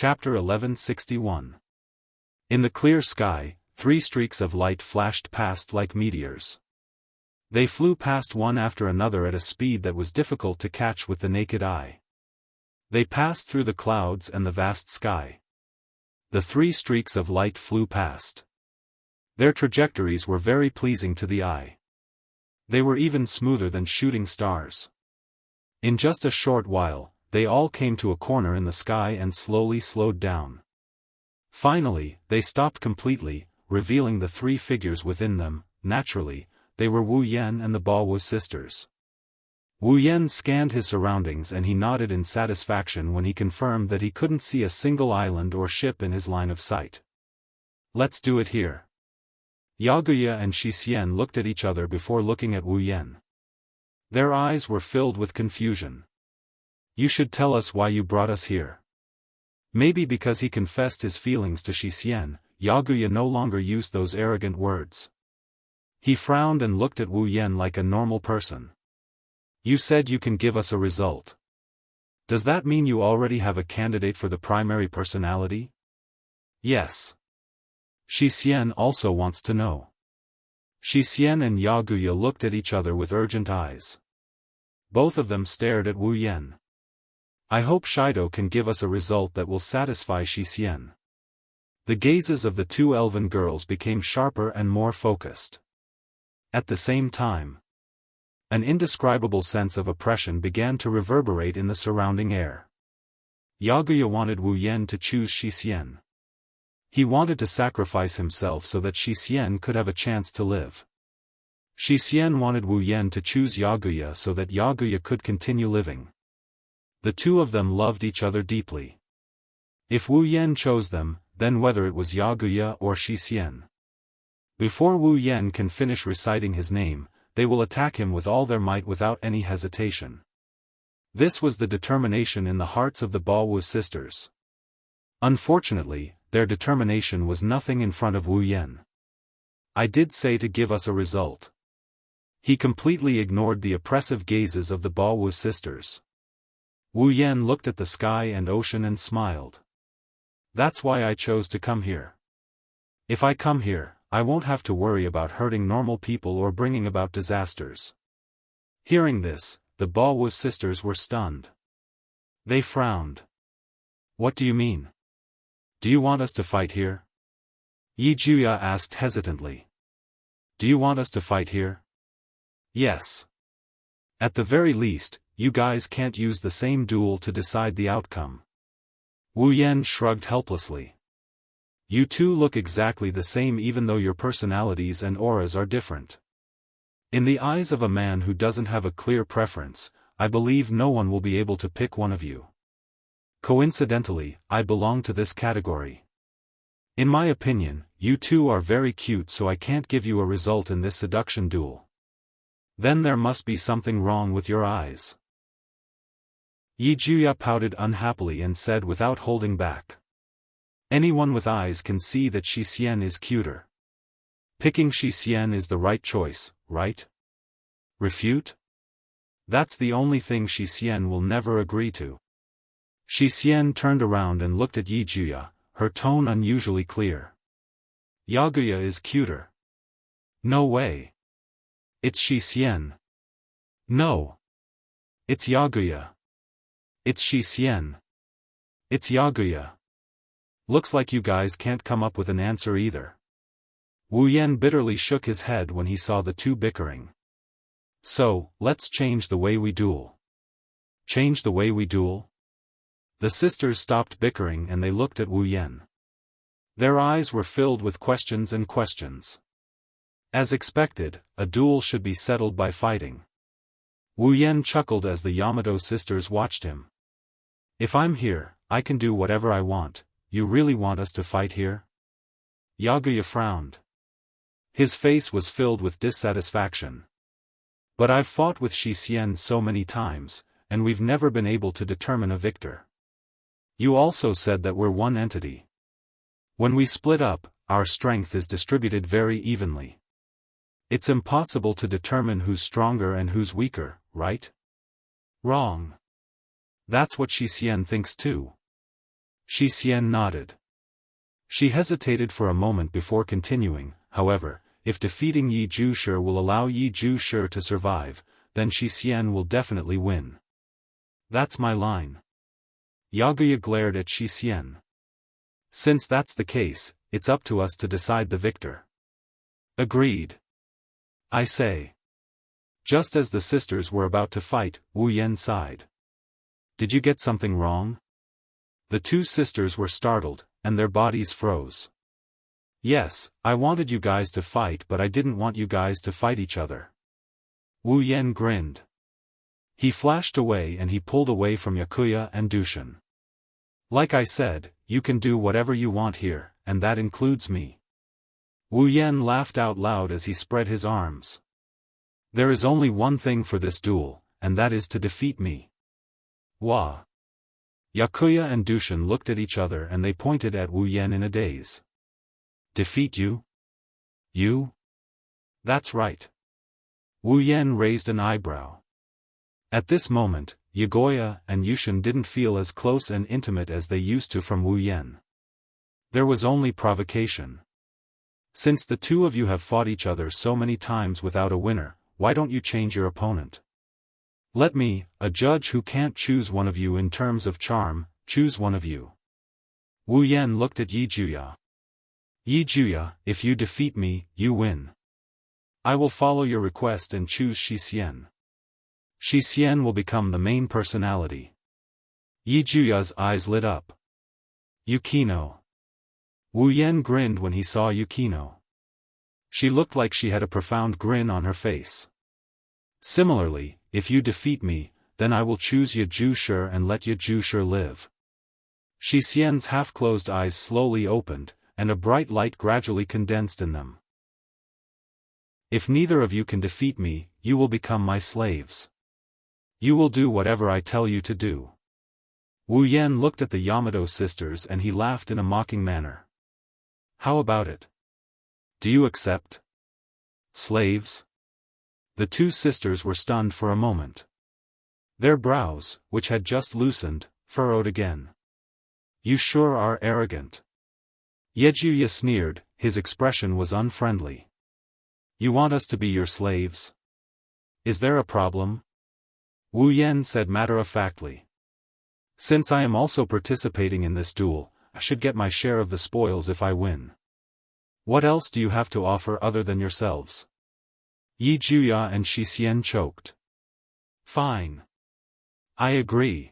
Chapter 1161. In the clear sky, 3 streaks of light flashed past like meteors. They flew past one after another at a speed that was difficult to catch with the naked eye. They passed through the clouds and the vast sky. The 3 streaks of light flew past. Their trajectories were very pleasing to the eye. They were even smoother than shooting stars. In just a short while, they all came to a corner in the sky and slowly slowed down. Finally, they stopped completely, revealing the 3 figures within them. Naturally, they were Wu Yan and the Baowu sisters. Wu Yan scanned his surroundings and he nodded in satisfaction when he confirmed that he couldn't see a single island or ship in his line of sight. Let's do it here. Yaguya and Xixian looked at each other before looking at Wu Yan. Their eyes were filled with confusion. You should tell us why you brought us here. Maybe because he confessed his feelings to Xixian, Yaguya no longer used those arrogant words. He frowned and looked at Wu Yan like a normal person. You said you can give us a result. Does that mean you already have a candidate for the primary personality? Yes. Xixian also wants to know. Xixian and Yaguya looked at each other with urgent eyes. Both of them stared at Wu Yan. I hope Shido can give us a result that will satisfy Xixian. The gazes of the 2 elven girls became sharper and more focused. At the same time, an indescribable sense of oppression began to reverberate in the surrounding air. Yaguya wanted Wu Yan to choose Xixian. He wanted to sacrifice himself so that Xixian could have a chance to live. Xixian wanted Wu Yan to choose Yaguya so that Yaguya could continue living. The 2 of them loved each other deeply. If Wu Yan chose them, then whether it was Yaguya or Xixian. Before Wu Yan can finish reciting his name, they will attack him with all their might without any hesitation. This was the determination in the hearts of the Baowu sisters. Unfortunately, their determination was nothing in front of Wu Yan. I did say to give us a result. He completely ignored the oppressive gazes of the Baowu sisters. Wu Yan looked at the sky and ocean and smiled. That's why I chose to come here. If I come here, I won't have to worry about hurting normal people or bringing about disasters. Hearing this, the Baowu sisters were stunned. They frowned. What do you mean? Do you want us to fight here? Yi Juya asked hesitantly. Do you want us to fight here? Yes. At the very least, you guys can't use the same duel to decide the outcome. Wu Yan shrugged helplessly. You 2 look exactly the same even though your personalities and auras are different. In the eyes of a man who doesn't have a clear preference, I believe no one will be able to pick one of you. Coincidentally, I belong to this category. In my opinion, you 2 are very cute, so I can't give you a result in this seduction duel. Then there must be something wrong with your eyes. Yi Juya pouted unhappily and said without holding back. Anyone with eyes can see that Xixian is cuter. Picking Xixian is the right choice, right? Refute? That's the only thing Xixian will never agree to. Xixian turned around and looked at Yi Juya, her tone unusually clear. Yaguya is cuter. No way. It's Xixian. No. It's Yaguya. It's Xixian. It's Yaguya. Looks like you guys can't come up with an answer either. Wu Yan bitterly shook his head when he saw the 2 bickering. So, let's change the way we duel. Change the way we duel? The sisters stopped bickering and they looked at Wu Yan. Their eyes were filled with questions and questions. As expected, a duel should be settled by fighting. Wu Yan chuckled as the Yamato sisters watched him. If I'm here, I can do whatever I want. You really want us to fight here? Yaguya frowned. His face was filled with dissatisfaction. But I've fought with Xixian so many times, and we've never been able to determine a victor. You also said that we're one entity. When we split up, our strength is distributed very evenly. It's impossible to determine who's stronger and who's weaker, right? Wrong. That's what Xixian thinks too. Xian nodded. She hesitated for a moment before continuing, however, if defeating Yi Zhushi will allow Yi Zhushi to survive, then Xian will definitely win. That's my line. Yaguya glared at Xian. Since that's the case, it's up to us to decide the victor. Agreed. I say. Just as the sisters were about to fight, Wu Yan sighed. Did you get something wrong? The two sisters were startled, and their bodies froze. Yes, I wanted you guys to fight, but I didn't want you guys to fight each other. Wu Yan grinned. He flashed away and he pulled away from Yakuya and Dushin. Like I said, you can do whatever you want here, and that includes me. Wu Yan laughed out loud as he spread his arms. There is only one thing for this duel, and that is to defeat me. Wah. Yakuya and Dushin looked at each other and they pointed at Wu Yan in a daze. Defeat you? You? That's right. Wu Yan raised an eyebrow. At this moment, Yagoya and Yushin didn't feel as close and intimate as they used to from Wu Yan. There was only provocation. Since the two of you have fought each other so many times without a winner, why don't you change your opponent? Let me, a judge who can't choose one of you in terms of charm, choose one of you. Wu Yan looked at Yi Zhuya. Yi Zhuya, if you defeat me, you win. I will follow your request and choose Xian. Xian will become the main personality. Yi Zhuya's eyes lit up. Yukino. Wu Yan grinned when he saw Yukino. She looked like she had a profound grin on her face. Similarly, if you defeat me, then I will choose Yi Zhushi and let Yi Zhushi live. Xian's half-closed eyes slowly opened, and a bright light gradually condensed in them. If neither of you can defeat me, you will become my slaves. You will do whatever I tell you to do. Wu Yan looked at the Yamato sisters and he laughed in a mocking manner. How about it? Do you accept? Slaves? The two sisters were stunned for a moment. Their brows, which had just loosened, furrowed again. You sure are arrogant. Yejuya sneered, his expression was unfriendly. You want us to be your slaves? Is there a problem? Wu Yan said matter-of-factly. Since I am also participating in this duel, I should get my share of the spoils if I win. What else do you have to offer other than yourselves? Yi Zhuya and Xian choked. Fine. I agree.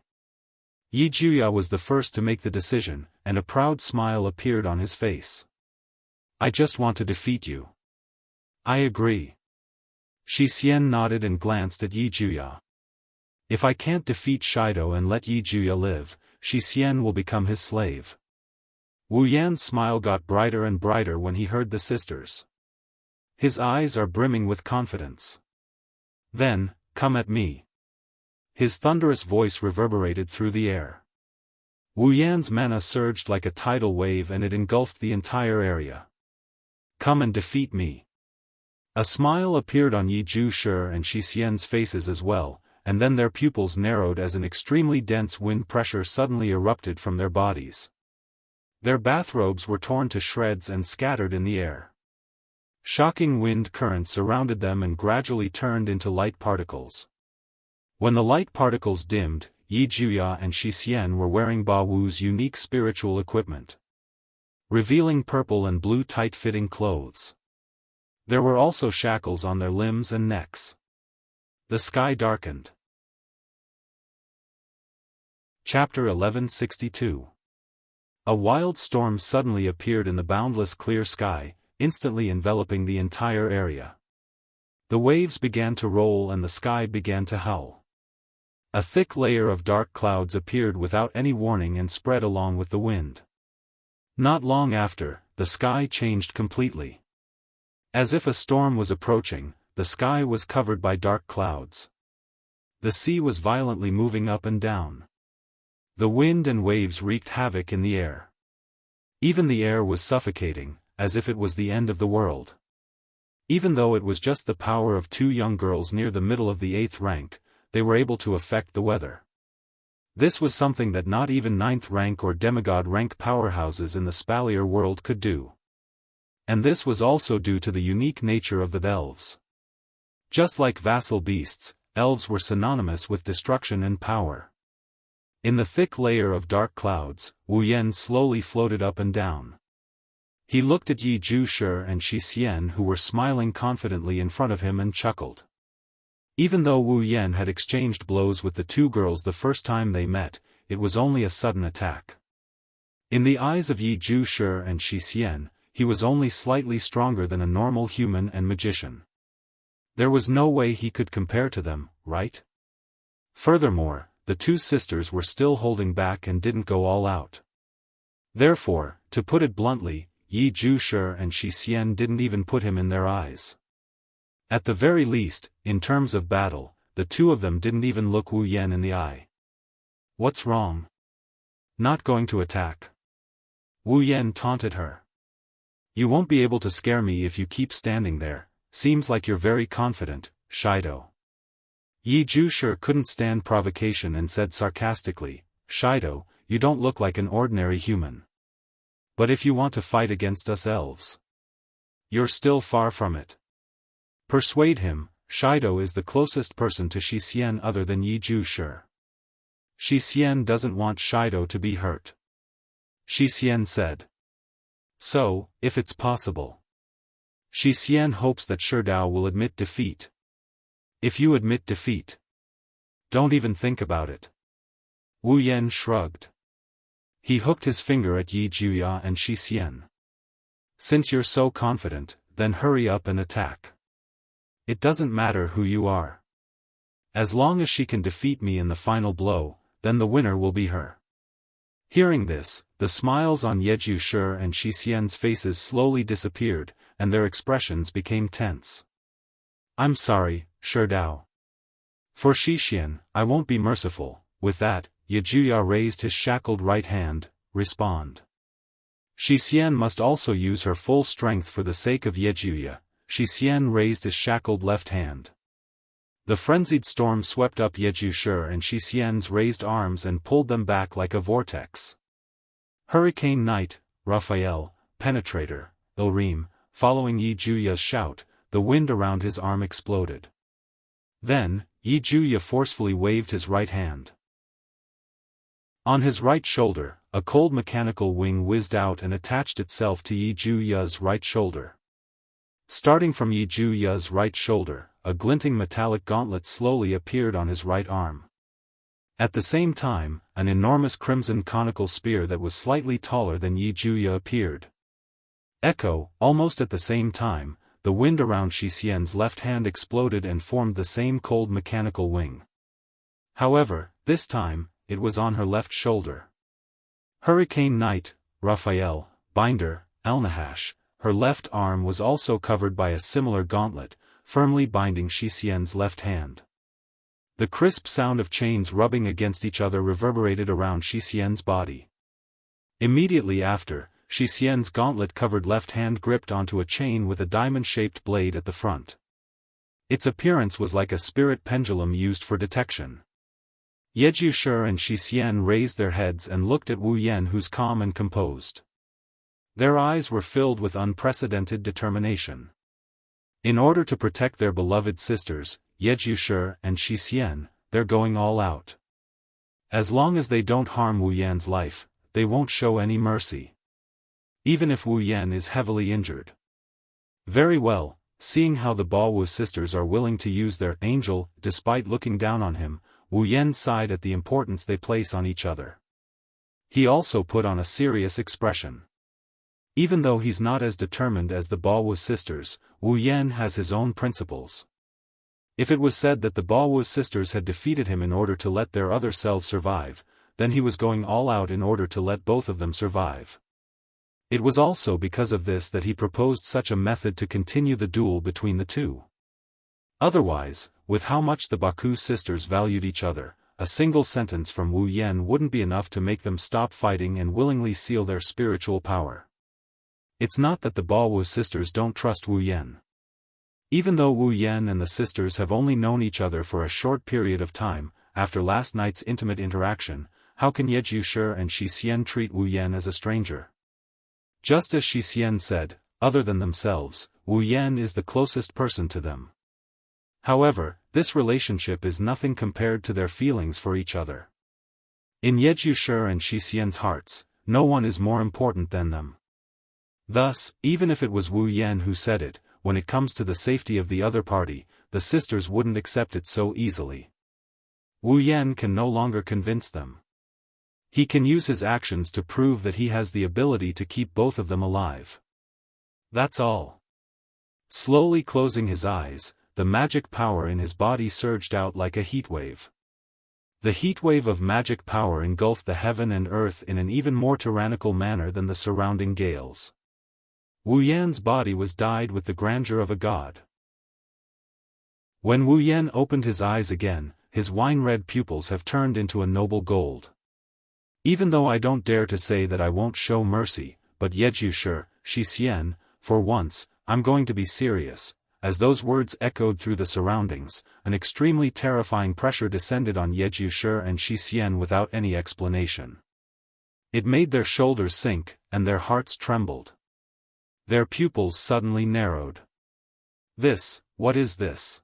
Yi Zhuya was the first to make the decision, and a proud smile appeared on his face. I just want to defeat you. I agree. Xian nodded and glanced at Yi Zhuya. If I can't defeat Shido and let Yi Zhuya live, Xian will become his slave. Wu Yan's smile got brighter and brighter when he heard the sisters. His eyes are brimming with confidence. Then, come at me. His thunderous voice reverberated through the air. Wu Yan's mana surged like a tidal wave and it engulfed the entire area. Come and defeat me. A smile appeared on Yi Zhushi and Xian's faces as well, and then their pupils narrowed as an extremely dense wind pressure suddenly erupted from their bodies. Their bathrobes were torn to shreds and scattered in the air. Shocking wind currents surrounded them and gradually turned into light particles. When the light particles dimmed, Yi Zhuya and Xian were wearing Ba Wu's unique spiritual equipment, revealing purple and blue tight-fitting clothes. There were also shackles on their limbs and necks. The sky darkened. Chapter 1162. A wild storm suddenly appeared in the boundless clear sky, instantly enveloping the entire area. The waves began to roll and the sky began to howl. A thick layer of dark clouds appeared without any warning and spread along with the wind. Not long after, the sky changed completely. As if a storm was approaching, the sky was covered by dark clouds. The sea was violently moving up and down. The wind and waves wreaked havoc in the air. Even the air was suffocating, as if it was the end of the world. Even though it was just the power of two young girls near the middle of the 8th rank, they were able to affect the weather. This was something that not even 9th rank or demigod rank powerhouses in the Spalier world could do. And this was also due to the unique nature of the elves. Just like vassal beasts, elves were synonymous with destruction and power. In the thick layer of dark clouds, Wu Yan slowly floated up and down. He looked at Yi Zhu and Shi Xian, who were smiling confidently in front of him, and chuckled. Even though Wu Yan had exchanged blows with the two girls the first time they met, it was only a sudden attack. In the eyes of Yi Zhu and Shi Xian, he was only slightly stronger than a normal human and magician. There was no way he could compare to them, right? Furthermore, the two sisters were still holding back and didn't go all out. Therefore, to put it bluntly, Yi Zhu and Shi Xian didn't even put him in their eyes. At the very least, in terms of battle, the two of them didn't even look Wu Yan in the eye. What's wrong? Not going to attack? Wu Yan taunted her. You won't be able to scare me if you keep standing there. Seems like you're very confident, Shido. Yi Zhu couldn't stand provocation and said sarcastically, Shido, you don't look like an ordinary human. But if you want to fight against us elves, you're still far from it. Persuade him. Shido is the closest person to Shi Xian other than Yi Zhu. Shi Xian doesn't want Shido to be hurt. Shi Xian said. So, if it's possible. Shi Xian hopes that Shidao will admit defeat. If you admit defeat, don't even think about it. Wu Yan shrugged. He hooked his finger at Yi Zhu and Shi Xian. Since you're so confident, then hurry up and attack. It doesn't matter who you are. As long as she can defeat me in the final blow, then the winner will be her. Hearing this, the smiles on Ye Zhu and Shi Xian's faces slowly disappeared, and their expressions became tense. I'm sorry, Shidao. For Shi Xian, I won't be merciful. With that, Ye Zhu raised his shackled right hand. Respond. Shi Xian must also use her full strength for the sake of Ye Zhu. Shi Xian raised his shackled left hand. The frenzied storm swept up Ye Zhu and Shi Xian's raised arms and pulled them back like a vortex. Hurricane Knight, Raphael, Penetrator, Ilrim, following Yi Zhu's shout, the wind around his arm exploded. Then, Yi Zhu forcefully waved his right hand. On his right shoulder, a cold mechanical wing whizzed out and attached itself to Yi Zhu's right shoulder. Starting from Yi Zhu's right shoulder, a glinting metallic gauntlet slowly appeared on his right arm. At the same time, an enormous crimson conical spear that was slightly taller than Yi Zhu appeared. Echo, almost at the same time, the wind around Shi Xian's left hand exploded and formed the same cold mechanical wing. However, this time, it was on her left shoulder. Hurricane Knight, Raphael, Binder, Elnahash, her left arm was also covered by a similar gauntlet, firmly binding Shi Xian's left hand. The crisp sound of chains rubbing against each other reverberated around Shi Xian's body. Immediately after, Shi Xian's gauntlet-covered left hand gripped onto a chain with a diamond-shaped blade at the front. Its appearance was like a spirit pendulum used for detection. Ye Zhu and Shi Xian raised their heads and looked at Wu Yan, who's calm and composed. Their eyes were filled with unprecedented determination. In order to protect their beloved sisters, Ye Zhu and Shi Xian, they're going all out. As long as they don't harm Wu Yan's life, they won't show any mercy. Even if Wu Yan is heavily injured. Very well, seeing how the Baowu sisters are willing to use their angel, despite looking down on him, Wu Yan sighed at the importance they place on each other. He also put on a serious expression. Even though he's not as determined as the Baowu sisters, Wu Yan has his own principles. If it was said that the Baowu sisters had defeated him in order to let their other selves survive, then he was going all out in order to let both of them survive. It was also because of this that he proposed such a method to continue the duel between the two. Otherwise, with how much the Baku sisters valued each other, a single sentence from Wu Yan wouldn't be enough to make them stop fighting and willingly seal their spiritual power. It's not that the Baowu sisters don't trust Wu Yan. Even though Wu Yan and the sisters have only known each other for a short period of time, after last night's intimate interaction, how can Ye Shi and Shi Xian treat Wu Yan as a stranger? Just as Shi Xian said, other than themselves, Wu Yan is the closest person to them. However, this relationship is nothing compared to their feelings for each other. In Ye Shi and Shi Xian's hearts, no one is more important than them. Thus, even if it was Wu Yan who said it, when it comes to the safety of the other party, the sisters wouldn't accept it so easily. Wu Yan can no longer convince them. He can use his actions to prove that he has the ability to keep both of them alive. That's all. Slowly closing his eyes, the magic power in his body surged out like a heatwave. The heatwave of magic power engulfed the heaven and earth in an even more tyrannical manner than the surrounding gales. Wu Yan's body was dyed with the grandeur of a god. When Wu Yan opened his eyes again, his wine-red pupils have turned into a noble gold. Even though I don't dare to say that I won't show mercy, but Ye Shi, Shi Xian, for once, I'm going to be serious. As those words echoed through the surroundings, an extremely terrifying pressure descended on Ye Shi and Shi Xian without any explanation. It made their shoulders sink, and their hearts trembled. Their pupils suddenly narrowed. What is this?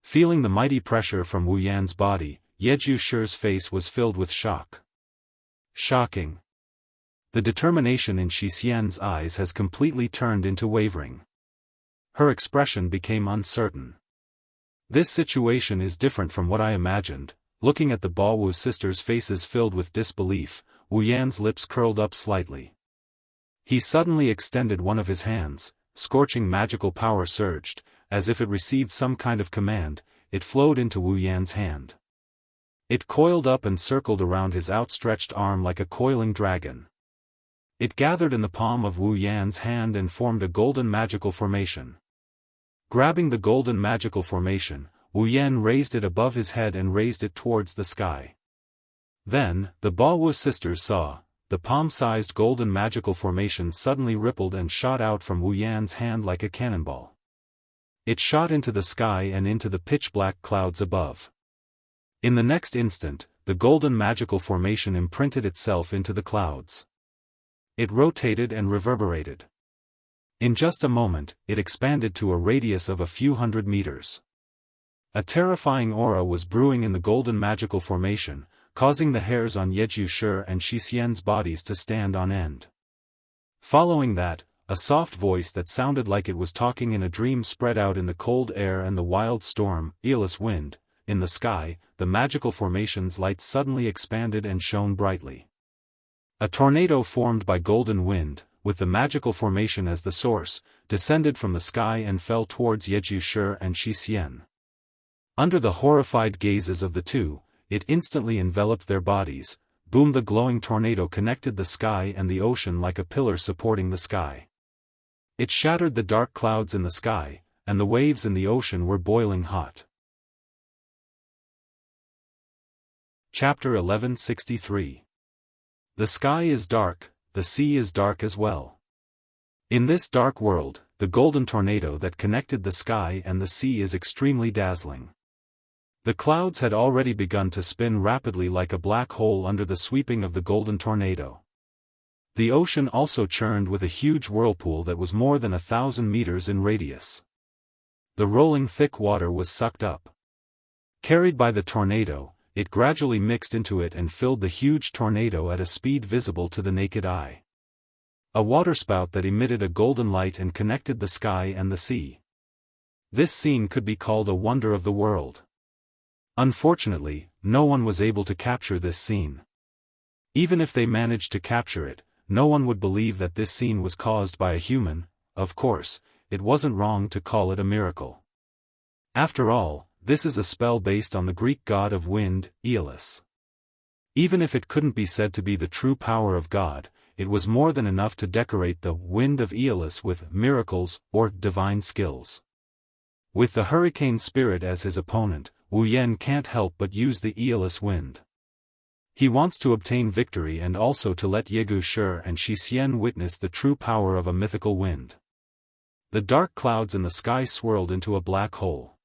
Feeling the mighty pressure from Wu Yan's body, Ye Shi's face was filled with shock. Shocking. The determination in Shi Xian's eyes has completely turned into wavering. Her expression became uncertain. This situation is different from what I imagined. Looking at the Baowu sisters' faces filled with disbelief, Wu Yan's lips curled up slightly. He suddenly extended one of his hands, scorching magical power surged, as if it received some kind of command, it flowed into Wu Yan's hand. It coiled up and circled around his outstretched arm like a coiling dragon. It gathered in the palm of Wu Yan's hand and formed a golden magical formation. Grabbing the golden magical formation, Wu Yan raised it above his head and raised it towards the sky. Then, the Baowu sisters saw, the palm-sized golden magical formation suddenly rippled and shot out from Wu Yan's hand like a cannonball. It shot into the sky and into the pitch-black clouds above. In the next instant, the golden magical formation imprinted itself into the clouds. It rotated and reverberated. In just a moment, it expanded to a radius of a few hundred meters. A terrifying aura was brewing in the golden magical formation, causing the hairs on Ye Shi and Shi Xian's bodies to stand on end. Following that, a soft voice that sounded like it was talking in a dream spread out in the cold air and the wild storm, Eolus wind. In the sky, the magical formation's light suddenly expanded and shone brightly. A tornado formed by golden wind, with the magical formation as the source, descended from the sky and fell towards Ye Shi and Shi Xian. Under the horrified gazes of the two, it instantly enveloped their bodies. Boom! The glowing tornado connected the sky and the ocean like a pillar supporting the sky. It shattered the dark clouds in the sky, and the waves in the ocean were boiling hot. Chapter 1163. The sky is dark, the sea is dark as well. In this dark world, the golden tornado that connected the sky and the sea is extremely dazzling. The clouds had already begun to spin rapidly like a black hole under the sweeping of the golden tornado. The ocean also churned with a huge whirlpool that was more than 1,000 meters in radius. The rolling thick water was sucked up. Carried by the tornado, it gradually mixed into it and filled the huge tornado at a speed visible to the naked eye. A waterspout that emitted a golden light and connected the sky and the sea. This scene could be called a wonder of the world. Unfortunately, no one was able to capture this scene. Even if they managed to capture it, no one would believe that this scene was caused by a human. Of course, it wasn't wrong to call it a miracle. After all, this is a spell based on the Greek god of wind, Aeolus. Even if it couldn't be said to be the true power of God, it was more than enough to decorate the wind of Aeolus with miracles or divine skills. With the hurricane spirit as his opponent, Wu Yan can't help but use the Aeolus wind. He wants to obtain victory and also to let Ye Shi and Shi Xian witness the true power of a mythical wind. The dark clouds in the sky swirled into a black hole.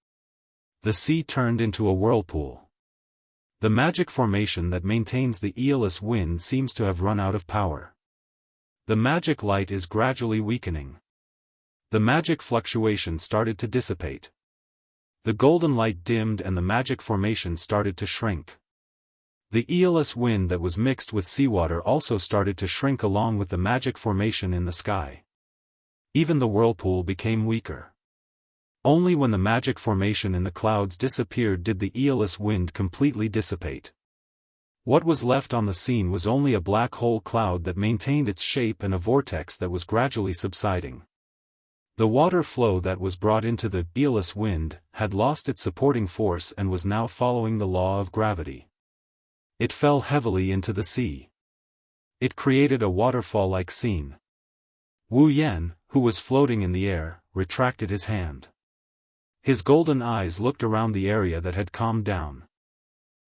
The sea turned into a whirlpool. The magic formation that maintains the Aeolus wind seems to have run out of power. The magic light is gradually weakening. The magic fluctuation started to dissipate. The golden light dimmed and the magic formation started to shrink. The Aeolus wind that was mixed with seawater also started to shrink along with the magic formation in the sky. Even the whirlpool became weaker. Only when the magic formation in the clouds disappeared did the Aeolus wind completely dissipate. What was left on the scene was only a black hole cloud that maintained its shape and a vortex that was gradually subsiding. The water flow that was brought into the Aeolus wind had lost its supporting force and was now following the law of gravity. It fell heavily into the sea. It created a waterfall-like scene. Wu Yan, who was floating in the air, retracted his hand. His golden eyes looked around the area that had calmed down.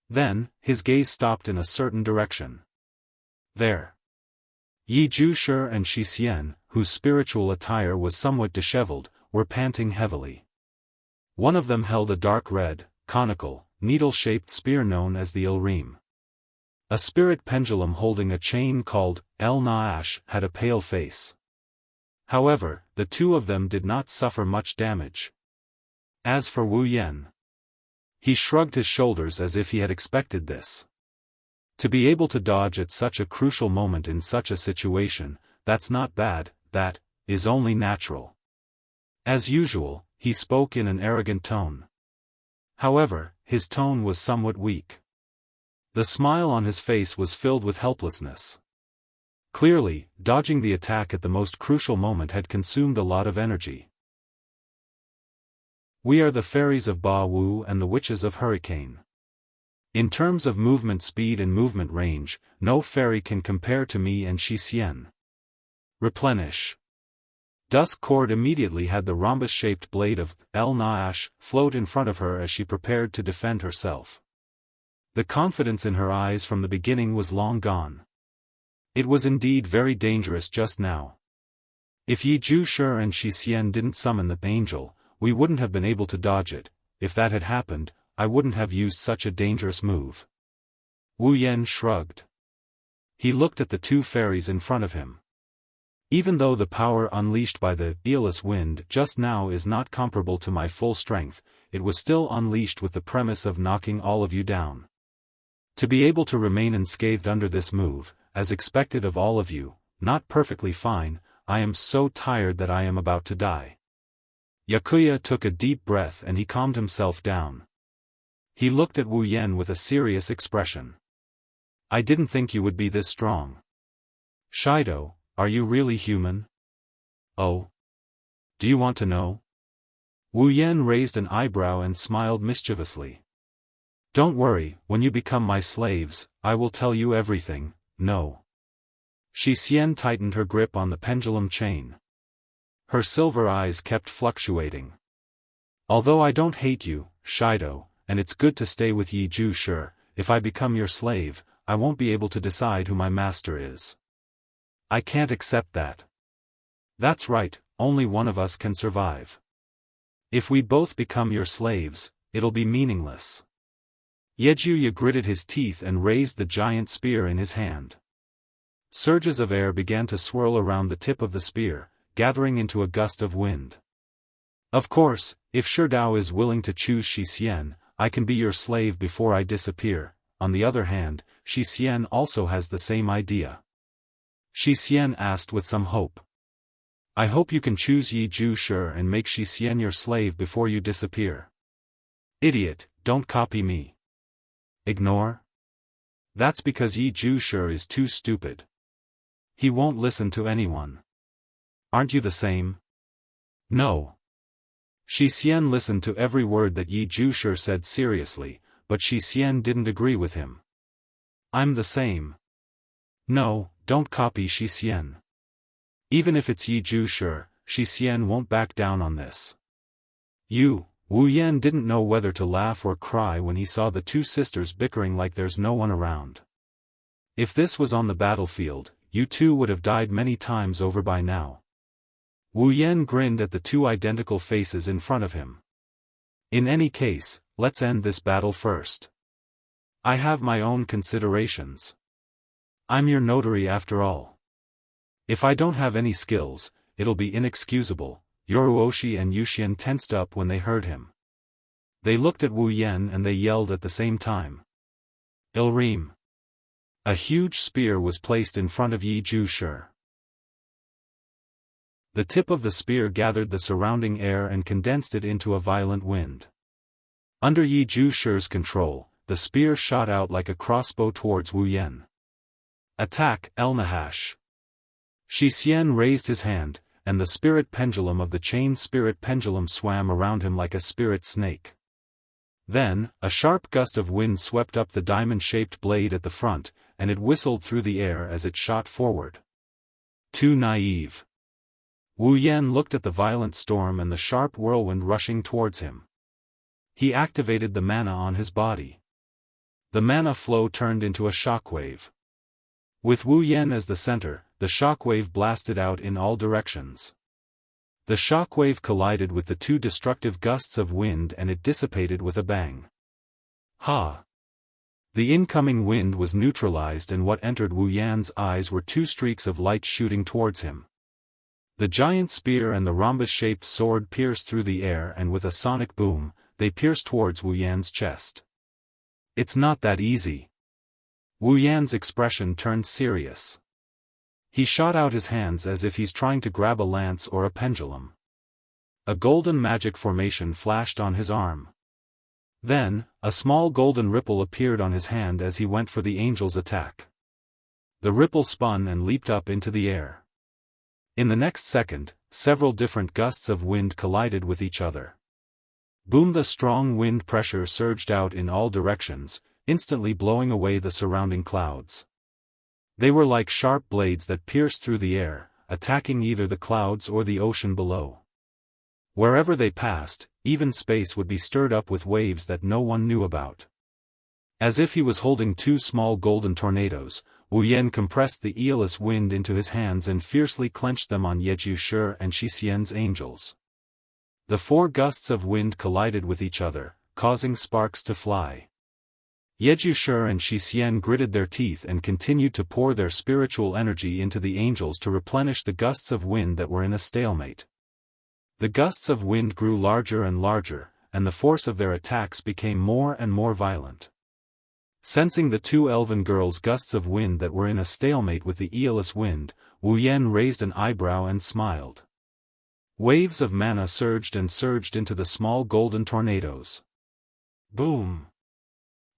Then, his gaze stopped in a certain direction. There. Yi Zhushi and Shi Xian, whose spiritual attire was somewhat disheveled, were panting heavily. One of them held a dark red, conical, needle-shaped spear known as the Ilrim. A spirit pendulum holding a chain called El Naash had a pale face. However, the two of them did not suffer much damage. As for Wu Yan, he shrugged his shoulders as if he had expected this. To be able to dodge at such a crucial moment in such a situation, that's not bad, that is only natural. As usual, he spoke in an arrogant tone. However, his tone was somewhat weak. The smile on his face was filled with helplessness. Clearly, dodging the attack at the most crucial moment had consumed a lot of energy. We are the fairies of Ba Wu and the witches of Hurricane. In terms of movement speed and movement range, no fairy can compare to me and Shi Xian. Replenish. Dusk Cord immediately had the rhombus-shaped blade of El Naash float in front of her as she prepared to defend herself. The confidence in her eyes from the beginning was long gone. It was indeed very dangerous just now. If Yi Zhushi and Shi Xian didn't summon the angel, we wouldn't have been able to dodge it. If that had happened, I wouldn't have used such a dangerous move. Wu Yan shrugged. He looked at the two fairies in front of him. Even though the power unleashed by the Aeolus wind just now is not comparable to my full strength, it was still unleashed with the premise of knocking all of you down. To be able to remain unscathed under this move, as expected of all of you, not perfectly fine, I am so tired that I am about to die. Yakuya took a deep breath and he calmed himself down. He looked at Wu Yan with a serious expression. I didn't think you would be this strong. Shido, are you really human? Oh. Do you want to know? Wu Yan raised an eyebrow and smiled mischievously. Don't worry, when you become my slaves, I will tell you everything. No. Shi Xian tightened her grip on the pendulum chain. Her silver eyes kept fluctuating. Although I don't hate you, Shido, and it's good to stay with Yi Zhushi, if I become your slave, I won't be able to decide who my master is. I can't accept that. That's right, only one of us can survive. If we both become your slaves, it'll be meaningless. Yejuya gritted his teeth and raised the giant spear in his hand. Surges of air began to swirl around the tip of the spear, gathering into a gust of wind. Of course, if Shidao is willing to choose Shi Xian, I can be your slave before I disappear. On the other hand, Shi Xian also has the same idea. Shi Xian asked with some hope. I hope you can choose Yi Zhushi and make Shi Xian your slave before you disappear. Idiot, don't copy me. Ignore? That's because Yi Zhushi is too stupid. He won't listen to anyone. Aren't you the same? No. Shi Xian listened to every word that Yi Zhushi said seriously, but Shi Xian didn't agree with him. I'm the same. No, don't copy Shi Xian. Even if it's Yi Zhushi, Shi Xian won't back down on this. Wu Yan didn't know whether to laugh or cry when he saw the two sisters bickering like there's no one around. If this was on the battlefield, you two would have died many times over by now. Wu Yan grinned at the two identical faces in front of him. In any case, let's end this battle first. I have my own considerations. I'm your notary after all. If I don't have any skills, it'll be inexcusable." Yoruoshi and Yuxian tensed up when they heard him. They looked at Wu Yan and they yelled at the same time. Ilrim. A huge spear was placed in front of Yi Zhu. The tip of the spear gathered the surrounding air and condensed it into a violent wind. Under Yi Zhu's control, the spear shot out like a crossbow towards Wu Yan. "Attack, El-Nahash!" Xian raised his hand, and the spirit pendulum of the chain spirit pendulum swam around him like a spirit snake. Then, a sharp gust of wind swept up the diamond-shaped blade at the front, and it whistled through the air as it shot forward. Too naive. Wu Yan looked at the violent storm and the sharp whirlwind rushing towards him. He activated the mana on his body. The mana flow turned into a shockwave. With Wu Yan as the center, the shockwave blasted out in all directions. The shockwave collided with the two destructive gusts of wind and it dissipated with a bang. Ha! The incoming wind was neutralized and what entered Wu Yan's eyes were two streaks of light shooting towards him. The giant spear and the rhombus-shaped sword pierced through the air and with a sonic boom, they pierced towards Wu Yan's chest. It's not that easy. Wu Yan's expression turned serious. He shot out his hands as if he's trying to grab a lance or a pendulum. A golden magic formation flashed on his arm. Then, a small golden ripple appeared on his hand as he went for the angel's attack. The ripple spun and leaped up into the air. In the next second, several different gusts of wind collided with each other. Boom! The strong wind pressure surged out in all directions, instantly blowing away the surrounding clouds. They were like sharp blades that pierced through the air, attacking either the clouds or the ocean below. Wherever they passed, even space would be stirred up with waves that no one knew about. As if he was holding two small golden tornadoes, Wu Yan compressed the Aeolus wind into his hands and fiercely clenched them on Yezhu and Xian's angels. The four gusts of wind collided with each other, causing sparks to fly. Yezhu and Xian gritted their teeth and continued to pour their spiritual energy into the angels to replenish the gusts of wind that were in a stalemate. The gusts of wind grew larger and larger, and the force of their attacks became more and more violent. Sensing the two elven girls' gusts of wind that were in a stalemate with the Aeolus wind, Wu Yan raised an eyebrow and smiled. Waves of mana surged and surged into the small golden tornadoes. Boom!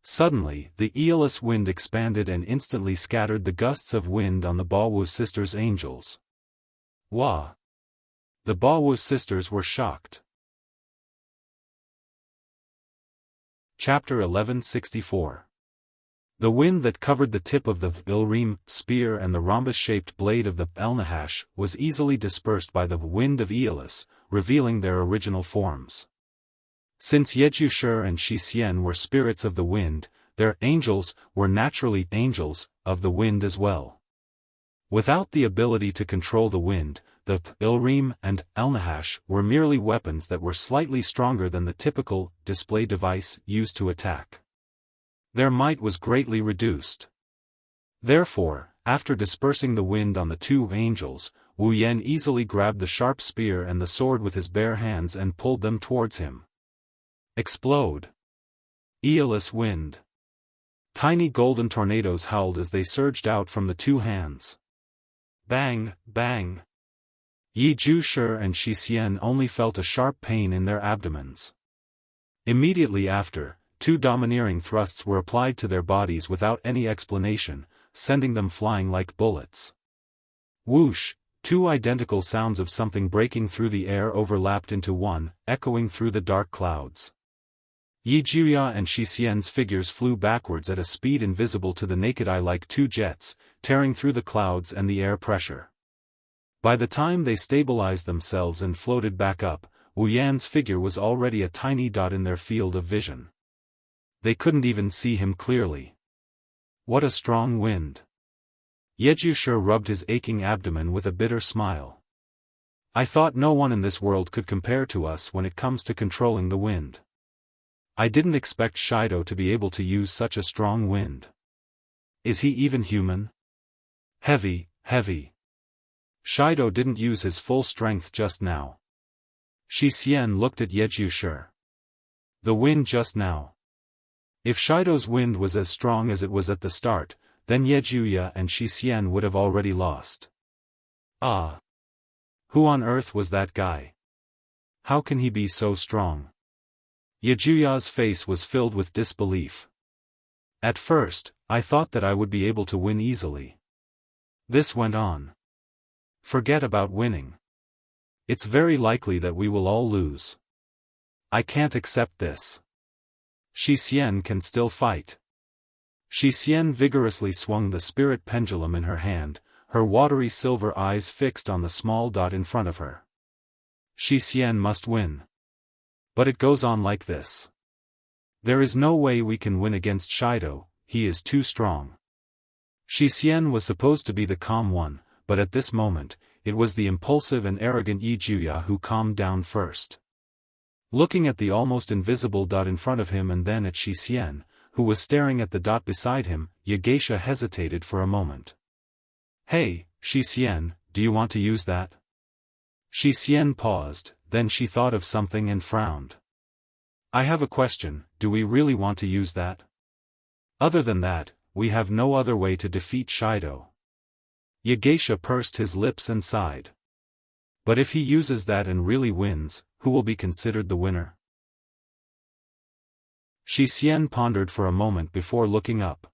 Suddenly, the Aeolus wind expanded and instantly scattered the gusts of wind on the Baowu sisters' angels. Wah! The Baowu sisters were shocked. Chapter 1164. The wind that covered the tip of the Ilrim spear and the rhombus-shaped blade of the El-Nahash was easily dispersed by the wind of Aeolus, revealing their original forms. Since Yezhu and Xian were spirits of the wind, their angels were naturally angels of the wind as well. Without the ability to control the wind, the Ilrim and El-Nahash were merely weapons that were slightly stronger than the typical display device used to attack. Their might was greatly reduced. Therefore, after dispersing the wind on the two angels, Wu Yan easily grabbed the sharp spear and the sword with his bare hands and pulled them towards him. Explode! Aeolus wind! Tiny golden tornadoes howled as they surged out from the two hands. Bang, bang! Yezhu and Xian only felt a sharp pain in their abdomens. Immediately after, two domineering thrusts were applied to their bodies without any explanation, sending them flying like bullets. Whoosh! Two identical sounds of something breaking through the air overlapped into one, echoing through the dark clouds. Yezhu and Xian's figures flew backwards at a speed invisible to the naked eye like two jets, tearing through the clouds and the air pressure. By the time they stabilized themselves and floated back up, Wu Yan's figure was already a tiny dot in their field of vision. They couldn't even see him clearly. What a strong wind! Yezhu rubbed his aching abdomen with a bitter smile. I thought no one in this world could compare to us when it comes to controlling the wind. I didn't expect Shido to be able to use such a strong wind. Is he even human? Heavy, heavy. Shido didn't use his full strength just now. Shi Xian looked at Yezhu. The wind just now. If Shido's wind was as strong as it was at the start, then Yezhu and Shi Xian would have already lost. Ah! Who on earth was that guy? How can he be so strong? Yezhu's face was filled with disbelief. At first, I thought that I would be able to win easily. This went on. Forget about winning. It's very likely that we will all lose. I can't accept this. Shi Xian can still fight. Shi Xian vigorously swung the spirit pendulum in her hand, her watery silver eyes fixed on the small dot in front of her. Shi Xian must win. But it goes on like this. There is no way we can win against Shido, he is too strong. Shi Xian was supposed to be the calm one, but at this moment, it was the impulsive and arrogant Yezhu who calmed down first. Looking at the almost invisible dot in front of him and then at Shi Xian, who was staring at the dot beside him, Yageisha hesitated for a moment. Hey, Shi Xian, do you want to use that? Shi Xian paused, then she thought of something and frowned. I have a question, do we really want to use that? Other than that, we have no other way to defeat Shido. Yageisha pursed his lips and sighed. But if he uses that and really wins, who will be considered the winner? Shi Xian pondered for a moment before looking up.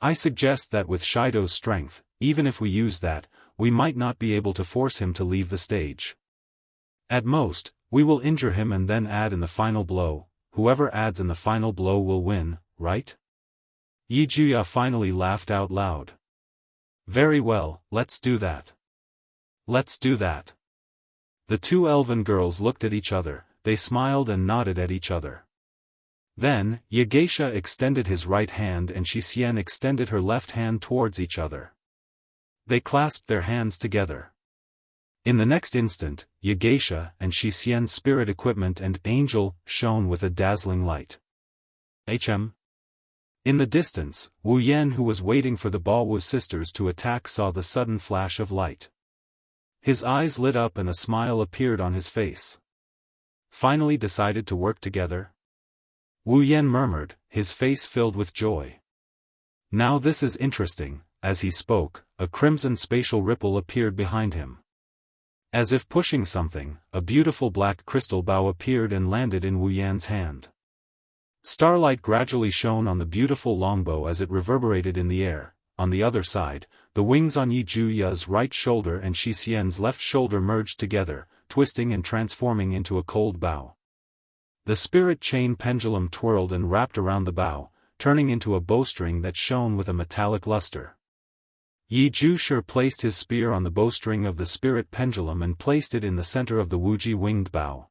I suggest that with Shido's strength, even if we use that, we might not be able to force him to leave the stage. At most, we will injure him and then add in the final blow. Whoever adds in the final blow will win, right? Yezhu finally laughed out loud. Very well, let's do that. Let's do that. The two elven girls looked at each other, they smiled and nodded at each other. Then, Yageisha extended his right hand and Shi Xian extended her left hand towards each other. They clasped their hands together. In the next instant, Yageisha and Shi Xian's spirit equipment and angel shone with a dazzling light. In the distance, Wu Yan who was waiting for the Baowu sisters to attack saw the sudden flash of light. His eyes lit up and a smile appeared on his face. Finally decided to work together? Wu Yan murmured, his face filled with joy. Now this is interesting. As he spoke, a crimson spatial ripple appeared behind him. As if pushing something, a beautiful black crystal bow appeared and landed in Wu Yan's hand. Starlight gradually shone on the beautiful longbow as it reverberated in the air. On the other side, the wings on Yezhu's right shoulder and Shi Xian's left shoulder merged together, twisting and transforming into a cold bow. The spirit chain pendulum twirled and wrapped around the bow, turning into a bowstring that shone with a metallic luster. Yezhu placed his spear on the bowstring of the spirit pendulum and placed it in the center of the Wuji winged bow.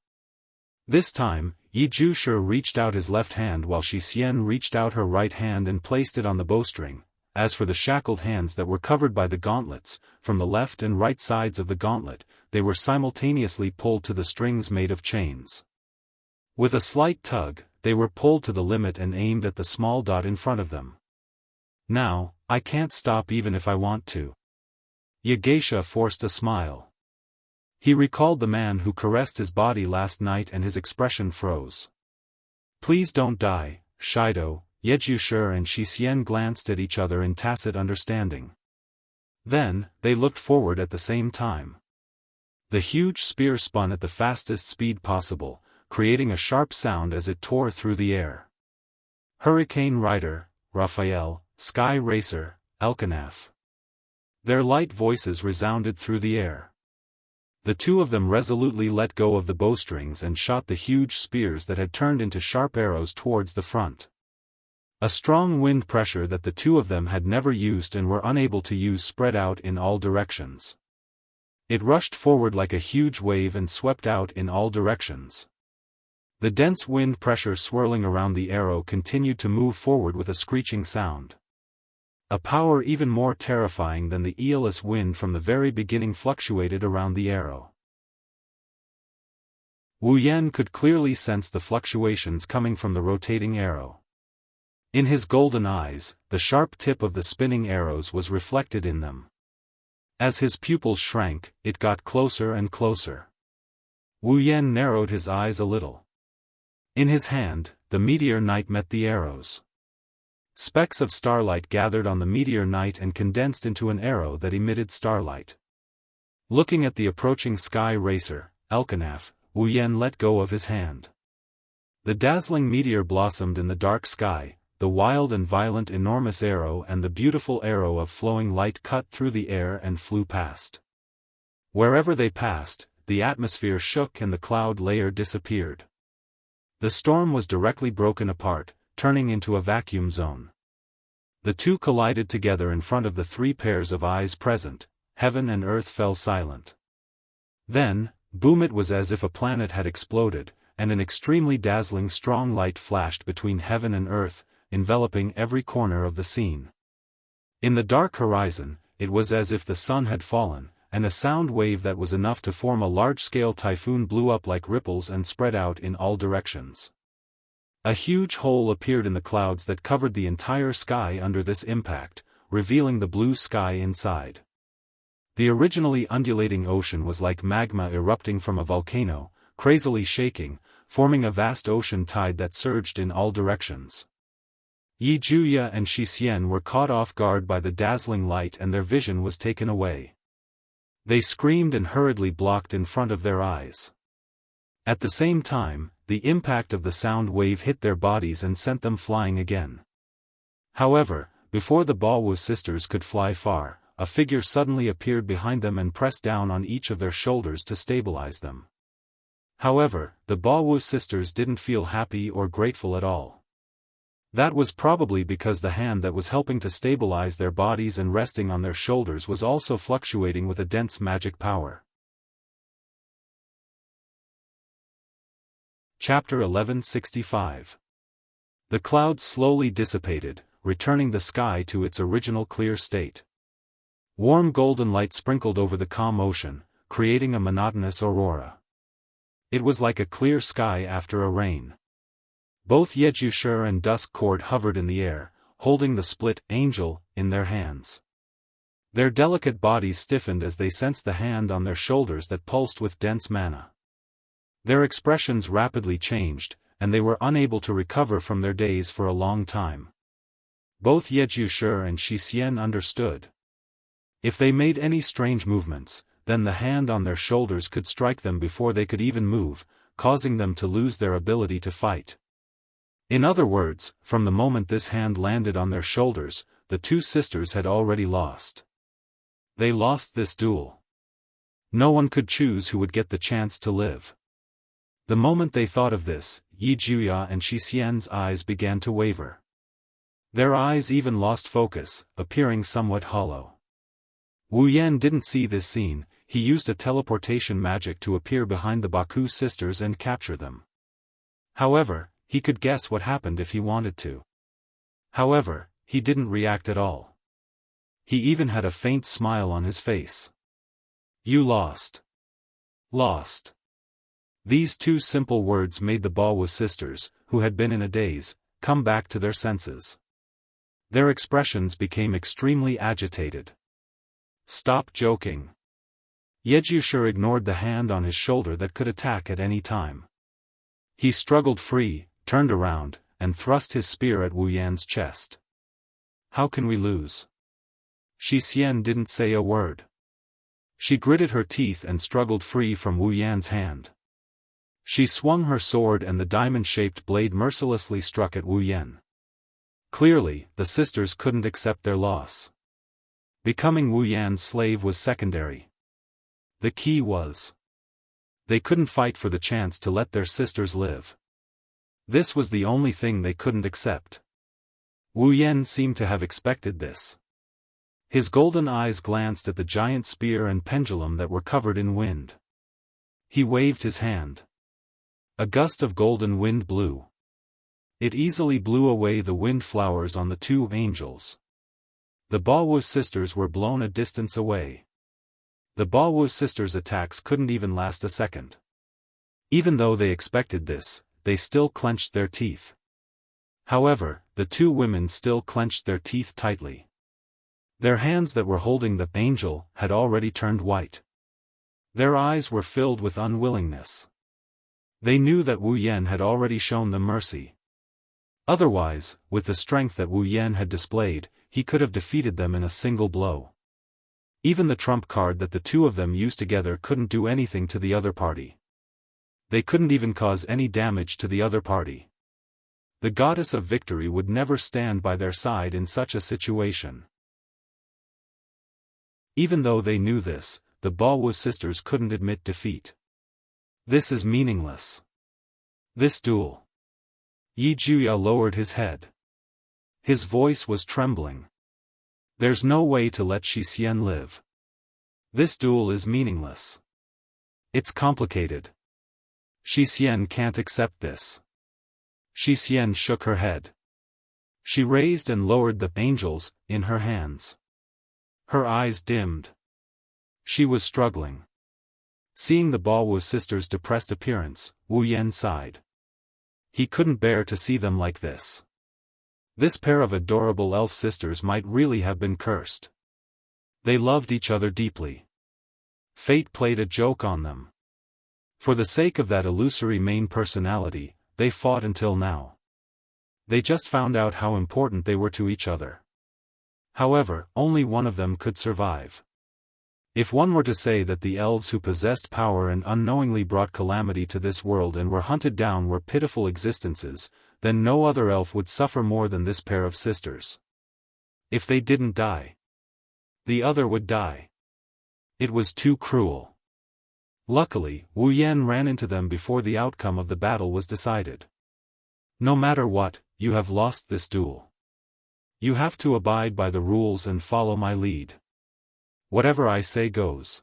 This time, Yezhu reached out his left hand while Shi Xian reached out her right hand and placed it on the bowstring. As for the shackled hands that were covered by the gauntlets, from the left and right sides of the gauntlet, they were simultaneously pulled to the strings made of chains. With a slight tug, they were pulled to the limit and aimed at the small dot in front of them. Now, I can't stop even if I want to. Yageisha forced a smile. He recalled the man who caressed his body last night and his expression froze. Please don't die, Shido. Yezhu and Shi Xian glanced at each other in tacit understanding. Then, they looked forward at the same time. The huge spear spun at the fastest speed possible, creating a sharp sound as it tore through the air. Hurricane Rider, Raphael, Sky Racer, Elkanaf. Their light voices resounded through the air. The two of them resolutely let go of the bowstrings and shot the huge spears that had turned into sharp arrows towards the front. A strong wind pressure that the two of them had never used and were unable to use spread out in all directions. It rushed forward like a huge wave and swept out in all directions. The dense wind pressure swirling around the arrow continued to move forward with a screeching sound. A power even more terrifying than the Aeolus wind from the very beginning fluctuated around the arrow. Wu Yan could clearly sense the fluctuations coming from the rotating arrow. In his golden eyes, the sharp tip of the spinning arrows was reflected in them. As his pupils shrank, it got closer and closer. Wu Yan narrowed his eyes a little. In his hand, the meteor knight met the arrows. Specks of starlight gathered on the meteor knight and condensed into an arrow that emitted starlight. Looking at the approaching sky racer, Elkanaf, Wu Yan let go of his hand. The dazzling meteor blossomed in the dark sky, the wild and violent enormous arrow and the beautiful arrow of flowing light cut through the air and flew past. Wherever they passed, the atmosphere shook and the cloud layer disappeared. The storm was directly broken apart, turning into a vacuum zone. The two collided together in front of the three pairs of eyes present. Heaven and earth fell silent. Then, boom, it was as if a planet had exploded, and an extremely dazzling strong light flashed between heaven and earth, enveloping every corner of the scene. In the dark horizon, it was as if the sun had fallen, and a sound wave that was enough to form a large-scale typhoon blew up like ripples and spread out in all directions. A huge hole appeared in the clouds that covered the entire sky under this impact, revealing the blue sky inside. The originally undulating ocean was like magma erupting from a volcano, crazily shaking, forming a vast ocean tide that surged in all directions. Yi Juya and Shi Xian were caught off guard by the dazzling light and their vision was taken away. They screamed and hurriedly blocked in front of their eyes. At the same time, the impact of the sound wave hit their bodies and sent them flying again. However, before the Baowu sisters could fly far, a figure suddenly appeared behind them and pressed down on each of their shoulders to stabilize them. However, the Baowu sisters didn't feel happy or grateful at all. That was probably because the hand that was helping to stabilize their bodies and resting on their shoulders was also fluctuating with a dense magic power. Chapter 1165. The clouds slowly dissipated, returning the sky to its original clear state. Warm golden light sprinkled over the calm ocean, creating a monotonous aurora. It was like a clear sky after a rain. Both Yejusher and Dusk Cord hovered in the air, holding the split angel in their hands. Their delicate bodies stiffened as they sensed the hand on their shoulders that pulsed with dense mana. Their expressions rapidly changed, and they were unable to recover from their daze for a long time. Both Yejusher and Shi Xian understood. If they made any strange movements, then the hand on their shoulders could strike them before they could even move, causing them to lose their ability to fight. In other words, from the moment this hand landed on their shoulders, the two sisters had already lost. They lost this duel. No one could choose who would get the chance to live. The moment they thought of this, Yi Juya and Shi Xian's eyes began to waver. Their eyes even lost focus, appearing somewhat hollow. Wu Yan didn't see this scene. He used a teleportation magic to appear behind the Baku sisters and capture them. However, he could guess what happened if he wanted to. However, he didn't react at all. He even had a faint smile on his face. You lost. Lost. These two simple words made the Baowu sisters, who had been in a daze, come back to their senses. Their expressions became extremely agitated. Stop joking. Yejusher ignored the hand on his shoulder that could attack at any time. He struggled free, turned around, and thrust his spear at Wu Yan's chest. How can we lose? Shi Xian didn't say a word. She gritted her teeth and struggled free from Wu Yan's hand. She swung her sword and the diamond-shaped blade mercilessly struck at Wu Yan. Clearly, the sisters couldn't accept their loss. Becoming Wu Yan's slave was secondary. The key was, they couldn't fight for the chance to let their sisters live. This was the only thing they couldn't accept. Wu Yan seemed to have expected this. His golden eyes glanced at the giant spear and pendulum that were covered in wind. He waved his hand. A gust of golden wind blew. It easily blew away the wind flowers on the two angels. The Baowu sisters were blown a distance away. The Baowu sisters' attacks couldn't even last a second. Even though they expected this, they still clenched their teeth. However, the two women still clenched their teeth tightly. Their hands that were holding the angel had already turned white. Their eyes were filled with unwillingness. They knew that Wu Yan had already shown them mercy. Otherwise, with the strength that Wu Yan had displayed, he could have defeated them in a single blow. Even the trump card that the two of them used together couldn't do anything to the other party. They couldn't even cause any damage to the other party. The goddess of victory would never stand by their side in such a situation. Even though they knew this, the Baowu sisters couldn't admit defeat. This is meaningless. This duel. Yi Juya lowered his head. His voice was trembling. There's no way to let Shi Xian live. This duel is meaningless. It's complicated. Shi Xian can't accept this. Shi Xian shook her head. She raised and lowered the angels in her hands. Her eyes dimmed. She was struggling. Seeing the Baowu sisters' depressed appearance, Wu Yan sighed. He couldn't bear to see them like this. This pair of adorable elf sisters might really have been cursed. They loved each other deeply. Fate played a joke on them. For the sake of that illusory main personality, they fought until now. They just found out how important they were to each other. However, only one of them could survive. If one were to say that the elves who possessed power and unknowingly brought calamity to this world and were hunted down were pitiful existences, then no other elf would suffer more than this pair of sisters. If they didn't die, the other would die. It was too cruel. Luckily, Wu Yan ran into them before the outcome of the battle was decided. No matter what, you have lost this duel. You have to abide by the rules and follow my lead. Whatever I say goes.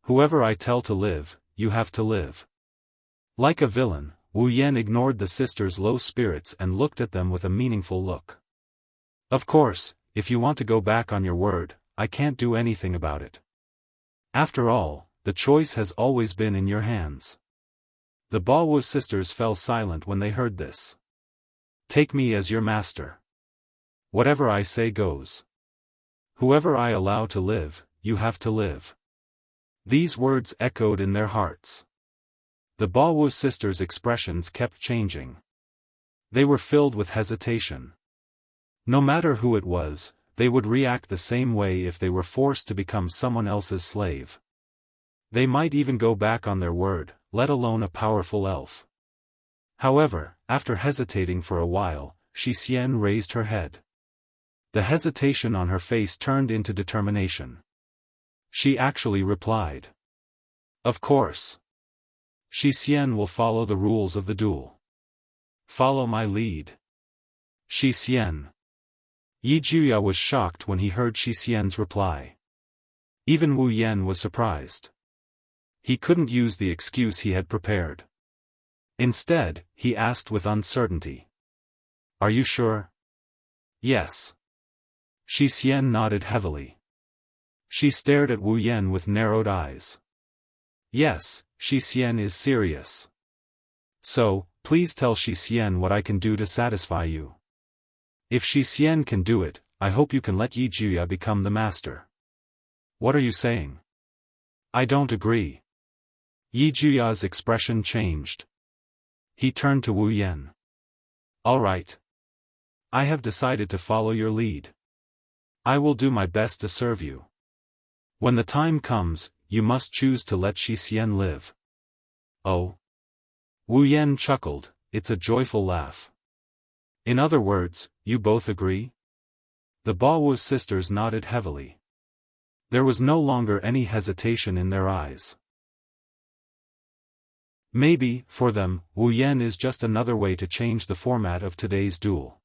Whoever I tell to live, you have to live. Like a villain, Wu Yan ignored the sisters' low spirits and looked at them with a meaningful look. Of course, if you want to go back on your word, I can't do anything about it. After all, the choice has always been in your hands. The Baowu sisters fell silent when they heard this. Take me as your master. Whatever I say goes. Whoever I allow to live, you have to live. These words echoed in their hearts. The Baowu sisters' expressions kept changing. They were filled with hesitation. No matter who it was, they would react the same way if they were forced to become someone else's slave. They might even go back on their word, let alone a powerful elf. However, after hesitating for a while, Shi Xian raised her head. The hesitation on her face turned into determination. She actually replied. Of course. Shi Xian will follow the rules of the duel. Follow my lead. Shi Xian. Yi Juya was shocked when he heard Shi Xian's reply. Even Wu Yan was surprised. He couldn't use the excuse he had prepared. Instead, he asked with uncertainty. Are you sure? Yes. Shi Xian nodded heavily. She stared at Wu Yan with narrowed eyes. Yes, Shi Xian is serious. So, please tell Shi Xian what I can do to satisfy you. If Shi Xian can do it, I hope you can let Yi Juya become the master. What are you saying? I don't agree. Yi Juya's expression changed. He turned to Wu Yan. All right. I have decided to follow your lead. I will do my best to serve you. When the time comes, you must choose to let Shi Xian live. Oh. Wu Yan chuckled, it's a joyful laugh. In other words, you both agree? The Baowu sisters nodded heavily. There was no longer any hesitation in their eyes. Maybe, for them, Wu Yan is just another way to change the format of today's duel.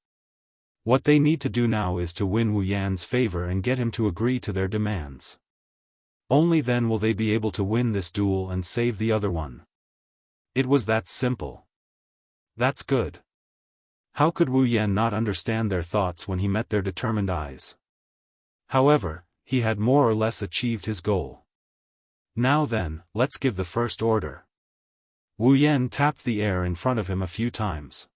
What they need to do now is to win Wu Yan's favor and get him to agree to their demands. Only then will they be able to win this duel and save the other one. It was that simple. That's good. How could Wu Yan not understand their thoughts when he met their determined eyes? However, he had more or less achieved his goal. Now then, let's give the first order. Wu Yan tapped the air in front of him a few times.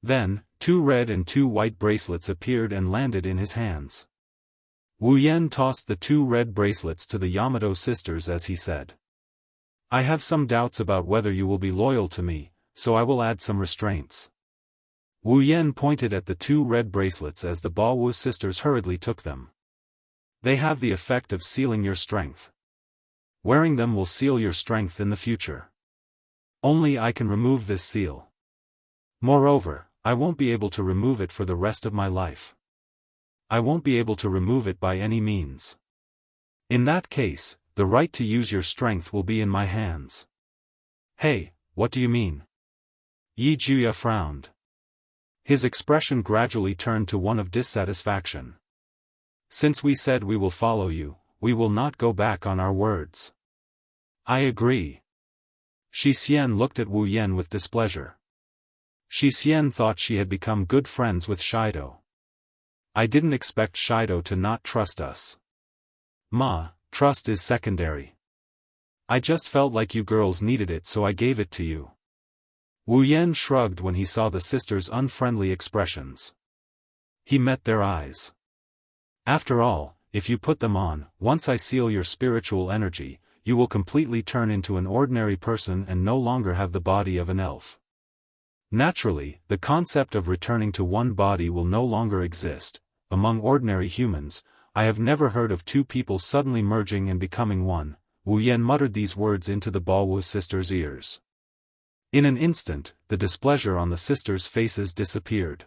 Then, 2 red and 2 white bracelets appeared and landed in his hands. Wu Yan tossed the 2 red bracelets to the Yamato sisters as he said, "I have some doubts about whether you will be loyal to me, so I will add some restraints." Wu Yan pointed at the 2 red bracelets as the Baowu sisters hurriedly took them. "They have the effect of sealing your strength. Wearing them will seal your strength in the future. Only I can remove this seal. Moreover, I won't be able to remove it for the rest of my life. I won't be able to remove it by any means. In that case, the right to use your strength will be in my hands." "Hey, what do you mean?" Yi Juya frowned. His expression gradually turned to one of dissatisfaction. "Since we said we will follow you, we will not go back on our words." "I agree." Shi Xian looked at Wu Yan with displeasure. Shi Xian thought she had become good friends with Shido. "I didn't expect Shido to not trust us." "Ma, trust is secondary. I just felt like you girls needed it so I gave it to you." Wu Yan shrugged when he saw the sisters' unfriendly expressions. He met their eyes. "After all, if you put them on, once I seal your spiritual energy, you will completely turn into an ordinary person and no longer have the body of an elf. Naturally, the concept of returning to one body will no longer exist. Among ordinary humans, I have never heard of 2 people suddenly merging and becoming one." Wu Yan muttered these words into the Baowu sisters' ears. In an instant, the displeasure on the sisters' faces disappeared.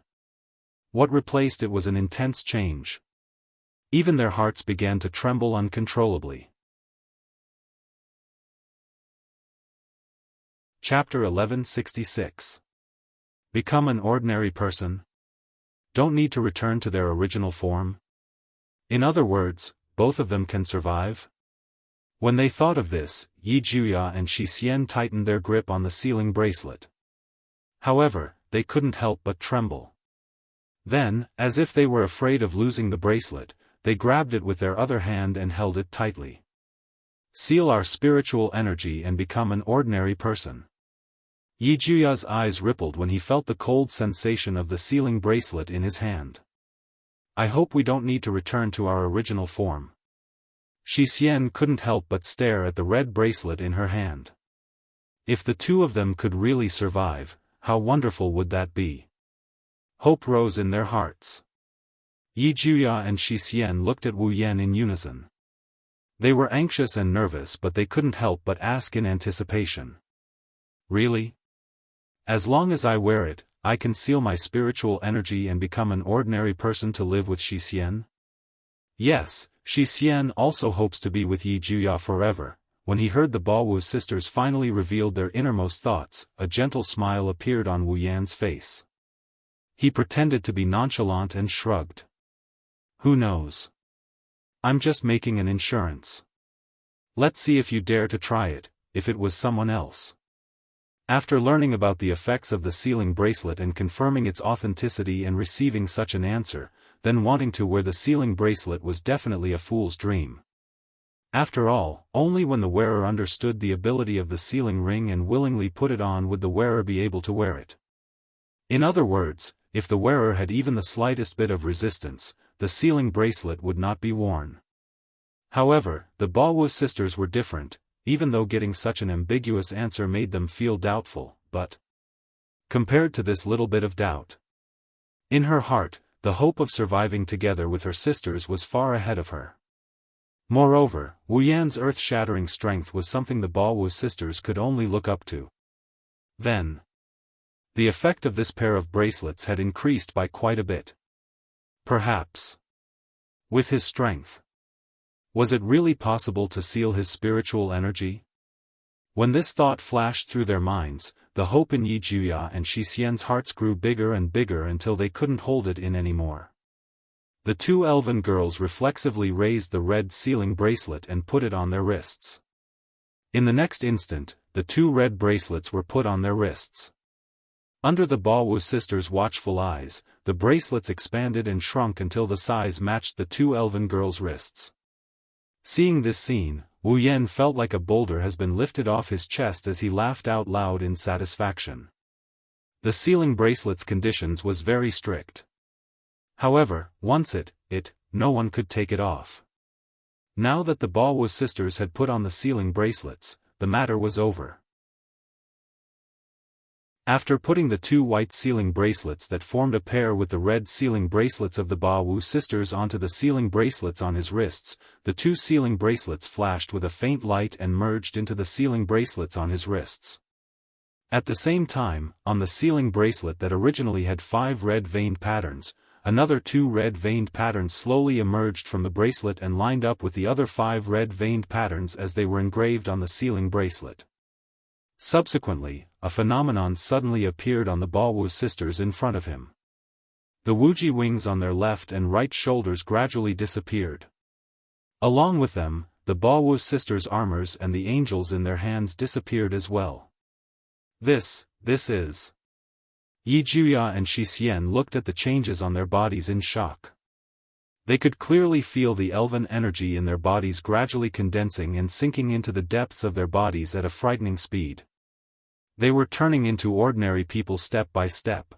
What replaced it was an intense change. Even their hearts began to tremble uncontrollably. Chapter 1166. Become an ordinary person? Don't need to return to their original form? In other words, both of them can survive? When they thought of this, Yi Juya and Shi Xian tightened their grip on the sealing bracelet. However, they couldn't help but tremble. Then, as if they were afraid of losing the bracelet, they grabbed it with their other hand and held it tightly. "Seal our spiritual energy and become an ordinary person." Yi Juya's eyes rippled when he felt the cold sensation of the sealing bracelet in his hand. "I hope we don't need to return to our original form." Shi Xian couldn't help but stare at the red bracelet in her hand. If the 2 of them could really survive, how wonderful would that be? Hope rose in their hearts. Yi Juya and Shi Xian looked at Wu Yan in unison. They were anxious and nervous but they couldn't help but ask in anticipation. "Really? As long as I wear it, I can seal my spiritual energy and become an ordinary person to live with Shi Xian?" Yes, Shi Xian also hopes to be with Yi Juya forever. When he heard the Baowu sisters finally revealed their innermost thoughts, a gentle smile appeared on Wu Yan's face. He pretended to be nonchalant and shrugged. "Who knows? I'm just making an insurance. Let's see if you dare to try it, if it was someone else." After learning about the effects of the sealing bracelet and confirming its authenticity and receiving such an answer, then wanting to wear the sealing bracelet was definitely a fool's dream. After all, only when the wearer understood the ability of the sealing ring and willingly put it on would the wearer be able to wear it. In other words, if the wearer had even the slightest bit of resistance, the sealing bracelet would not be worn. However, the Baowu sisters were different, even though getting such an ambiguous answer made them feel doubtful, but compared to this little bit of doubt, in her heart, the hope of surviving together with her sisters was far ahead of her. Moreover, Wu Yan's earth-shattering strength was something the Baowu sisters could only look up to. Then, the effect of this pair of bracelets had increased by quite a bit. Perhaps, with his strength, was it really possible to seal his spiritual energy? When this thought flashed through their minds, the hope in Yi Juya and Shi Xian's hearts grew bigger and bigger until they couldn't hold it in anymore. The 2 elven girls reflexively raised the red sealing bracelet and put it on their wrists. In the next instant, the 2 red bracelets were put on their wrists. Under the Baowu sisters' watchful eyes, the bracelets expanded and shrunk until the size matched the 2 elven girls' wrists. Seeing this scene, Wu Yan felt like a boulder has been lifted off his chest as he laughed out loud in satisfaction. The sealing bracelet's conditions was very strict. However, once no one could take it off. Now that the Daoist sisters had put on the sealing bracelets, the matter was over. After putting the two white sealing bracelets that formed a pair with the red sealing bracelets of the Daoist sisters onto the sealing bracelets on his wrists, the two sealing bracelets flashed with a faint light and merged into the sealing bracelets on his wrists. At the same time, on the sealing bracelet that originally had 5 red-veined patterns, another 2 red-veined patterns slowly emerged from the bracelet and lined up with the other 5 red-veined patterns as they were engraved on the sealing bracelet. Subsequently, a phenomenon suddenly appeared on the Daoist sisters in front of him. The Wuji wings on their left and right shoulders gradually disappeared. Along with them, the Daoist sisters' armors and the angels in their hands disappeared as well. This is... Yi Juya and Shi Xian looked at the changes on their bodies in shock. They could clearly feel the elven energy in their bodies gradually condensing and sinking into the depths of their bodies at a frightening speed. They were turning into ordinary people step by step.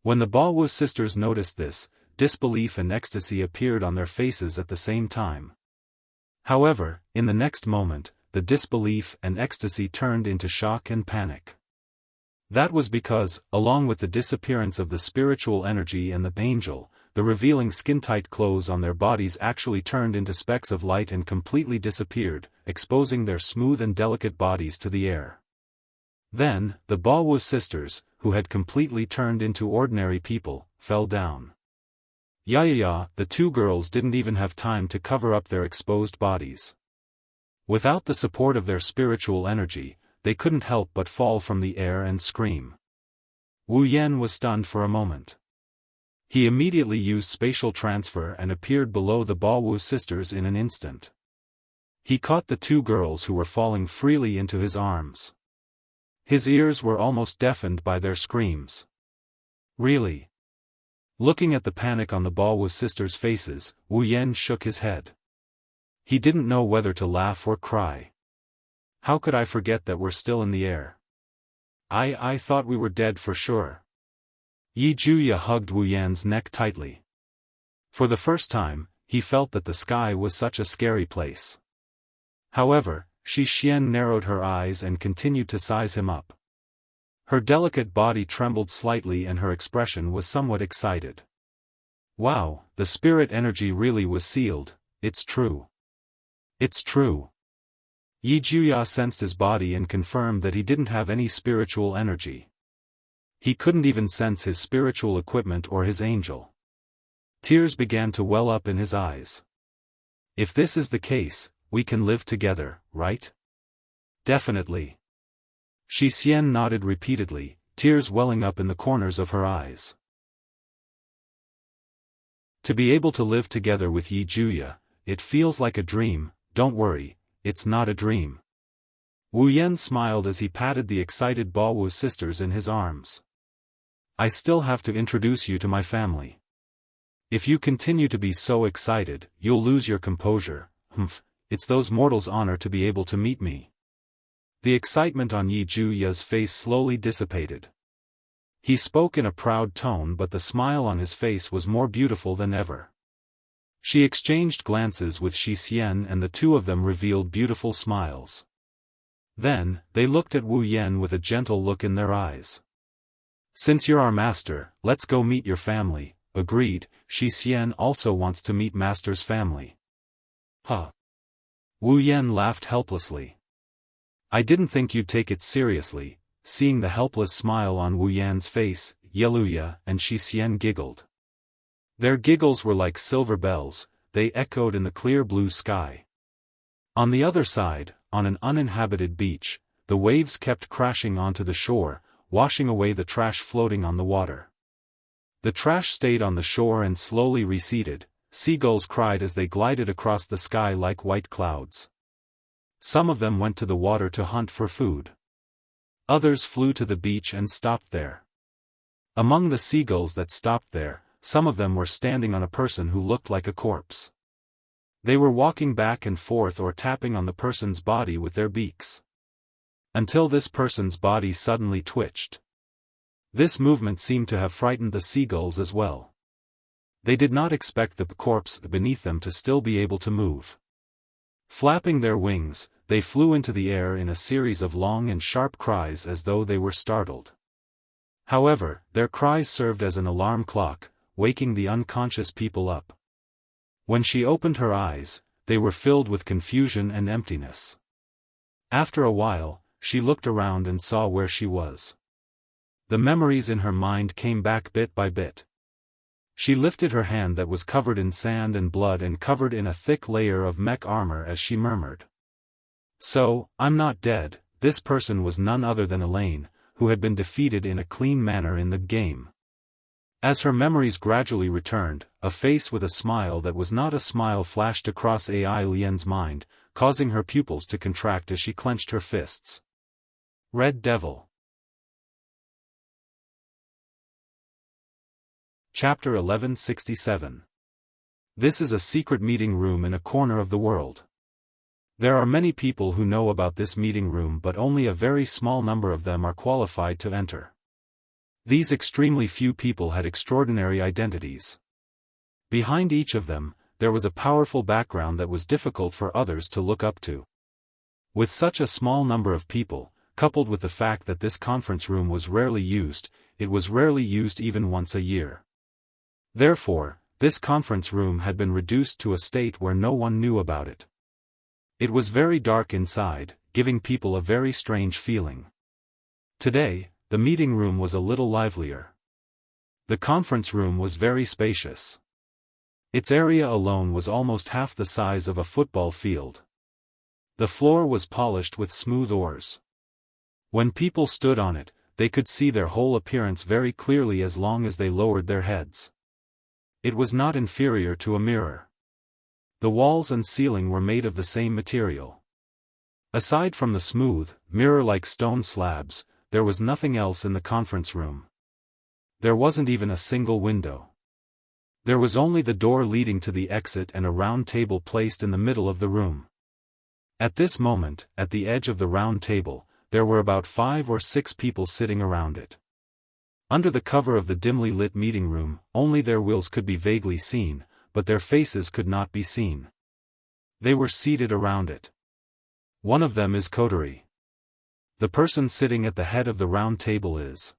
When the Daoist sisters noticed this, disbelief and ecstasy appeared on their faces at the same time. However, in the next moment, the disbelief and ecstasy turned into shock and panic. That was because, along with the disappearance of the spiritual energy and the angel, the revealing skin-tight clothes on their bodies actually turned into specks of light and completely disappeared, exposing their smooth and delicate bodies to the air. Then, the Daoist sisters, who had completely turned into ordinary people, fell down. The 2 girls didn't even have time to cover up their exposed bodies. Without the support of their spiritual energy, they couldn't help but fall from the air and scream. Wu Yan was stunned for a moment. He immediately used spatial transfer and appeared below the Daoist sisters in an instant. He caught the 2 girls who were falling freely into his arms. His ears were almost deafened by their screams. Really? Looking at the panic on the Daoist sisters' faces, Wu Yan shook his head. He didn't know whether to laugh or cry. How could I forget that we're still in the air? I thought we were dead for sure. Yi Juya hugged Wu Yan's neck tightly. For the first time, he felt that the sky was such a scary place. However, Shi Xian narrowed her eyes and continued to size him up. Her delicate body trembled slightly and her expression was somewhat excited. Wow, the spirit energy really was sealed, it's true. It's true. Yi Juya sensed his body and confirmed that he didn't have any spiritual energy. He couldn't even sense his spiritual equipment or his angel. Tears began to well up in his eyes. If this is the case, we can live together, right? Definitely. Shi Xian nodded repeatedly, tears welling up in the corners of her eyes. To be able to live together with Yi Juya, it feels like a dream. Don't worry, it's not a dream. Wu Yan smiled as he patted the excited Daoist sisters in his arms. I still have to introduce you to my family. If you continue to be so excited, you'll lose your composure. It's those mortals' honor to be able to meet me. The excitement on Yi Juya's face slowly dissipated. He spoke in a proud tone, but the smile on his face was more beautiful than ever. She exchanged glances with Shi Xian and the 2 of them revealed beautiful smiles. Then, they looked at Wu Yan with a gentle look in their eyes. Since you're our master, let's go meet your family. Agreed, Shi Xian also wants to meet master's family. Huh. Wu Yan laughed helplessly. I didn't think you'd take it seriously. Seeing the helpless smile on Wu Yan's face, Yeluya and Shi Xian giggled. Their giggles were like silver bells, they echoed in the clear blue sky. On the other side, on an uninhabited beach, the waves kept crashing onto the shore, washing away the trash floating on the water. The trash stayed on the shore and slowly receded. Seagulls cried as they glided across the sky like white clouds. Some of them went to the water to hunt for food. Others flew to the beach and stopped there. Among the seagulls that stopped there, some of them were standing on a person who looked like a corpse. They were walking back and forth or tapping on the person's body with their beaks. Until this person's body suddenly twitched. This movement seemed to have frightened the seagulls as well. They did not expect the corpse beneath them to still be able to move. Flapping their wings, they flew into the air in a series of long and sharp cries as though they were startled. However, their cries served as an alarm clock, waking the unconscious people up. When she opened her eyes, they were filled with confusion and emptiness. After a while, she looked around and saw where she was. The memories in her mind came back bit by bit. She lifted her hand that was covered in sand and blood and covered in a thick layer of mech armor as she murmured. So, I'm not dead. This person was none other than Elaine, who had been defeated in a clean manner in the game. As her memories gradually returned, a face with a smile that was not a smile flashed across Ai Lian's mind, causing her pupils to contract as she clenched her fists. Red Devil. Chapter 1167. This is a secret meeting room in a corner of the world. There are many people who know about this meeting room, but only a very small number of them are qualified to enter. These extremely few people had extraordinary identities. Behind each of them, there was a powerful background that was difficult for others to look up to. With such a small number of people, coupled with the fact that this conference room was rarely used, it was rarely used even once a year. Therefore, this conference room had been reduced to a state where no one knew about it. It was very dark inside, giving people a very strange feeling. Today, the meeting room was a little livelier. The conference room was very spacious. Its area alone was almost half the size of a football field. The floor was polished with smooth ores. When people stood on it, they could see their whole appearance very clearly as long as they lowered their heads. It was not inferior to a mirror. The walls and ceiling were made of the same material. Aside from the smooth, mirror-like stone slabs, there was nothing else in the conference room. There wasn't even a single window. There was only the door leading to the exit and a round table placed in the middle of the room. At this moment, at the edge of the round table, there were about 5 or 6 people sitting around it. Under the cover of the dimly lit meeting room, only their wills could be vaguely seen, but their faces could not be seen. They were seated around it. One of them is Coterie. The person sitting at the head of the round table is.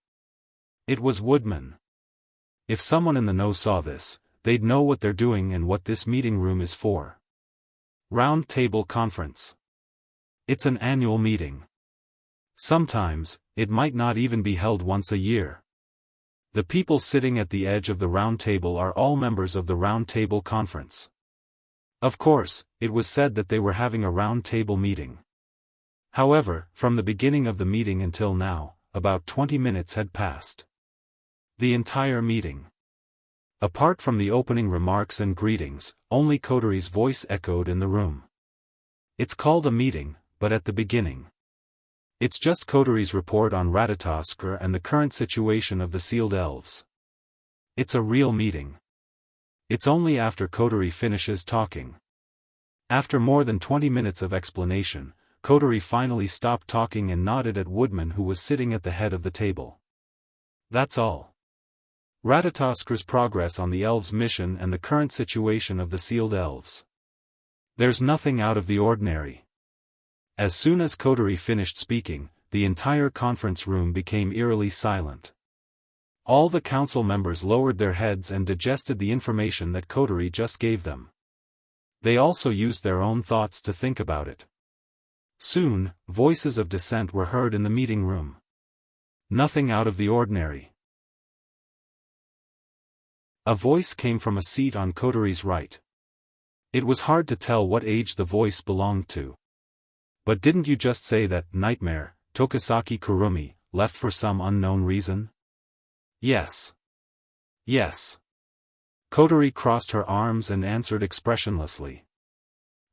It was Woodman. If someone in the know saw this, they'd know what they're doing and what this meeting room is for. Round Table Conference. It's an annual meeting. Sometimes, it might not even be held once a year. The people sitting at the edge of the round table are all members of the Round Table Conference. Of course, it was said that they were having a round table meeting. However, from the beginning of the meeting until now, about 20 minutes had passed. The entire meeting. Apart from the opening remarks and greetings, only Coterie's voice echoed in the room. It's called a meeting, but at the beginning. It's just Coterie's report on Ratatoskr and the current situation of the sealed elves. It's a real meeting. It's only after Coterie finishes talking. After more than 20 minutes of explanation, Coterie finally stopped talking and nodded at Woodman, who was sitting at the head of the table. That's all. Ratatoskr's progress on the elves' mission and the current situation of the sealed elves. There's nothing out of the ordinary. As soon as Coterie finished speaking, the entire conference room became eerily silent. All the council members lowered their heads and digested the information that Coterie just gave them. They also used their own thoughts to think about it. Soon, voices of dissent were heard in the meeting room. Nothing out of the ordinary. A voice came from a seat on Coterie's right. It was hard to tell what age the voice belonged to. But didn't you just say that Nightmare, Tokisaki Kurumi, left for some unknown reason? Yes. Yes. Coterie crossed her arms and answered expressionlessly.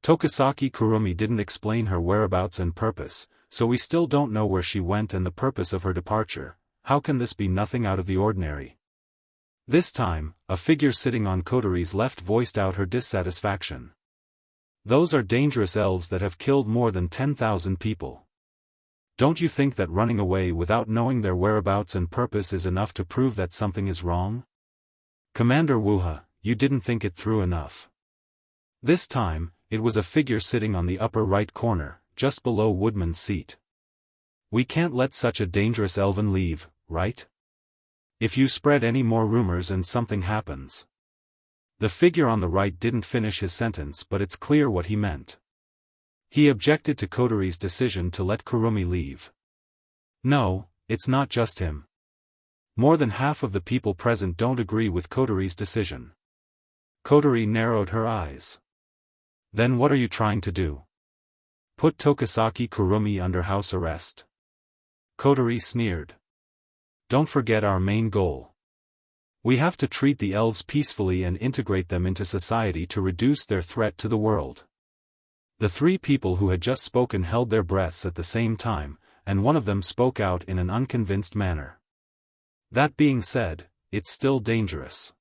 Tokisaki Kurumi didn't explain her whereabouts and purpose, so we still don't know where she went and the purpose of her departure. How can this be nothing out of the ordinary? This time, a figure sitting on Coterie's left voiced out her dissatisfaction. Those are dangerous elves that have killed more than 10,000 people. Don't you think that running away without knowing their whereabouts and purpose is enough to prove that something is wrong? Commander Wuha, you didn't think it through enough. This time, it was a figure sitting on the upper right corner, just below Woodman's seat. We can't let such a dangerous elven leave, right? If you spread any more rumors and something happens. The figure on the right didn't finish his sentence, but it's clear what he meant. He objected to Kotori's decision to let Kurumi leave. No, it's not just him. More than half of the people present don't agree with Kotori's decision. Kotori narrowed her eyes. Then what are you trying to do? Put Tokisaki Kurumi under house arrest? Kotori sneered. Don't forget our main goal. We have to treat the elves peacefully and integrate them into society to reduce their threat to the world. The three people who had just spoken held their breaths at the same time, and one of them spoke out in an unconvinced manner. That being said, it's still dangerous.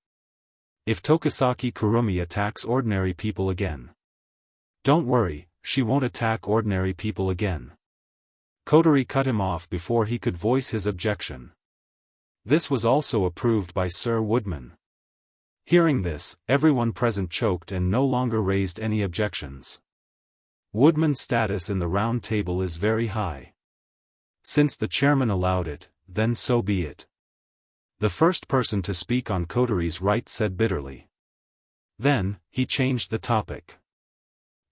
If Tokisaki Kurumi attacks ordinary people again. Don't worry, she won't attack ordinary people again. Kotori cut him off before he could voice his objection. This was also approved by Sir Woodman. Hearing this, everyone present choked and no longer raised any objections. Woodman's status in the round table is very high. Since the chairman allowed it, then so be it. The first person to speak on Kotori's right said bitterly. Then, he changed the topic.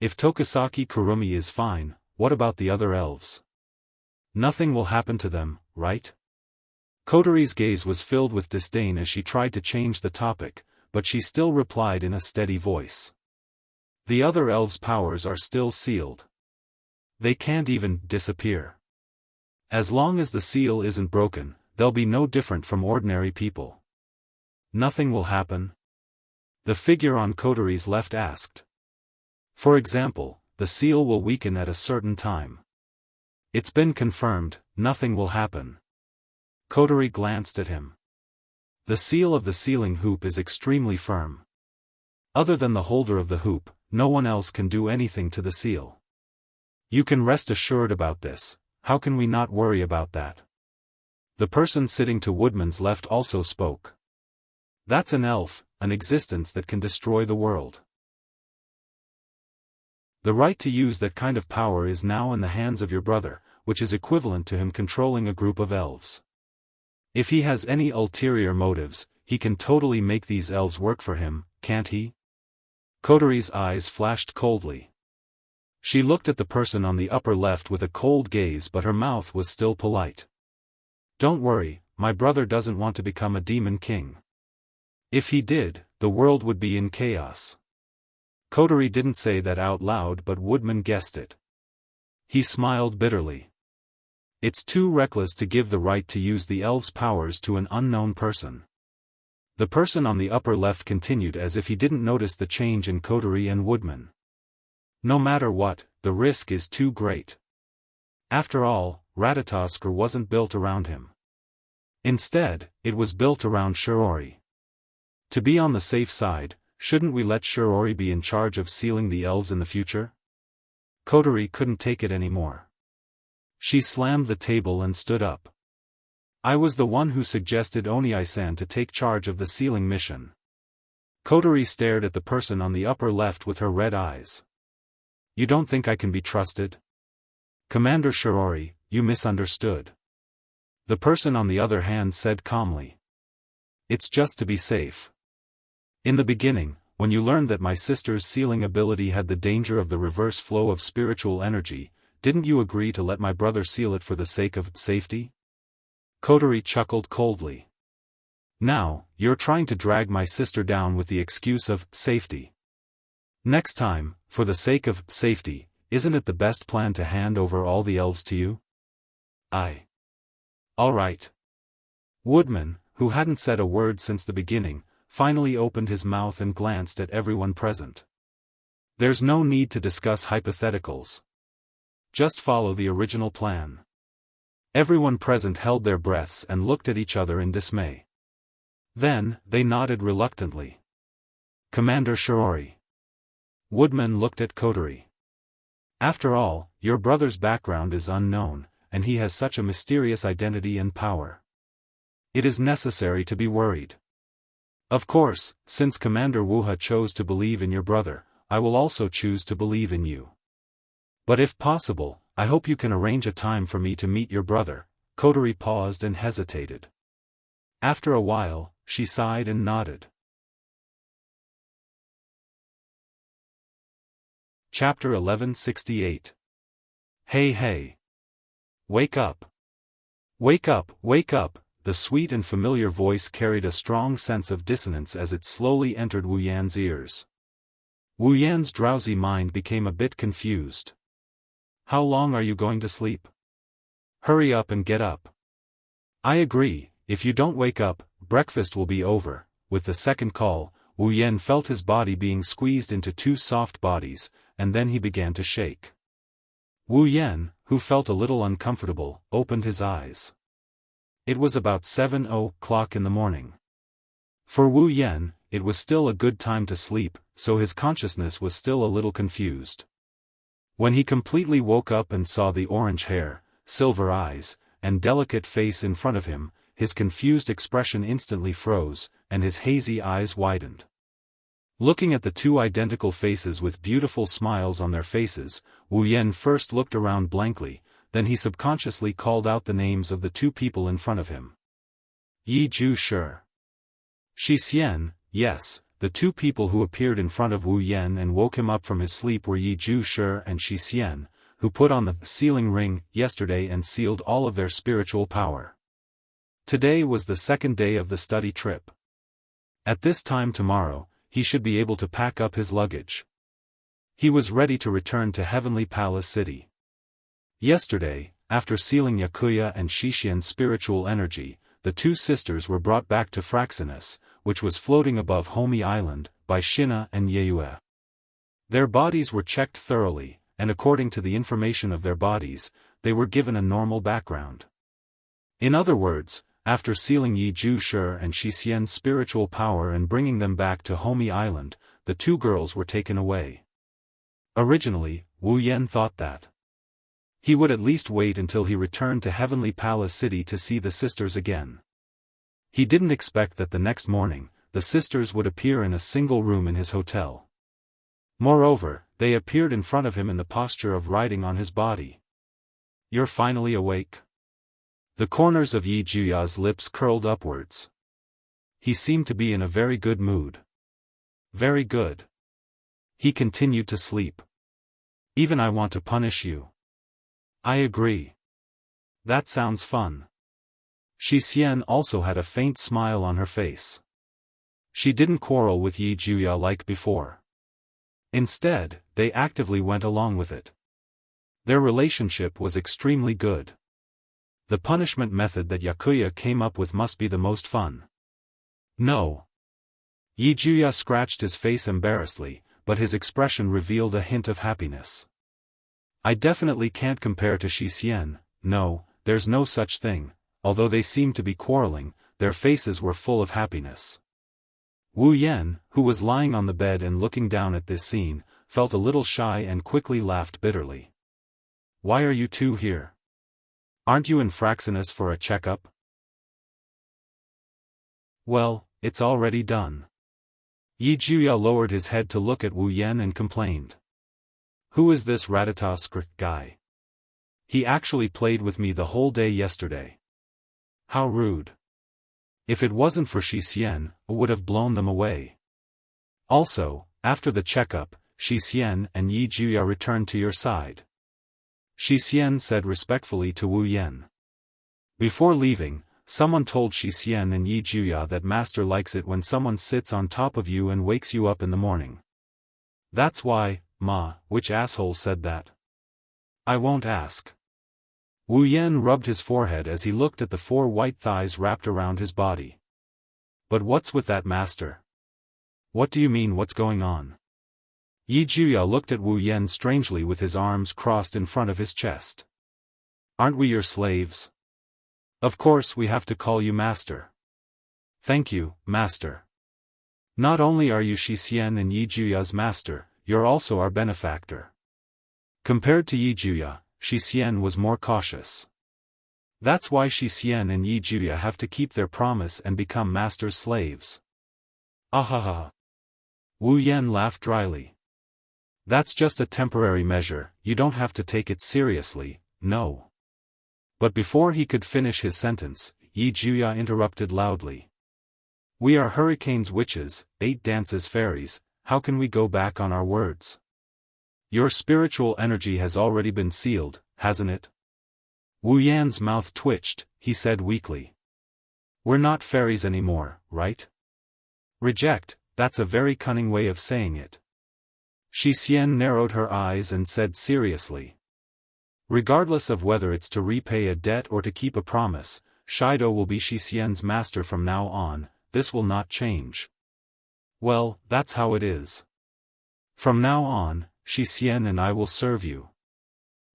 If Tokisaki Kurumi is fine, what about the other elves? Nothing will happen to them, right? Kotori's gaze was filled with disdain as she tried to change the topic, but she still replied in a steady voice. The other elves' powers are still sealed. They can't even disappear. As long as the seal isn't broken, they'll be no different from ordinary people. Nothing will happen? The figure on Kotori's left asked. For example, the seal will weaken at a certain time. It's been confirmed, nothing will happen. Kotori glanced at him. The seal of the sealing hoop is extremely firm. Other than the holder of the hoop, no one else can do anything to the seal. You can rest assured about this. How can we not worry about that? The person sitting to Woodman's left also spoke. That's an elf, an existence that can destroy the world. The right to use that kind of power is now in the hands of your brother, which is equivalent to him controlling a group of elves. If he has any ulterior motives, he can totally make these elves work for him, can't he? Kotori's eyes flashed coldly. She looked at the person on the upper left with a cold gaze, but her mouth was still polite. Don't worry, my brother doesn't want to become a demon king. If he did, the world would be in chaos. Kotori didn't say that out loud, but Woodman guessed it. He smiled bitterly. It's too reckless to give the right to use the elves' powers to an unknown person. The person on the upper left continued as if he didn't notice the change in Kotori and Woodman. No matter what, the risk is too great. After all, Ratatoskr wasn't built around him. Instead, it was built around Shiori. To be on the safe side, shouldn't we let Shiori be in charge of sealing the elves in the future? Kotori couldn't take it anymore. She slammed the table and stood up. I was the one who suggested Oniai-san to take charge of the sealing mission. Kotori stared at the person on the upper left with her red eyes. You don't think I can be trusted? Commander Shiori, you misunderstood. The person on the other hand said calmly. It's just to be safe. In the beginning, when you learned that my sister's sealing ability had the danger of the reverse flow of spiritual energy, didn't you agree to let my brother seal it for the sake of safety? Kotori chuckled coldly. Now, you're trying to drag my sister down with the excuse of safety. Next time, for the sake of safety, isn't it the best plan to hand over all the elves to you? All right. Woodman, who hadn't said a word since the beginning, finally opened his mouth and glanced at everyone present. There's no need to discuss hypotheticals. Just follow the original plan. Everyone present held their breaths and looked at each other in dismay. Then, they nodded reluctantly. Commander Shiori. Woodman looked at Coterie. After all, your brother's background is unknown, and he has such a mysterious identity and power. It is necessary to be worried. Of course, since Commander Wuha chose to believe in your brother, I will also choose to believe in you. But if possible, I hope you can arrange a time for me to meet your brother. Coterie paused and hesitated. After a while, she sighed and nodded. Chapter 1168. Hey hey! Wake up! Wake up, wake up! The sweet and familiar voice carried a strong sense of dissonance as it slowly entered Wu Yan's ears. Wu Yan's drowsy mind became a bit confused. How long are you going to sleep? Hurry up and get up. I agree, if you don't wake up, breakfast will be over. With the second call, Wu Yan felt his body being squeezed into two soft bodies, and then he began to shake. Wu Yan, who felt a little uncomfortable, opened his eyes. It was about 7:00 in the morning. For Wu Yan, it was still a good time to sleep, so his consciousness was still a little confused. When he completely woke up and saw the orange hair, silver eyes, and delicate face in front of him, his confused expression instantly froze, and his hazy eyes widened. Looking at the two identical faces with beautiful smiles on their faces, Wu Yan first looked around blankly, then he subconsciously called out the names of the two people in front of him. Yi Ju Shi. Shi Xian, yes, the two people who appeared in front of Wu Yan and woke him up from his sleep were Yi Ju Shi and Shi Xian, who put on the sealing ring yesterday and sealed all of their spiritual power. Today was the second day of the study trip. At this time tomorrow, he should be able to pack up his luggage. He was ready to return to Heavenly Palace City. Yesterday, after sealing Yakuya and Shishian's spiritual energy, the two sisters were brought back to Fraxinus, which was floating above Homie Island, by Shina and Yeyue. Their bodies were checked thoroughly, and according to the information of their bodies, they were given a normal background. In other words, after sealing Yi Ju Shi and Shi Xian's spiritual power and bringing them back to Homie Island, the two girls were taken away. Originally, Wu Yan thought that he would at least wait until he returned to Heavenly Palace City to see the sisters again. He didn't expect that the next morning, the sisters would appear in a single room in his hotel. Moreover, they appeared in front of him in the posture of riding on his body. You're finally awake? The corners of Yi Juya's lips curled upwards. He seemed to be in a very good mood. Very good. He continued to sleep. Even I want to punish you. I agree. That sounds fun. Shi Xian also had a faint smile on her face. She didn't quarrel with Yi Juya like before. Instead, they actively went along with it. Their relationship was extremely good. The punishment method that Yakuya came up with must be the most fun. No. Yi Juya scratched his face embarrassedly, but his expression revealed a hint of happiness. I definitely can't compare to Shi Xian. No, there's no such thing. Although they seemed to be quarreling, their faces were full of happiness. Wu Yan, who was lying on the bed and looking down at this scene, felt a little shy and quickly laughed bitterly. Why are you two here? Aren't you in Fraxinus for a checkup? Well, it's already done. Yi Juya lowered his head to look at Wu Yan and complained. Who is this Ratata script guy? He actually played with me the whole day yesterday. How rude. If it wasn't for Shi Xian, I would have blown them away. Also, after the checkup, Shi Xian and Yi Juya returned to your side. Shi Xian said respectfully to Wu Yan. Before leaving, someone told Shi Xian and Yi Juya that Master likes it when someone sits on top of you and wakes you up in the morning. That's why, Ma, which asshole said that? I won't ask. Wu Yan rubbed his forehead as he looked at the 4 white thighs wrapped around his body. But what's with that, Master? What do you mean, what's going on? Yi Juya looked at Wu Yan strangely with his arms crossed in front of his chest. Aren't we your slaves? Of course we have to call you Master. Thank you, Master. Not only are you Shi Xian and Yi Juya's master, you're also our benefactor. Compared to Yi Juya, Shi Xian was more cautious. That's why Shi Xian and Yi Juya have to keep their promise and become master's slaves. Ahaha. Wu Yan laughed dryly. That's just a temporary measure, you don't have to take it seriously, no. But before he could finish his sentence, Yi Juya interrupted loudly. We are hurricanes witches, 8 dances fairies, how can we go back on our words? Your spiritual energy has already been sealed, hasn't it? Wu Yan's mouth twitched, he said weakly. We're not fairies anymore, right? Reject, that's a very cunning way of saying it. Shi Xian narrowed her eyes and said seriously. Regardless of whether it's to repay a debt or to keep a promise, Shido will be Shi Xian's master from now on, this will not change. Well, that's how it is. From now on, Shi Xian and I will serve you.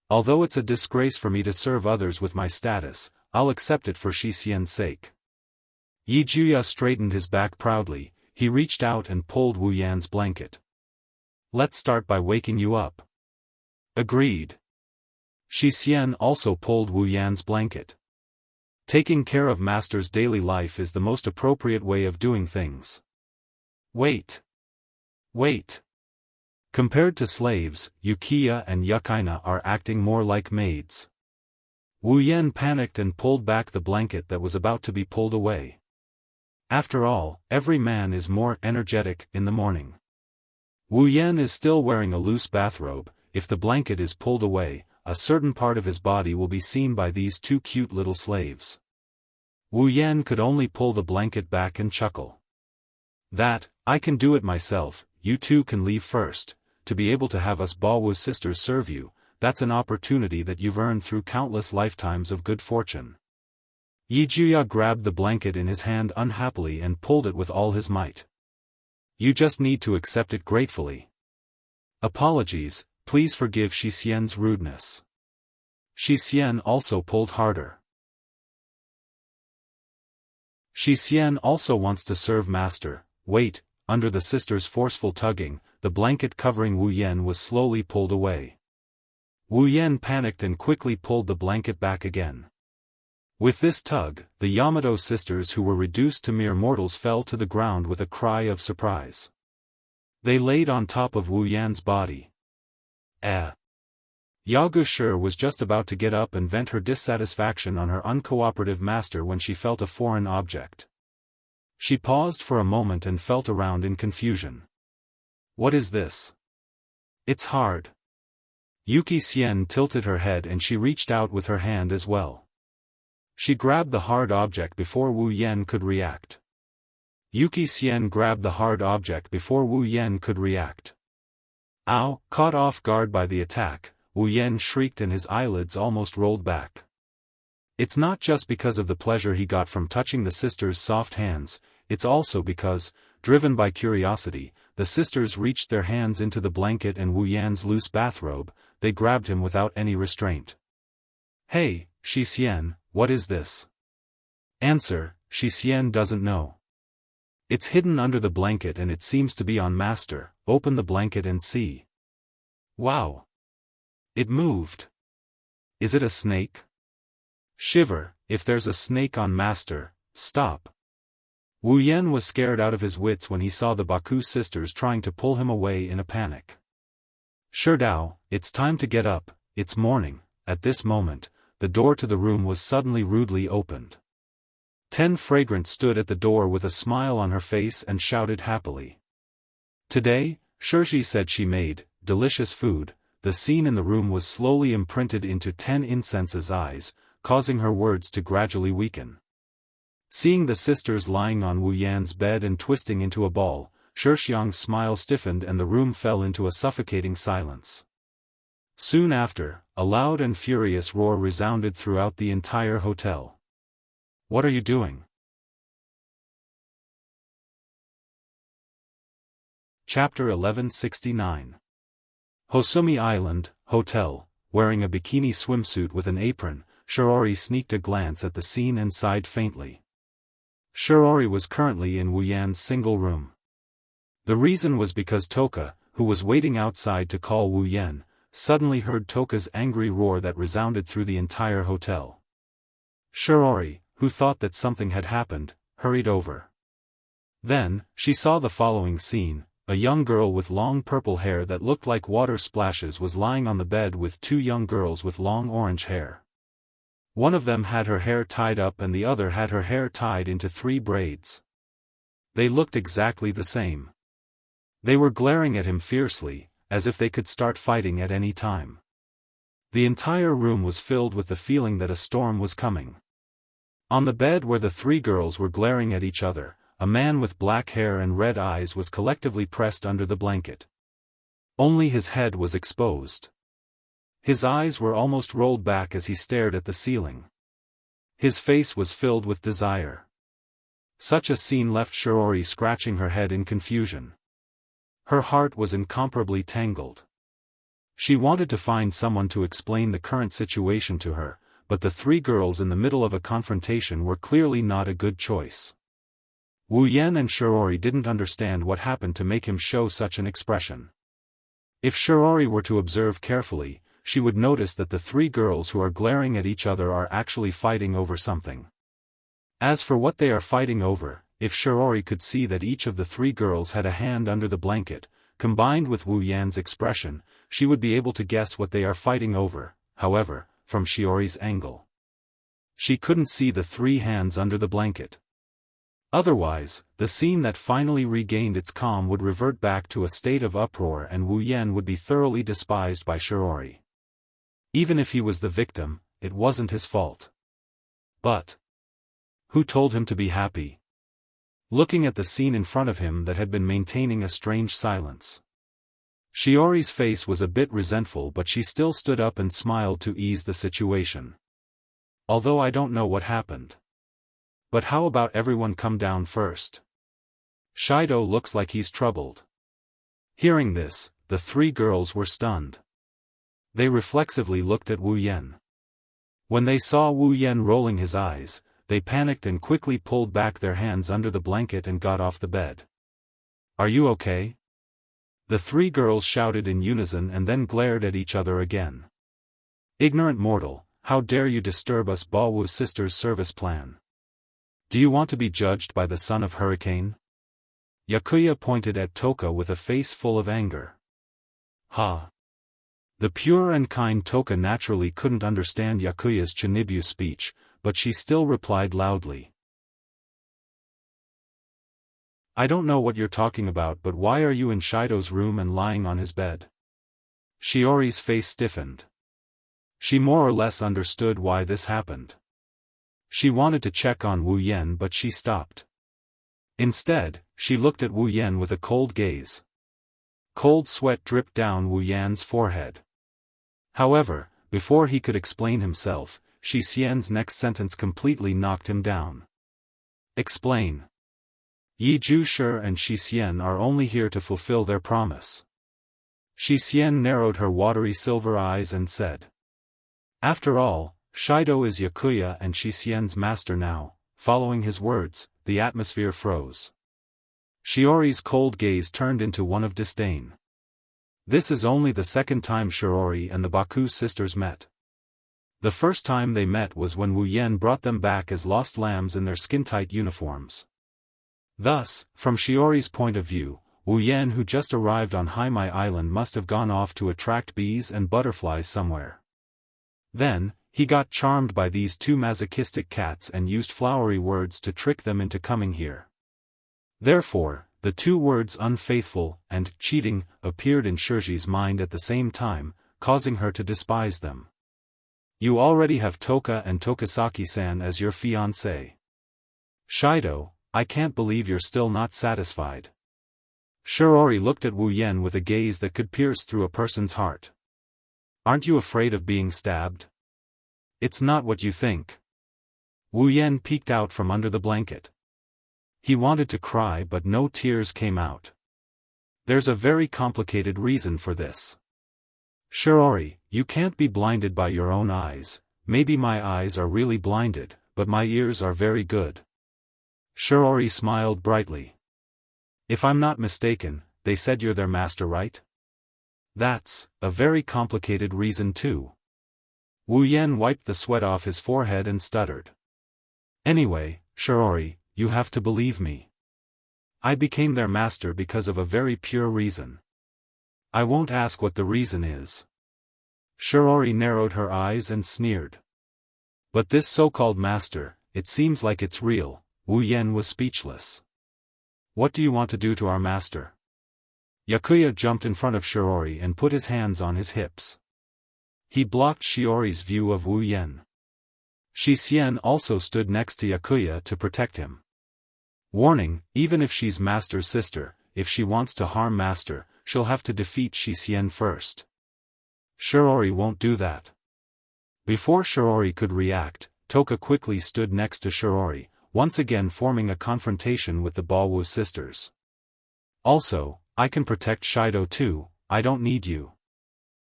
Although it's a disgrace for me to serve others with my status, I'll accept it for Shi Xian's sake. Yi Juya straightened his back proudly, he reached out and pulled Wu Yan's blanket. Let's start by waking you up. Agreed. Shi Xian also pulled Wu Yan's blanket. Taking care of master's daily life is the most appropriate way of doing things. Wait. Wait. Compared to slaves, Yukiya and Yukaina are acting more like maids. Wu Yan panicked and pulled back the blanket that was about to be pulled away. After all, every man is more energetic in the morning. Wu Yan is still wearing a loose bathrobe, if the blanket is pulled away, a certain part of his body will be seen by these 2 cute little slaves. Wu Yan could only pull the blanket back and chuckle. That, I can do it myself, you 2 can leave first, to be able to have us Baowu sisters serve you, that's an opportunity that you've earned through countless lifetimes of good fortune. Yi Juya grabbed the blanket in his hand unhappily and pulled it with all his might. You just need to accept it gratefully. Apologies, please forgive Shi Xian's rudeness. Shi Xian also pulled harder. Shi Xian also wants to serve master. Wait, under the sisters' forceful tugging, the blanket covering Wu Yan was slowly pulled away. Wu Yan panicked and quickly pulled the blanket back again. With this tug, the Yamato sisters who were reduced to mere mortals fell to the ground with a cry of surprise. They laid on top of Wu Yan's body. Yagu Shi was just about to get up and vent her dissatisfaction on her uncooperative master when she felt a foreign object. She paused for a moment and felt around in confusion. What is this? It's hard. Yuki Xian tilted her head and she reached out with her hand as well. She grabbed the hard object before Wu Yan could react. Yuki Xian grabbed the hard object before Wu Yan could react. Ow! Caught off guard by the attack, Wu Yan shrieked and his eyelids almost rolled back. It's not just because of the pleasure he got from touching the sisters' soft hands, it's also because, driven by curiosity, the sisters reached their hands into the blanket and Wu Yan's loose bathrobe, they grabbed him without any restraint. Hey, Shi Xian, what is this? Answer, Shi Xian doesn't know. It's hidden under the blanket and it seems to be on master, open the blanket and see. Wow! It moved. Is it a snake? Shiver, if there's a snake on master, stop. Wu Yan was scared out of his wits when he saw the Baku sisters trying to pull him away in a panic. Sherdao, it's time to get up, it's morning. At this moment, the door to the room was suddenly rudely opened. 10 Fragrant stood at the door with a smile on her face and shouted happily. Today, Shirji said she made delicious food. The scene in the room was slowly imprinted into 10 Incense's eyes, causing her words to gradually weaken. Seeing the sisters lying on Wu Yan's bed and twisting into a ball, Shixiang's smile stiffened and the room fell into a suffocating silence. Soon after, a loud and furious roar resounded throughout the entire hotel. What are you doing? Chapter 1169. Hosumi Island, Hotel. Wearing a bikini swimsuit with an apron, Shirori sneaked a glance at the scene and sighed faintly. Shirori was currently in Wu Yan's single room. The reason was because Toka, who was waiting outside to call Wu Yan, suddenly heard Toka's angry roar that resounded through the entire hotel. Shiori, who thought that something had happened, hurried over. Then, she saw the following scene: a young girl with long purple hair that looked like water splashes was lying on the bed with two young girls with long orange hair. One of them had her hair tied up and the other had her hair tied into 3 braids. They looked exactly the same. They were glaring at him fiercely, as if they could start fighting at any time. The entire room was filled with the feeling that a storm was coming. On the bed where the 3 girls were glaring at each other, a man with black hair and red eyes was collectively pressed under the blanket. Only his head was exposed. His eyes were almost rolled back as he stared at the ceiling. His face was filled with desire. Such a scene left Shiori scratching her head in confusion. Her heart was incomparably tangled. She wanted to find someone to explain the current situation to her, but the 3 girls in the middle of a confrontation were clearly not a good choice. Wu Yan and Shiori didn't understand what happened to make him show such an expression. If Shiori were to observe carefully, she would notice that the 3 girls who are glaring at each other are actually fighting over something. As for what they are fighting over, if Shiori could see that each of the 3 girls had a hand under the blanket, combined with Wu Yan's expression, she would be able to guess what they are fighting over. However, from Shiori's angle, she couldn't see the 3 hands under the blanket. Otherwise, the scene that finally regained its calm would revert back to a state of uproar and Wu Yan would be thoroughly despised by Shiori. Even if he was the victim, it wasn't his fault. But who told him to be happy? Looking at the scene in front of him that had been maintaining a strange silence, Shiori's face was a bit resentful, but she still stood up and smiled to ease the situation. Although I don't know what happened. But how about everyone come down first? Shido looks like he's troubled. Hearing this, the 3 girls were stunned. They reflexively looked at Wu Yan. When they saw Wu Yan rolling his eyes, they panicked and quickly pulled back their hands under the blanket and got off the bed. Are you okay? The 3 girls shouted in unison and then glared at each other again. Ignorant mortal, how dare you disturb us Baowu sisters' service plan? Do you want to be judged by the son of Hurricane? Yakuya pointed at Toka with a face full of anger. Ha! The pure and kind Toka naturally couldn't understand Yakuya's Chinibu speech, but she still replied loudly. I don't know what you're talking about, but why are you in Shido's room and lying on his bed? Shiori's face stiffened. She more or less understood why this happened. She wanted to check on Wu Yan but she stopped. Instead, she looked at Wu Yan with a cold gaze. Cold sweat dripped down Wu Yan's forehead. However, before he could explain himself, Shi Xian's next sentence completely knocked him down. Explain. Yi Zhu and Shi Xian are only here to fulfill their promise. Shi Xian narrowed her watery silver eyes and said. After all, Shido is Yakuya and Shi Xian's master now. Following his words, the atmosphere froze. Shiori's cold gaze turned into one of disdain. This is only the second time Shiori and the Baku sisters met. The first time they met was when Wu Yan brought them back as lost lambs in their skin-tight uniforms. Thus, from Shiori's point of view, Wu Yan who just arrived on Haimai Island must have gone off to attract bees and butterflies somewhere. Then, he got charmed by these 2 masochistic cats and used flowery words to trick them into coming here. Therefore, the 2 words unfaithful and cheating appeared in Shiji's mind at the same time, causing her to despise them. You already have Toka and Tokasaki-san as your fiancé. Shido, I can't believe you're still not satisfied. Shiori looked at Wu Yan with a gaze that could pierce through a person's heart. Aren't you afraid of being stabbed? It's not what you think. Wu Yan peeked out from under the blanket. He wanted to cry but no tears came out. There's a very complicated reason for this. Shiori, you can't be blinded by your own eyes. Maybe my eyes are really blinded, but my ears are very good. Shiori smiled brightly. If I'm not mistaken, they said you're their master, right? That's a very complicated reason too. Wu Yan wiped the sweat off his forehead and stuttered. Anyway, Shiori, you have to believe me. I became their master because of a very pure reason. I won't ask what the reason is. Shiori narrowed her eyes and sneered. But this so-called master, it seems like it's real. Wu Yan was speechless. What do you want to do to our master? Yakuya jumped in front of Shiori and put his hands on his hips. He blocked Shiori's view of Wu Yan. Xixian also stood next to Yakuya to protect him. Warning, even if she's Master's sister, if she wants to harm Master, she'll have to defeat Xixian first. Shiori won't do that. Before Shiori could react, Toka quickly stood next to Shiori, once again forming a confrontation with the Balwu sisters. Also, I can protect Shido too, I don't need you.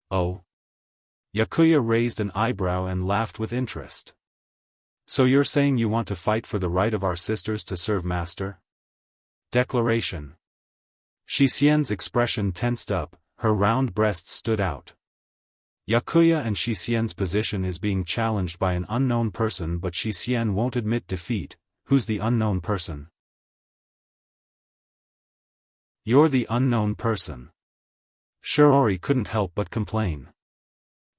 Oh? Yakuya raised an eyebrow and laughed with interest. So you're saying you want to fight for the right of our sisters to serve Master? Declaration. Xixian's expression tensed up, her round breasts stood out. Yakuya and Xixian's position is being challenged by an unknown person, but Xixian won't admit defeat. Who's the unknown person? You're the unknown person. Shiori couldn't help but complain.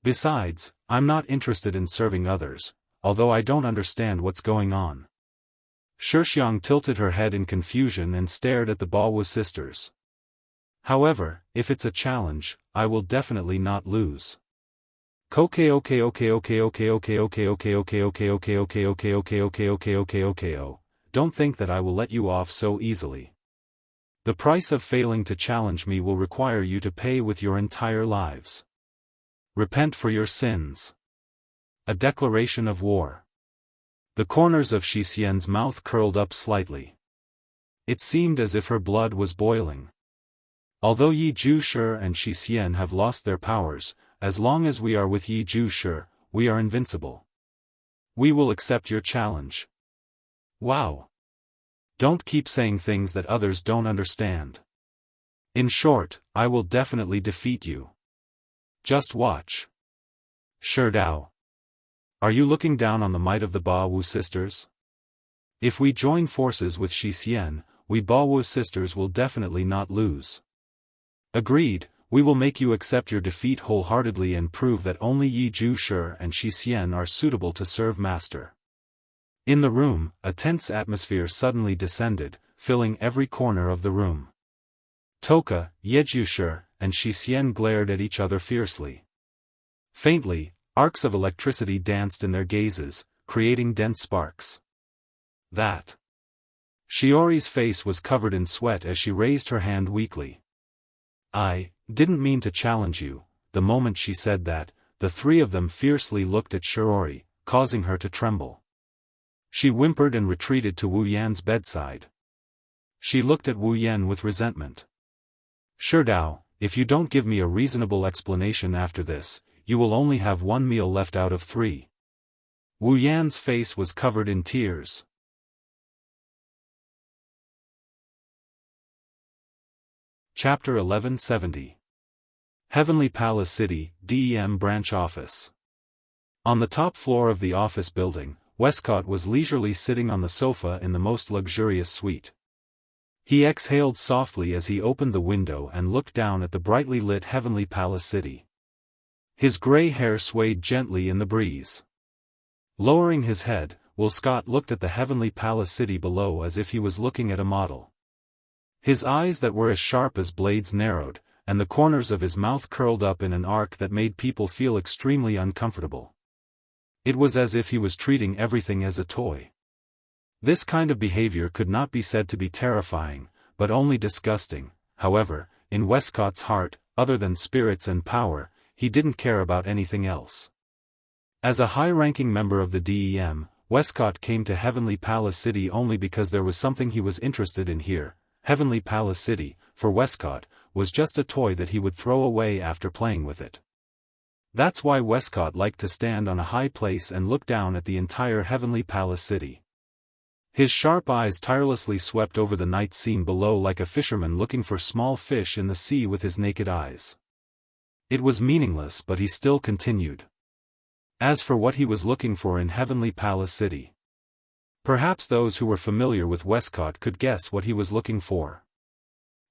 Besides, I'm not interested in serving others, although I don't understand what's going on. Shixiang tilted her head in confusion and stared at the Balwu sisters. However, if it's a challenge, I will definitely not lose. Okay. Don't think that I will let you off so easily. The price of failing to challenge me will require you to pay with your entire lives. Repent for your sins. A declaration of war. The corners of Xixian's mouth curled up slightly. It seemed as if her blood was boiling. Although Yi Zhushi and Xixian have lost their powers, as long as we are with Yi Zhushi, we are invincible. We will accept your challenge. Wow. Don't keep saying things that others don't understand. In short, I will definitely defeat you. Just watch. Dao. Are you looking down on the might of the Balwu sisters? If we join forces with Xixian, we Balwu sisters will definitely not lose. Agreed, we will make you accept your defeat wholeheartedly and prove that only Yi Zhushi and Xixian are suitable to serve Master. In the room, a tense atmosphere suddenly descended, filling every corner of the room. Toka, Yi Zhushi, and Xixian glared at each other fiercely. Faintly, arcs of electricity danced in their gazes, creating dense sparks. That. Shiori's face was covered in sweat as she raised her hand weakly. I didn't mean to challenge you. The moment she said that, the three of them fiercely looked at Shiori, causing her to tremble. She whimpered and retreated to Wu Yan's bedside. She looked at Wu Yan with resentment. Dao, if you don't give me a reasonable explanation after this, you will only have one meal left out of 3. Wu Yan's face was covered in tears. Chapter 1170. Heavenly Palace City, DEM Branch Office. On the top floor of the office building, Westcott was leisurely sitting on the sofa in the most luxurious suite. He exhaled softly as he opened the window and looked down at the brightly lit Heavenly Palace City. His gray hair swayed gently in the breeze. Lowering his head, Westcott looked at the Heavenly Palace City below as if he was looking at a model. His eyes that were as sharp as blades narrowed, and the corners of his mouth curled up in an arc that made people feel extremely uncomfortable. It was as if he was treating everything as a toy. This kind of behavior could not be said to be terrifying, but only disgusting. However, in Westcott's heart, other than spirits and power, he didn't care about anything else. As a high-ranking member of the DEM, Westcott came to Heavenly Palace City only because there was something he was interested in here. Heavenly Palace City, for Westcott, was just a toy that he would throw away after playing with it. That's why Westcott liked to stand on a high place and look down at the entire Heavenly Palace City. His sharp eyes tirelessly swept over the night scene below like a fisherman looking for small fish in the sea with his naked eyes. It was meaningless, but he still continued. As for what he was looking for in Heavenly Palace City, perhaps those who were familiar with Westcott could guess what he was looking for.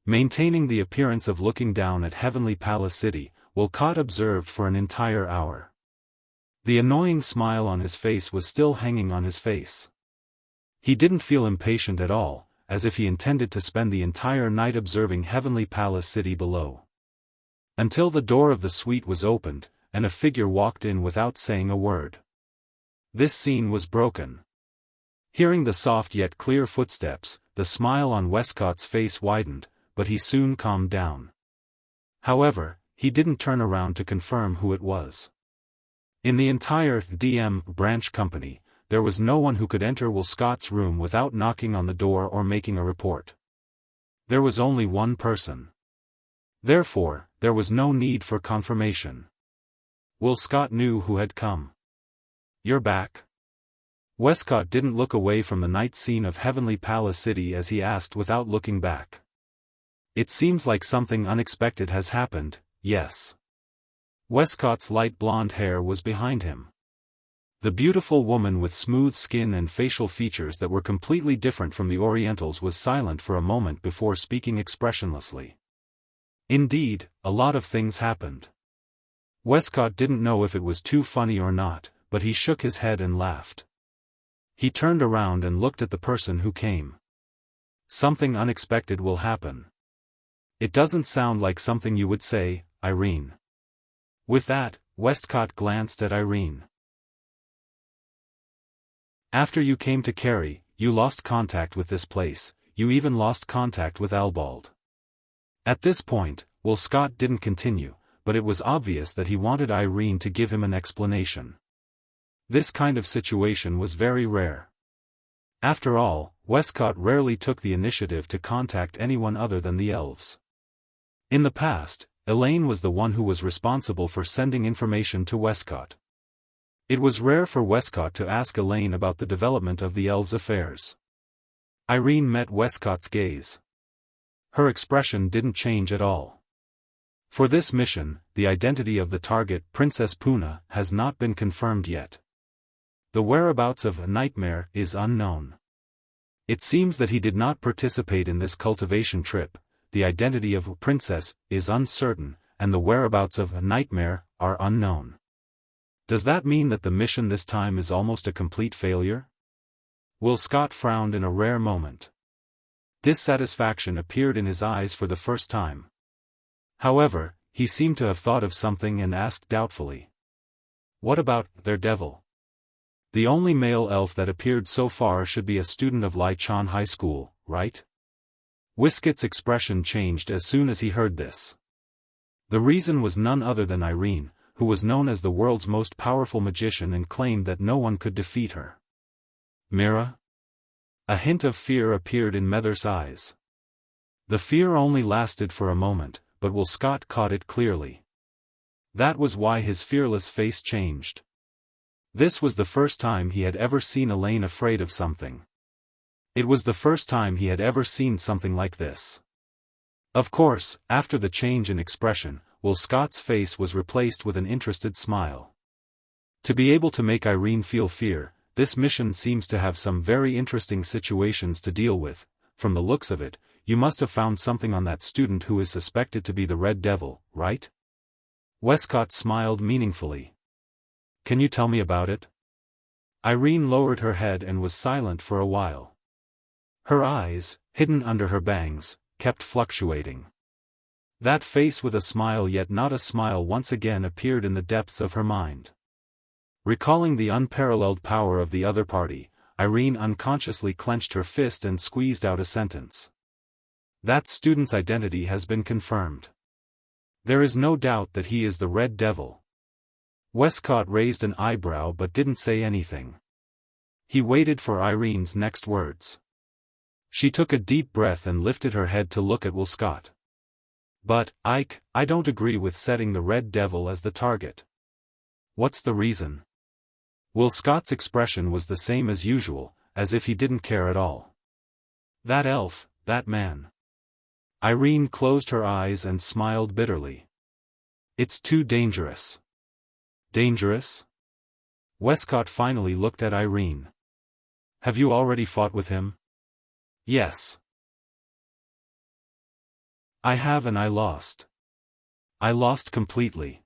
Maintaining the appearance of looking down at Heavenly Palace City, Westcott observed for an entire hour. The annoying smile on his face was still hanging on his face. He didn't feel impatient at all, as if he intended to spend the entire night observing Heavenly Palace City below. Until the door of the suite was opened, and a figure walked in without saying a word. This scene was broken. Hearing the soft yet clear footsteps, the smile on Westcott's face widened, but he soon calmed down. However, he didn't turn around to confirm who it was. In the entire DM branch company, there was no one who could enter Westcott's room without knocking on the door or making a report. There was only one person. Therefore, there was no need for confirmation. Westcott knew who had come. "You're back?" Westcott didn't look away from the night scene of Heavenly Palace City as he asked without looking back. "It seems like something unexpected has happened, yes." Westcott's light blonde hair was behind him. The beautiful woman with smooth skin and facial features that were completely different from the Orientals was silent for a moment before speaking expressionlessly. "Indeed, a lot of things happened." Westcott didn't know if it was too funny or not, but he shook his head and laughed. He turned around and looked at the person who came. "Something unexpected will happen. It doesn't sound like something you would say, Irene." With that, Westcott glanced at Irene. "After you came to Kerry, you lost contact with this place, you even lost contact with Albald." At this point, Westcott didn't continue, but it was obvious that he wanted Irene to give him an explanation. This kind of situation was very rare. After all, Westcott rarely took the initiative to contact anyone other than the elves. In the past, Elaine was the one who was responsible for sending information to Westcott. It was rare for Westcott to ask Elaine about the development of the elves' affairs. Irene met Westcott's gaze. Her expression didn't change at all. For this mission, the identity of the target, Princess Puna, has not been confirmed yet. The whereabouts of a nightmare is unknown. It seems that he did not participate in this cultivation trip, the identity of a princess is uncertain, and the whereabouts of a nightmare are unknown. Does that mean that the mission this time is almost a complete failure? Westcott frowned in a rare moment. Dissatisfaction appeared in his eyes for the first time. However, he seemed to have thought of something and asked doubtfully. "What about their devil? The only male elf that appeared so far should be a student of Lai Chan High School, right?" Westcott's expression changed as soon as he heard this. The reason was none other than Irene, who was known as the world's most powerful magician and claimed that no one could defeat her. "Mira?" A hint of fear appeared in Mether's eyes. The fear only lasted for a moment, but Westcott caught it clearly. That was why his fearless face changed. This was the first time he had ever seen Elaine afraid of something. It was the first time he had ever seen something like this. Of course, after the change in expression, Westcott's face was replaced with an interested smile. To be able to make Irene feel fear, this mission seems to have some very interesting situations to deal with. From the looks of it, you must have found something on that student who is suspected to be the Red Devil, right? Westcott smiled meaningfully. "Can you tell me about it?" Irene lowered her head and was silent for a while. Her eyes, hidden under her bangs, kept fluctuating. That face with a smile yet not a smile once again appeared in the depths of her mind. Recalling the unparalleled power of the other party, Irene unconsciously clenched her fist and squeezed out a sentence. "That student's identity has been confirmed. There is no doubt that he is the Red Devil." Westcott raised an eyebrow but didn't say anything. He waited for Irene's next words. She took a deep breath and lifted her head to look at Westcott. "But, Ike, I don't agree with setting the Red Devil as the target." "What's the reason?" Westcott's expression was the same as usual, as if he didn't care at all. That elf, that man. Irene closed her eyes and smiled bitterly. It's too dangerous. Dangerous? Westcott finally looked at Irene. Have you already fought with him? Yes. I have, and I lost. I lost completely.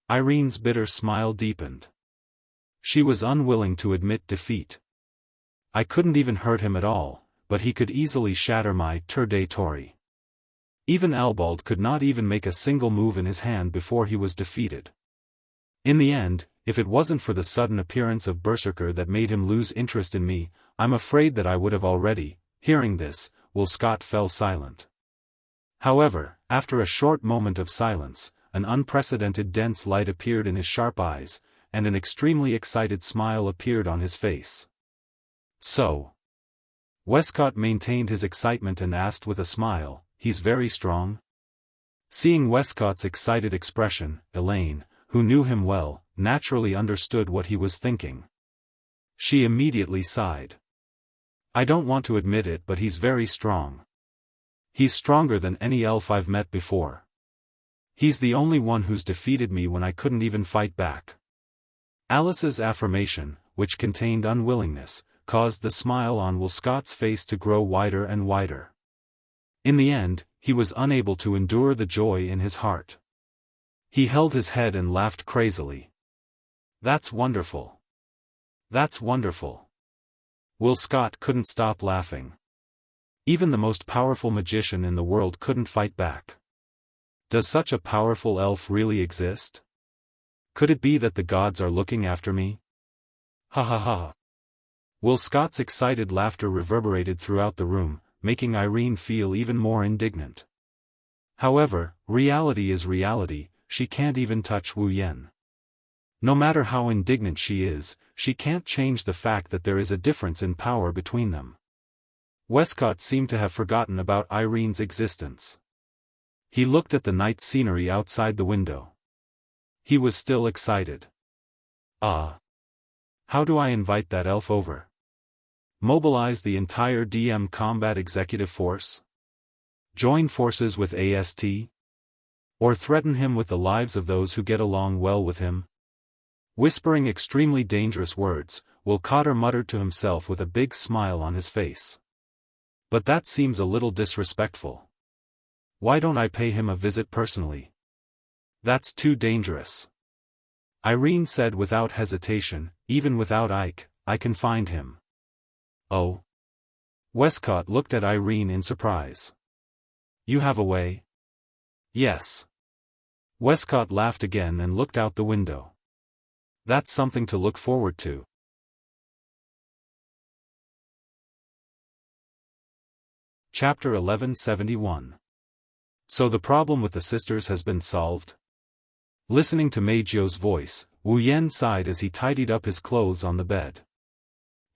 Irene's bitter smile deepened. She was unwilling to admit defeat. I couldn't even hurt him at all, but he could easily shatter my tour de tori. Even Albald could not even make a single move in his hand before he was defeated. In the end, if it wasn't for the sudden appearance of Berserker that made him lose interest in me, I'm afraid that I would have already. Hearing this, Will Scott fell silent. However, after a short moment of silence, an unprecedented dense light appeared in his sharp eyes, and an extremely excited smile appeared on his face. So? Westcott maintained his excitement and asked with a smile, he's very strong? Seeing Westcott's excited expression, Elaine, who knew him well, naturally understood what he was thinking. She immediately sighed. I don't want to admit it, but he's very strong. He's stronger than any elf I've met before. He's the only one who's defeated me when I couldn't even fight back. Alice's affirmation, which contained unwillingness, caused the smile on Will Scott's face to grow wider and wider. In the end, he was unable to endure the joy in his heart. He held his head and laughed crazily. That's wonderful. That's wonderful. Will Scott couldn't stop laughing. Even the most powerful magician in the world couldn't fight back. Does such a powerful elf really exist? Could it be that the gods are looking after me? Ha ha ha. Will Scott's excited laughter reverberated throughout the room, making Irene feel even more indignant. However, reality is reality, she can't even touch Wu Yan. No matter how indignant she is, she can't change the fact that there is a difference in power between them. Westcott seemed to have forgotten about Irene's existence. He looked at the night scenery outside the window. He was still excited. How do I invite that elf over? Mobilize the entire DM Combat Executive Force? Join forces with AST? Or threaten him with the lives of those who get along well with him? Whispering extremely dangerous words, Will Cotter muttered to himself with a big smile on his face. But that seems a little disrespectful. Why don't I pay him a visit personally? That's too dangerous. Irene said without hesitation, even without Ike, I can find him. Oh? Westcott looked at Irene in surprise. You have a way? Yes. Westcott laughed again and looked out the window. That's something to look forward to. Chapter 1171. So the problem with the sisters has been solved? Listening to Meijio's voice, Wu Yan sighed as he tidied up his clothes on the bed.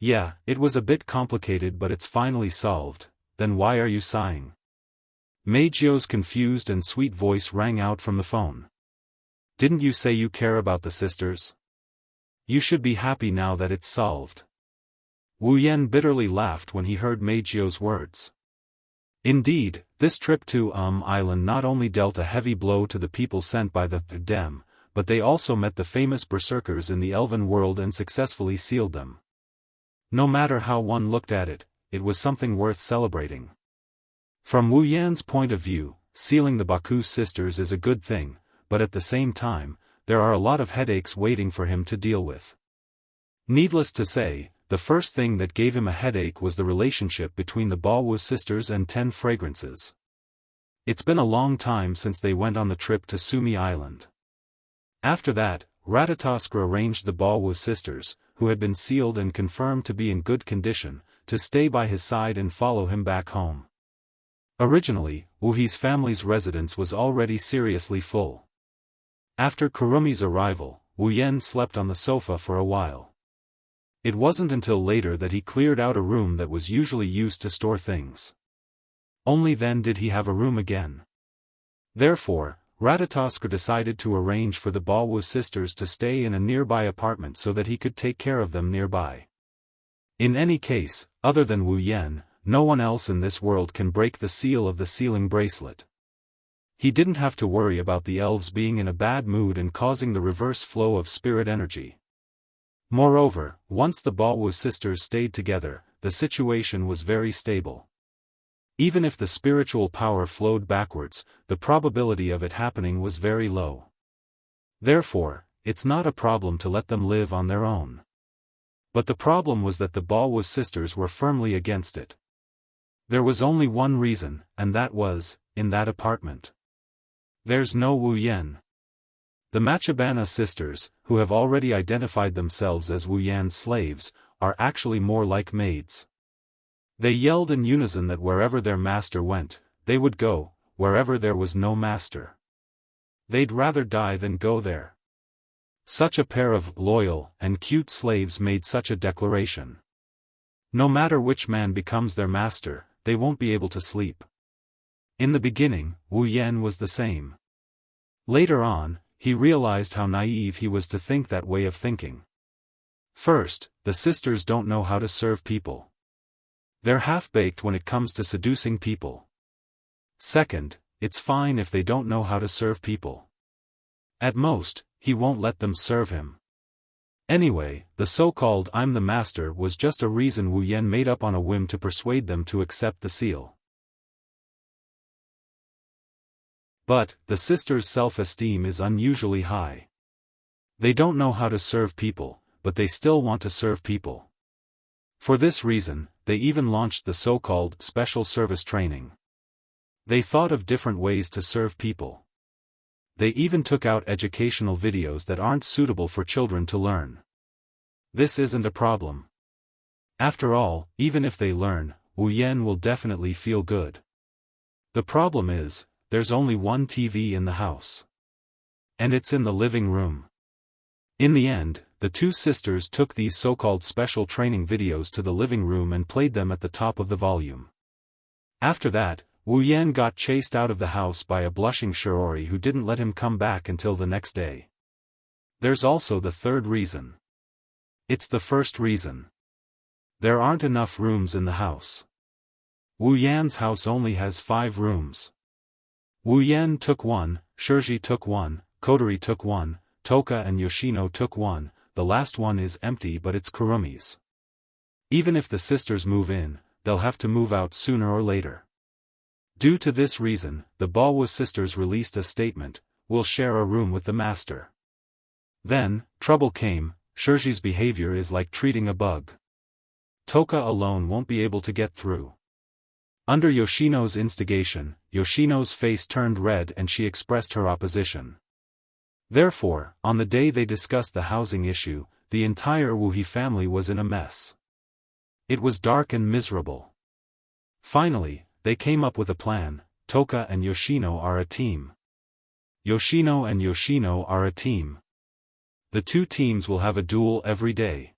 Yeah, it was a bit complicated, but it's finally solved. Then why are you sighing? Meijio's confused and sweet voice rang out from the phone. Didn't you say you care about the sisters? You should be happy now that it's solved. Wu Yan bitterly laughed when he heard Meijio's words. Indeed, this trip to Island not only dealt a heavy blow to the people sent by the Dem, but they also met the famous berserkers in the elven world and successfully sealed them. No matter how one looked at it, it was something worth celebrating. From Wu Yan's point of view, sealing the Baku sisters is a good thing, but at the same time, there are a lot of headaches waiting for him to deal with. Needless to say, the first thing that gave him a headache was the relationship between the Baowu sisters and 10 Fragrances. It's been a long time since they went on the trip to Sumi Island. After that, Ratatoskra arranged the Baowu sisters, who had been sealed and confirmed to be in good condition, to stay by his side and follow him back home. Originally, Wuhi's family's residence was already seriously full. After Kurumi's arrival, Wu Yan slept on the sofa for a while. It wasn't until later that he cleared out a room that was usually used to store things. Only then did he have a room again. Therefore, Ratatoskra decided to arrange for the Baowu sisters to stay in a nearby apartment so that he could take care of them nearby. In any case, other than Wu Yan, no one else in this world can break the seal of the sealing bracelet. He didn't have to worry about the elves being in a bad mood and causing the reverse flow of spirit energy. Moreover, once the Baowu sisters stayed together, the situation was very stable. Even if the spiritual power flowed backwards, the probability of it happening was very low. Therefore, it's not a problem to let them live on their own. But the problem was that the Baowu sisters were firmly against it. There was only one reason, and that was, in that apartment. There's no Wu Yan. The Machabana sisters, who have already identified themselves as Wu Yan's slaves, are actually more like maids. They yelled in unison that wherever their master went, they would go, wherever there was no master. They'd rather die than go there. Such a pair of loyal and cute slaves made such a declaration. No matter which man becomes their master, they won't be able to sleep. In the beginning, Wu Yan was the same. Later on, he realized how naive he was to think that way of thinking. First, the sisters don't know how to serve people. They're half-baked when it comes to seducing people. Second, it's fine if they don't know how to serve people. At most, he won't let them serve him. Anyway, the so-called "I'm the master" was just a reason Wu Yan made up on a whim to persuade them to accept the seal. But, the sisters' self-esteem is unusually high. They don't know how to serve people, but they still want to serve people. For this reason, they even launched the so-called special service training. They thought of different ways to serve people. They even took out educational videos that aren't suitable for children to learn. This isn't a problem. After all, even if they learn, Wu Yan will definitely feel good. The problem is, there's only one TV in the house. And it's in the living room. In the end, the two sisters took these so-called special training videos to the living room and played them at the top of the volume. After that, Wu Yan got chased out of the house by a blushing Shiori who didn't let him come back until the next day. There's also the third reason. It's the first reason. There aren't enough rooms in the house. Wu Yan's house only has 5 rooms. Wu Yan took 1, Shirji took 1, Kodori took 1, Toka and Yoshino took 1, the last one is empty but it's Kurumi's. Even if the sisters move in, they'll have to move out sooner or later. Due to this reason, the Baowu sisters released a statement, "We'll share a room with the master." Then, trouble came. Shirji's behavior is like treating a bug. Toka alone won't be able to get through. Under Yoshino's instigation, Yoshino's face turned red and she expressed her opposition. Therefore, on the day they discussed the housing issue, the entire Wuhi family was in a mess. It was dark and miserable. Finally, they came up with a plan. Toka and Yoshino are a team. Yoshino and Yoshino are a team. The two teams will have a duel every day.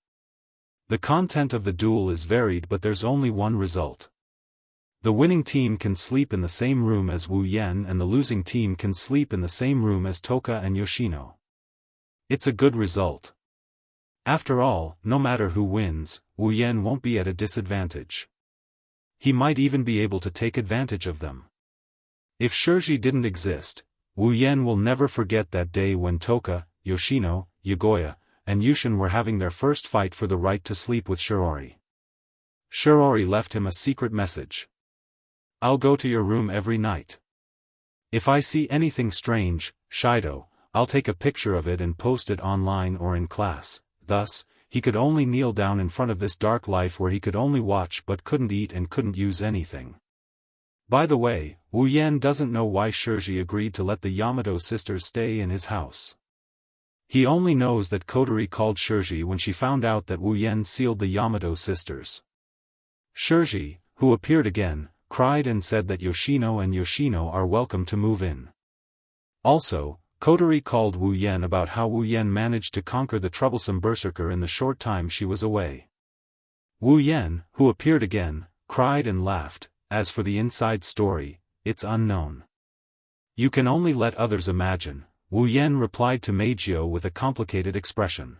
The content of the duel is varied but there's only one result. The winning team can sleep in the same room as Wu Yan and the losing team can sleep in the same room as Toka and Yoshino. It's a good result. After all, no matter who wins, Wu Yan won't be at a disadvantage. He might even be able to take advantage of them. If Shirji didn't exist, Wu Yan will never forget that day when Toka, Yoshino, Yagoya, and Yushin were having their first fight for the right to sleep with Shiori. Shiori left him a secret message. "I'll go to your room every night. If I see anything strange, Shido, I'll take a picture of it and post it online or in class." Thus, he could only kneel down in front of this dark life where he could only watch but couldn't eat and couldn't use anything. By the way, Wu Yan doesn't know why Shirji agreed to let the Yamato sisters stay in his house. He only knows that Kodori called Shirji when she found out that Wu Yan sealed the Yamato sisters. Shirji, who appeared again, cried and said that Yoshino and Yoshino are welcome to move in. Also, Kodori called Wu Yan about how Wu Yan managed to conquer the troublesome berserker in the short time she was away. Wu Yan, who appeared again, cried and laughed. As for the inside story, it's unknown. You can only let others imagine, Wu Yan replied to Meijio with a complicated expression.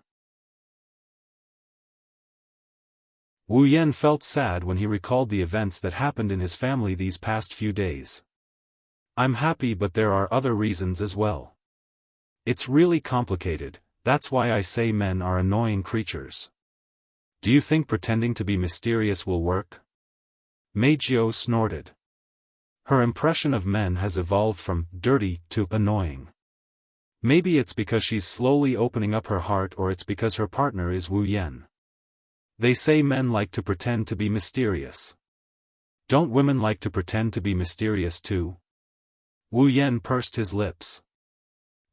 Wu Yan felt sad when he recalled the events that happened in his family these past few days. I'm happy, but there are other reasons as well. It's really complicated, that's why I say men are annoying creatures. Do you think pretending to be mysterious will work? Meijio snorted. Her impression of men has evolved from dirty to annoying. Maybe it's because she's slowly opening up her heart, or it's because her partner is Wu Yan. They say men like to pretend to be mysterious. Don't women like to pretend to be mysterious too? Wu Yan pursed his lips.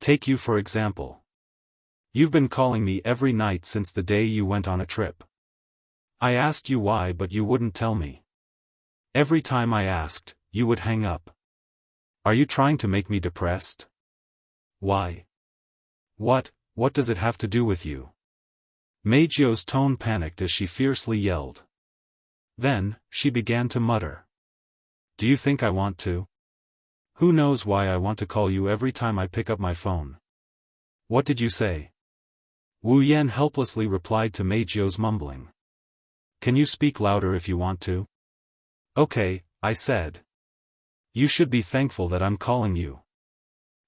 Take you for example. You've been calling me every night since the day you went on a trip. I asked you why, but you wouldn't tell me. Every time I asked, you would hang up. Are you trying to make me depressed? Why? What does it have to do with you? Meijio's tone panicked as she fiercely yelled. Then, she began to mutter. Do you think I want to? Who knows why I want to call you every time I pick up my phone? What did you say? Wu Yan helplessly replied to Meijio's mumbling. Can you speak louder if you want to? Okay, I said. You should be thankful that I'm calling you.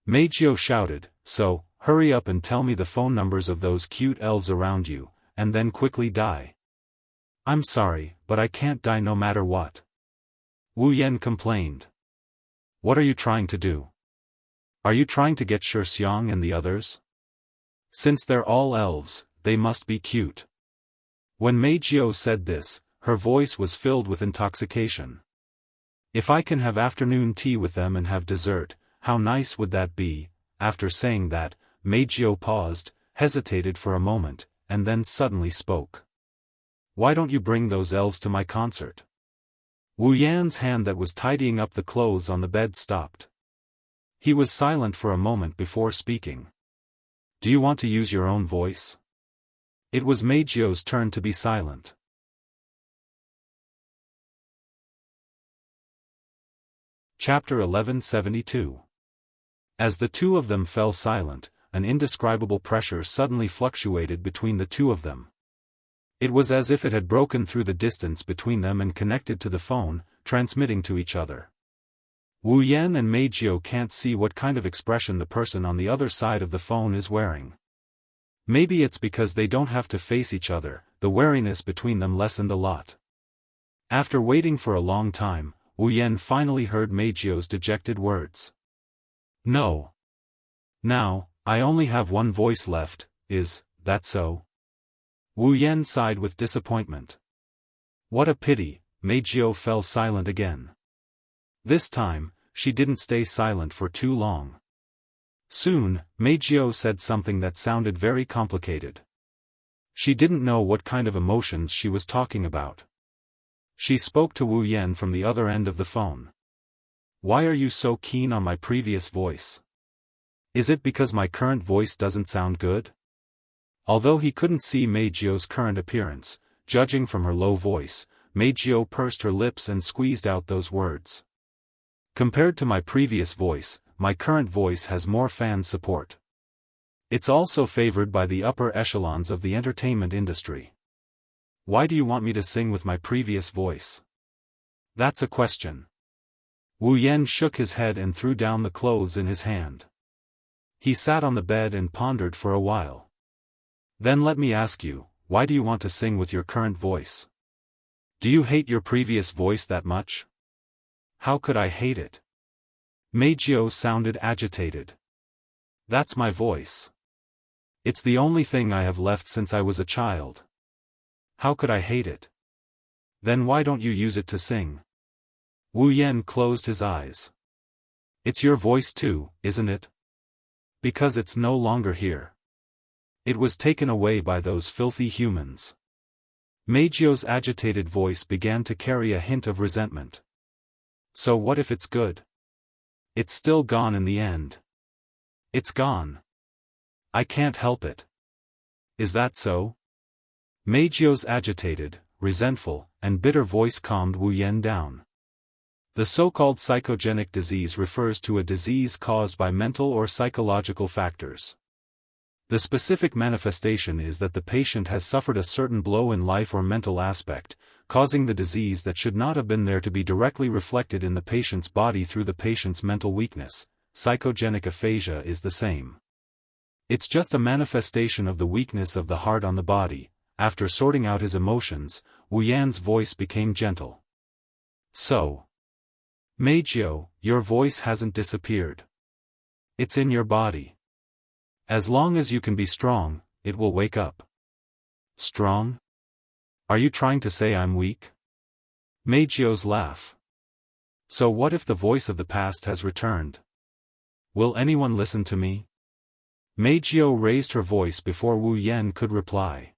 Meijio shouted, so, hurry up and tell me the phone numbers of those cute elves around you, and then quickly die. I'm sorry, but I can't die no matter what. Wu Yan complained. What are you trying to do? Are you trying to get Xiang and the others? Since they're all elves, they must be cute. When Meijio said this, her voice was filled with intoxication. If I can have afternoon tea with them and have dessert, how nice would that be? After saying that, Meijio paused, hesitated for a moment, and then suddenly spoke. Why don't you bring those elves to my concert? Wu Yan's hand that was tidying up the clothes on the bed stopped. He was silent for a moment before speaking. Do you want to use your own voice? It was Meijio's turn to be silent. Chapter 1172. As the two of them fell silent, an indescribable pressure suddenly fluctuated between the two of them. It was as if it had broken through the distance between them and connected to the phone, transmitting to each other. Wu Yan and Meijio can't see what kind of expression the person on the other side of the phone is wearing. Maybe it's because they don't have to face each other, the wariness between them lessened a lot. After waiting for a long time, Wu Yan finally heard Meijio's dejected words. No. Now, I only have one voice left, is that so? Wu Yan sighed with disappointment. What a pity, Meijio fell silent again. This time, she didn't stay silent for too long. Soon, Meijio said something that sounded very complicated. She didn't know what kind of emotions she was talking about. She spoke to Wu Yan from the other end of the phone. Why are you so keen on my previous voice? Is it because my current voice doesn't sound good? Although he couldn't see Meijio's current appearance, judging from her low voice, Meijio pursed her lips and squeezed out those words. Compared to my previous voice, my current voice has more fan support. It's also favored by the upper echelons of the entertainment industry. Why do you want me to sing with my previous voice? That's a question. Wu Yan shook his head and threw down the clothes in his hand. He sat on the bed and pondered for a while. Then let me ask you, why do you want to sing with your current voice? Do you hate your previous voice that much? How could I hate it? Meijio sounded agitated. That's my voice. It's the only thing I have left since I was a child. How could I hate it? Then why don't you use it to sing? Wu Yan closed his eyes. It's your voice too, isn't it? Because it's no longer here. It was taken away by those filthy humans. Meijio's agitated voice began to carry a hint of resentment. So what if it's good? It's still gone in the end. It's gone. I can't help it. Is that so? Meijio's agitated, resentful, and bitter voice calmed Wu Yan down. The so-called psychogenic disease refers to a disease caused by mental or psychological factors. The specific manifestation is that the patient has suffered a certain blow in life or mental aspect, causing the disease that should not have been there to be directly reflected in the patient's body through the patient's mental weakness. Psychogenic aphasia is the same. It's just a manifestation of the weakness of the heart on the body. After sorting out his emotions, Wu Yan's voice became gentle. So, Meizhou, your voice hasn't disappeared. It's in your body. As long as you can be strong, it will wake up. Strong? Are you trying to say I'm weak? Meizhou's laugh. So what if the voice of the past has returned? Will anyone listen to me? Meizhou raised her voice before Wu Yan could reply.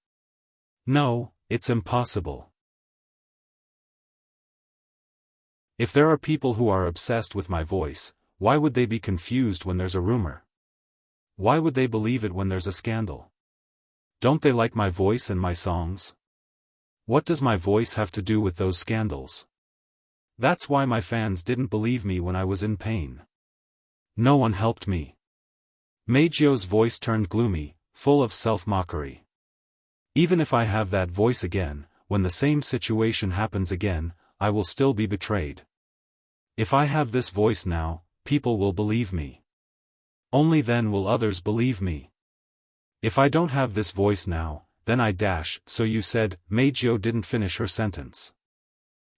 No, it's impossible. If there are people who are obsessed with my voice, why would they be confused when there's a rumor? Why would they believe it when there's a scandal? Don't they like my voice and my songs? What does my voice have to do with those scandals? That's why my fans didn't believe me when I was in pain. No one helped me. Meizhou's voice turned gloomy, full of self-mockery. Even if I have that voice again, when the same situation happens again, I will still be betrayed. If I have this voice now, people will believe me. Only then will others believe me. If I don't have this voice now, then I dash. So you said. Meizhou didn't finish her sentence.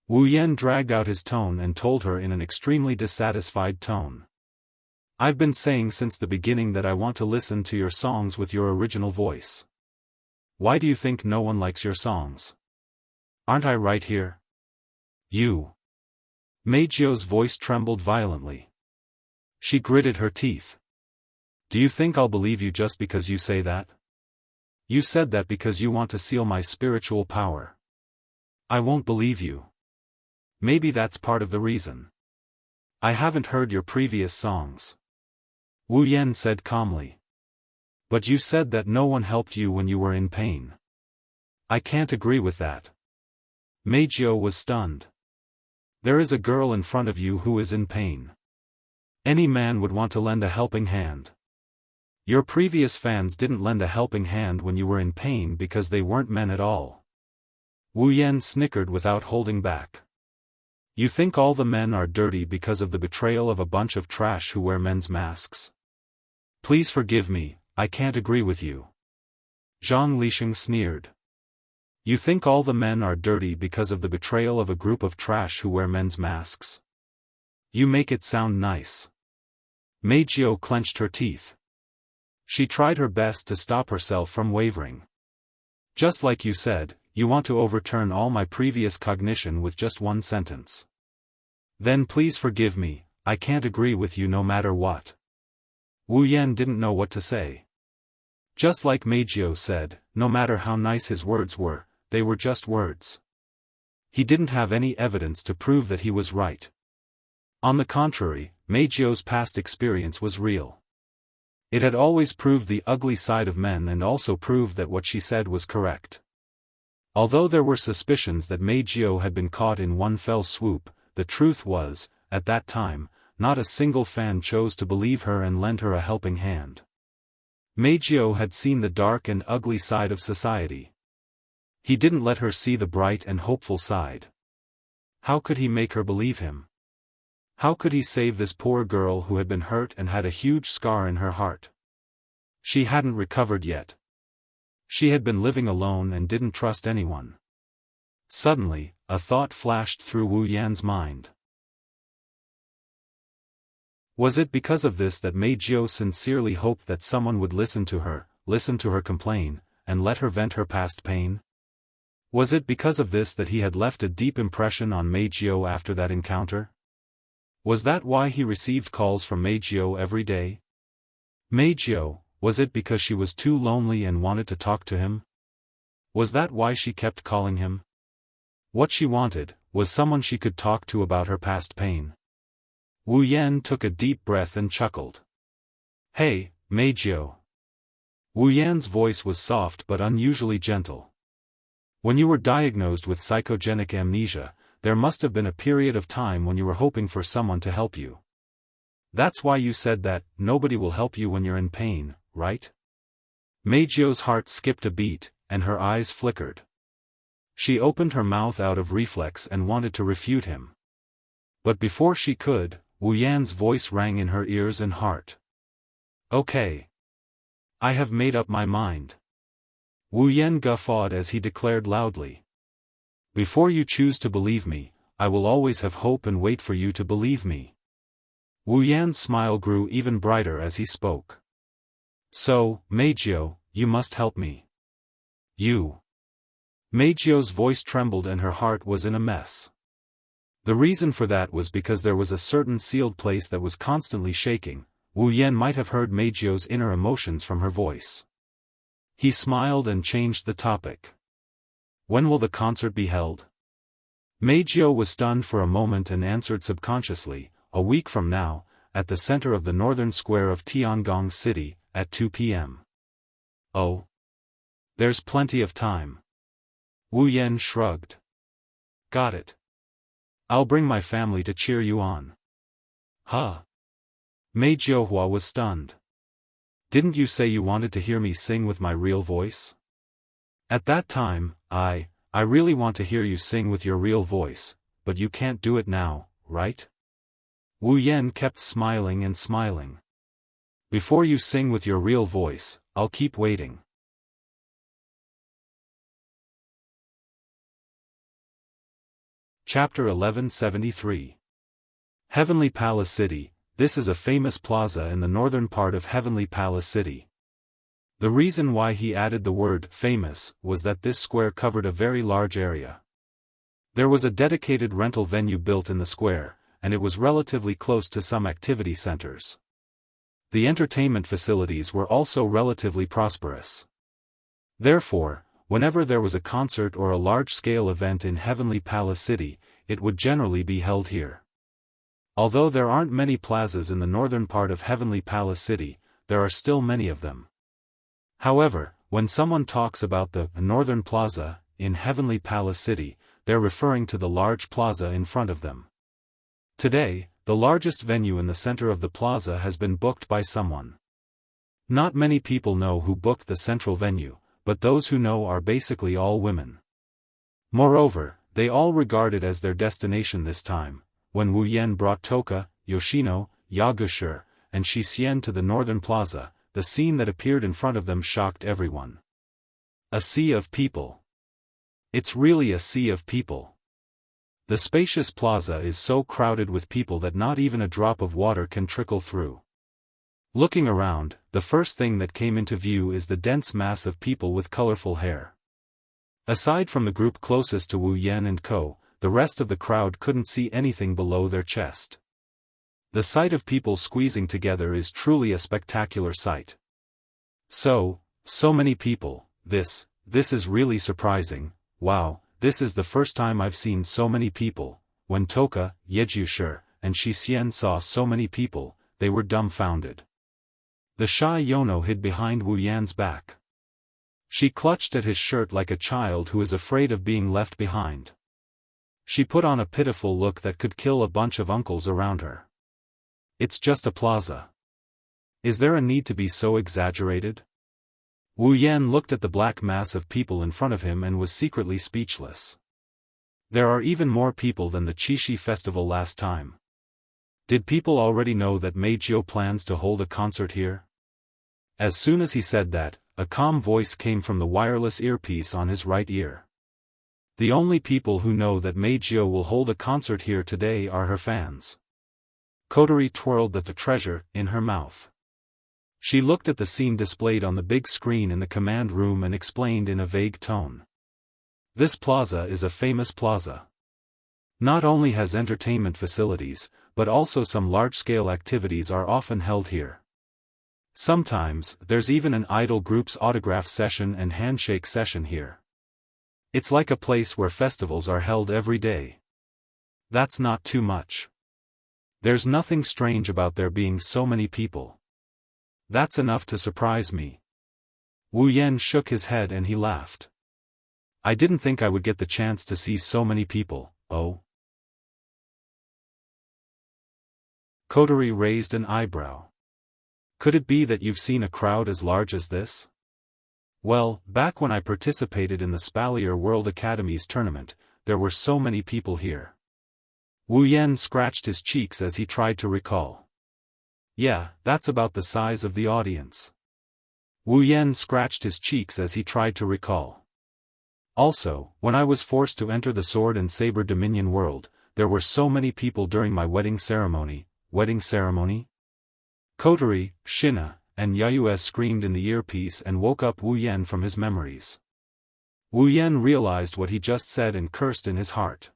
Wu Yan dragged out his tone and told her in an extremely dissatisfied tone. I've been saying since the beginning that I want to listen to your songs with your original voice. Why do you think no one likes your songs? Aren't I right here? You. Meizhou's voice trembled violently. She gritted her teeth. Do you think I'll believe you just because you say that? You said that because you want to seal my spiritual power. I won't believe you. Maybe that's part of the reason. I haven't heard your previous songs. Wu Yan said calmly. But you said that no one helped you when you were in pain. I can't agree with that. Meizhou was stunned. There is a girl in front of you who is in pain. Any man would want to lend a helping hand. Your previous fans didn't lend a helping hand when you were in pain because they weren't men at all. Wu Yan snickered without holding back. You think all the men are dirty because of the betrayal of a bunch of trash who wear men's masks? Please forgive me, I can't agree with you. Zhang Lisheng sneered. You think all the men are dirty because of the betrayal of a group of trash who wear men's masks? You make it sound nice. Meizhou clenched her teeth. She tried her best to stop herself from wavering. Just like you said, you want to overturn all my previous cognition with just one sentence. Then please forgive me, I can't agree with you no matter what. Wu Yan didn't know what to say. Just like Meizhou said, no matter how nice his words were, they were just words. He didn't have any evidence to prove that he was right. On the contrary, Meizhou's past experience was real. It had always proved the ugly side of men and also proved that what she said was correct. Although there were suspicions that Meizhou had been caught in one fell swoop, the truth was, at that time, not a single fan chose to believe her and lend her a helping hand. Meizhou had seen the dark and ugly side of society. He didn't let her see the bright and hopeful side. How could he make her believe him? How could he save this poor girl who had been hurt and had a huge scar in her heart? She hadn't recovered yet. She had been living alone and didn't trust anyone. Suddenly, a thought flashed through Wu Yan's mind. Was it because of this that Meizhou sincerely hoped that someone would listen to her complain, and let her vent her past pain? Was it because of this that he had left a deep impression on Meizhou after that encounter? Was that why he received calls from Meizhou every day? Meizhou, was it because she was too lonely and wanted to talk to him? Was that why she kept calling him? What she wanted, was someone she could talk to about her past pain. Wu Yan took a deep breath and chuckled. Hey, Meizhou. Wu Yan's voice was soft but unusually gentle. When you were diagnosed with psychogenic amnesia, there must have been a period of time when you were hoping for someone to help you. That's why you said that nobody will help you when you're in pain, right? Meijio's heart skipped a beat, and her eyes flickered. She opened her mouth out of reflex and wanted to refute him. But before she could, Wu Yan's voice rang in her ears and heart. Okay. I have made up my mind. Wu Yan guffawed as he declared loudly. Before you choose to believe me, I will always have hope and wait for you to believe me. Wu Yan's smile grew even brighter as he spoke. So, Meijio, you must help me. You. Meijio's voice trembled and her heart was in a mess. The reason for that was because there was a certain sealed place that was constantly shaking. Wu Yan might have heard Meijio's inner emotions from her voice. He smiled and changed the topic. When will the concert be held? Meijio was stunned for a moment and answered subconsciously, a week from now, at the center of the northern square of Tiangong City, at 2 p.m. Oh. There's plenty of time. Wu Yan shrugged. Got it. I'll bring my family to cheer you on. Huh? Meijio Hua was stunned. Didn't you say you wanted to hear me sing with my real voice? At that time, I really want to hear you sing with your real voice, but you can't do it now, right? Wu Yan kept smiling and smiling. Before you sing with your real voice, I'll keep waiting. Chapter 1173. Heavenly Palace City. This is a famous plaza in the northern part of Heavenly Palace City. The reason why he added the word famous was that this square covered a very large area. There was a dedicated rental venue built in the square, and it was relatively close to some activity centers. The entertainment facilities were also relatively prosperous. Therefore, whenever there was a concert or a large-scale event in Heavenly Palace City, it would generally be held here. Although there aren't many plazas in the northern part of Heavenly Palace City, there are still many of them. However, when someone talks about the Northern Plaza in Heavenly Palace City, they're referring to the large plaza in front of them. Today, the largest venue in the center of the plaza has been booked by someone. Not many people know who booked the central venue, but those who know are basically all women. Moreover, they all regard it as their destination this time. When Wu Yan brought Toka, Yoshino, Yagushir, and Shixian to the Northern Plaza, the scene that appeared in front of them shocked everyone. A sea of people. It's really a sea of people. The spacious plaza is so crowded with people that not even a drop of water can trickle through. Looking around, the first thing that came into view is the dense mass of people with colorful hair. Aside from the group closest to Wu Yan and Co., the rest of the crowd couldn't see anything below their chest. The sight of people squeezing together is truly a spectacular sight. So many people, this is really surprising. Wow, this is the first time I've seen so many people. When Toka, Yejushir, and Shixian saw so many people, they were dumbfounded. The shy Yono hid behind Wu Yan's back. She clutched at his shirt like a child who is afraid of being left behind. She put on a pitiful look that could kill a bunch of uncles around her. It's just a plaza. Is there a need to be so exaggerated? Wu Yan looked at the black mass of people in front of him and was secretly speechless. There are even more people than the Qixi festival last time. Did people already know that Meijio plans to hold a concert here? As soon as he said that, a calm voice came from the wireless earpiece on his right ear. The only people who know that Meijio will hold a concert here today are her fans. Kotori twirled the treasure in her mouth. She looked at the scene displayed on the big screen in the command room and explained in a vague tone. This plaza is a famous plaza. Not only has entertainment facilities, but also some large-scale activities are often held here. Sometimes, there's even an idol group's autograph session and handshake session here. It's like a place where festivals are held every day. That's not too much. There's nothing strange about there being so many people. That's enough to surprise me. Wu Yan shook his head and he laughed. I didn't think I would get the chance to see so many people. Oh. Kotori raised an eyebrow. Could it be that you've seen a crowd as large as this? Well, back when I participated in the Spalier World Academy's tournament, there were so many people here. Wu Yan scratched his cheeks as he tried to recall. Yeah, that's about the size of the audience. Wu Yan scratched his cheeks as he tried to recall. Also, when I was forced to enter the Sword and Saber Dominion world, there were so many people during my wedding ceremony. Wedding ceremony? Coterie, Shina, and Yayue screamed in the earpiece and woke up Wu Yan from his memories. Wu Yan realized what he just said and cursed in his heart.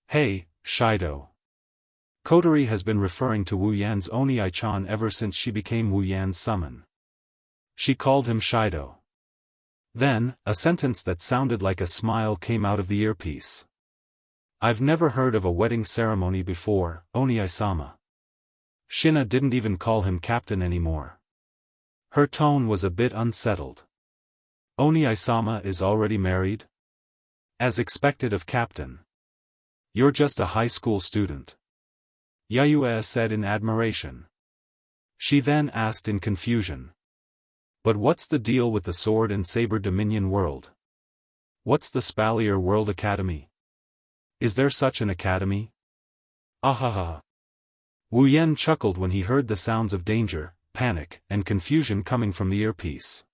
Hey, Shido. Coterie has been referring to Wu Yan's Oni-chan ever since she became Wu Yan's summon. She called him Shido. Then, a sentence that sounded like a smile came out of the earpiece. I've never heard of a wedding ceremony before, Oni-sama. Shina didn't even call him captain anymore. Her tone was a bit unsettled. Oni-sama is already married? As expected of captain. You're just a high school student. Yayue said in admiration. She then asked in confusion. But what's the deal with the Sword and Saber Dominion world? What's the Spalier World Academy? Is there such an academy? Ahaha. Wu Yan chuckled when he heard the sounds of danger, panic, and confusion coming from the earpiece.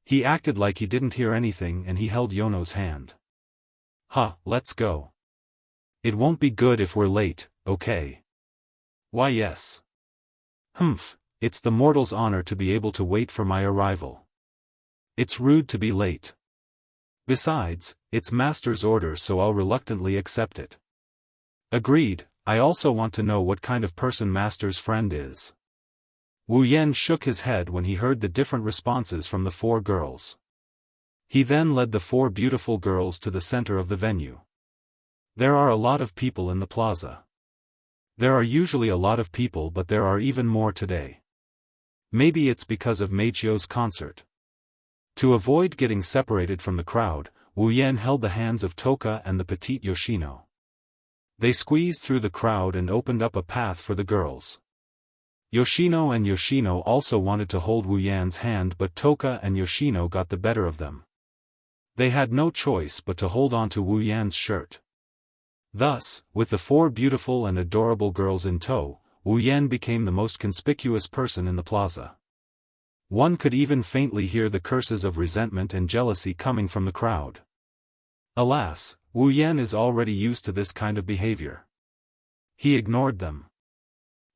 He acted like he didn't hear anything and he held Yono's hand. Let's go. It won't be good if we're late, okay? Why yes. It's the mortal's honor to be able to wait for my arrival. It's rude to be late. Besides, it's master's order so I'll reluctantly accept it. Agreed, I also want to know what kind of person master's friend is. Wu Yan shook his head when he heard the different responses from the 4 girls. He then led the 4 beautiful girls to the center of the venue. There are a lot of people in the plaza. There are usually a lot of people but there are even more today. Maybe it's because of Meijio's concert. To avoid getting separated from the crowd, Wu Yan held the hands of Toka and the petite Yoshino. They squeezed through the crowd and opened up a path for the girls. Yoshino and Yoshino also wanted to hold Wu Yan's hand but Toka and Yoshino got the better of them. They had no choice but to hold on to Wu Yan's shirt. Thus, with the 4 beautiful and adorable girls in tow, Wu Yan became the most conspicuous person in the plaza. One could even faintly hear the curses of resentment and jealousy coming from the crowd. Alas, Wu Yan is already used to this kind of behavior. He ignored them.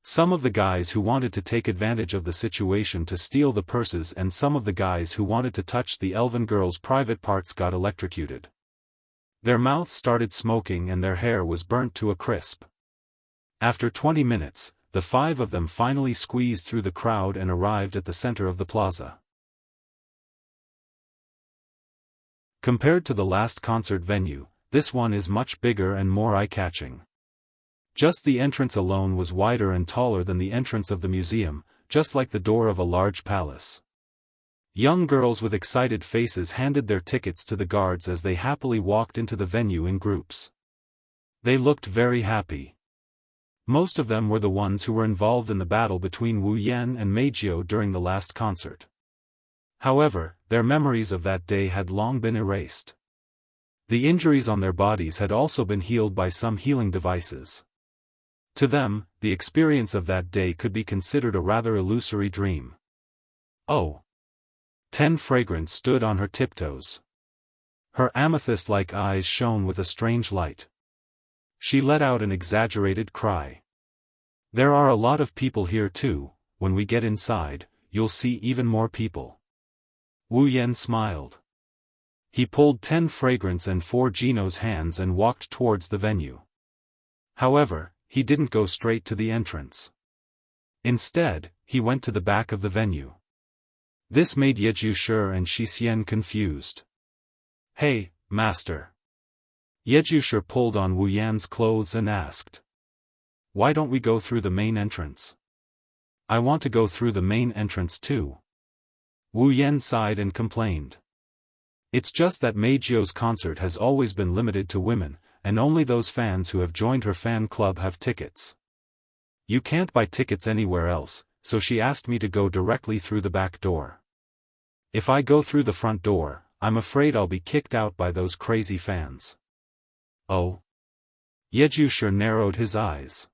Some of the guys who wanted to take advantage of the situation to steal the purses and some of the guys who wanted to touch the elven girl's private parts got electrocuted. Their mouths started smoking and their hair was burnt to a crisp. After 20 minutes, the 5 of them finally squeezed through the crowd and arrived at the center of the plaza. Compared to the last concert venue, this one is much bigger and more eye-catching. Just the entrance alone was wider and taller than the entrance of the museum, just like the door of a large palace. Young girls with excited faces handed their tickets to the guards as they happily walked into the venue in groups. They looked very happy. Most of them were the ones who were involved in the battle between Wu Yan and Meijio during the last concert. However, their memories of that day had long been erased. The injuries on their bodies had also been healed by some healing devices. To them, the experience of that day could be considered a rather illusory dream. Oh! 10 Fragrance stood on her tiptoes. Her amethyst-like eyes shone with a strange light. She let out an exaggerated cry. There are a lot of people here too. When we get inside, you'll see even more people. Wu Yan smiled. He pulled 10 Fragrance and 4 Geno's hands and walked towards the venue. However, he didn't go straight to the entrance. Instead, he went to the back of the venue. This made Yejusher and Shixian confused. Hey, master. Yejusher pulled on Wu Yan's clothes and asked. Why don't we go through the main entrance? I want to go through the main entrance too. Wu Yan sighed and complained. It's just that Meijio's concert has always been limited to women, and only those fans who have joined her fan club have tickets. You can't buy tickets anywhere else, so she asked me to go directly through the back door. If I go through the front door, I'm afraid I'll be kicked out by those crazy fans. Oh? Yejusher narrowed his eyes.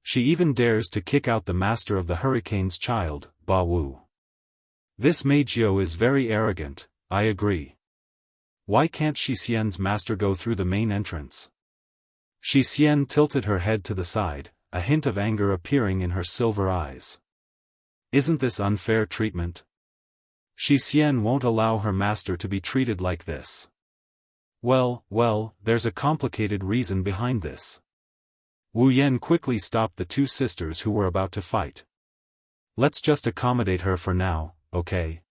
She even dares to kick out the master of the hurricane's child, Ba Wu. This Meijio is very arrogant, I agree. Why can't Shi Xian's master go through the main entrance? Shi Xian tilted her head to the side, a hint of anger appearing in her silver eyes. Isn't this unfair treatment? Shi Xian won't allow her master to be treated like this. Well, there's a complicated reason behind this. Wu Yan quickly stopped the two sisters who were about to fight. Let's just accommodate her for now, okay?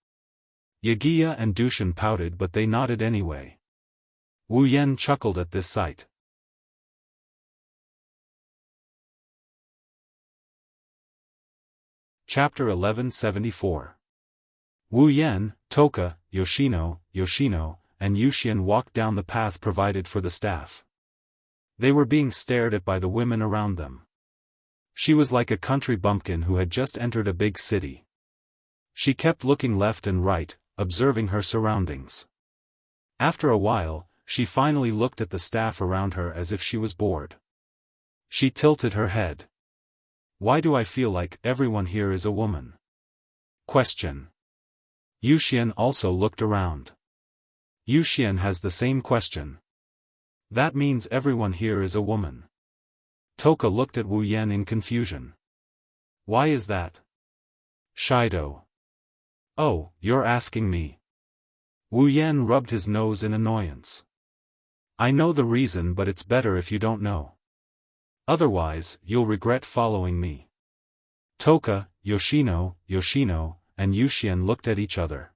Yagiya and Dushan pouted but they nodded anyway. Wu Yan chuckled at this sight. Chapter 1174. Wu Yan, Toka, Yoshino, and Yuxian walked down the path provided for the staff. They were being stared at by the women around them. She was like a country bumpkin who had just entered a big city. She kept looking left and right, observing her surroundings. After a while, she finally looked at the staff around her as if she was bored. She tilted her head. Why do I feel like everyone here is a woman? Question. Yuxian also looked around. Yuxian has the same question. That means everyone here is a woman. Toka looked at Wu Yan in confusion. Why is that? Shido. Oh, you're asking me. Wu Yan rubbed his nose in annoyance. I know the reason but it's better if you don't know. Otherwise, you'll regret following me. Toka, Yoshino, and Yuxian looked at each other.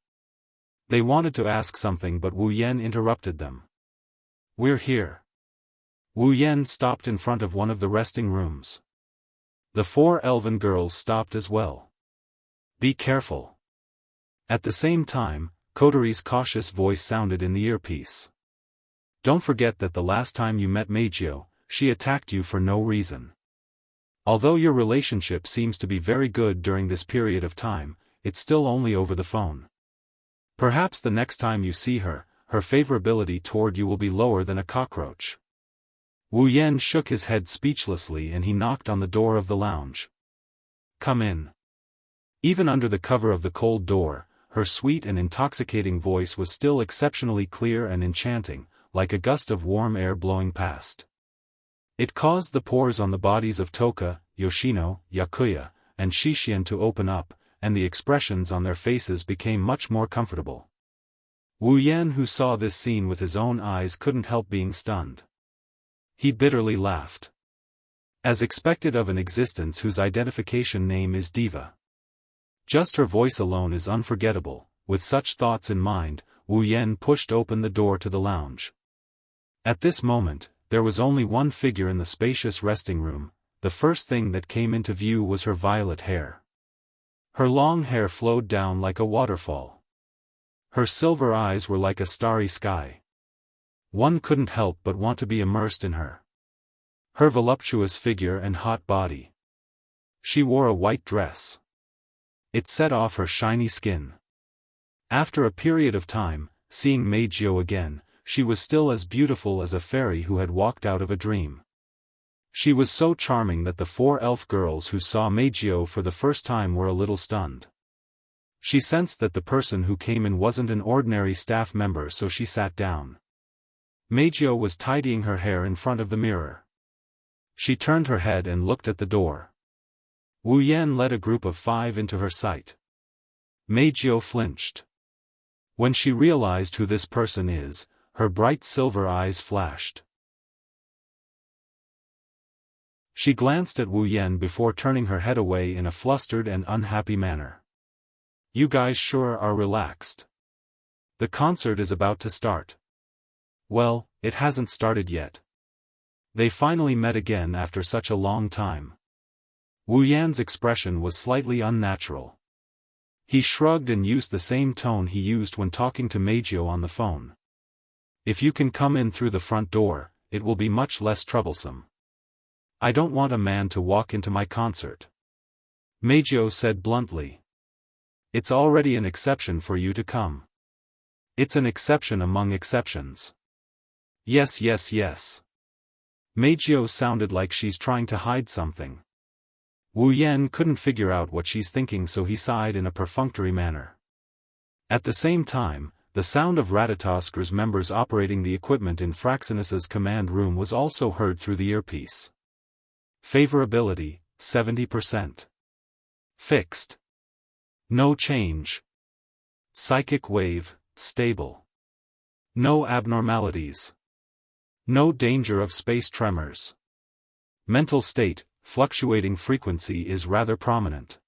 They wanted to ask something but Wu Yan interrupted them. We're here. Wu Yan stopped in front of one of the resting rooms. The four elven girls stopped as well. Be careful. At the same time, Kotori's cautious voice sounded in the earpiece. Don't forget that the last time you met Meijio, she attacked you for no reason. Although your relationship seems to be very good during this period of time, it's still only over the phone. Perhaps the next time you see her, her favorability toward you will be lower than a cockroach. Wu Yan shook his head speechlessly and he knocked on the door of the lounge. Come in. Even under the cover of the cold door, her sweet and intoxicating voice was still exceptionally clear and enchanting, like a gust of warm air blowing past. It caused the pores on the bodies of Toka, Yoshino, Yakuya, and Shishian to open up, and the expressions on their faces became much more comfortable. Wu Yan, who saw this scene with his own eyes, couldn't help being stunned. He bitterly laughed. As expected of an existence whose identification name is Diva. Just her voice alone is unforgettable. With such thoughts in mind, Wu Yan pushed open the door to the lounge. At this moment, there was only one figure in the spacious resting room. The first thing that came into view was her violet hair. Her long hair flowed down like a waterfall. Her silver eyes were like a starry sky. One couldn't help but want to be immersed in her. Her voluptuous figure and hot body. She wore a white dress. It set off her shiny skin. After a period of time, seeing Meijio again, she was still as beautiful as a fairy who had walked out of a dream. She was so charming that the four elf girls who saw Meijio for the first time were a little stunned. She sensed that the person who came in wasn't an ordinary staff member, so she sat down. Meijio was tidying her hair in front of the mirror. She turned her head and looked at the door. Wu Yan led a group of 5 into her sight. Meijio flinched. When she realized who this person is, her bright silver eyes flashed. She glanced at Wu Yan before turning her head away in a flustered and unhappy manner. You guys sure are relaxed. The concert is about to start. Well, it hasn't started yet. They finally met again after such a long time. Wu Yan's expression was slightly unnatural. He shrugged and used the same tone he used when talking to Meijio on the phone. If you can come in through the front door, it will be much less troublesome. I don't want a man to walk into my concert. Meijio said bluntly. It's already an exception for you to come. It's an exception among exceptions. Yes, yes, yes. Meijio sounded like she's trying to hide something. Wu Yan couldn't figure out what she's thinking, so he sighed in a perfunctory manner. At the same time, the sound of Ratatosk's members operating the equipment in Fraxinus's command room was also heard through the earpiece. Favorability, 70%. Fixed. No change. Psychic wave, stable. No abnormalities. No danger of space tremors. Mental state, fluctuating frequency is rather prominent.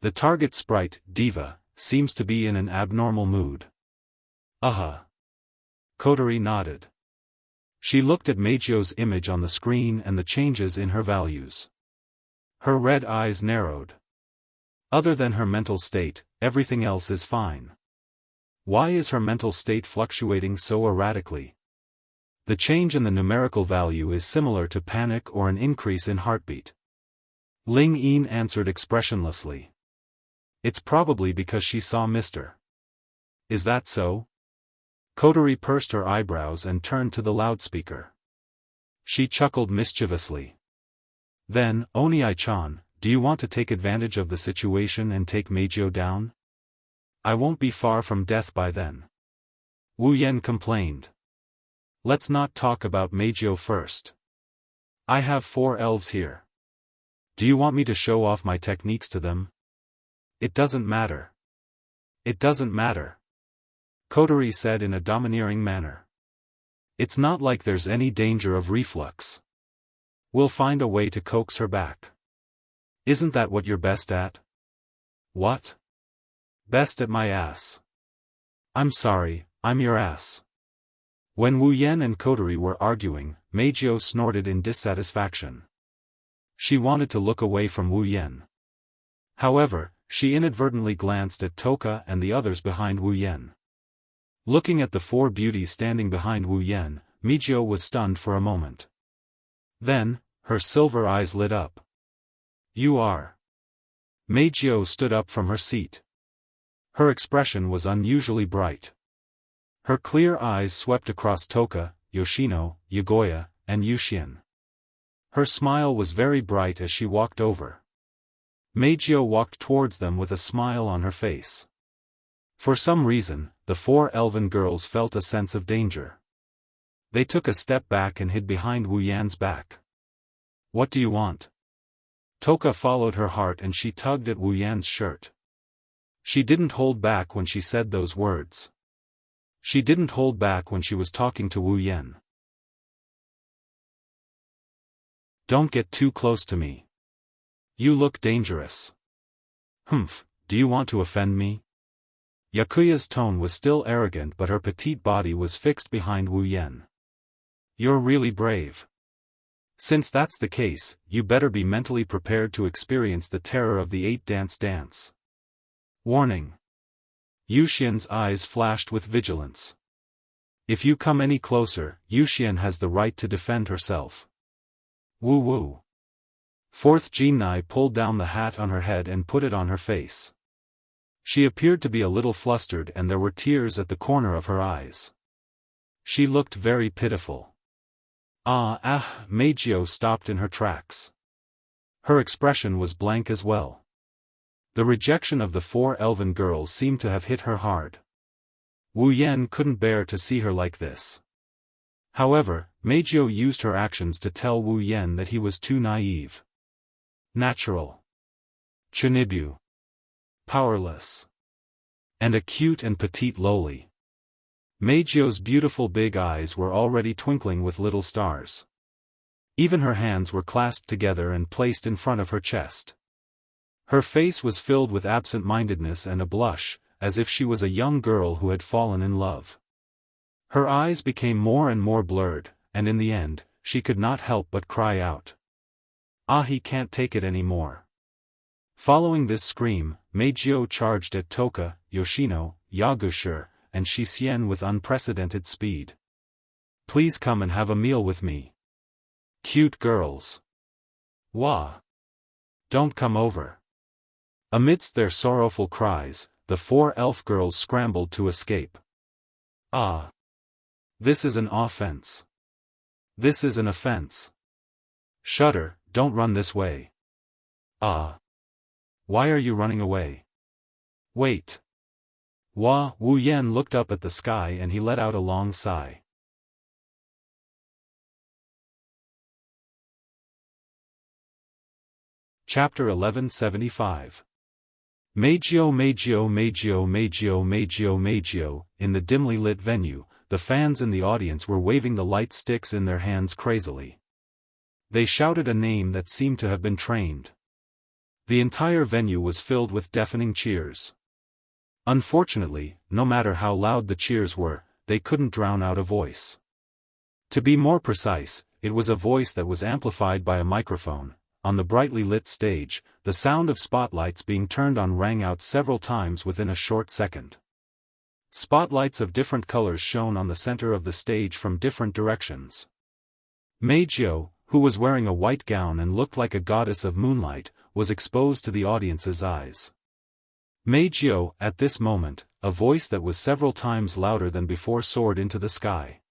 The target sprite, Diva, seems to be in an abnormal mood. Kotori nodded. She looked at Meijio's image on the screen and the changes in her values. Her red eyes narrowed. Other than her mental state, everything else is fine. Why is her mental state fluctuating so erratically? The change in the numerical value is similar to panic or an increase in heartbeat. Ling Yin answered expressionlessly. It's probably because she saw Mr. Is that so? Kotori pursed her eyebrows and turned to the loudspeaker. She chuckled mischievously. Then, Oniai-chan, do you want to take advantage of the situation and take Meijio down? I won't be far from death by then. Wu Yan complained. Let's not talk about Meijio first. I have 4 elves here. Do you want me to show off my techniques to them? It doesn't matter. It doesn't matter. Kotori said in a domineering manner. It's not like there's any danger of reflux. We'll find a way to coax her back. Isn't that what you're best at? What? Best at my ass. I'm sorry, I'm your ass. When Wu Yan and Kotori were arguing, Meijio snorted in dissatisfaction. She wanted to look away from Wu Yan. However, she inadvertently glanced at Toka and the others behind Wu Yan. Looking at the 4 beauties standing behind Wu Yan, Meijio was stunned for a moment. Then, her silver eyes lit up. You are. Meijio stood up from her seat. Her expression was unusually bright. Her clear eyes swept across Toka, Yoshino, Yagoya, and Yuxian. Her smile was very bright as she walked over. Meijio walked towards them with a smile on her face. For some reason, the 4 elven girls felt a sense of danger. They took a step back and hid behind Wu Yan's back. What do you want? Toka followed her heart and she tugged at Wu Yan's shirt. She didn't hold back when she said those words. She didn't hold back when she was talking to Wu Yan. Don't get too close to me. You look dangerous. Humph, do you want to offend me? Yakuya's tone was still arrogant, but her petite body was fixed behind Wu Yan. You're really brave. Since that's the case, you better be mentally prepared to experience the terror of the 8-dance dance. Warning. Yuxian's eyes flashed with vigilance. If you come any closer, Yuxian has the right to defend herself. Woo woo. 4th Jinai pulled down the hat on her head and put it on her face. She appeared to be a little flustered and there were tears at the corner of her eyes. She looked very pitiful. Meijio stopped in her tracks. Her expression was blank as well. The rejection of the 4 elven girls seemed to have hit her hard. Wu Yan couldn't bear to see her like this. However, Meijio used her actions to tell Wu Yan that he was too naive. Natural. Chunibu. Powerless. And a cute and petite loli. Meijio's beautiful big eyes were already twinkling with little stars. Even her hands were clasped together and placed in front of her chest. Her face was filled with absent-mindedness and a blush, as if she was a young girl who had fallen in love. Her eyes became more and more blurred, and in the end, she could not help but cry out. He can't take it anymore. Following this scream, Meijio charged at Toka, Yoshino, Yagushir, and Shixien with unprecedented speed. Please come and have a meal with me. Cute girls. Wah. Don't come over. Amidst their sorrowful cries, the 4 elf girls scrambled to escape. Ah! This is an offense. This is an offense. Shudder, don't run this way. Ah! Why are you running away? Wait. Wu Yan looked up at the sky and he let out a long sigh. Chapter 1175. Meijio. In the dimly lit venue, the fans in the audience were waving the light sticks in their hands crazily. They shouted a name that seemed to have been trained. The entire venue was filled with deafening cheers. Unfortunately, no matter how loud the cheers were, they couldn't drown out a voice. To be more precise, it was a voice that was amplified by a microphone. On the brightly lit stage, the sound of spotlights being turned on rang out several times within a short second. Spotlights of different colors shone on the center of the stage from different directions. Meijio, who was wearing a white gown and looked like a goddess of moonlight, was exposed to the audience's eyes. Meijio, at this moment, a voice that was several times louder than before soared into the sky.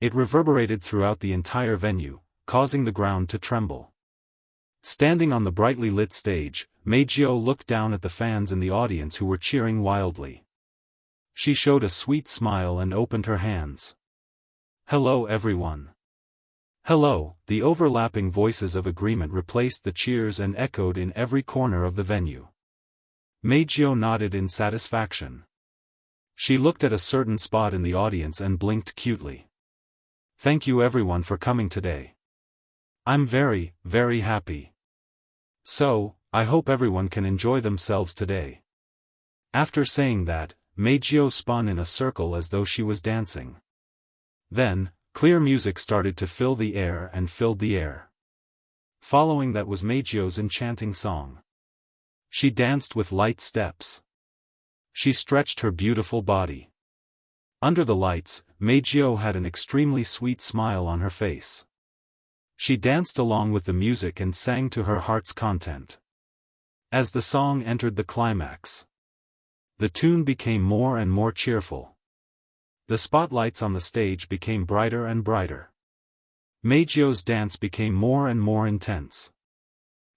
It reverberated throughout the entire venue, causing the ground to tremble. Standing on the brightly lit stage, Meijio looked down at the fans in the audience who were cheering wildly. She showed a sweet smile and opened her hands. Hello everyone. Hello, the overlapping voices of agreement replaced the cheers and echoed in every corner of the venue. Meijio nodded in satisfaction. She looked at a certain spot in the audience and blinked cutely. Thank you everyone for coming today. I'm very, very happy. So, I hope everyone can enjoy themselves today. After saying that, Meijio spun in a circle as though she was dancing. Then, clear music started to fill the air and filled the air. Following that was Meijio's enchanting song. She danced with light steps. She stretched her beautiful body. Under the lights, Meijio had an extremely sweet smile on her face. She danced along with the music and sang to her heart's content. As the song entered the climax, the tune became more and more cheerful. The spotlights on the stage became brighter and brighter. Meijio's dance became more and more intense.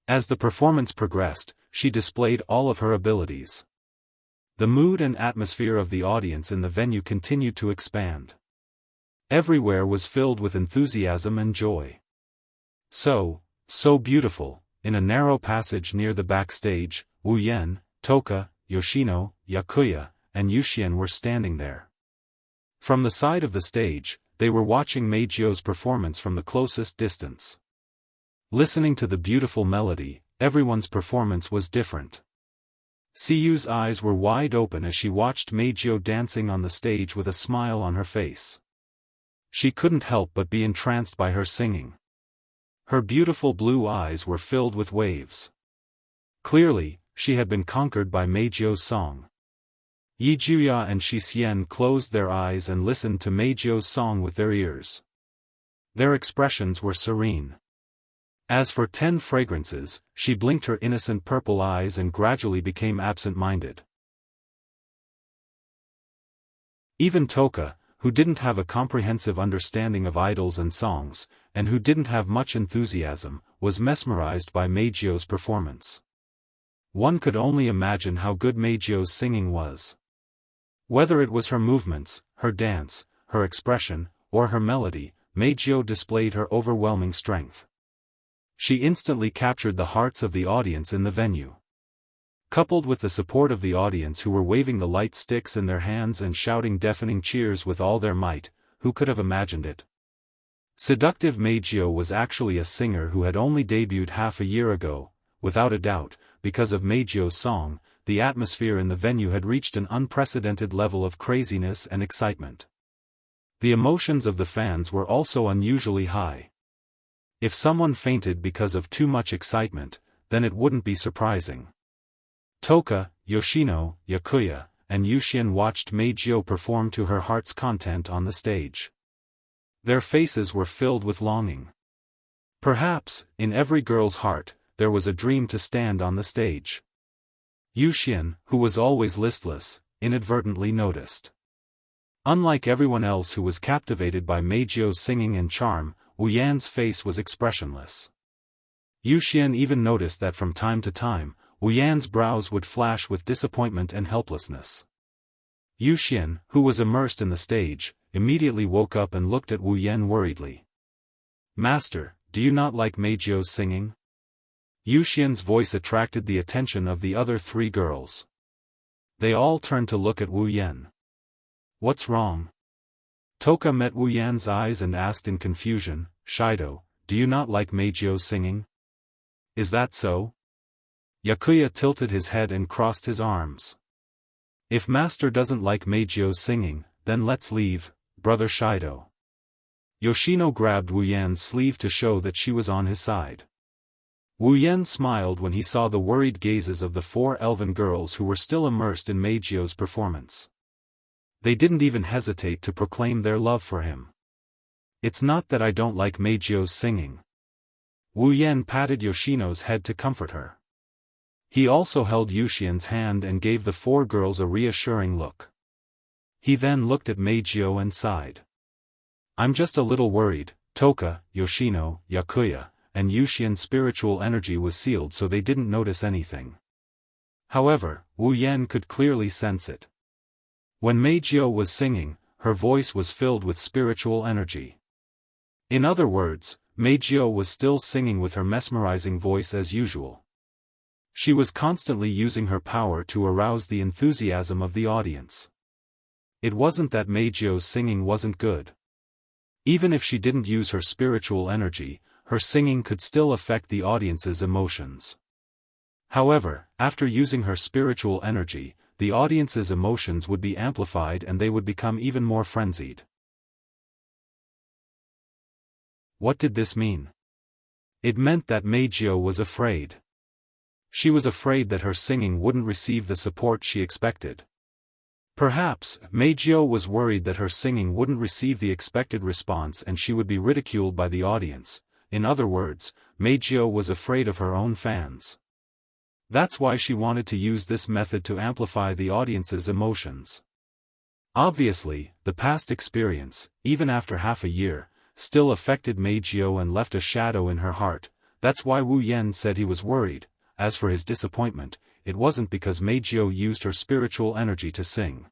As the performance progressed, she displayed all of her abilities. The mood and atmosphere of the audience in the venue continued to expand. Everywhere was filled with enthusiasm and joy. So beautiful, in a narrow passage near the backstage, Wu Yan, Toka, Yoshino, Yakuya, and Yuxian were standing there. From the side of the stage, they were watching Meijio's performance from the closest distance. Listening to the beautiful melody, everyone's performance was different. Siyu's eyes were wide open as she watched Meijio dancing on the stage with a smile on her face. She couldn't help but be entranced by her singing. Her beautiful blue eyes were filled with waves. Clearly, she had been conquered by Meijio's song. Yijuya and Shixian closed their eyes and listened to Meijio's song with their ears. Their expressions were serene. As for 10 fragrances, she blinked her innocent purple eyes and gradually became absent-minded. Even Toka, who didn't have a comprehensive understanding of idols and songs, and who didn't have much enthusiasm, was mesmerized by Meijio's performance. One could only imagine how good Meijio's singing was. Whether it was her movements, her dance, her expression, or her melody, Meijio displayed her overwhelming strength. She instantly captured the hearts of the audience in the venue. Coupled with the support of the audience who were waving the light sticks in their hands and shouting deafening cheers with all their might, who could have imagined it? Seductive Meijio was actually a singer who had only debuted half a year ago. Without a doubt, because of Meijio's song, the atmosphere in the venue had reached an unprecedented level of craziness and excitement. The emotions of the fans were also unusually high. If someone fainted because of too much excitement, then it wouldn't be surprising. Toka, Yoshino, Yakuya, and Yuxian watched Meijio perform to her heart's content on the stage. Their faces were filled with longing. Perhaps, in every girl's heart, there was a dream to stand on the stage. Yuxian, who was always listless, inadvertently noticed. Unlike everyone else who was captivated by Meijio's singing and charm, Wu Yan's face was expressionless. Yuxian even noticed that from time to time, Wu Yan's brows would flash with disappointment and helplessness. Yuxian, who was immersed in the stage, immediately woke up and looked at Wu Yan worriedly. "Master, do you not like Meijio's singing?" Yuxian's voice attracted the attention of the other three girls. They all turned to look at Wu Yan. "What's wrong?" Toka met Wu Yan's eyes and asked in confusion, "Shido, do you not like Meijio's singing?" "Is that so?" Yakuya tilted his head and crossed his arms. "If Master doesn't like Meijio's singing, then let's leave, brother Shido." Yoshino grabbed Wu Yan's sleeve to show that she was on his side. Wu Yan smiled when he saw the worried gazes of the four elven girls who were still immersed in Meijio's performance. They didn't even hesitate to proclaim their love for him. "It's not that I don't like Meijio's singing." Wu Yan patted Yoshino's head to comfort her. He also held Yuxian's hand and gave the four girls a reassuring look. He then looked at Meijio and sighed. "I'm just a little worried." Toka, Yoshino, Yakuya, and Yuxian's spiritual energy was sealed so they didn't notice anything. However, Wu Yan could clearly sense it. When Meijio was singing, her voice was filled with spiritual energy. In other words, Meijio was still singing with her mesmerizing voice as usual. She was constantly using her power to arouse the enthusiasm of the audience. It wasn't that Meijio's singing wasn't good. Even if she didn't use her spiritual energy, her singing could still affect the audience's emotions. However, after using her spiritual energy, the audience's emotions would be amplified and they would become even more frenzied. What did this mean? It meant that Meijio was afraid. She was afraid that her singing wouldn't receive the support she expected. Perhaps, Meijio was worried that her singing wouldn't receive the expected response and she would be ridiculed by the audience. In other words, Meijio was afraid of her own fans. That's why she wanted to use this method to amplify the audience's emotions. Obviously, the past experience, even after half a year, still affected Meijio and left a shadow in her heart. That's why Wu Yan said he was worried. As for his disappointment, it wasn't because Meijio used her spiritual energy to sing.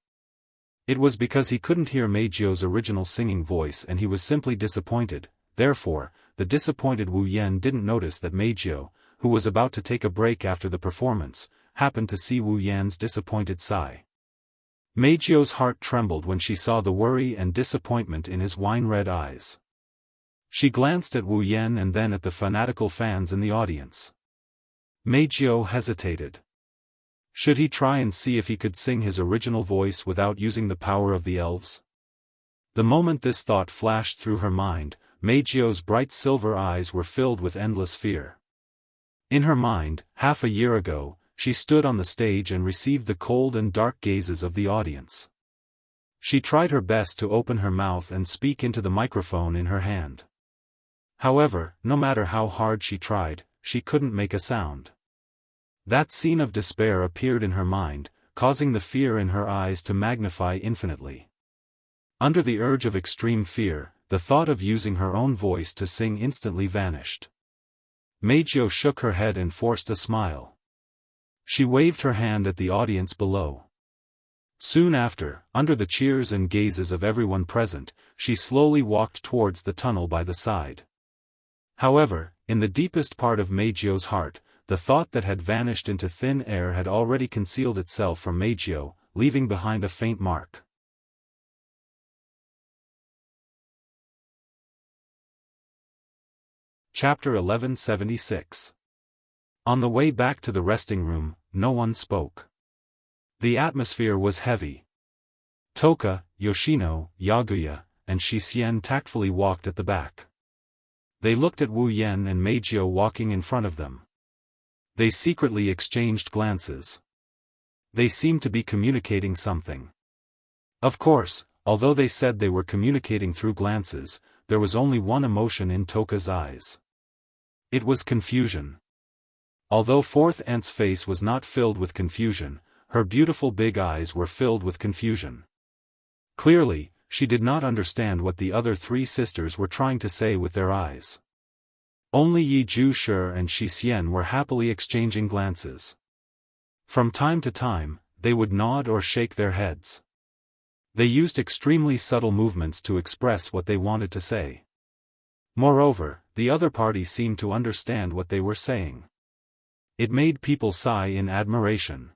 It was because he couldn't hear Meijio's original singing voice and he was simply disappointed. Therefore, the disappointed Wu Yan didn't notice that Meijio, who was about to take a break after the performance, happened to see Wu Yan's disappointed sigh. Meijio's heart trembled when she saw the worry and disappointment in his wine-red eyes. She glanced at Wu Yan and then at the fanatical fans in the audience. Meijio hesitated. Should he try and see if he could sing his original voice without using the power of the elves? The moment this thought flashed through her mind, Meijio's bright silver eyes were filled with endless fear. In her mind, half a year ago, she stood on the stage and received the cold and dark gazes of the audience. She tried her best to open her mouth and speak into the microphone in her hand. However, no matter how hard she tried, she couldn't make a sound. That scene of despair appeared in her mind, causing the fear in her eyes to magnify infinitely. Under the urge of extreme fear, the thought of using her own voice to sing instantly vanished. Meijio shook her head and forced a smile. She waved her hand at the audience below. Soon after, under the cheers and gazes of everyone present, she slowly walked towards the tunnel by the side. However, in the deepest part of Meijio's heart, the thought that had vanished into thin air had already concealed itself from Meijio, leaving behind a faint mark. Chapter 1176. On the way back to the resting room, no one spoke. The atmosphere was heavy. Toka, Yoshino, Yaguya, and Shixien tactfully walked at the back. They looked at Wu Yan and Meijio walking in front of them. They secretly exchanged glances. They seemed to be communicating something. Of course, although they said they were communicating through glances, there was only one emotion in Toka's eyes. It was confusion. Although fourth aunt's face was not filled with confusion, her beautiful big eyes were filled with confusion. Clearly, she did not understand what the other three sisters were trying to say with their eyes. Only Yi Zhu and Shi Xian were happily exchanging glances. From time to time, they would nod or shake their heads. They used extremely subtle movements to express what they wanted to say. Moreover, the other party seemed to understand what they were saying. It made people sigh in admiration.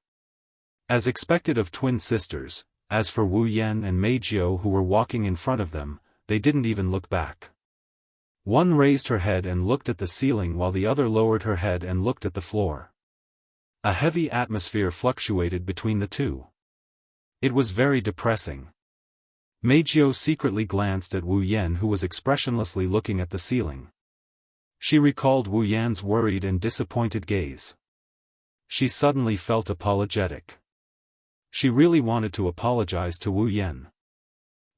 As expected of twin sisters, as for Wu Yan and Mei Jiao who were walking in front of them, they didn't even look back. One raised her head and looked at the ceiling while the other lowered her head and looked at the floor. A heavy atmosphere fluctuated between the two. It was very depressing. Mei Jiao secretly glanced at Wu Yan who was expressionlessly looking at the ceiling. She recalled Wu Yan's worried and disappointed gaze. She suddenly felt apologetic. She really wanted to apologize to Wu Yan.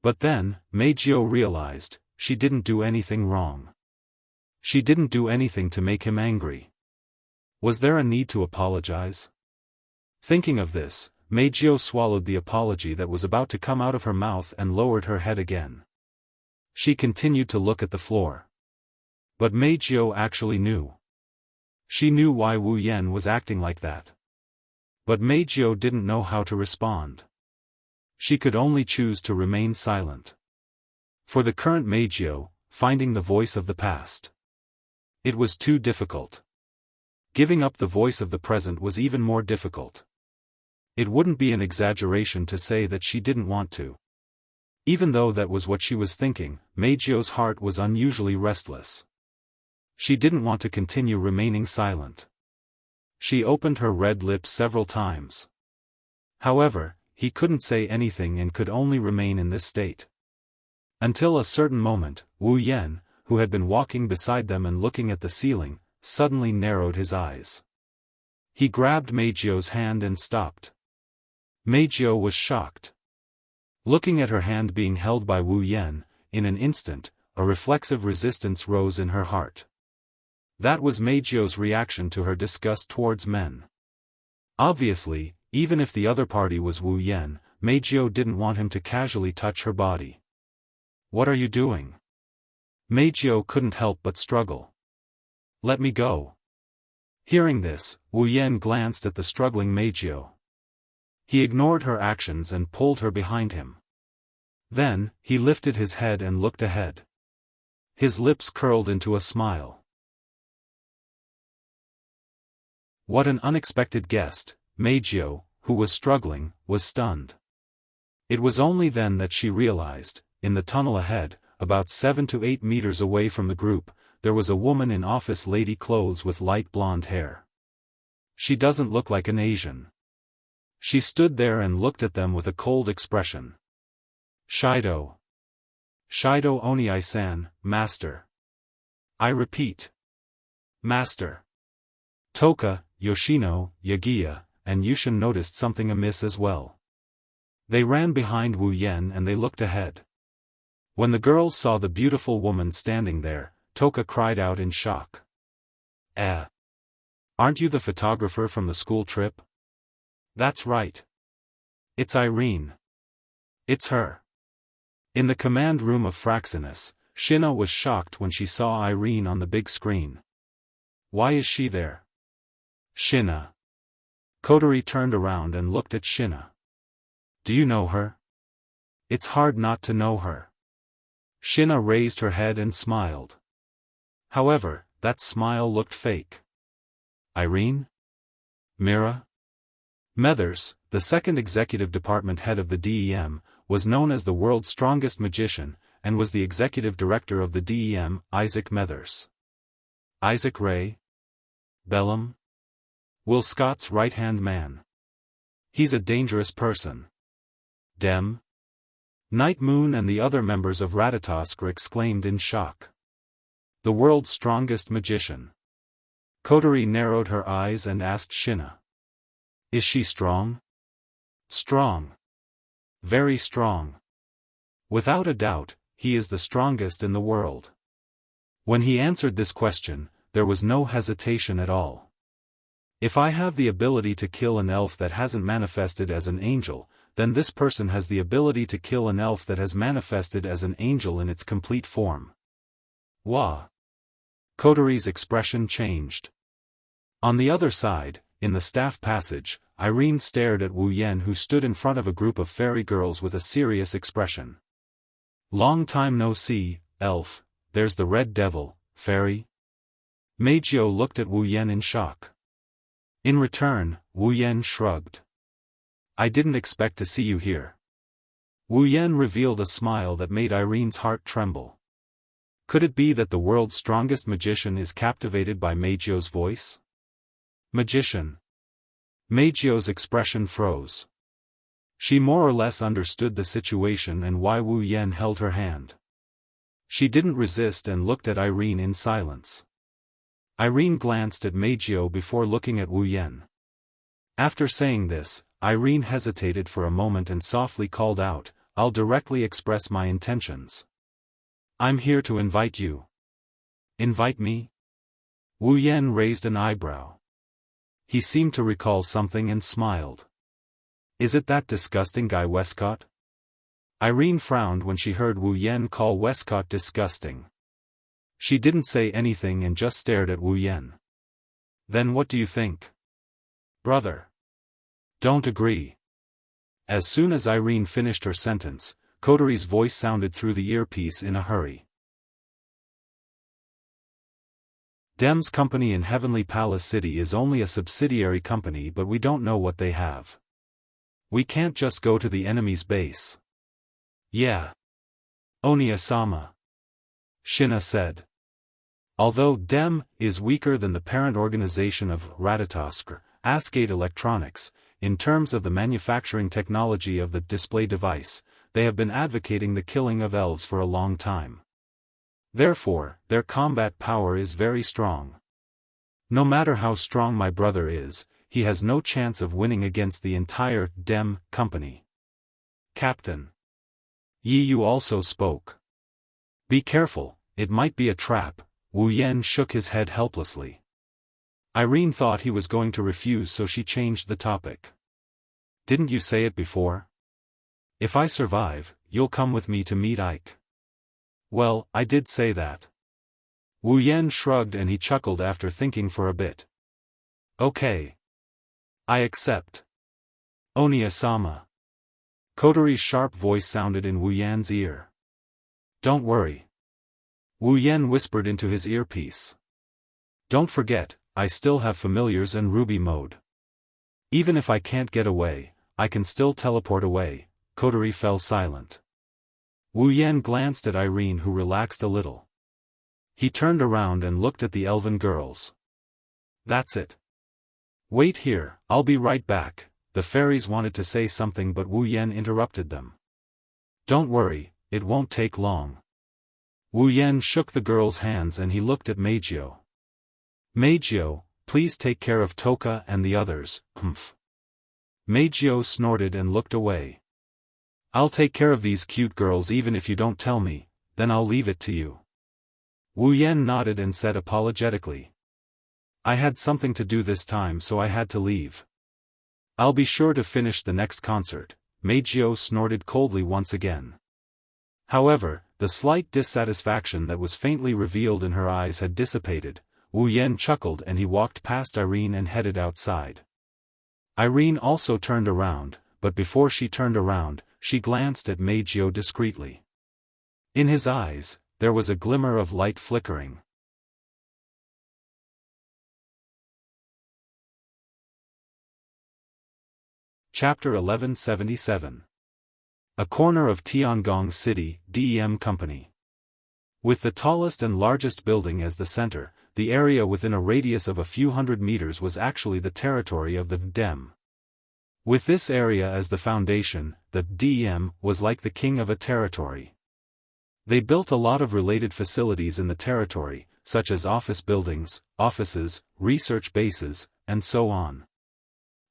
But then, Mei Jiao realized, she didn't do anything wrong. She didn't do anything to make him angry. Was there a need to apologize? Thinking of this, Mei Jiao swallowed the apology that was about to come out of her mouth and lowered her head again. She continued to look at the floor. But Mei Jiao actually knew. She knew why Wu Yan was acting like that. But Mei Jiao didn't know how to respond. She could only choose to remain silent. For the current Mei Jiao, finding the voice of the past. It was too difficult. Giving up the voice of the present was even more difficult. It wouldn't be an exaggeration to say that she didn't want to. Even though that was what she was thinking, Mei Jiao's heart was unusually restless. She didn't want to continue remaining silent. She opened her red lips several times. However, he couldn't say anything and could only remain in this state. Until a certain moment, Wu Yan, who had been walking beside them and looking at the ceiling, suddenly narrowed his eyes. He grabbed Mei Jiao's hand and stopped. Mei Jiao was shocked. Looking at her hand being held by Wu Yan, in an instant, a reflexive resistance rose in her heart. That was Mei Jiao's reaction to her disgust towards men. Obviously, even if the other party was Wu Yan, Mei Jiao didn't want him to casually touch her body. What are you doing? Mei Jiao couldn't help but struggle. Let me go. Hearing this, Wu Yan glanced at the struggling Mei Jiao. He ignored her actions and pulled her behind him. Then, he lifted his head and looked ahead. His lips curled into a smile. What an unexpected guest, Mei Jiao, who was struggling, was stunned. It was only then that she realized, in the tunnel ahead, about 7 to 8 meters away from the group, there was a woman in office lady clothes with light blonde hair. She doesn't look like an Asian. She stood there and looked at them with a cold expression. Shido. Shido Oniai-san, Master. I repeat. Master. Toka, Yoshino, Yagiya, and Yushin noticed something amiss as well. They ran behind Wu Yan and they looked ahead. When the girls saw the beautiful woman standing there, Toka cried out in shock. Aren't you the photographer from the school trip? That's right. It's Irene. It's her. In the command room of Fraxinus, Shina was shocked when she saw Irene on the big screen. Why is she there? Shina. Kotori turned around and looked at Shina. Do you know her? It's hard not to know her. Shina raised her head and smiled. However, that smile looked fake. Irene? Mira? Methers, the second executive department head of the DEM, was known as the world's strongest magician, and was the executive director of the DEM, Isaac Methers. Isaac Ray? Bellum? Will Scott's right-hand man. He's a dangerous person. Dem? Night Moon and the other members of Ratatosk exclaimed in shock. The world's strongest magician. Kotori narrowed her eyes and asked Shina. Is she strong? Strong. Very strong. Without a doubt, he is the strongest in the world. When he answered this question, there was no hesitation at all. If I have the ability to kill an elf that hasn't manifested as an angel, then this person has the ability to kill an elf that has manifested as an angel in its complete form. Wah! Coteries' expression changed. On the other side, in the staff passage, Irene stared at Wu Yan, who stood in front of a group of fairy girls with a serious expression. Long time no see, elf, there's the red devil, fairy. Meijio looked at Wu Yan in shock. In return, Wu Yan shrugged. I didn't expect to see you here. Wu Yan revealed a smile that made Irene's heart tremble. Could it be that the world's strongest magician is captivated by Meijio's voice? Magician. Meijio's expression froze. She more or less understood the situation and why Wu Yan held her hand. She didn't resist and looked at Irene in silence. Irene glanced at Meijio before looking at Wu Yan. After saying this, Irene hesitated for a moment and softly called out, I'll directly express my intentions. I'm here to invite you. Invite me? Wu Yan raised an eyebrow. He seemed to recall something and smiled. Is it that disgusting guy Westcott? Irene frowned when she heard Wu Yan call Westcott disgusting. She didn't say anything and just stared at Wu Yan. Then what do you think? Brother. Don't agree. As soon as Irene finished her sentence, Coteries' voice sounded through the earpiece in a hurry. Dem's company in Heavenly Palace City is only a subsidiary company, but we don't know what they have. We can't just go to the enemy's base. Yeah. Onia-sama. Shina said. Although Dem is weaker than the parent organization of Ratatosk, Ascade Electronics, in terms of the manufacturing technology of the display device, they have been advocating the killing of elves for a long time. Therefore, their combat power is very strong. No matter how strong my brother is, he has no chance of winning against the entire Dem company. Captain. Yi Yu also spoke. Be careful, it might be a trap. Wu Yan shook his head helplessly. Irene thought he was going to refuse, so she changed the topic. Didn't you say it before? If I survive, you'll come with me to meet Ike. Well, I did say that. Wu Yan shrugged and he chuckled after thinking for a bit. Okay. I accept. Onia-sama. Koteri's sharp voice sounded in Wu Yan's ear. Don't worry. Wu Yan whispered into his earpiece. Don't forget, I still have familiars and ruby mode. Even if I can't get away, I can still teleport away. Koteri fell silent. Wu Yan glanced at Irene, who relaxed a little. He turned around and looked at the elven girls. That's it. Wait here, I'll be right back. The fairies wanted to say something but Wu Yan interrupted them. Don't worry, it won't take long. Wu Yan shook the girl's hands and he looked at Meijio. Meijio, please take care of Toka and the others, humph. Meijio snorted and looked away. I'll take care of these cute girls even if you don't tell me, then I'll leave it to you. Wu Yan nodded and said apologetically. I had something to do this time, so I had to leave. I'll be sure to finish the next concert. Meijio snorted coldly once again. However, the slight dissatisfaction that was faintly revealed in her eyes had dissipated. Wu Yan chuckled and he walked past Irene and headed outside. Irene also turned around, but before she turned around, she glanced at Meijio discreetly. In his eyes, there was a glimmer of light flickering. Chapter 1177. A corner of Tiangong City, Dem Company. With the tallest and largest building as the center, the area within a radius of a few hundred meters was actually the territory of the Dem. With this area as the foundation, the Dem was like the king of a territory. They built a lot of related facilities in the territory, such as office buildings, offices, research bases, and so on.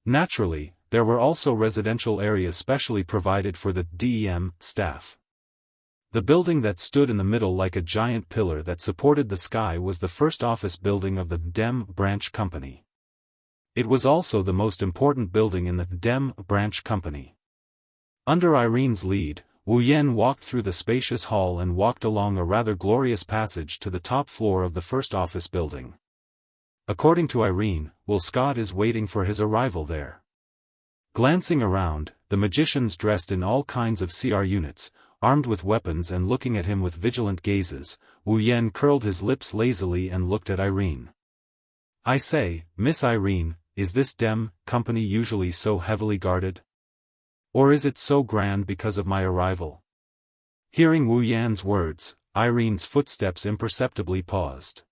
Naturally, there were also residential areas specially provided for the Dem staff. The building that stood in the middle like a giant pillar that supported the sky was the first office building of the Dem branch company. It was also the most important building in the Dem branch company. Under Irene's lead, Wu Yan walked through the spacious hall and walked along a rather glorious passage to the top floor of the first office building. According to Irene, Will Scott is waiting for his arrival there. Glancing around, the magicians dressed in all kinds of CR units, armed with weapons and looking at him with vigilant gazes, Wu Yan curled his lips lazily and looked at Irene. "I say, Miss Irene, is this Dem company usually so heavily guarded? Or is it so grand because of my arrival?" Hearing Wu Yan's words, Irene's footsteps imperceptibly paused.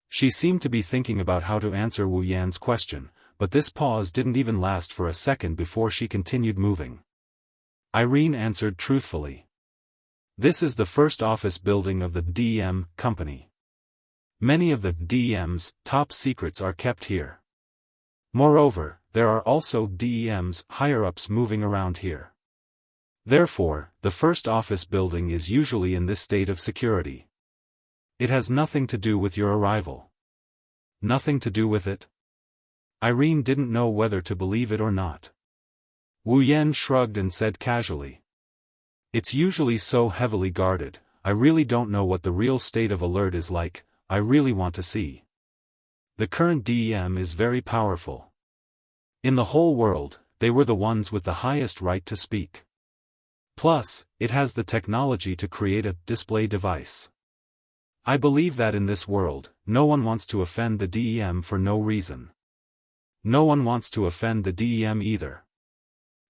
She seemed to be thinking about how to answer Wu Yan's question, but this pause didn't even last for a second before she continued moving. Irene answered truthfully. "This is the first office building of the DEM company. Many of the DEM's top secrets are kept here. Moreover, there are also DEM's higher-ups moving around here. Therefore, the first office building is usually in this state of security. It has nothing to do with your arrival." "Nothing to do with it?" Irene didn't know whether to believe it or not. Wu Yan shrugged and said casually. "It's usually so heavily guarded, I really don't know what the real state of alert is like. I really want to see. The current DEM is very powerful. In the whole world, they were the ones with the highest right to speak. Plus, it has the technology to create a display device. I believe that in this world, no one wants to offend the DEM for no reason. No one wants to offend the DEM either."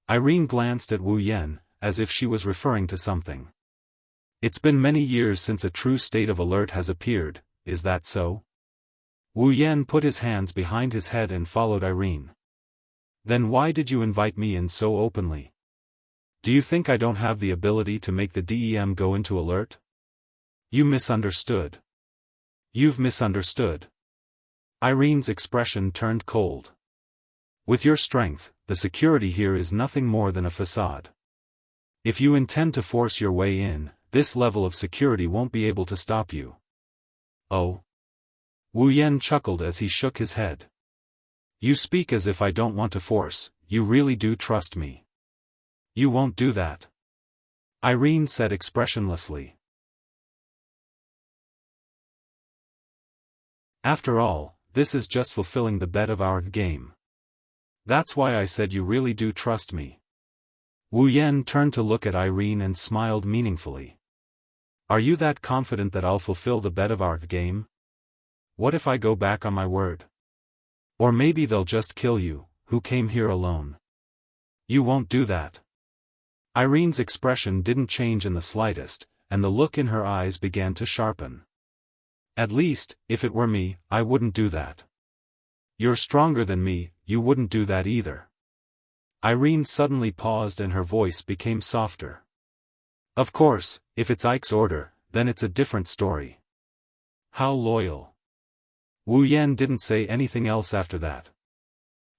Irene glanced at Wu Yan, as if she was referring to something. "It's been many years since a true state of alert has appeared, is that so?" Wu Yan put his hands behind his head and followed Irene. "Then why did you invite me in so openly? Do you think I don't have the ability to make the DEM go into alert? You misunderstood. You've misunderstood." Irene's expression turned cold. "With your strength, the security here is nothing more than a facade. If you intend to force your way in, this level of security won't be able to stop you." "Oh?" Wu Yan chuckled as he shook his head. "You speak as if I don't want to force, you really do trust me." "You won't do that," Irene said expressionlessly. "After all, this is just fulfilling the bet of our game. That's why I said you really do trust me." Wu Yan turned to look at Irene and smiled meaningfully. "Are you that confident that I'll fulfill the bet of our game? What if I go back on my word? Or maybe they'll just kill you, who came here alone." "You won't do that." Irene's expression didn't change in the slightest, and the look in her eyes began to sharpen. "At least, if it were me, I wouldn't do that." "You're stronger than me, you wouldn't do that either." Irene suddenly paused and her voice became softer. "Of course, if it's Ike's order, then it's a different story." "How loyal." Wu Yan didn't say anything else after that.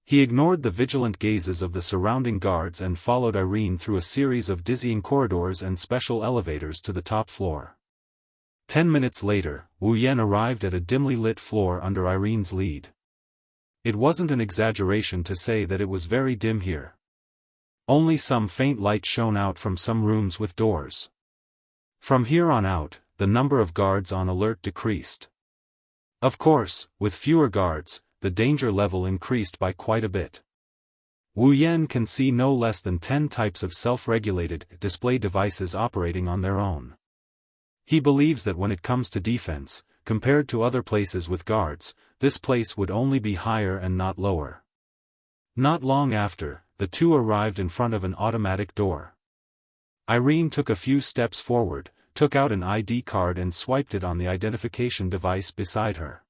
He ignored the vigilant gazes of the surrounding guards and followed Irene through a series of dizzying corridors and special elevators to the top floor. 10 minutes later, Wu Yan arrived at a dimly lit floor under Irene's lead. It wasn't an exaggeration to say that it was very dim here. Only some faint light shone out from some rooms with doors. From here on out, the number of guards on alert decreased. Of course, with fewer guards, the danger level increased by quite a bit. Wu Yan can see no less than 10 types of self-regulated display devices operating on their own. He believes that when it comes to defense, compared to other places with guards, this place would only be higher and not lower. Not long after, the two arrived in front of an automatic door. Irene took a few steps forward, took out an ID card and swiped it on the identification device beside her.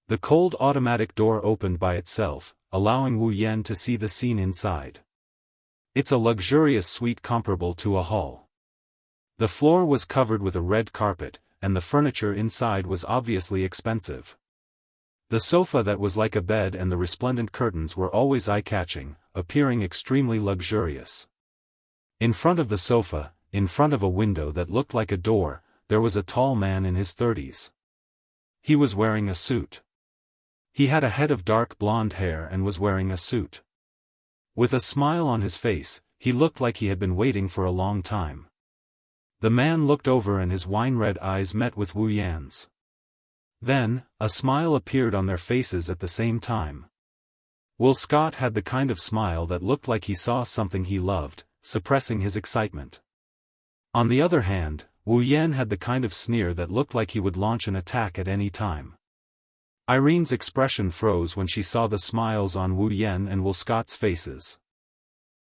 The cold automatic door opened by itself, allowing Wu Yan to see the scene inside. It's a luxurious suite comparable to a hall. The floor was covered with a red carpet, and the furniture inside was obviously expensive. The sofa that was like a bed and the resplendent curtains were always eye-catching, appearing extremely luxurious. In front of the sofa, in front of a window that looked like a door, there was a tall man in his 30s. He was wearing a suit. He had a head of dark blonde hair and was wearing a suit. With a smile on his face, he looked like he had been waiting for a long time. The man looked over and his wine-red eyes met with Wu Yan's. Then, a smile appeared on their faces at the same time. Will Scott had the kind of smile that looked like he saw something he loved, suppressing his excitement. On the other hand, Wu Yan had the kind of sneer that looked like he would launch an attack at any time. Irene's expression froze when she saw the smiles on Wu Yan and Will Scott's faces.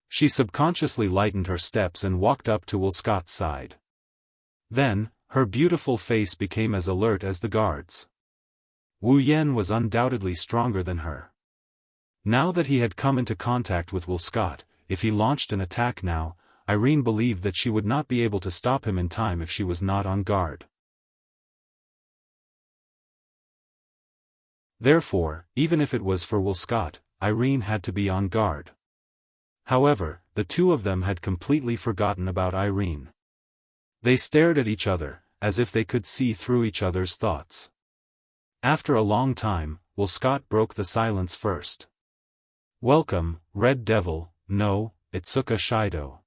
She subconsciously lightened her steps and walked up to Will Scott's side. Then, her beautiful face became as alert as the guards. Wu Yan was undoubtedly stronger than her. Now that he had come into contact with Will Scott, if he launched an attack now, Irene believed that she would not be able to stop him in time if she was not on guard. Therefore, even if it was for Will Scott, Irene had to be on guard. However, the two of them had completely forgotten about Irene. They stared at each other, as if they could see through each other's thoughts. After a long time, Will Scott broke the silence first. "Welcome, Red Devil, no, Itsuka Shido."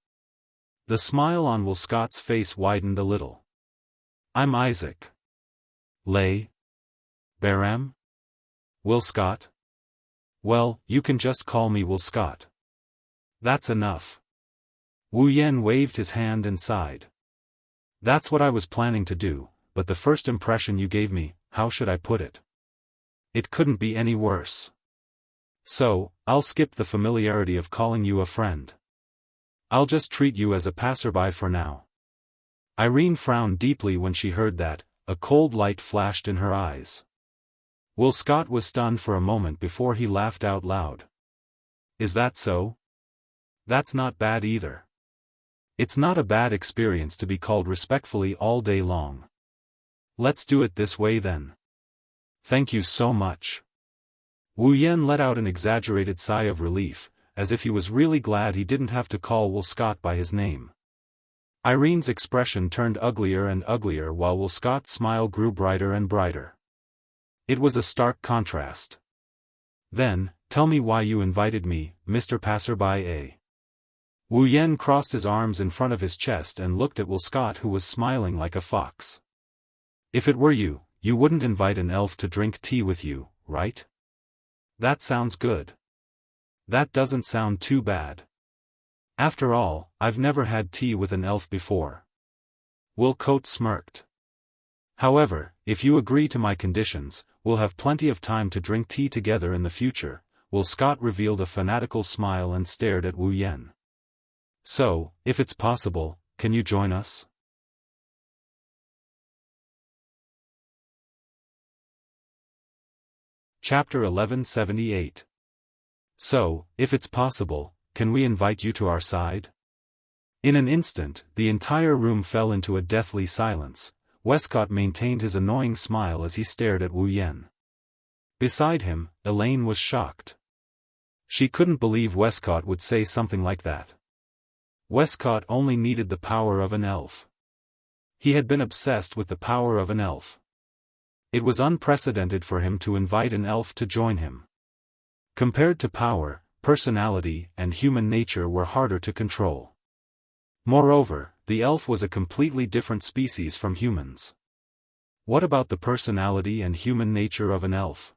The smile on Will Scott's face widened a little. "I'm Isaac. Lay. Baram? Will Scott? Well, you can just call me Will Scott. That's enough." Wu Yan waved his hand and sighed. "That's what I was planning to do, but the first impression you gave me, how should I put it? It couldn't be any worse. So, I'll skip the familiarity of calling you a friend. I'll just treat you as a passerby for now." Irene frowned deeply when she heard that, a cold light flashed in her eyes. Will Scott was stunned for a moment before he laughed out loud. "Is that so? That's not bad either. It's not a bad experience to be called respectfully all day long. Let's do it this way then. Thank you so much." Wu Yan let out an exaggerated sigh of relief, as if he was really glad he didn't have to call Will Scott by his name. Irene's expression turned uglier and uglier while Will Scott's smile grew brighter and brighter. It was a stark contrast. "Then, tell me why you invited me, Mr. Passerby. Wu Yan crossed his arms in front of his chest and looked at Will Scott, who was smiling like a fox. "If it were you, you wouldn't invite an elf to drink tea with you, right? That sounds good. That doesn't sound too bad. After all, I've never had tea with an elf before." Will Coat smirked. "However, if you agree to my conditions, we'll have plenty of time to drink tea together in the future." Will Scott revealed a fanatical smile and stared at Wu Yan. "So, if it's possible, can you join us?" Chapter 1178. "So, if it's possible, can we invite you to our side?" In an instant, the entire room fell into a deathly silence. Westcott maintained his annoying smile as he stared at Wu Yan. Beside him, Elaine was shocked. She couldn't believe Westcott would say something like that. Westcott only needed the power of an elf. He had been obsessed with the power of an elf. It was unprecedented for him to invite an elf to join him. Compared to power, personality and human nature were harder to control. Moreover, the elf was a completely different species from humans. What about the personality and human nature of an elf?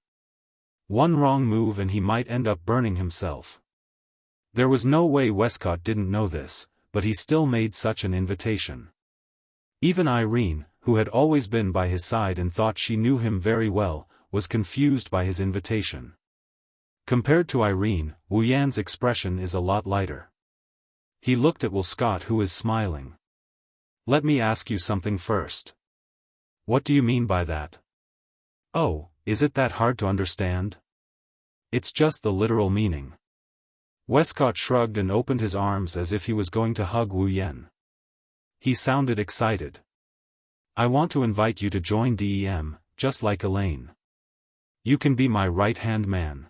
One wrong move and he might end up burning himself. There was no way Westcott didn't know this, but he still made such an invitation. Even Irene, who had always been by his side and thought she knew him very well, was confused by his invitation. Compared to Irene, Wu Yan's expression is a lot lighter. He looked at Will Scott, who is smiling. "Let me ask you something first." "What do you mean by that?" "Oh, is it that hard to understand?" "It's just the literal meaning." Westcott shrugged and opened his arms as if he was going to hug Wu Yan. He sounded excited. "I want to invite you to join DEM, just like Elaine. You can be my right-hand man.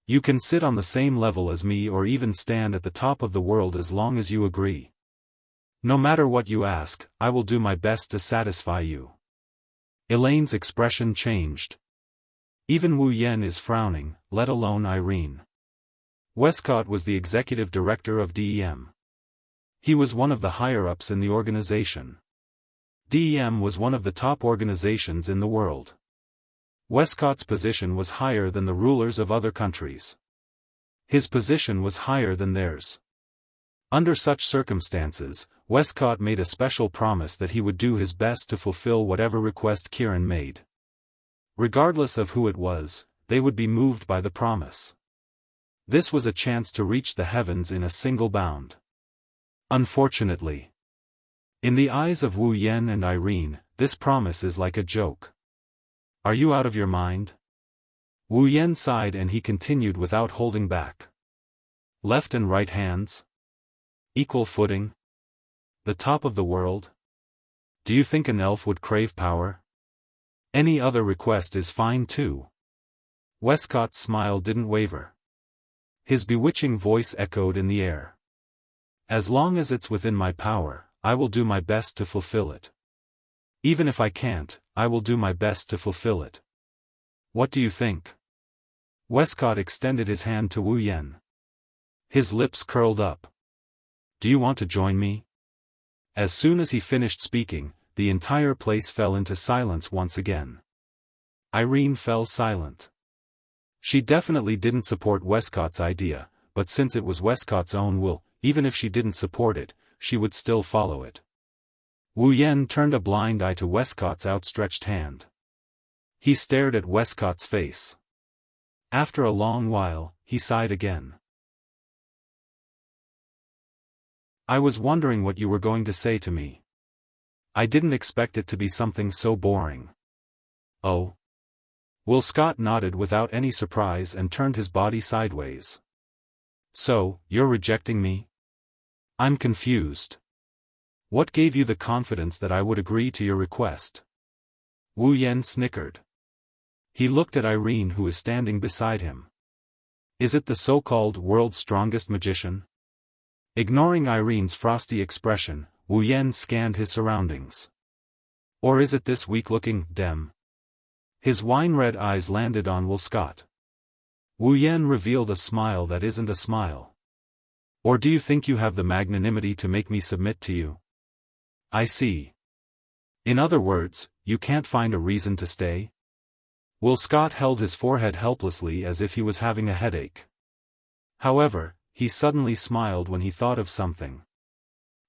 You can sit on the same level as me or even stand at the top of the world as long as you agree. No matter what you ask, I will do my best to satisfy you." Elaine's expression changed. Even Wu Yen is frowning, let alone Irene. Westcott was the executive director of DEM. He was one of the higher-ups in the organization. DEM was one of the top organizations in the world. Westcott's position was higher than the rulers of other countries. His position was higher than theirs. Under such circumstances, Westcott made a special promise that he would do his best to fulfill whatever request Kieran made. Regardless of who it was, they would be moved by the promise. This was a chance to reach the heavens in a single bound. Unfortunately, in the eyes of Wu Yen and Irene, this promise is like a joke. Are you out of your mind? Wu Yen sighed and he continued without holding back. Left and right hands? Equal footing? The top of the world? Do you think an elf would crave power? Any other request is fine too. Westcott's smile didn't waver. His bewitching voice echoed in the air. As long as it's within my power, I will do my best to fulfill it. Even if I can't, I will do my best to fulfill it. What do you think? Westcott extended his hand to Wu Yen. His lips curled up. Do you want to join me? As soon as he finished speaking, the entire place fell into silence once again. Irene fell silent. She definitely didn't support Westcott's idea, but since it was Westcott's own will, even if she didn't support it, she would still follow it. Wu Yen turned a blind eye to Westcott's outstretched hand. He stared at Westcott's face. After a long while, he sighed again. I was wondering what you were going to say to me. I didn't expect it to be something so boring. Oh? Will Scott nodded without any surprise and turned his body sideways. So, you're rejecting me? I'm confused. What gave you the confidence that I would agree to your request? Wu Yen snickered. He looked at Irene who was standing beside him. Is it the so-called world's strongest magician? Ignoring Irene's frosty expression, Wu Yen scanned his surroundings. Or is it this weak-looking dem? His wine-red eyes landed on Will Scott. Wu Yen revealed a smile that isn't a smile. Or do you think you have the magnanimity to make me submit to you? I see. In other words, you can't find a reason to stay? Will Scott held his forehead helplessly as if he was having a headache. However, he suddenly smiled when he thought of something.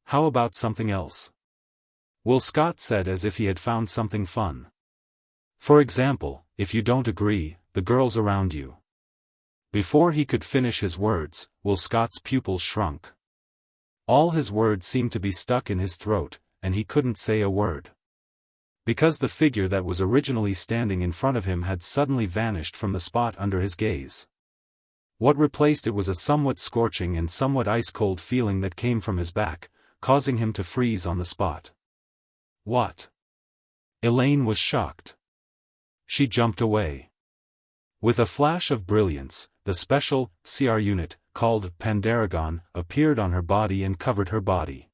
How about something else? Will Scott said as if he had found something fun. For example, if you don't agree, the girls around you. Before he could finish his words, Will Scott's pupils shrunk. All his words seemed to be stuck in his throat, and he couldn't say a word. Because the figure that was originally standing in front of him had suddenly vanished from the spot under his gaze. What replaced it was a somewhat scorching and somewhat ice-cold feeling that came from his back, causing him to freeze on the spot. What? Elaine was shocked. She jumped away. With a flash of brilliance, the special, CR unit, called Pandaragon, appeared on her body and covered her body.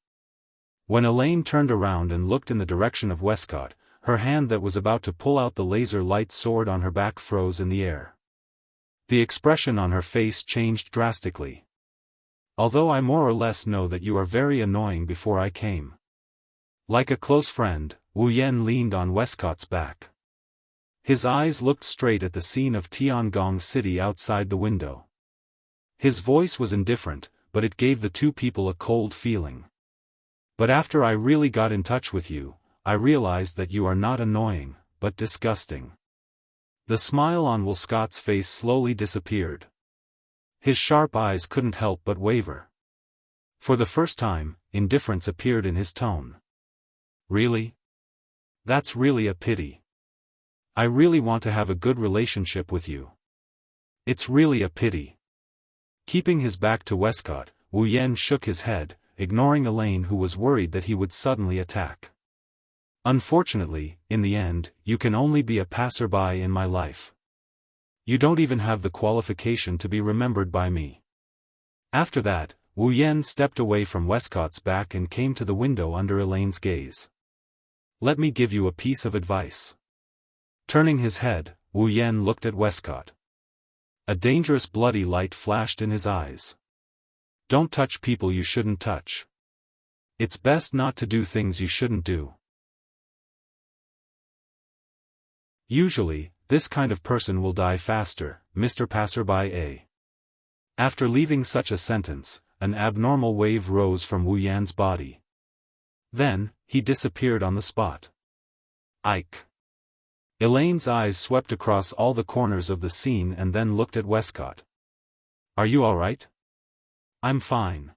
When Elaine turned around and looked in the direction of Westcott, her hand that was about to pull out the laser light sword on her back froze in the air. The expression on her face changed drastically. Although I more or less know that you are very annoying before I came. Like a close friend, Wu Yen leaned on Westcott's back. His eyes looked straight at the scene of Tiangong City outside the window. His voice was indifferent, but it gave the two people a cold feeling. But after I really got in touch with you, I realized that you are not annoying, but disgusting. The smile on Will Scott's face slowly disappeared. His sharp eyes couldn't help but waver. For the first time, indifference appeared in his tone. Really? That's really a pity. I really want to have a good relationship with you. It's really a pity. Keeping his back to Westcott, Wu Yen shook his head, ignoring Elaine who was worried that he would suddenly attack. Unfortunately, in the end, you can only be a passerby in my life. You don't even have the qualification to be remembered by me. After that, Wu Yen stepped away from Westcott's back and came to the window under Elaine's gaze. Let me give you a piece of advice. Turning his head, Wu Yan looked at Westcott. A dangerous bloody light flashed in his eyes. Don't touch people you shouldn't touch. It's best not to do things you shouldn't do. Usually, this kind of person will die faster, Mr. Passerby A. After leaving such a sentence, an abnormal wave rose from Wu Yan's body. Then, he disappeared on the spot. Ike. Elaine's eyes swept across all the corners of the scene and then looked at Westcott. Are you all right? I'm fine.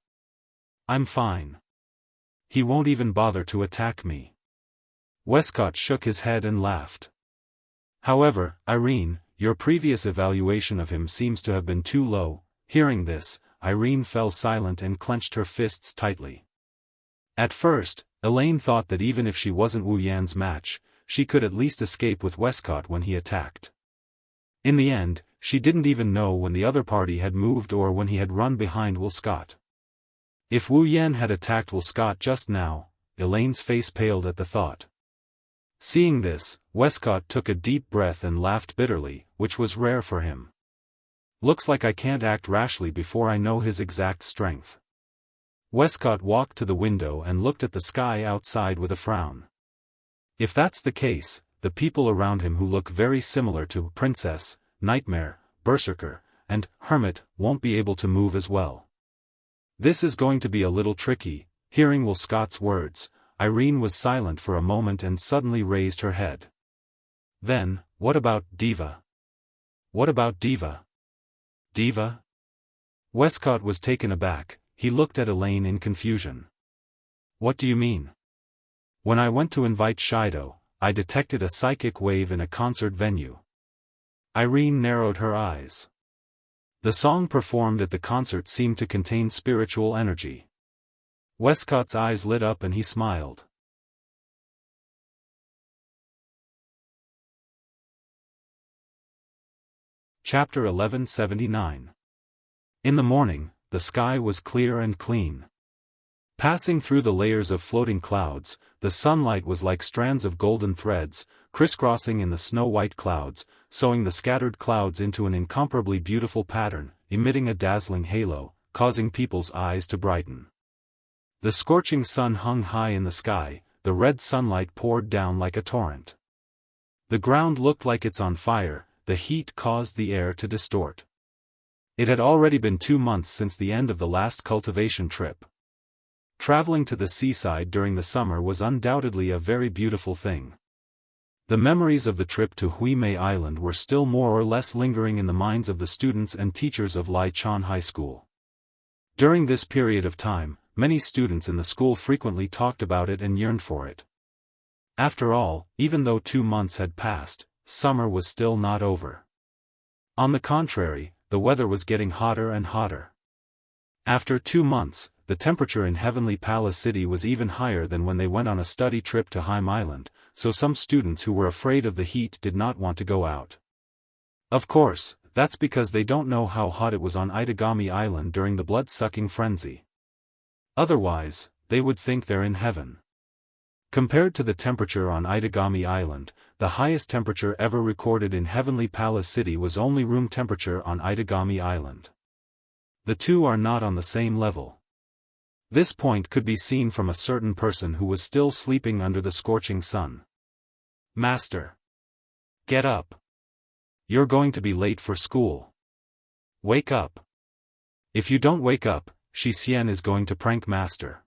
I'm fine. He won't even bother to attack me. Westcott shook his head and laughed. However, Irene, your previous evaluation of him seems to have been too low. Hearing this, Irene fell silent and clenched her fists tightly. At first, Elaine thought that even if she wasn't Wu Yan's match, she could at least escape with Westcott when he attacked. In the end, she didn't even know when the other party had moved or when he had run behind Will Scott. If Wu Yan had attacked Will Scott just now, Elaine's face paled at the thought. Seeing this, Westcott took a deep breath and laughed bitterly, which was rare for him. Looks like I can't act rashly before I know his exact strength. Westcott walked to the window and looked at the sky outside with a frown. If that's the case, the people around him who look very similar to Princess, Nightmare, Berserker, and Hermit won't be able to move as well. This is going to be a little tricky. Hearing Will Scott's words, Irene was silent for a moment and suddenly raised her head. Then, what about Diva? What about Diva? Diva? Westcott was taken aback. He looked at Elaine in confusion. What do you mean? When I went to invite Shido, I detected a psychic wave in a concert venue. Irene narrowed her eyes. The song performed at the concert seemed to contain spiritual energy. Westcott's eyes lit up and he smiled. Chapter 1179. In the morning, the sky was clear and clean. Passing through the layers of floating clouds, the sunlight was like strands of golden threads, crisscrossing in the snow-white clouds, sewing the scattered clouds into an incomparably beautiful pattern, emitting a dazzling halo, causing people's eyes to brighten. The scorching sun hung high in the sky, the red sunlight poured down like a torrent. The ground looked like it's on fire, the heat caused the air to distort. It had already been 2 months since the end of the last cultivation trip. Traveling to the seaside during the summer was undoubtedly a very beautiful thing. The memories of the trip to Huimei Island were still more or less lingering in the minds of the students and teachers of Lai Chan High School. During this period of time, many students in the school frequently talked about it and yearned for it. After all, even though 2 months had passed, summer was still not over. On the contrary, the weather was getting hotter and hotter. After 2 months, the temperature in Heavenly Palace City was even higher than when they went on a study trip to Huimei Island, so some students who were afraid of the heat did not want to go out. Of course, that's because they don't know how hot it was on Itagami Island during the blood-sucking frenzy. Otherwise, they would think they're in heaven. Compared to the temperature on Itagami Island, the highest temperature ever recorded in Heavenly Palace City was only room temperature on Itagami Island. The two are not on the same level. This point could be seen from a certain person who was still sleeping under the scorching sun. Master! Get up! You're going to be late for school. Wake up! If you don't wake up, Xixian is going to prank Master.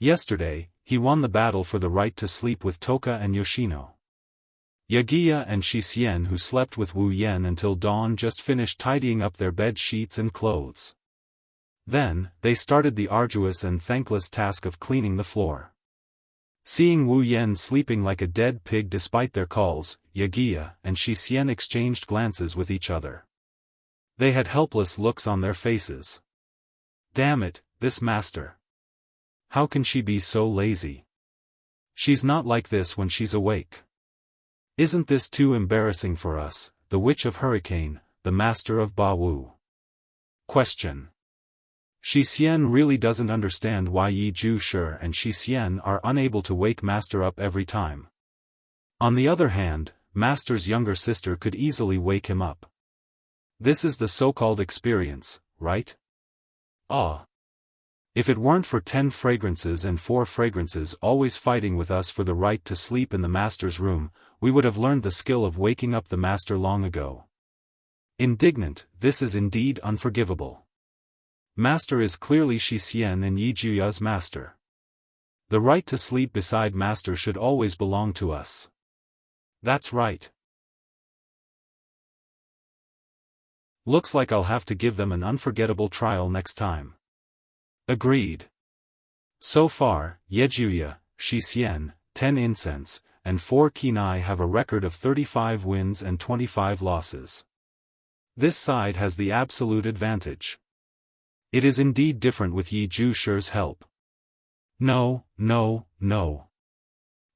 Yesterday, he won the battle for the right to sleep with Toka and Yoshino. Yagiya and Xixian, who slept with Wu Yan until dawn, just finished tidying up their bed sheets and clothes. Then, they started the arduous and thankless task of cleaning the floor. Seeing Wu Yan sleeping like a dead pig despite their calls, Yagiya and Xixian exchanged glances with each other. They had helpless looks on their faces. Damn it, this master. How can she be so lazy? She's not like this when she's awake. Isn't this too embarrassing for us, the Witch of Hurricane, the Master of Ba Wu? Question. Xixian really doesn't understand why Yi Ju Shi and Xixian are unable to wake Master up every time. On the other hand, Master's younger sister could easily wake him up. This is the so-called experience, right? Ah. If it weren't for 10 fragrances and 4 fragrances always fighting with us for the right to sleep in the Master's room, we would have learned the skill of waking up the Master long ago. Indignant, this is indeed unforgivable. Master is clearly Xixian and Yi Juya's master. The right to sleep beside Master should always belong to us. That's right. Looks like I'll have to give them an unforgettable trial next time. Agreed. So far, Yejuya, Xixian, 10 incense, and 4 Qinai have a record of 35 wins and 25 losses. This side has the absolute advantage. It is indeed different with Yi Jushi's help. No.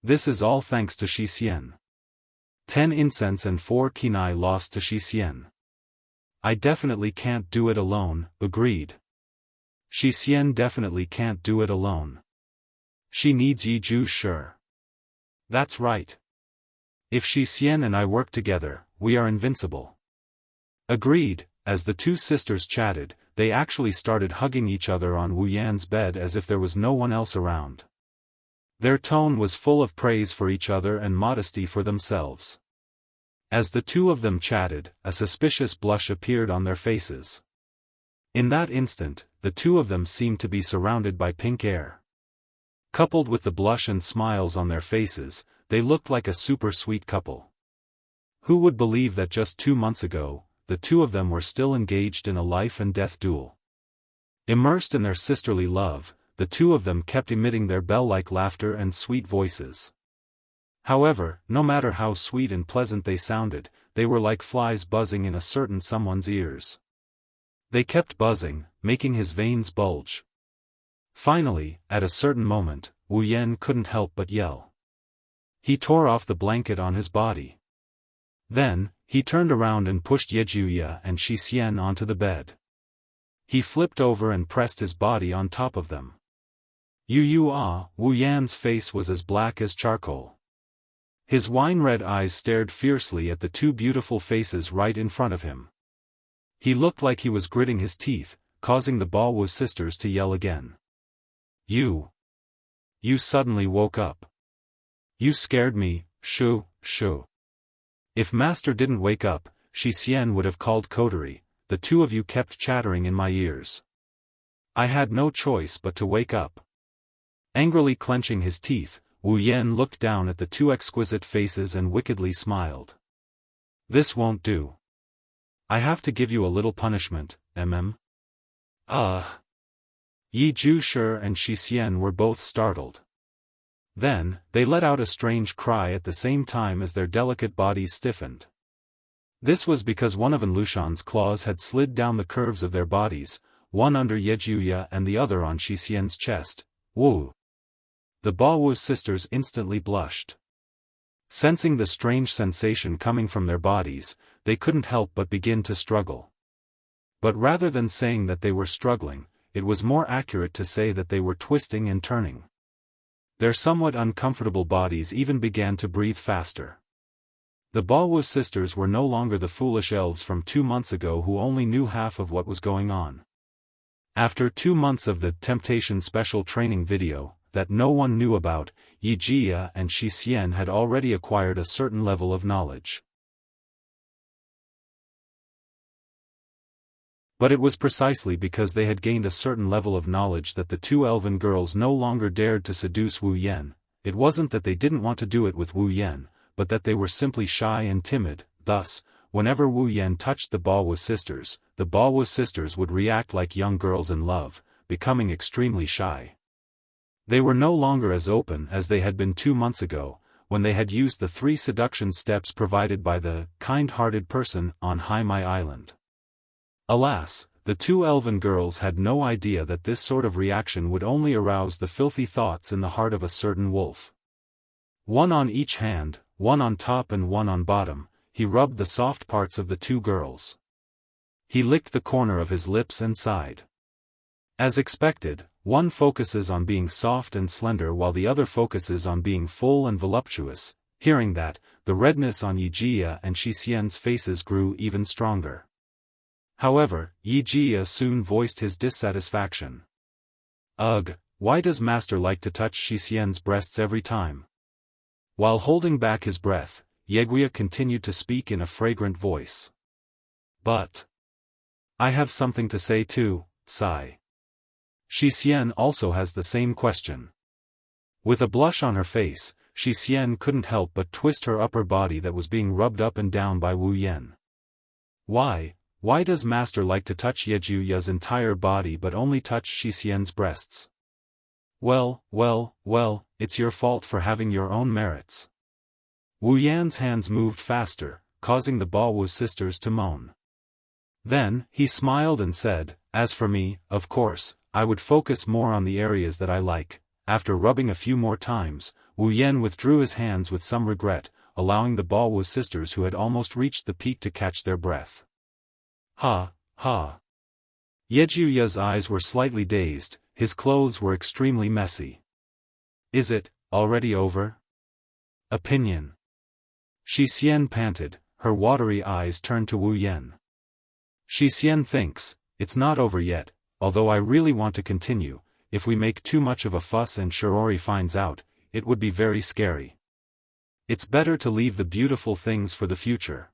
This is all thanks to Xixian. 10 incense and 4 Qinai lost to Xixian. I definitely can't do it alone, agreed. Xixian definitely can't do it alone. She needs Yi Jushi. That's right. If Xixian and I work together, we are invincible. Agreed. As the two sisters chatted, they actually started hugging each other on Wu Yan's bed as if there was no one else around. Their tone was full of praise for each other and modesty for themselves. As the two of them chatted, a suspicious blush appeared on their faces. In that instant, the two of them seemed to be surrounded by pink air. Coupled with the blush and smiles on their faces, they looked like a super sweet couple. Who would believe that just 2 months ago, the two of them were still engaged in a life and death duel? Immersed in their sisterly love, the two of them kept emitting their bell-like laughter and sweet voices. However, no matter how sweet and pleasant they sounded, they were like flies buzzing in a certain someone's ears. They kept buzzing, making his veins bulge. Finally, at a certain moment, Wu Yan couldn't help but yell. He tore off the blanket on his body. Then, he turned around and pushed Yejuya and Xixian onto the bed. He flipped over and pressed his body on top of them. Wu Yan's face was as black as charcoal. His wine-red eyes stared fiercely at the two beautiful faces right in front of him. He looked like he was gritting his teeth, causing the Baowu sisters to yell again. You suddenly woke up. You scared me, shoo. If Master didn't wake up, Xixian would have called coterie. The two of you kept chattering in my ears. I had no choice but to wake up. Angrily clenching his teeth, Wu Yan looked down at the two exquisite faces and wickedly smiled. This won't do. I have to give you a little punishment, Yi Jushi and Xixian were both startled. Then, they let out a strange cry at the same time as their delicate bodies stiffened. This was because one of Lushan's claws had slid down the curves of their bodies, one under Yejuya and the other on Xixian's chest. Woo! The Baowu sisters instantly blushed. Sensing the strange sensation coming from their bodies, they couldn't help but begin to struggle. But rather than saying that they were struggling, it was more accurate to say that they were twisting and turning. Their somewhat uncomfortable bodies even began to breathe faster. The Baowu sisters were no longer the foolish elves from 2 months ago who only knew half of what was going on. After 2 months of the Temptation Special Training video, that no one knew about, Yejuya and Xixian had already acquired a certain level of knowledge. But it was precisely because they had gained a certain level of knowledge that the two elven girls no longer dared to seduce Wu Yan. It wasn't that they didn't want to do it with Wu Yan, but that they were simply shy and timid. Thus, whenever Wu Yan touched the Baowu sisters would react like young girls in love, becoming extremely shy. They were no longer as open as they had been 2 months ago, when they had used the 3 seduction steps provided by the kind-hearted person on Hai Mai Island. Alas, the two elven girls had no idea that this sort of reaction would only arouse the filthy thoughts in the heart of a certain wolf. One on each hand, one on top and one on bottom, he rubbed the soft parts of the two girls. He licked the corner of his lips and sighed. As expected, one focuses on being soft and slender while the other focuses on being full and voluptuous. Hearing that, the redness on Wuxia and Xianxia's faces grew even stronger. However, Wuxia soon voiced his dissatisfaction. Ugh, why does Master like to touch Xianxia's breasts every time? While holding back his breath, Wuxia continued to speak in a fragrant voice. But I have something to say too, sigh. Xian also has the same question. With a blush on her face, Xian couldn't help but twist her upper body that was being rubbed up and down by Wu Yan. Why does Master like to touch Wuxia's entire body but only touch Xian's breasts? Well, it's your fault for having your own merits. Wu Yan's hands moved faster, causing the Baowu sisters to moan. Then, he smiled and said, as for me, of course, I would focus more on the areas that I like. After rubbing a few more times, Wu Yan withdrew his hands with some regret, allowing the Baowu sisters who had almost reached the peak to catch their breath. Ha. Wuxia's eyes were slightly dazed, his clothes were extremely messy. Is it already over? Opinion. Xian panted, her watery eyes turned to Wu Yan. Xian thinks, it's not over yet, although I really want to continue. If we make too much of a fuss and Shiori finds out, it would be very scary. It's better to leave the beautiful things for the future.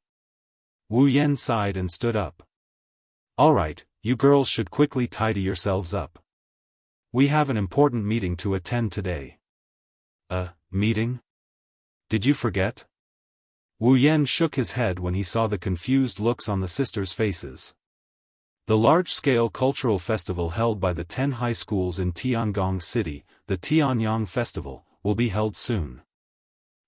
Wu Yan sighed and stood up. Alright, you girls should quickly tidy yourselves up. We have an important meeting to attend today. A meeting? Did you forget? Wu Yan shook his head when he saw the confused looks on the sisters' faces. The large-scale cultural festival held by the 10 high schools in Tiangong City, the Tianyang Festival, will be held soon.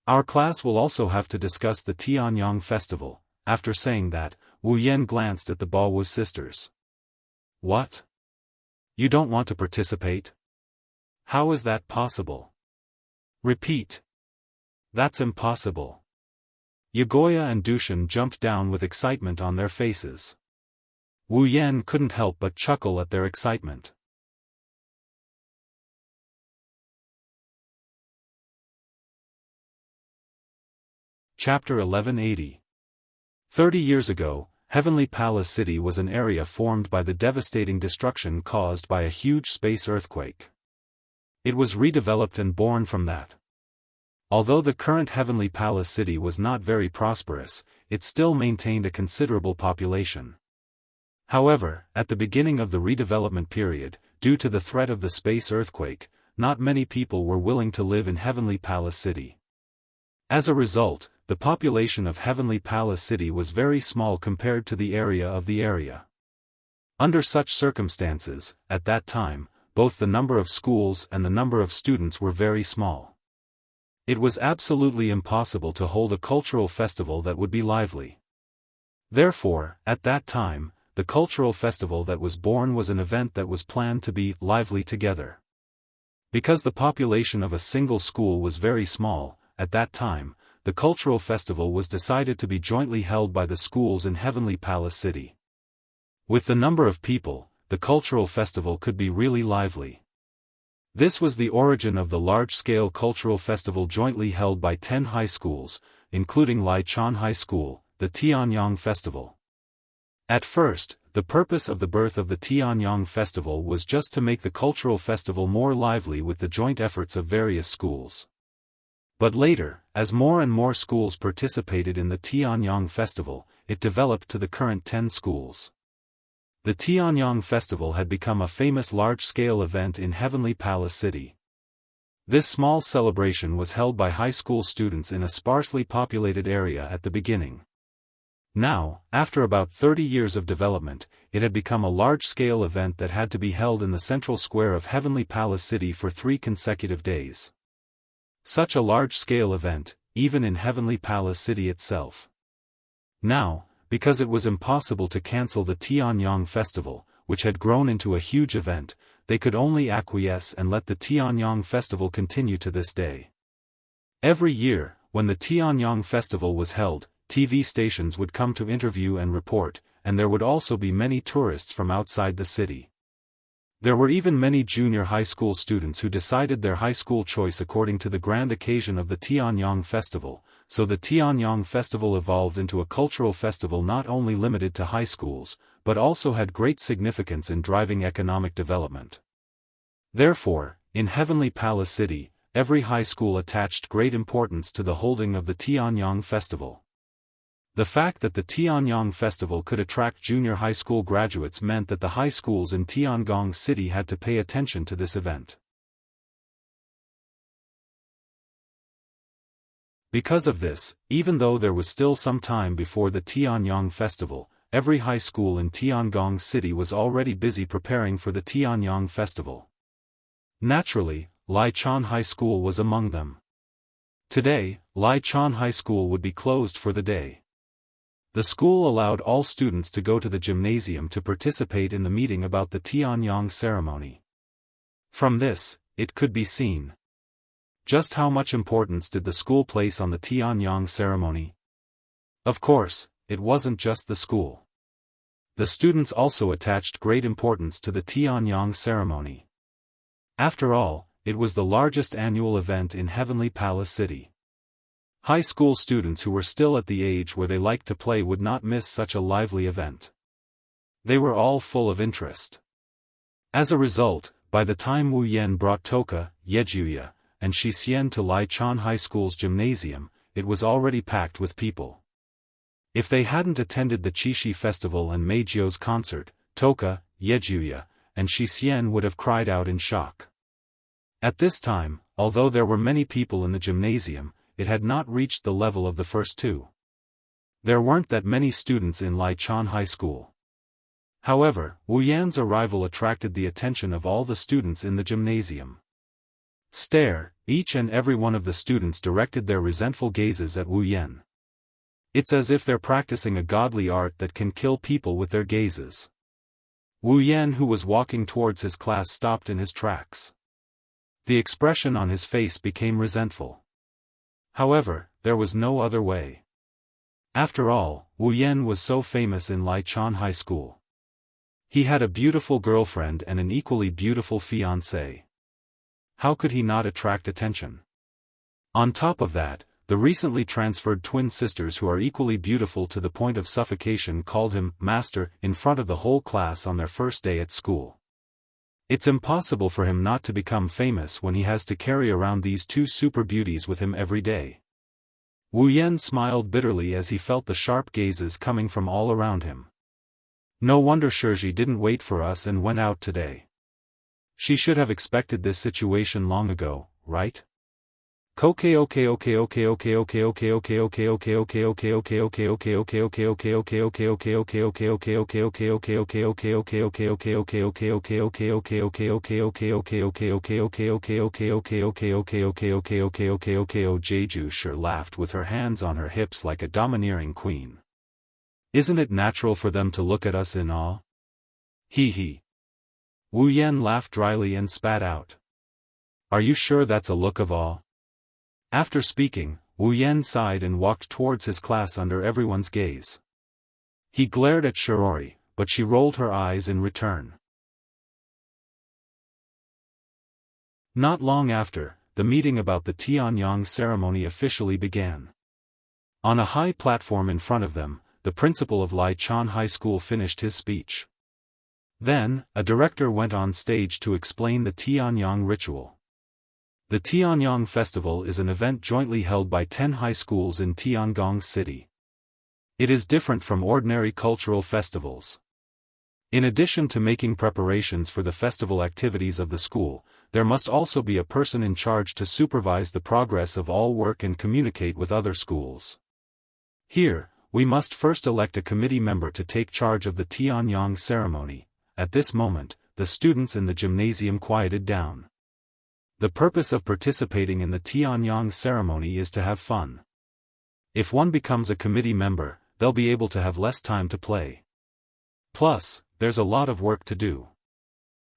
Our class will also have to discuss the Tianyang Festival. After saying that, Wu Yan glanced at the Baowu sisters. What? You don't want to participate? How is that possible? Repeat. That's impossible. Yagoya and Dushan jumped down with excitement on their faces. Wu Yan couldn't help but chuckle at their excitement. Chapter 1180. 30 years ago, Heavenly Palace City was an area formed by the devastating destruction caused by a huge space earthquake. It was redeveloped and born from that. Although the current Heavenly Palace City was not very prosperous, it still maintained a considerable population. However, at the beginning of the redevelopment period, due to the threat of the space earthquake, not many people were willing to live in Heavenly Palace City. As a result, the population of Heavenly Palace City was very small compared to the area of the area. Under such circumstances, at that time, both the number of schools and the number of students were very small. It was absolutely impossible to hold a cultural festival that would be lively. Therefore, at that time, the cultural festival that was born was an event that was planned to be lively together. Because the population of a single school was very small, at that time, the cultural festival was decided to be jointly held by the schools in Heavenly Palace City. With the number of people, the cultural festival could be really lively. This was the origin of the large-scale cultural festival jointly held by 10 high schools, including Lichon High School, the Tianyang Festival. At first, the purpose of the birth of the Tianyang Festival was just to make the cultural festival more lively with the joint efforts of various schools. But later, as more and more schools participated in the Tianyang Festival, it developed to the current 10 schools. The Tianyang Festival had become a famous large-scale event in Heavenly Palace City. This small celebration was held by high school students in a sparsely populated area at the beginning. Now, after about 30 years of development, it had become a large-scale event that had to be held in the central square of Heavenly Palace City for 3 consecutive days. Such a large-scale event, even in Heavenly Palace City itself. Now, because it was impossible to cancel the Tianyang Festival, which had grown into a huge event, they could only acquiesce and let the Tianyang Festival continue to this day. Every year, when the Tianyang Festival was held, TV stations would come to interview and report, and there would also be many tourists from outside the city. There were even many junior high school students who decided their high school choice according to the grand occasion of the Tianyang Festival, so the Tianyang Festival evolved into a cultural festival not only limited to high schools, but also had great significance in driving economic development. Therefore, in Heavenly Palace City, every high school attached great importance to the holding of the Tianyang Festival. The fact that the Tianyang Festival could attract junior high school graduates meant that the high schools in Tiangong City had to pay attention to this event. Because of this, even though there was still some time before the Tianyang Festival, every high school in Tiangong City was already busy preparing for the Tianyang Festival. Naturally, Lichon High School was among them. Today, Lichon High School would be closed for the day. The school allowed all students to go to the gymnasium to participate in the meeting about the Tianyang ceremony. From this, it could be seen just how much importance did the school place on the Tianyang ceremony. Of course, it wasn't just the school. The students also attached great importance to the Tianyang ceremony. After all, it was the largest annual event in Heavenly Palace City. High school students who were still at the age where they liked to play would not miss such a lively event. They were all full of interest. As a result, by the time Wu Yan brought Toka, Yejuya, and Xixian to Lichon High School's gymnasium, it was already packed with people. If they hadn't attended the Qixi Festival and Meijio's concert, Toka, Yejuya, and Xixian would have cried out in shock. At this time, although there were many people in the gymnasium, it had not reached the level of the first two. There weren't that many students in Lichon High School. However, Wu Yan's arrival attracted the attention of all the students in the gymnasium. Each and every one of the students directed their resentful gazes at Wu Yan. It's as if they're practicing a godly art that can kill people with their gazes. Wu Yan, who was walking towards his class, stopped in his tracks. The expression on his face became resentful. However, there was no other way. After all, Wu Yan was so famous in Lichon High School. He had a beautiful girlfriend and an equally beautiful fiancée. How could he not attract attention? On top of that, the recently transferred twin sisters, who are equally beautiful to the point of suffocation, called him master in front of the whole class on their first day at school. It's impossible for him not to become famous when he has to carry around these two super beauties with him every day. Wu Yan smiled bitterly as he felt the sharp gazes coming from all around him. No wonder Shiji didn't wait for us and went out today. She should have expected this situation long ago, right? Jeju sure laughed with her hands on her hips like a domineering queen. Isn't it natural for them to look at us in awe? Hee hee. Wu Yan laughed dryly and spat out. Are you sure that's a look of awe? After speaking, Wu Yan sighed and walked towards his class under everyone's gaze. He glared at Shirori, but she rolled her eyes in return. Not long after, the meeting about the Tianyang ceremony officially began. On a high platform in front of them, the principal of Lichon High School finished his speech. Then, a director went on stage to explain the Tianyang ritual. The Tianyang Festival is an event jointly held by 10 high schools in Tiangong City. It is different from ordinary cultural festivals. In addition to making preparations for the festival activities of the school, there must also be a person in charge to supervise the progress of all work and communicate with other schools. Here, we must first elect a committee member to take charge of the Tianyang ceremony. At this moment, the students in the gymnasium quieted down. The purpose of participating in the Tianyang ceremony is to have fun. If one becomes a committee member, they'll be able to have less time to play. Plus, there's a lot of work to do.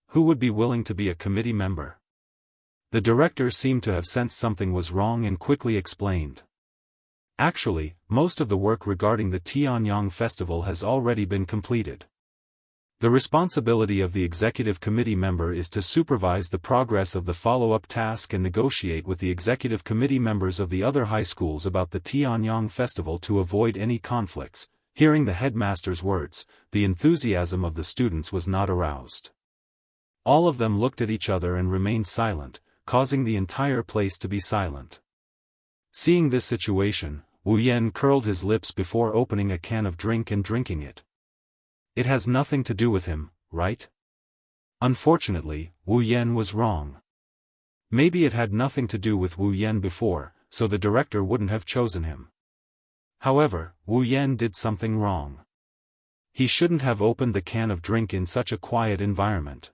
Who would be willing to be a committee member? The director seemed to have sensed something was wrong and quickly explained. Actually, most of the work regarding the Tianyang festival has already been completed. The responsibility of the executive committee member is to supervise the progress of the follow-up task and negotiate with the executive committee members of the other high schools about the Tianyang festival to avoid any conflicts. Hearing the headmaster's words, the enthusiasm of the students was not aroused. All of them looked at each other and remained silent, causing the entire place to be silent. Seeing this situation, Wu Yan curled his lips before opening a can of drink and drinking it. It has nothing to do with him, right? Unfortunately, Wu Yan was wrong. Maybe it had nothing to do with Wu Yan before, so the director wouldn't have chosen him. However, Wu Yan did something wrong. He shouldn't have opened the can of drink in such a quiet environment.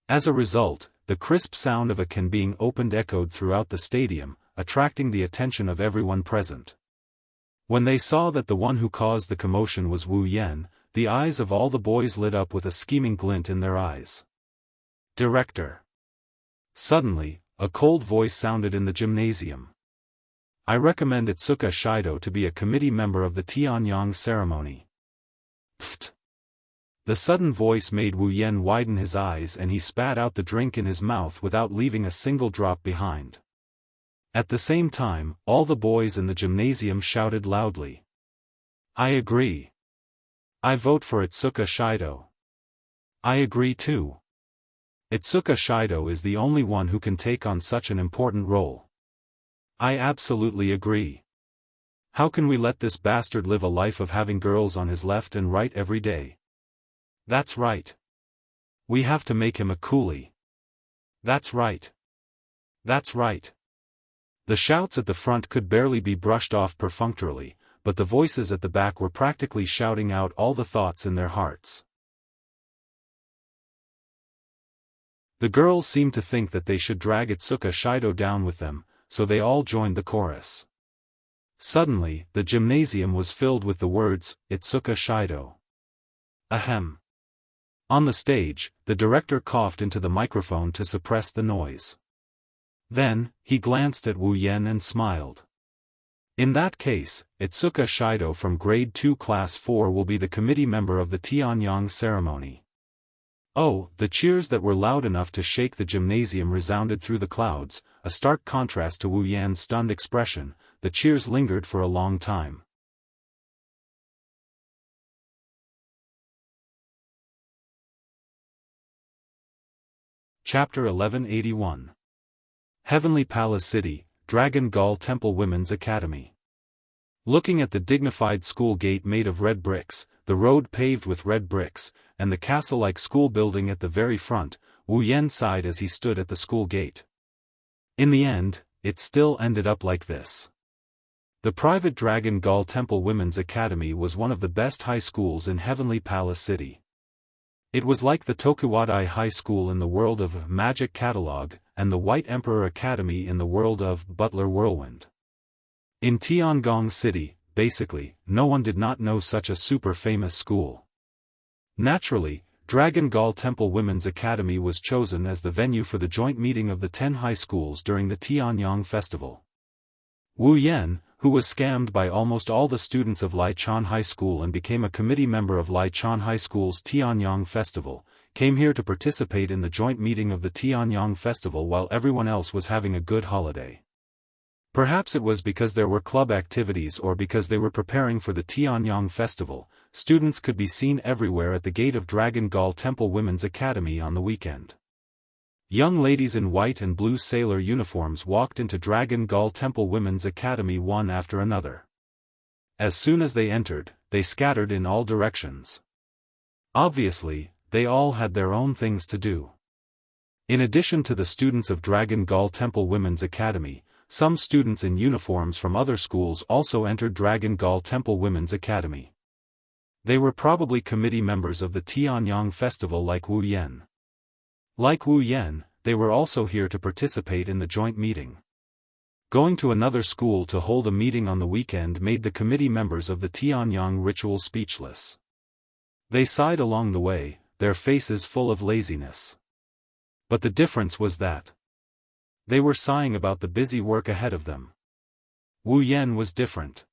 As a result, the crisp sound of a can being opened echoed throughout the stadium, attracting the attention of everyone present. When they saw that the one who caused the commotion was Wu Yan, the eyes of all the boys lit up with a scheming glint in their eyes. Director. Suddenly, a cold voice sounded in the gymnasium. I recommend Itsuka Shido to be a committee member of the Tianyang ceremony. Pfft. The sudden voice made Wu Yan widen his eyes and he spat out the drink in his mouth without leaving a single drop behind. At the same time, all the boys in the gymnasium shouted loudly. I agree. I vote for Itsuka Shido. I agree too. Itsuka Shido is the only one who can take on such an important role. I absolutely agree. How can we let this bastard live a life of having girls on his left and right every day? That's right. We have to make him a coolie. That's right. That's right. The shouts at the front could barely be brushed off perfunctorily, but the voices at the back were practically shouting out all the thoughts in their hearts. The girls seemed to think that they should drag Itsuka Shido down with them, so they all joined the chorus. Suddenly, the gymnasium was filled with the words, Itsuka Shido. Ahem. On the stage, the director coughed into the microphone to suppress the noise. Then, he glanced at Wu Yan and smiled. In that case, Itsuka Shido from Grade 2 Class 4 will be the committee member of the Tianyang ceremony. Oh, the cheers that were loud enough to shake the gymnasium resounded through the clouds, a stark contrast to Wu Yan's stunned expression. The cheers lingered for a long time. Chapter 1181. Heavenly Palace City, Dragon Gall Temple Women's Academy. Looking at the dignified school gate made of red bricks, the road paved with red bricks, and the castle-like school building at the very front, Wu Yan sighed as he stood at the school gate. In the end, it still ended up like this. The private Dragon Gall Temple Women's Academy was one of the best high schools in Heavenly Palace City. It was like the Tokuwadai High School in the world of Magic Catalog, and the White Emperor Academy in the world of Butler Whirlwind. In Tiangong City, basically, no one did not know such a super famous school. Naturally, Dragon Gall Temple Women's Academy was chosen as the venue for the joint meeting of the 10 high schools during the Tianyang festival. Wu Yan, who was scammed by almost all the students of Lichon High School and became a committee member of Lichon High School's Tianyang Festival, came here to participate in the joint meeting of the Tianyang Festival while everyone else was having a good holiday. Perhaps it was because there were club activities or because they were preparing for the Tianyang Festival, students could be seen everywhere at the gate of Dragon Gall Temple Women's Academy on the weekend. Young ladies in white and blue sailor uniforms walked into Dragon Gall Temple Women's Academy one after another. As soon as they entered, they scattered in all directions. Obviously, they all had their own things to do. In addition to the students of Dragon Gall Temple Women's Academy, some students in uniforms from other schools also entered Dragon Gall Temple Women's Academy. They were probably committee members of the Tianyang Festival like Wu Yan. Like Wu Yan, they were also here to participate in the joint meeting. Going to another school to hold a meeting on the weekend made the committee members of the Tianyang ritual speechless. They sighed along the way, their faces full of laziness. But the difference was that they were sighing about the busy work ahead of them. Wu Yan was different.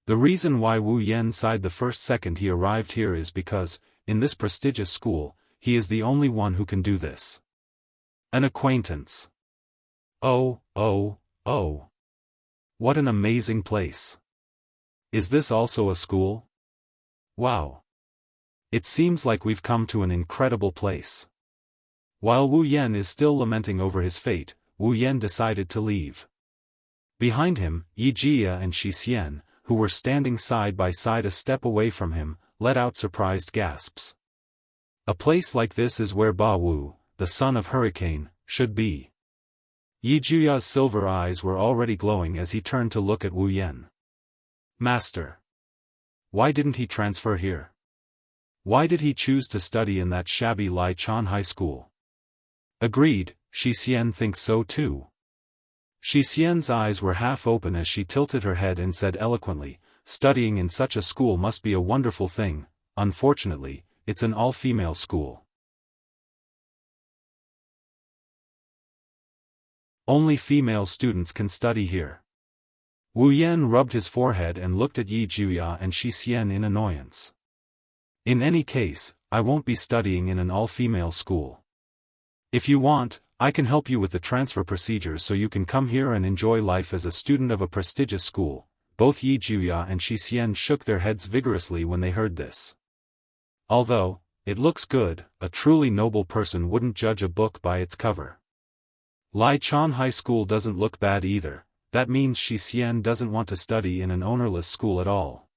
The reason why Wu Yan sighed the first second he arrived here is because, in this prestigious school, he is the only one who can do this. An acquaintance. Oh, oh, oh. What an amazing place. Is this also a school? Wow. It seems like we've come to an incredible place. While Wu Yan is still lamenting over his fate, Wu Yan decided to leave. Behind him, Yi Jia and Shi Xian, who were standing side by side a step away from him, let out surprised gasps. A place like this is where Ba Wu, the son of Hurricane, should be. Yi Jia's silver eyes were already glowing as he turned to look at Wu Yan. Master. Why didn't he transfer here? Why did he choose to study in that shabby Lai Chan High School? Agreed, Shi Xian thinks so too. Shi Xian's eyes were half open as she tilted her head and said eloquently, studying in such a school must be a wonderful thing. Unfortunately, it's an all-female school. Only female students can study here. Wu Yan rubbed his forehead and looked at Yi Jia and Shi Xian in annoyance. In any case, I won't be studying in an all-female school. If you want, I can help you with the transfer procedures so you can come here and enjoy life as a student of a prestigious school. Both Yi Jia and Shi Xian shook their heads vigorously when they heard this. Although, it looks good, a truly noble person wouldn't judge a book by its cover. Lai Chan High School doesn't look bad either. That means Shi Xian doesn't want to study in an ownerless school at all.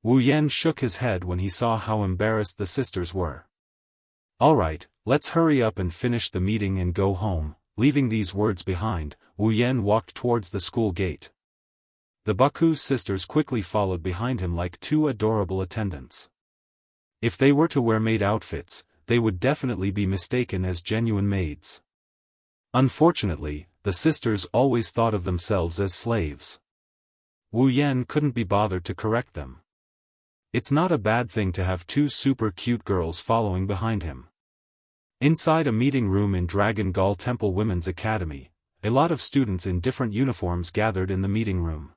Wu Yan shook his head when he saw how embarrassed the sisters were. Alright, let's hurry up and finish the meeting and go home. Leaving these words behind, Wu Yan walked towards the school gate. The Baku sisters quickly followed behind him like two adorable attendants. If they were to wear maid outfits, they would definitely be mistaken as genuine maids. Unfortunately, the sisters always thought of themselves as slaves. Wu Yan couldn't be bothered to correct them. It's not a bad thing to have two super cute girls following behind him. Inside a meeting room in Dragon Gall Temple Women's Academy, a lot of students in different uniforms gathered in the meeting room.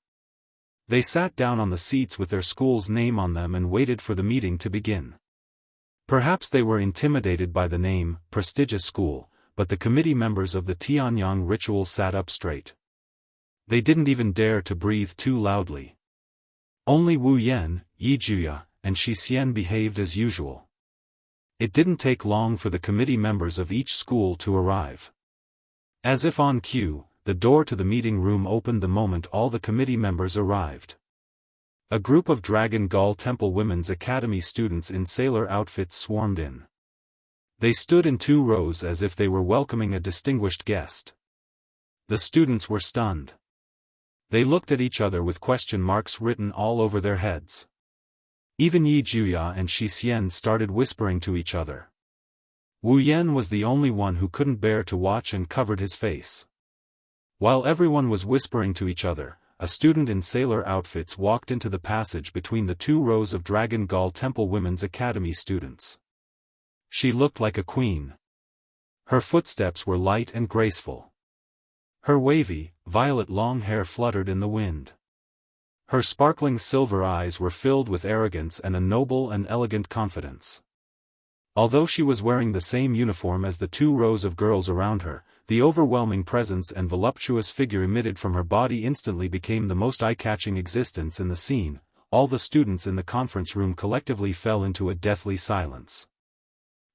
They sat down on the seats with their school's name on them and waited for the meeting to begin. Perhaps they were intimidated by the name, prestigious school, but the committee members of the Tianyang ritual sat up straight. They didn't even dare to breathe too loudly. Only Wu Yan, Yi Jia, and Shi Xian behaved as usual. It didn't take long for the committee members of each school to arrive. As if on cue, the door to the meeting room opened the moment all the committee members arrived. A group of Dragon Gall Temple Women's Academy students in sailor outfits swarmed in. They stood in two rows as if they were welcoming a distinguished guest. The students were stunned. They looked at each other with question marks written all over their heads. Even Yi Jia and Shi Xian started whispering to each other. Wu Yan was the only one who couldn't bear to watch and covered his face. While everyone was whispering to each other, a student in sailor outfits walked into the passage between the two rows of Dragon Gall Temple Women's Academy students. She looked like a queen. Her footsteps were light and graceful. Her wavy, violet long hair fluttered in the wind. Her sparkling silver eyes were filled with arrogance and a noble and elegant confidence. Although she was wearing the same uniform as the two rows of girls around her, the overwhelming presence and voluptuous figure emitted from her body instantly became the most eye-catching existence in the scene. All the students in the conference room collectively fell into a deathly silence.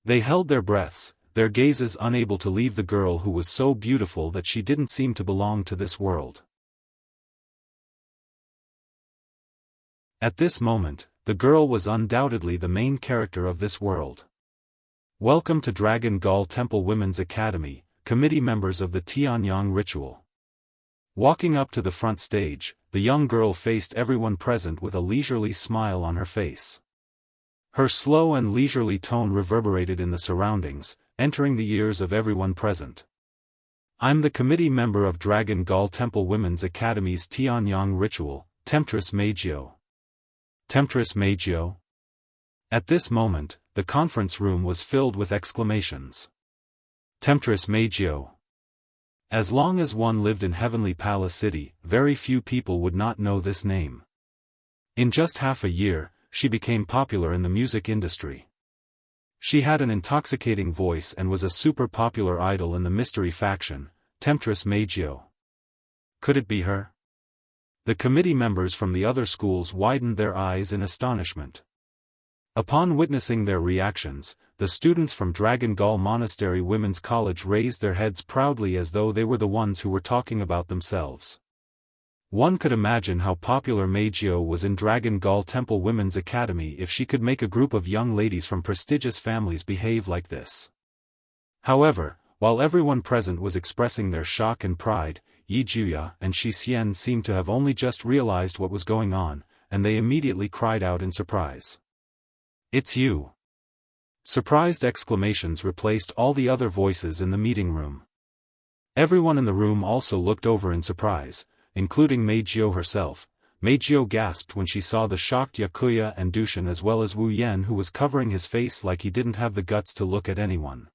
They held their breaths, their gazes unable to leave the girl who was so beautiful that she didn't seem to belong to this world. At this moment, the girl was undoubtedly the main character of this world. Welcome to Dragon Gall Temple Women's Academy, committee members of the Tianyang ritual. Walking up to the front stage, the young girl faced everyone present with a leisurely smile on her face. Her slow and leisurely tone reverberated in the surroundings, entering the ears of everyone present. I'm the committee member of Dragon Gall Temple Women's Academy's Tianyang ritual, Temptress Meijio. Temptress Meijio? At this moment, the conference room was filled with exclamations. Temptress Meijio. As long as one lived in Heavenly Palace City, very few people would not know this name. In just half a year, she became popular in the music industry. She had an intoxicating voice and was a super popular idol in the mystery faction, Temptress Meijio. Could it be her? The committee members from the other schools widened their eyes in astonishment. Upon witnessing their reactions, the students from Dragon Gall Monastery Women's College raised their heads proudly as though they were the ones who were talking about themselves. One could imagine how popular Meijio was in Dragon Gall Temple Women's Academy if she could make a group of young ladies from prestigious families behave like this. However, while everyone present was expressing their shock and pride, Yi Juya and Shi Xian seemed to have only just realized what was going on, and they immediately cried out in surprise. "It's you!" Surprised exclamations replaced all the other voices in the meeting room. Everyone in the room also looked over in surprise, including Meijio herself. Meijio gasped when she saw the shocked Yakuya and Dushin as well as Wu Yen, who was covering his face like he didn't have the guts to look at anyone.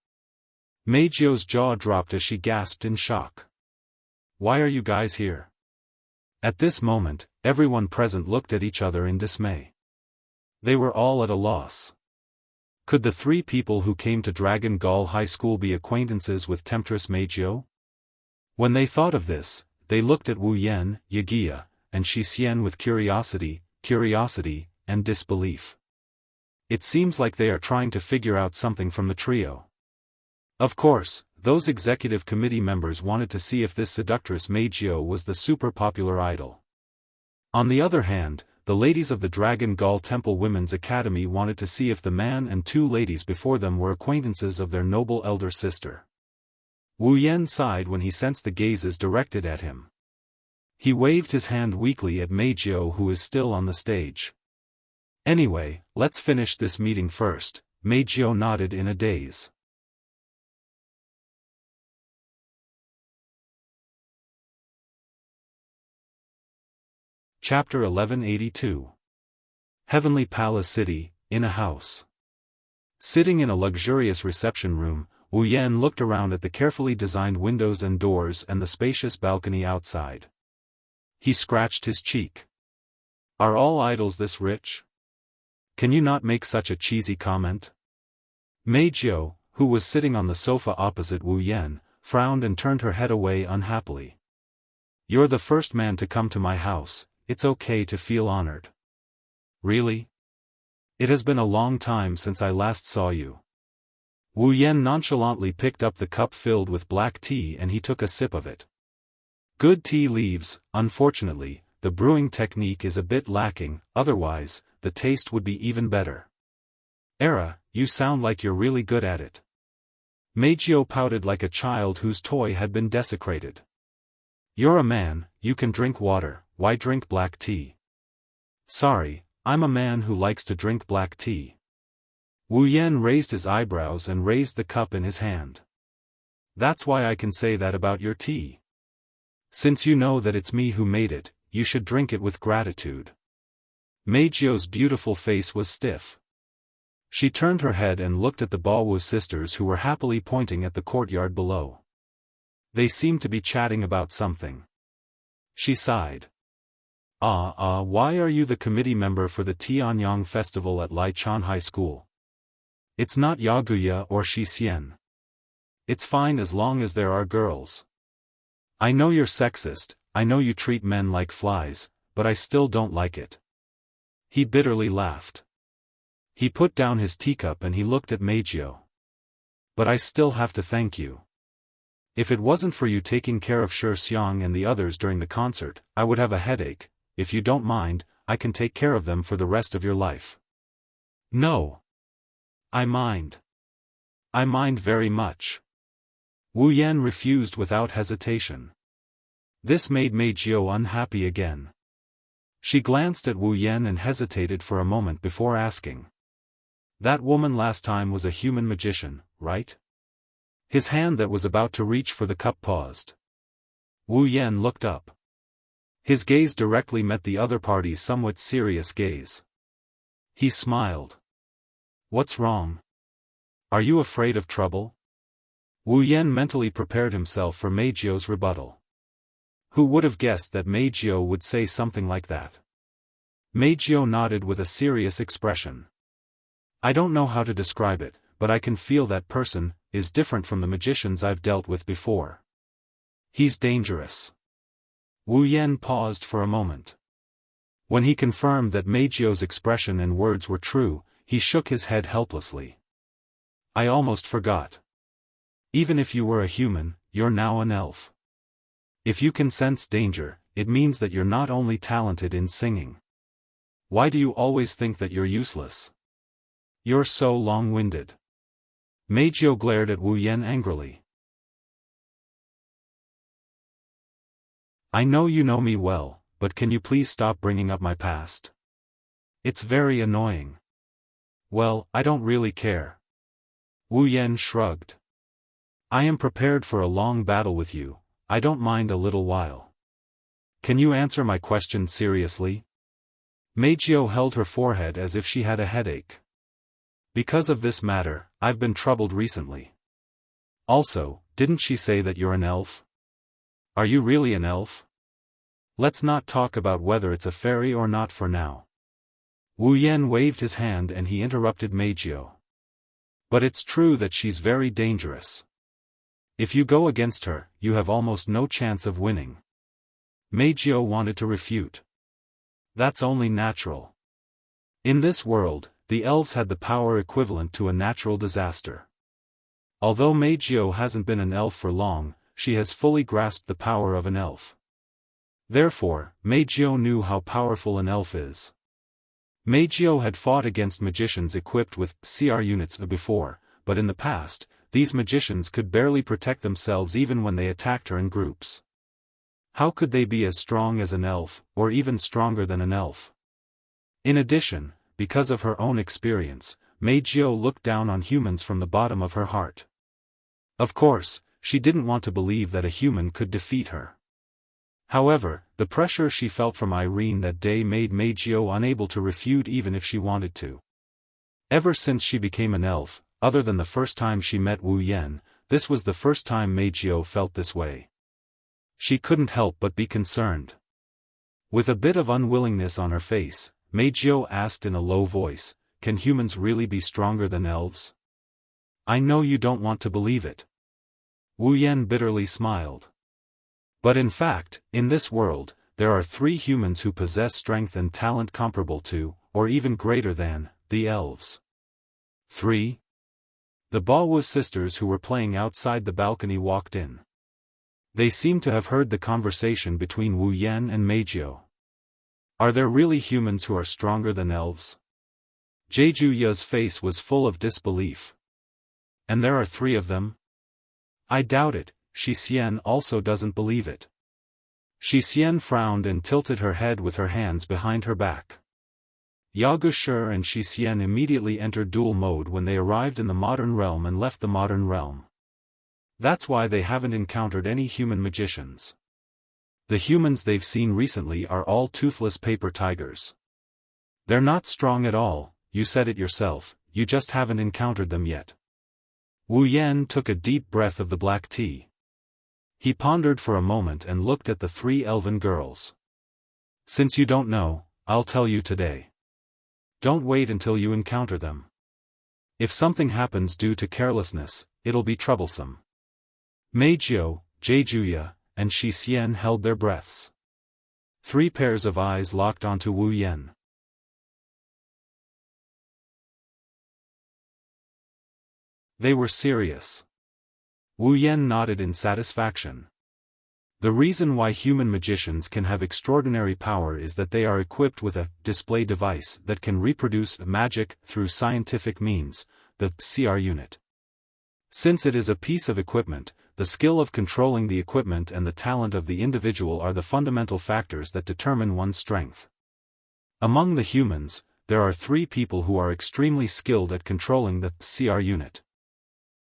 Meijio's jaw dropped as she gasped in shock. "Why are you guys here?" At this moment, everyone present looked at each other in dismay. They were all at a loss. Could the three people who came to Dragon Gall High School be acquaintances with Temptress Meijio? When they thought of this, they looked at Wu Yen, Yagiya, and Shi Xian with curiosity, and disbelief. It seems like they are trying to figure out something from the trio. Of course, those executive committee members wanted to see if this seductress Meijio was the super popular idol. On the other hand, the ladies of the Dragon Gall Temple Women's Academy wanted to see if the man and two ladies before them were acquaintances of their noble elder sister. Wu Yen sighed when he sensed the gazes directed at him. He waved his hand weakly at Meijio, who is still on the stage. "Anyway, let's finish this meeting first," Meijio nodded in a daze. Chapter 1182. Heavenly Palace City, in a house. Sitting in a luxurious reception room, Wu Yen looked around at the carefully designed windows and doors and the spacious balcony outside. He scratched his cheek. "Are all idols this rich? Can you not make such a cheesy comment?" Meijio, who was sitting on the sofa opposite Wu Yen, frowned and turned her head away unhappily. "You're the first man to come to my house. It's okay to feel honored." "Really? It has been a long time since I last saw you." Wu Yen nonchalantly picked up the cup filled with black tea and he took a sip of it. "Good tea leaves, unfortunately, the brewing technique is a bit lacking, otherwise, the taste would be even better." "Era, you sound like you're really good at it." Meijio pouted like a child whose toy had been desecrated. "You're a man, you can drink water, why drink black tea?" "Sorry, I'm a man who likes to drink black tea." Wu Yen raised his eyebrows and raised the cup in his hand. "That's why I can say that about your tea. Since you know that it's me who made it, you should drink it with gratitude." Meijio's beautiful face was stiff. She turned her head and looked at the Baowu sisters who were happily pointing at the courtyard below. They seemed to be chatting about something. She sighed. Why are you the committee member for the Tianyang Festival at Lichon High School? It's not Yaguya or Shi Xian. It's fine as long as there are girls. I know you're sexist, I know you treat men like flies, but I still don't like it." He bitterly laughed. He put down his teacup and he looked at Meijio. "But I still have to thank you. If it wasn't for you taking care of Shi Xiang and the others during the concert, I would have a headache. If you don't mind, I can take care of them for the rest of your life." "No. I mind. I mind very much." Wu Yen refused without hesitation. This made Meijio unhappy again. She glanced at Wu Yen and hesitated for a moment before asking. "That woman last time was a human magician, right?" His hand that was about to reach for the cup paused. Wu Yen looked up. His gaze directly met the other party's somewhat serious gaze. He smiled. "What's wrong? Are you afraid of trouble?" Wu Yen mentally prepared himself for Meijio's rebuttal. Who would have guessed that Meijio would say something like that? Meijio nodded with a serious expression. "I don't know how to describe it, but I can feel that person is different from the magicians I've dealt with before. He's dangerous. Wu Yan paused for a moment. When he confirmed that Meijio's expression and words were true, he shook his head helplessly. I almost forgot. Even if you were a human, you're now an elf. If you can sense danger, it means that you're not only talented in singing. Why do you always think that you're useless? You're so long-winded. Meijio glared at Wu Yan angrily. I know you know me well, but can you please stop bringing up my past? It's very annoying. Well, I don't really care. Wu Yan shrugged. I am prepared for a long battle with you, I don't mind a little while. Can you answer my question seriously? Meijio held her forehead as if she had a headache. Because of this matter, I've been troubled recently. Also, didn't she say that you're an elf? Are you really an elf? Let's not talk about whether it's a fairy or not for now. Wu Yan waved his hand and he interrupted Meijio. But it's true that she's very dangerous. If you go against her, you have almost no chance of winning. Meijio wanted to refute. That's only natural. In this world, the elves had the power equivalent to a natural disaster. Although Meijio hasn't been an elf for long, she has fully grasped the power of an elf. Therefore, Meijio knew how powerful an elf is. Meijio had fought against magicians equipped with CR units before, but in the past, these magicians could barely protect themselves even when they attacked her in groups. How could they be as strong as an elf, or even stronger than an elf? In addition, because of her own experience, Meijio looked down on humans from the bottom of her heart. Of course, she didn't want to believe that a human could defeat her. However, the pressure she felt from Irene that day made Meijio unable to refute even if she wanted to. Ever since she became an elf, other than the first time she met Wu Yan, this was the first time Meijio felt this way. She couldn't help but be concerned. With a bit of unwillingness on her face, Meijio asked in a low voice, "Can humans really be stronger than elves?" "I know you don't want to believe it." Wu Yan bitterly smiled. But in fact, in this world, there are 3 humans who possess strength and talent comparable to, or even greater than, the elves. 3? The Baowu sisters who were playing outside the balcony walked in. They seemed to have heard the conversation between Wu Yan and Meijio. Are there really humans who are stronger than elves? Jianghu's face was full of disbelief. And there are 3 of them? I doubt it. Shi Xian also doesn't believe it. Shi Xian frowned and tilted her head with her hands behind her back. Yagu Shi and Shi Xian immediately entered duel mode when they arrived in the modern realm and left the modern realm. That's why they haven't encountered any human magicians. The humans they've seen recently are all toothless paper tigers. They're not strong at all, you said it yourself, you just haven't encountered them yet. Wu Yan took a deep breath of the black tea. He pondered for a moment and looked at the 3 elven girls. Since you don't know, I'll tell you today. Don't wait until you encounter them. If something happens due to carelessness, it'll be troublesome. Meijio, Jianghu, and Shi Xian held their breaths. 3 pairs of eyes locked onto Wu Yan. They were serious. Wu Yan nodded in satisfaction. The reason why human magicians can have extraordinary power is that they are equipped with a display device that can reproduce magic through scientific means, the CR unit. Since it is a piece of equipment, the skill of controlling the equipment and the talent of the individual are the fundamental factors that determine one's strength. Among the humans, there are 3 people who are extremely skilled at controlling the CR unit.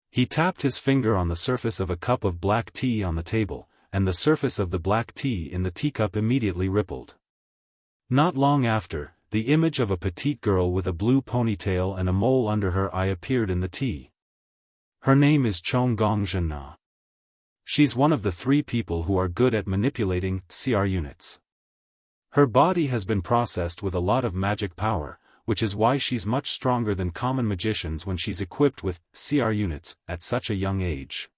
He tapped his finger on the surface of a cup of black tea on the table, and the surface of the black tea in the teacup immediately rippled. Not long after, the image of a petite girl with a blue ponytail and a mole under her eye appeared in the tea. Her name is Chonggongzhenna. She's one of the 3 people who are good at manipulating CR units. Her body has been processed with a lot of magic power, which is why she's much stronger than common magicians when she's equipped with CR units at such a young age.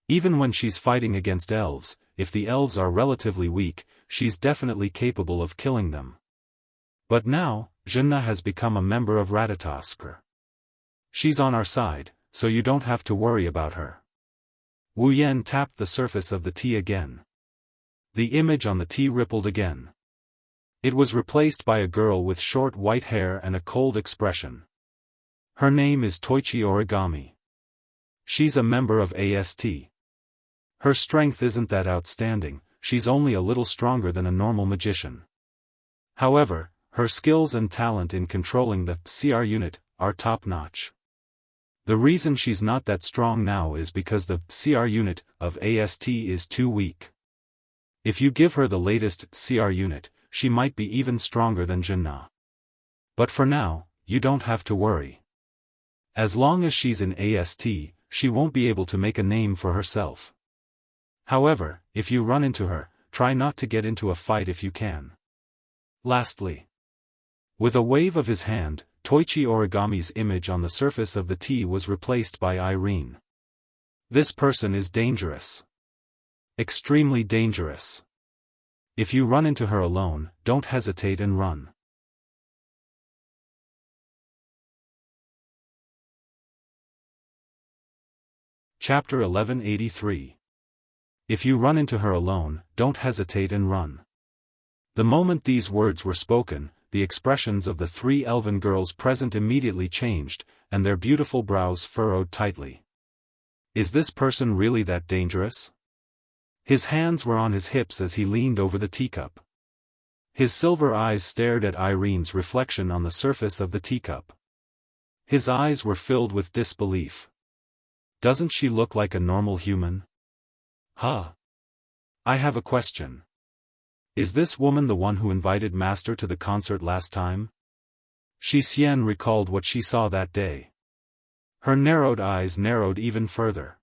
Even when she's fighting against elves, if the elves are relatively weak, she's definitely capable of killing them. But now, Jianghu has become a member of Ratatoskr. She's on our side, so you don't have to worry about her. Wu Yan tapped the surface of the tea again. The image on the tea rippled again. It was replaced by a girl with short white hair and a cold expression. Her name is Toichi Origami. She's a member of AST. Her strength isn't that outstanding, she's only a little stronger than a normal magician. However, her skills and talent in controlling the CR unit are top-notch. The reason she's not that strong now is because the CR unit of AST is too weak. If you give her the latest CR unit, she might be even stronger than Jianghu. But for now, you don't have to worry. As long as she's in AST, she won't be able to make a name for herself. However, if you run into her, try not to get into a fight if you can. Lastly, with a wave of his hand, Toichi Origami's image on the surface of the tea was replaced by Irene. This person is dangerous. Extremely dangerous. If you run into her alone, don't hesitate and run. Chapter 1183. If you run into her alone, don't hesitate and run. The moment these words were spoken, the expressions of the three elven girls present immediately changed, and their beautiful brows furrowed tightly. Is this person really that dangerous? His hands were on his hips as he leaned over the teacup. His silver eyes stared at Irene's reflection on the surface of the teacup. His eyes were filled with disbelief. Doesn't she look like a normal human? Huh. I have a question. Is this woman the one who invited Master to the concert last time? Xian recalled what she saw that day. Her narrowed eyes narrowed even further.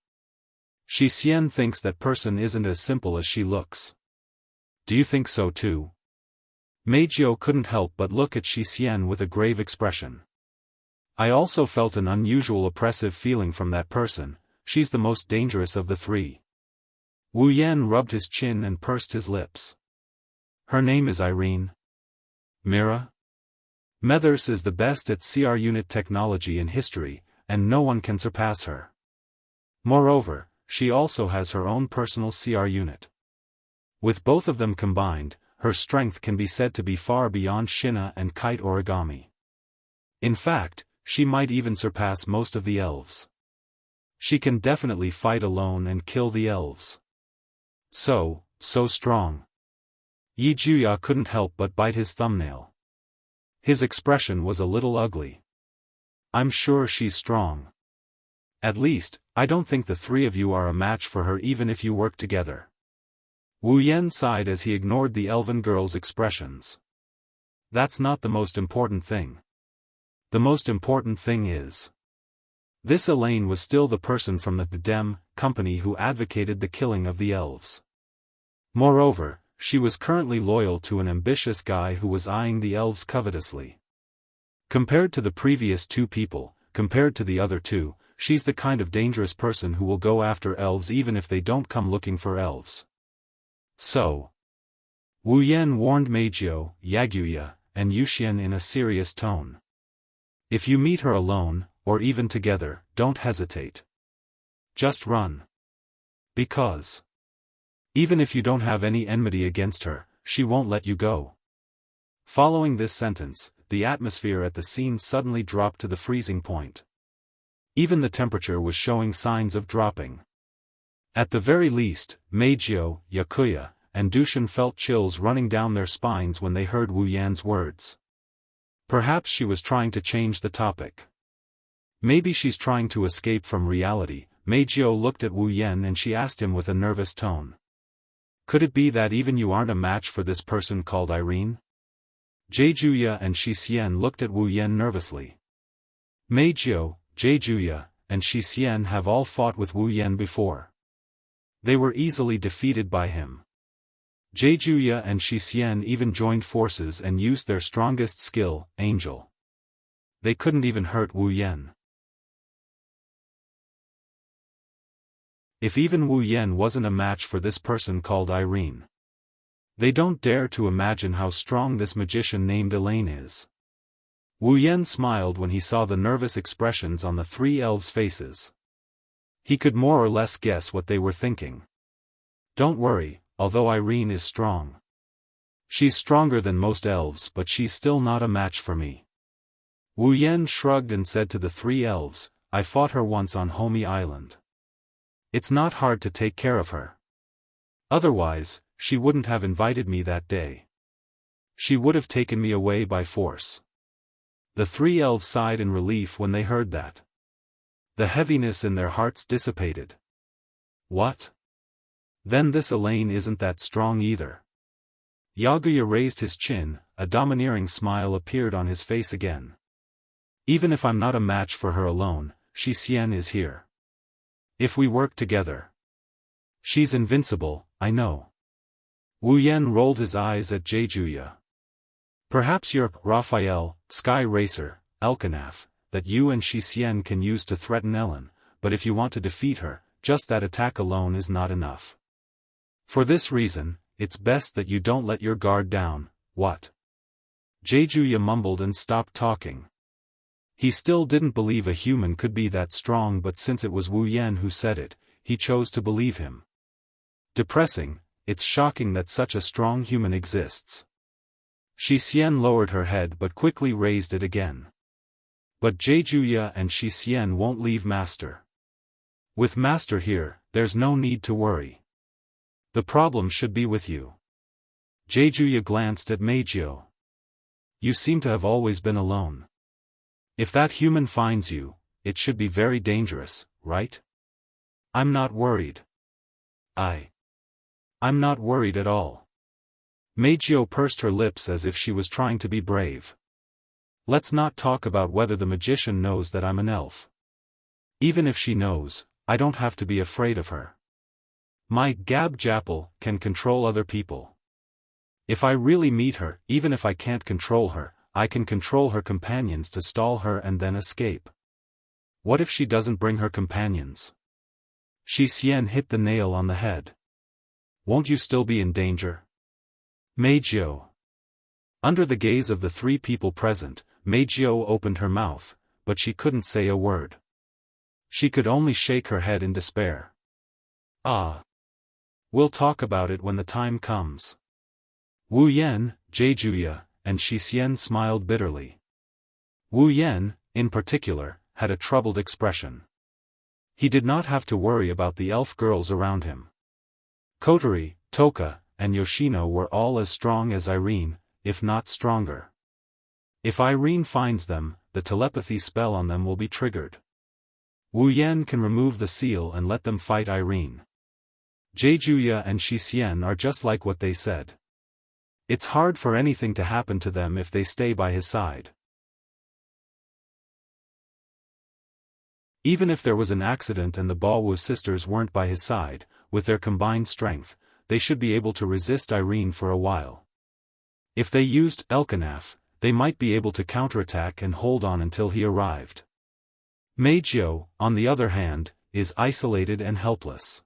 Xian thinks that person isn't as simple as she looks. Do you think so too? Meijio couldn't help but look at Xian with a grave expression. I also felt an unusual oppressive feeling from that person. She's the most dangerous of the three. Wu Yan rubbed his chin and pursed his lips. Her name is Irene. Mira? Methers is the best at CR unit technology in history, and no one can surpass her. Moreover, she also has her own personal CR unit. With both of them combined, her strength can be said to be far beyond Shina and Kite Origami. In fact, she might even surpass most of the elves. She can definitely fight alone and kill the elves. So strong. Yi Juya couldn't help but bite his thumbnail. His expression was a little ugly. I'm sure she's strong. At least, I don't think the three of you are a match for her even if you work together. Wu Yan sighed as he ignored the elven girl's expressions. That's not the most important thing. The most important thing is, this Elaine was still the person from the Dem company who advocated the killing of the elves. Moreover, she was currently loyal to an ambitious guy who was eyeing the elves covetously. Compared to the previous two people, compared to the other two, she's the kind of dangerous person who will go after elves even if they don't come looking for elves. So, Wu Yan warned Meijio, Yaguya, and Yuxian in a serious tone. If you meet her alone, or even together, don't hesitate. Just run. Because, even if you don't have any enmity against her, she won't let you go. Following this sentence, the atmosphere at the scene suddenly dropped to the freezing point. Even the temperature was showing signs of dropping. At the very least, Meijio, Yakuya, and Dushin felt chills running down their spines when they heard Wu Yan's words. Perhaps she was trying to change the topic. Maybe she's trying to escape from reality. Meijio looked at Wu Yan and she asked him with a nervous tone. Could it be that even you aren't a match for this person called Irene? Jejuya and Xian looked at Wu Yan nervously. Meijio, Jejuya, and Xian have all fought with Wu Yan before. They were easily defeated by him. Jejuya and Xian even joined forces and used their strongest skill, Angel. They couldn't even hurt Wu Yan. If even Wu Yan wasn't a match for this person called Irene. They don't dare to imagine how strong this magician named Elaine is. Wu Yan smiled when he saw the nervous expressions on the three elves' faces. He could more or less guess what they were thinking. Don't worry, although Irene is strong. She's stronger than most elves, but she's still not a match for me. Wu Yan shrugged and said to the three elves, I fought her once on Homey Island. It's not hard to take care of her. Otherwise, she wouldn't have invited me that day. She would have taken me away by force. The three elves sighed in relief when they heard that. The heaviness in their hearts dissipated. What? Then this Elaine isn't that strong either. Yaguya raised his chin, a domineering smile appeared on his face again. Even if I'm not a match for her alone, Xian is here. If we work together. She's invincible, I know. Wu Yan rolled his eyes at Jianghu. Perhaps you're Raphael, Sky Racer, Elkanaf, that you and Xian can use to threaten Ellen, but if you want to defeat her, just that attack alone is not enough. For this reason, it's best that you don't let your guard down. What? Jianghu mumbled and stopped talking. He still didn't believe a human could be that strong, but since it was Wu Yan who said it, he chose to believe him. Depressing, it's shocking that such a strong human exists. Xian lowered her head but quickly raised it again. But Jianghu and Xian won't leave Master. With Master here, there's no need to worry. The problem should be with you. Jianghu glanced at Meijio. You seem to have always been alone. If that human finds you, it should be very dangerous, right? I'm not worried. I'm not worried at all. Meijio pursed her lips as if she was trying to be brave. Let's not talk about whether the magician knows that I'm an elf. Even if she knows, I don't have to be afraid of her. My Gab Jappel can control other people. If I really meet her, even if I can't control her, I can control her companions to stall her and then escape. What if she doesn't bring her companions? Xian hit the nail on the head. Won't you still be in danger? Meijio. Under the gaze of the three people present, Meijio opened her mouth, but she couldn't say a word. She could only shake her head in despair. We'll talk about it when the time comes. Wu Yan, Jianghu, and Xian smiled bitterly. Wu Yan, in particular, had a troubled expression. He did not have to worry about the elf girls around him. Kotori, Toka, and Yoshino were all as strong as Irene, if not stronger. If Irene finds them, the telepathy spell on them will be triggered. Wu Yan can remove the seal and let them fight Irene. Jianghu and Xian are just like what they said. It's hard for anything to happen to them if they stay by his side. Even if there was an accident and the Baowu sisters weren't by his side, with their combined strength, they should be able to resist Irene for a while. If they used Elkanaf, they might be able to counterattack and hold on until he arrived. Meijio, on the other hand, is isolated and helpless.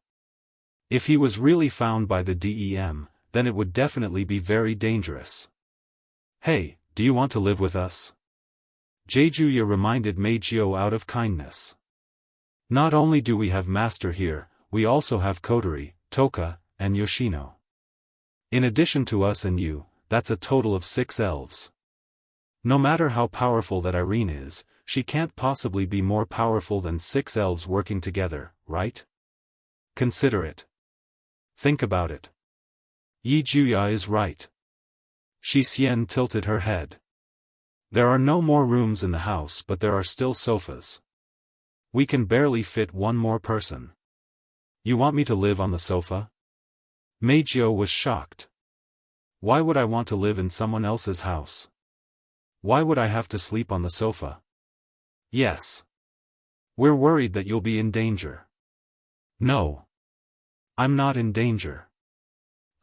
If he was really found by the DEM, then it would definitely be very dangerous. Hey, do you want to live with us? Jianghu reminded Meijio out of kindness. Not only do we have Master here, we also have Kotori, Toka, and Yoshino. In addition to us and you, that's a total of 6 elves. No matter how powerful that Irene is, she can't possibly be more powerful than 6 elves working together, right? Consider it. Think about it. Jianghu is right. Xian tilted her head. There are no more rooms in the house, but there are still sofas. We can barely fit one more person. You want me to live on the sofa? Meijio was shocked. Why would I want to live in someone else's house? Why would I have to sleep on the sofa? Yes. We're worried that you'll be in danger. No. I'm not in danger.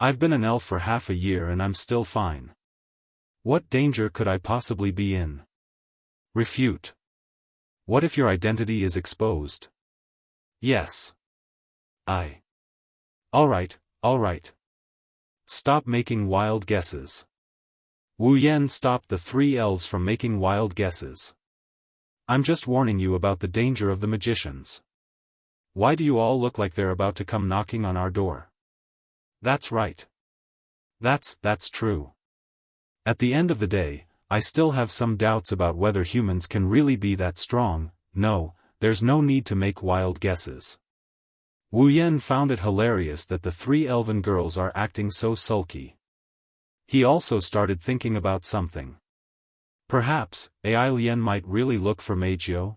I've been an elf for half a year and I'm still fine. What danger could I possibly be in? Refute. What if your identity is exposed? Yes. Alright. Stop making wild guesses. Wu Yan stopped the three elves from making wild guesses. I'm just warning you about the danger of the magicians. Why do you all look like they're about to come knocking on our door? That's right. That's true. At the end of the day, I still have some doubts about whether humans can really be that strong. No, there's no need to make wild guesses. Wu Yan found it hilarious that the three elven girls are acting so sulky. He also started thinking about something. Perhaps, Ai Lian might really look for Meijio?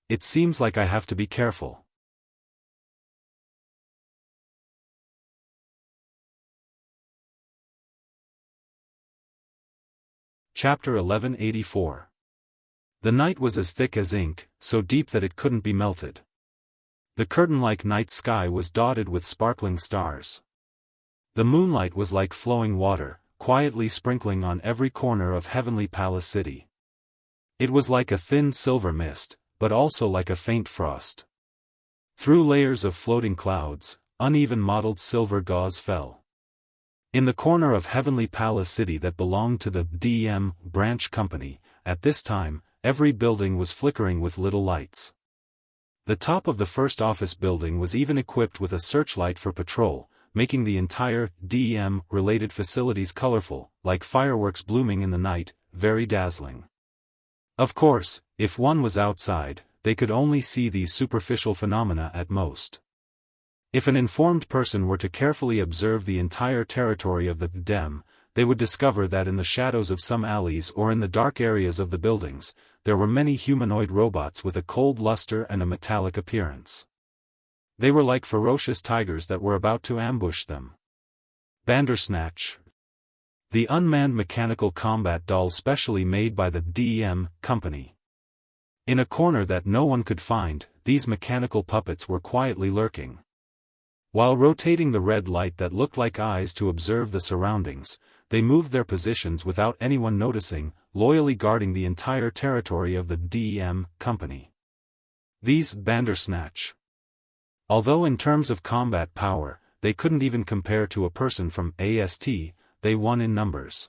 It seems like I have to be careful. Chapter 1184. The night was as thick as ink, so deep that it couldn't be melted. The curtain-like night sky was dotted with sparkling stars. The moonlight was like flowing water, quietly sprinkling on every corner of Heavenly Palace City. It was like a thin silver mist, but also like a faint frost. Through layers of floating clouds, uneven mottled silver gauze fell. In the corner of Heavenly Palace City that belonged to the DM branch company, at this time, every building was flickering with little lights. The top of the first office building was even equipped with a searchlight for patrol, making the entire DM-related facilities colorful, like fireworks blooming in the night, very dazzling. Of course, if one was outside, they could only see these superficial phenomena at most. If an informed person were to carefully observe the entire territory of the DEM, they would discover that in the shadows of some alleys or in the dark areas of the buildings, there were many humanoid robots with a cold luster and a metallic appearance. They were like ferocious tigers that were about to ambush them. Bandersnatch. The unmanned mechanical combat doll specially made by the DEM company. In a corner that no one could find, these mechanical puppets were quietly lurking. While rotating the red light that looked like eyes to observe the surroundings, they moved their positions without anyone noticing, loyally guarding the entire territory of the DEM company. These Bandersnatch. Although in terms of combat power, they couldn't even compare to a person from AST, they won in numbers.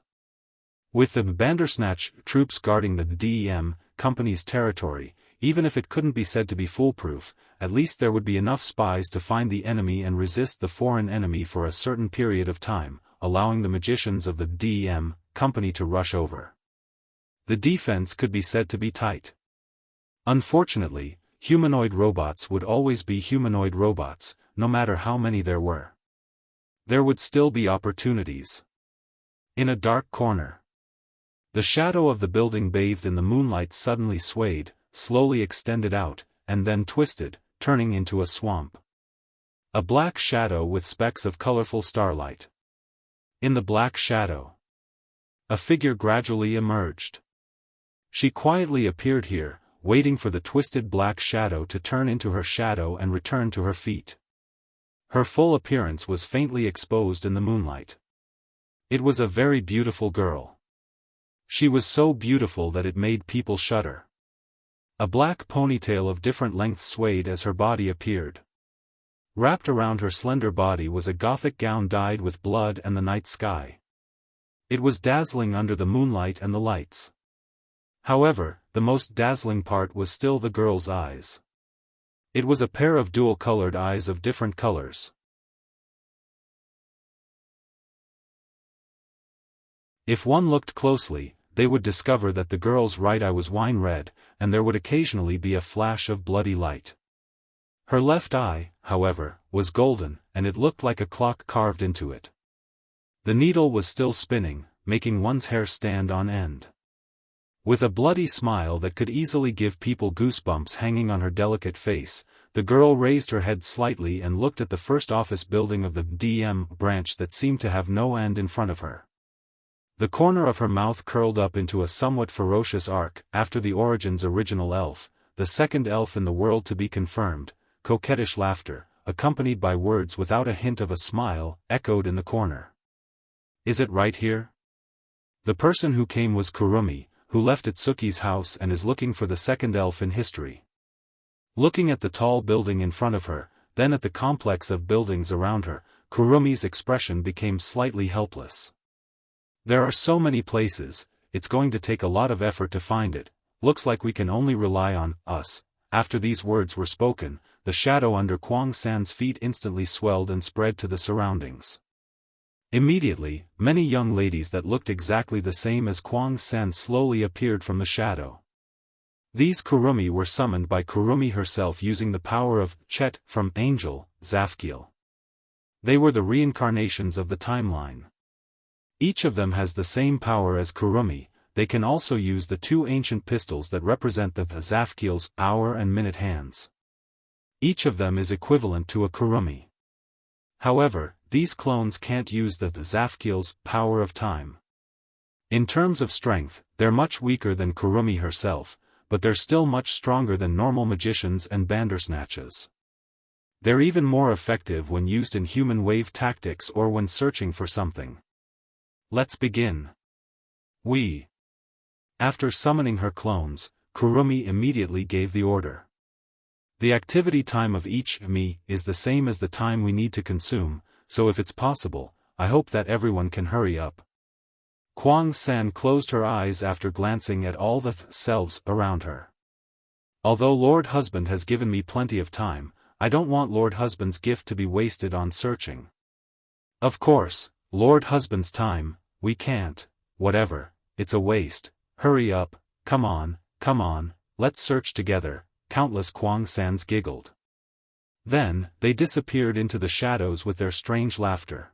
With the Bandersnatch troops guarding the DEM company's territory, even if it couldn't be said to be foolproof, at least there would be enough spies to find the enemy and resist the foreign enemy for a certain period of time, allowing the magicians of the DEM company to rush over. The defense could be said to be tight. Unfortunately, humanoid robots would always be humanoid robots, no matter how many there were. There would still be opportunities. In a dark corner. The shadow of the building bathed in the moonlight suddenly swayed, slowly extended out, and then twisted, turning into a swamp. A black shadow with specks of colorful starlight. In the black shadow, a figure gradually emerged. She quietly appeared here, waiting for the twisted black shadow to turn into her shadow and return to her feet. Her full appearance was faintly exposed in the moonlight. It was a very beautiful girl. She was so beautiful that it made people shudder. A black ponytail of different lengths swayed as her body appeared. Wrapped around her slender body was a gothic gown dyed with blood and the night sky. It was dazzling under the moonlight and the lights. However, the most dazzling part was still the girl's eyes. It was a pair of dual-colored eyes of different colors. If one looked closely, they would discover that the girl's right eye was wine red, and there would occasionally be a flash of bloody light. Her left eye, however, was golden, and it looked like a clock carved into it. The needle was still spinning, making one's hair stand on end. With a bloody smile that could easily give people goosebumps hanging on her delicate face, the girl raised her head slightly and looked at the first office building of the DM branch that seemed to have no end in front of her. The corner of her mouth curled up into a somewhat ferocious arc, after the Origin's original elf, the second elf in the world to be confirmed. Coquettish laughter, accompanied by words without a hint of a smile, echoed in the corner. Is it right here? The person who came was Kurumi, who left Itsuki's house and is looking for the second elf in history. Looking at the tall building in front of her, then at the complex of buildings around her, Kurumi's expression became slightly helpless. There are so many places, it's going to take a lot of effort to find it, looks like we can only rely on us. After these words were spoken, the shadow under Kwang San's feet instantly swelled and spread to the surroundings. Immediately, many young ladies that looked exactly the same as Kwang San slowly appeared from the shadow. These Kurumi were summoned by Kurumi herself using the power of Chet from Angel, Zafkiel. They were the reincarnations of the timeline. Each of them has the same power as Kurumi. They can also use the two ancient pistols that represent the Zafkiel's hour and minute hands. Each of them is equivalent to a Kurumi. However, these clones can't use the Zafkiel's power of time. In terms of strength, they're much weaker than Kurumi herself, but they're still much stronger than normal magicians and bandersnatches. They're even more effective when used in human wave tactics or when searching for something. Let's begin. After summoning her clones, Kurumi immediately gave the order. The activity time of each me is the same as the time we need to consume, so if it's possible, I hope that everyone can hurry up. Kwang San closed her eyes after glancing at all the selves around her. Although Lord Husband has given me plenty of time, I don't want Lord Husband's gift to be wasted on searching. Of course, Lord Husband's time, we can't, whatever, it's a waste, hurry up, come on, let's search together, countless Kwang Sans giggled. Then, they disappeared into the shadows with their strange laughter.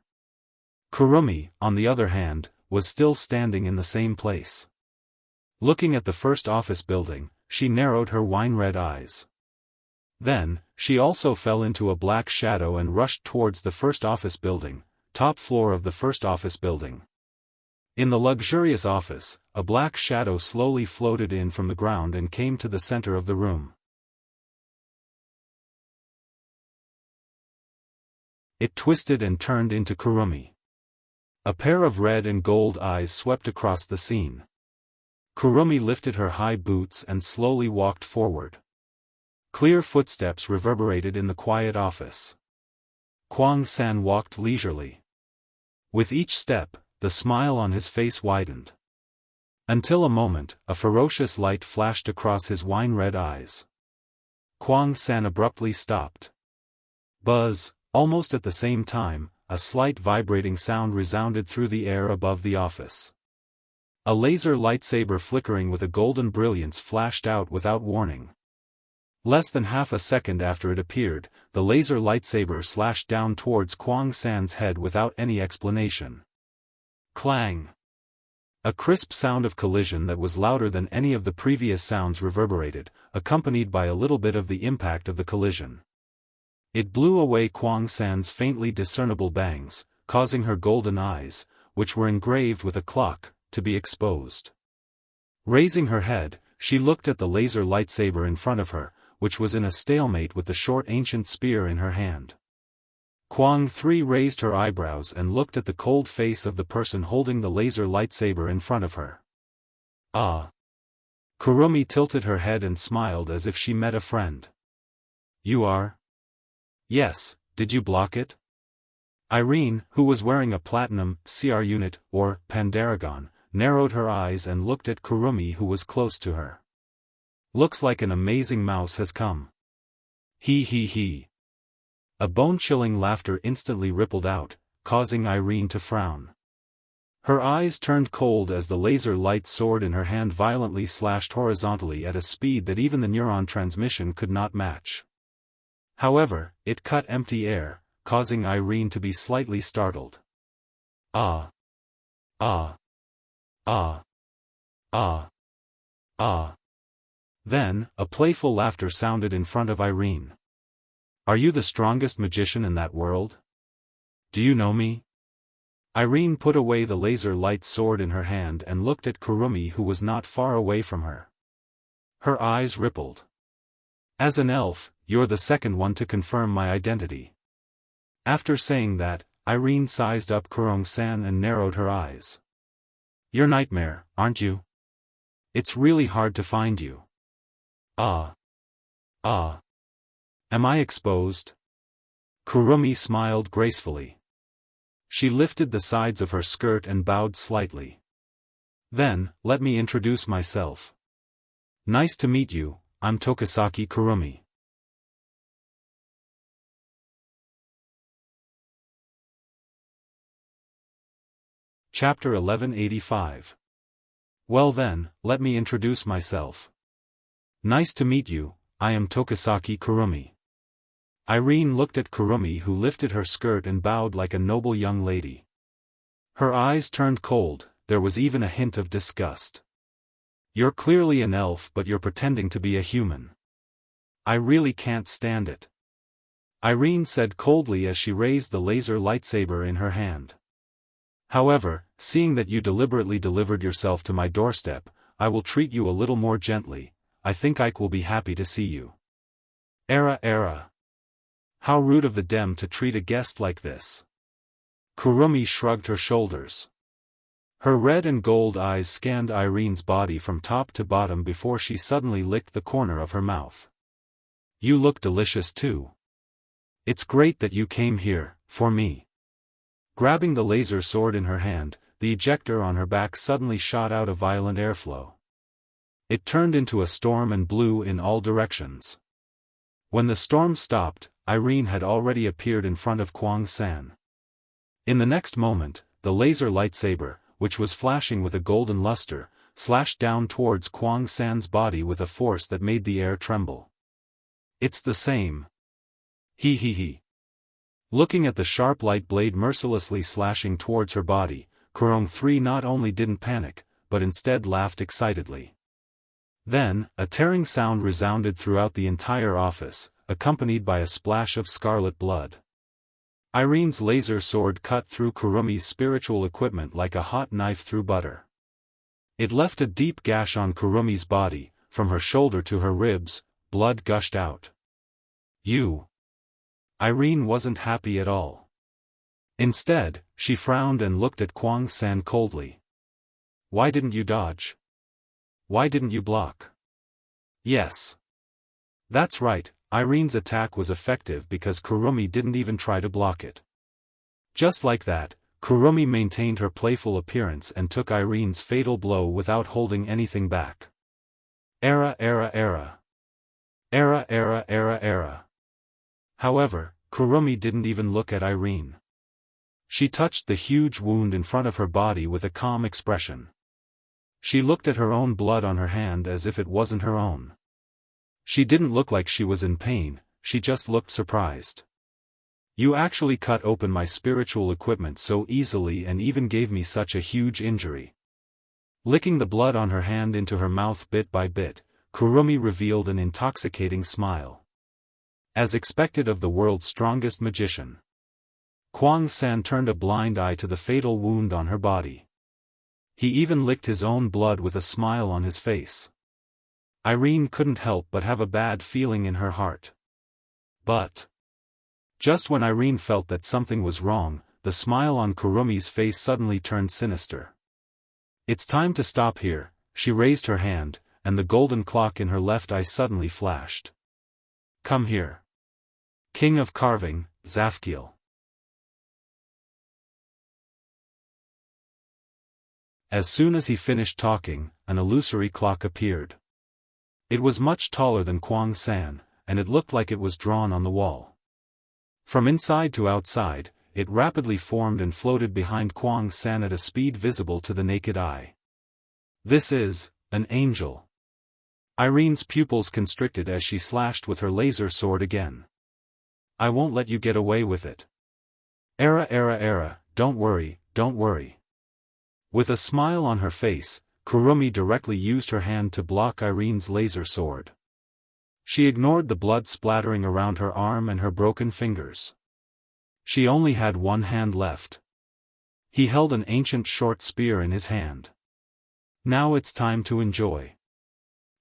Kurumi, on the other hand, was still standing in the same place. Looking at the first office building, she narrowed her wine-red eyes. Then, she also fell into a black shadow and rushed towards the first office building, top floor of the first office building. In the luxurious office, a black shadow slowly floated in from the ground and came to the center of the room. It twisted and turned into Kurumi. A pair of red and gold eyes swept across the scene. Kurumi lifted her high boots and slowly walked forward. Clear footsteps reverberated in the quiet office. Kwang San walked leisurely. With each step, the smile on his face widened. Until a moment, a ferocious light flashed across his wine-red eyes. Kwang San abruptly stopped. Buzz, almost at the same time, a slight vibrating sound resounded through the air above the office. A laser lightsaber flickering with a golden brilliance flashed out without warning. Less than half a second after it appeared, the laser lightsaber slashed down towards Kwang San's head without any explanation. Clang! A crisp sound of collision that was louder than any of the previous sounds reverberated, accompanied by a little bit of the impact of the collision. It blew away Kwang San's faintly discernible bangs, causing her golden eyes, which were engraved with a clock, to be exposed. Raising her head, she looked at the laser lightsaber in front of her, which was in a stalemate with the short ancient spear in her hand. Kwang 3 raised her eyebrows and looked at the cold face of the person holding the laser lightsaber in front of her. Ah! Kurumi tilted her head and smiled as if she met a friend. You are? Yes, did you block it? Irene, who was wearing a platinum CR unit, or Pandaragon, narrowed her eyes and looked at Kurumi who was close to her. Looks like an amazing mouse has come. He. A bone-chilling laughter instantly rippled out, causing Irene to frown. Her eyes turned cold as the laser light sword in her hand violently slashed horizontally at a speed that even the neuron transmission could not match. However, it cut empty air, causing Irene to be slightly startled. Ah! Then, a playful laughter sounded in front of Irene. Are you the strongest magician in that world? Do you know me? Irene put away the laser light sword in her hand and looked at Kurumi who was not far away from her. Her eyes rippled. As an elf, you're the second one to confirm my identity. After saying that, Irene sized up Kurong-san and narrowed her eyes. You're Nightmare, aren't you? It's really hard to find you. Ah. Ah. Am I exposed? Kurumi smiled gracefully. She lifted the sides of her skirt and bowed slightly. Then, let me introduce myself. Nice to meet you, I'm Tokisaki Kurumi. Chapter 1185. Well then, let me introduce myself. Nice to meet you, I am Tokisaki Kurumi. Irene looked at Kurumi, who lifted her skirt and bowed like a noble young lady. Her eyes turned cold, there was even a hint of disgust. You're clearly an elf, but you're pretending to be a human. I really can't stand it. Irene said coldly as she raised the laser lightsaber in her hand. However, seeing that you deliberately delivered yourself to my doorstep, I will treat you a little more gently. I think Ike will be happy to see you. Era. How rude of the Dem to treat a guest like this. Kurumi shrugged her shoulders. Her red and gold eyes scanned Irene's body from top to bottom before she suddenly licked the corner of her mouth. You look delicious too. It's great that you came here, for me. Grabbing the laser sword in her hand, the ejector on her back suddenly shot out a violent airflow. It turned into a storm and blew in all directions. When the storm stopped, Irene had already appeared in front of Kwang San. In the next moment, the laser lightsaber, which was flashing with a golden luster, slashed down towards Kwang San's body with a force that made the air tremble. It's the same. He. Looking at the sharp light blade mercilessly slashing towards her body, Kurong 3 not only didn't panic, but instead laughed excitedly. Then, a tearing sound resounded throughout the entire office, accompanied by a splash of scarlet blood. Irene's laser sword cut through Kurumi's spiritual equipment like a hot knife through butter. It left a deep gash on Kurumi's body, from her shoulder to her ribs, blood gushed out. Irene wasn't happy at all. Instead, she frowned and looked at Kwang San coldly. Why didn't you dodge? Why didn't you block? Yes. That's right, Irene's attack was effective because Kurumi didn't even try to block it. Just like that, Kurumi maintained her playful appearance and took Irene's fatal blow without holding anything back. Era. However, Kurumi didn't even look at Irene. She touched the huge wound in front of her body with a calm expression. She looked at her own blood on her hand as if it wasn't her own. She didn't look like she was in pain, she just looked surprised. You actually cut open my spiritual equipment so easily and even gave me such a huge injury. Licking the blood on her hand into her mouth bit by bit, Kurumi revealed an intoxicating smile. As expected of the world's strongest magician. Kwang San turned a blind eye to the fatal wound on her body. He even licked his own blood with a smile on his face. Irene couldn't help but have a bad feeling in her heart. But just when Irene felt that something was wrong, the smile on Kurumi's face suddenly turned sinister. It's time to stop here, she raised her hand, and the golden clock in her left eye suddenly flashed. Come here. King of Carving, Zafkiel. As soon as he finished talking, an illusory clock appeared. It was much taller than Kwang San, and it looked like it was drawn on the wall. From inside to outside, it rapidly formed and floated behind Kwang San at a speed visible to the naked eye. This is an angel. Irene's pupils constricted as she slashed with her laser sword again. I won't let you get away with it. Era, don't worry. With a smile on her face, Kurumi directly used her hand to block Irene's laser sword. She ignored the blood splattering around her arm and her broken fingers. She only had one hand left. He held an ancient short spear in his hand. Now it's time to enjoy.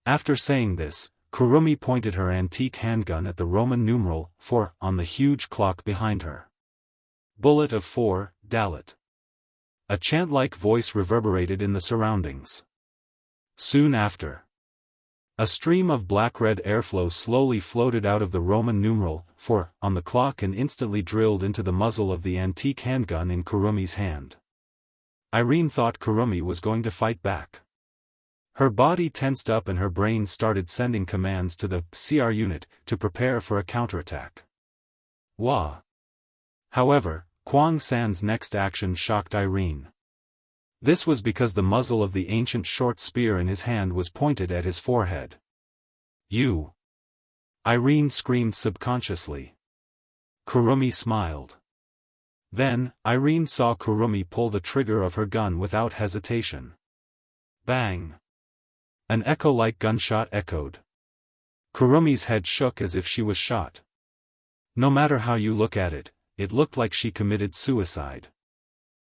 After saying this, Kurumi pointed her antique handgun at the Roman numeral 4 on the huge clock behind her. Bullet of 4, Dalit. A chant-like voice reverberated in the surroundings. Soon after, a stream of black-red airflow slowly floated out of the Roman numeral 4 on the clock and instantly drilled into the muzzle of the antique handgun in Kurumi's hand. Irene thought Kurumi was going to fight back. Her body tensed up and her brain started sending commands to the CR unit to prepare for a counterattack. Wah! However, Kwang San's next action shocked Irene. This was because the muzzle of the ancient short spear in his hand was pointed at his forehead. You! Irene screamed subconsciously. Kurumi smiled. Then, Irene saw Kurumi pull the trigger of her gun without hesitation. Bang! An echo-like gunshot echoed. Kurumi's head shook as if she was shot. No matter how you look at it, it looked like she committed suicide.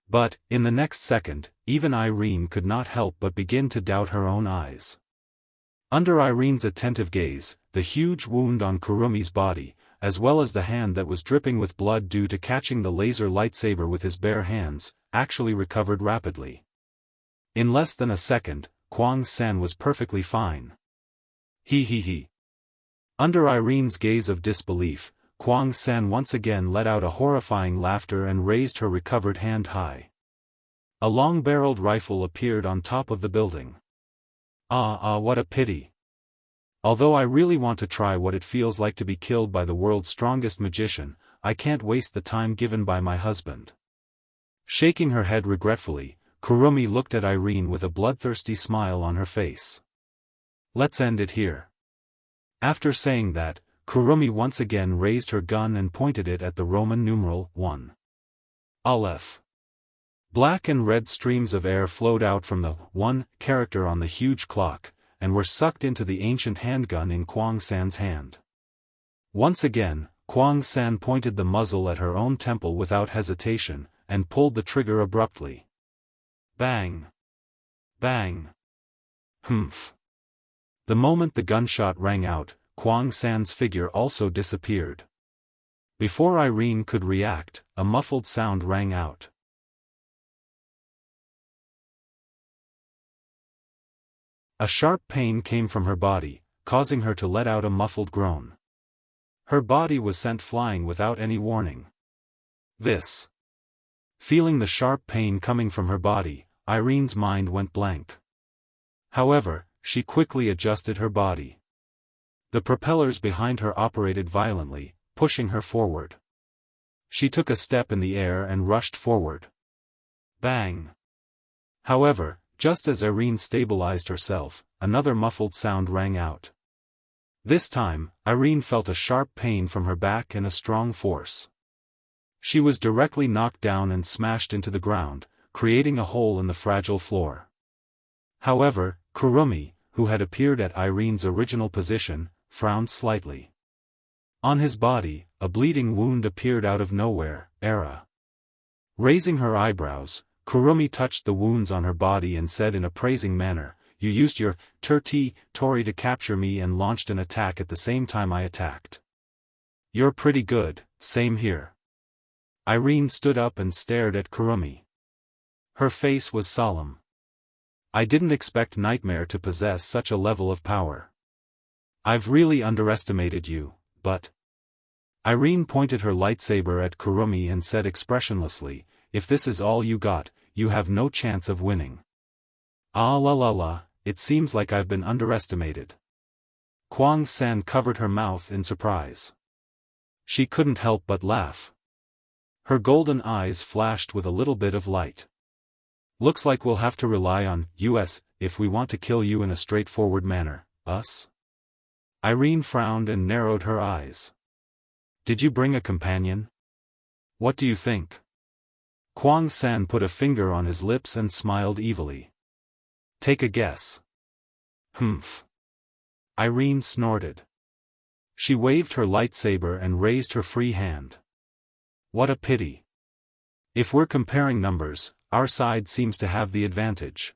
But, in the next second, even Irene could not help but begin to doubt her own eyes. Under Irene's attentive gaze, the huge wound on Kurumi's body, as well as the hand that was dripping with blood due to catching the laser lightsaber with his bare hands, actually recovered rapidly. In less than a second, Kwang San was perfectly fine. He. Under Irene's gaze of disbelief, Kwang San once again let out a horrifying laughter and raised her recovered hand high. A long-barreled rifle appeared on top of the building. What a pity. Although I really want to try what it feels like to be killed by the world's strongest magician, I can't waste the time given by my husband. Shaking her head regretfully, Kurumi looked at Irene with a bloodthirsty smile on her face. Let's end it here. After saying that, Kurumi once again raised her gun and pointed it at the Roman numeral 1. Aleph. Black and red streams of air flowed out from the 1 character on the huge clock, and were sucked into the ancient handgun in Kwang San's hand. Once again, Kwang San pointed the muzzle at her own temple without hesitation, and pulled the trigger abruptly. Bang! Bang! Humph! The moment the gunshot rang out, Kwang San's figure also disappeared. Before Irene could react, a muffled sound rang out. A sharp pain came from her body, causing her to let out a muffled groan. Her body was sent flying without any warning. This. Feeling the sharp pain coming from her body, Irene's mind went blank. However, she quickly adjusted her body. The propellers behind her operated violently, pushing her forward. She took a step in the air and rushed forward. Bang! However, just as Irene stabilized herself, another muffled sound rang out. This time, Irene felt a sharp pain from her back and a strong force. She was directly knocked down and smashed into the ground, creating a hole in the fragile floor. However, Kurumi, who had appeared at Irene's original position, frowned slightly. On his body, a bleeding wound appeared out of nowhere. Raising her eyebrows, Kurumi touched the wounds on her body and said in a praising manner, "You used your tori to capture me and launched an attack at the same time I attacked. You're pretty good, same here." Irene stood up and stared at Kurumi. Her face was solemn. "I didn't expect Nightmare to possess such a level of power. I've really underestimated you, but..." Irene pointed her lightsaber at Kurumi and said expressionlessly, "If this is all you got, you have no chance of winning." It seems like I've been underestimated." Kwang San covered her mouth in surprise. She couldn't help but laugh. Her golden eyes flashed with a little bit of light. "Looks like we'll have to rely on us if we want to kill you in a straightforward manner." "Us?" Irene frowned and narrowed her eyes. "Did you bring a companion? What do you think?" Kwang San put a finger on his lips and smiled evilly. "Take a guess." "Humph." Irene snorted. She waved her lightsaber and raised her free hand. "What a pity. If we're comparing numbers, our side seems to have the advantage."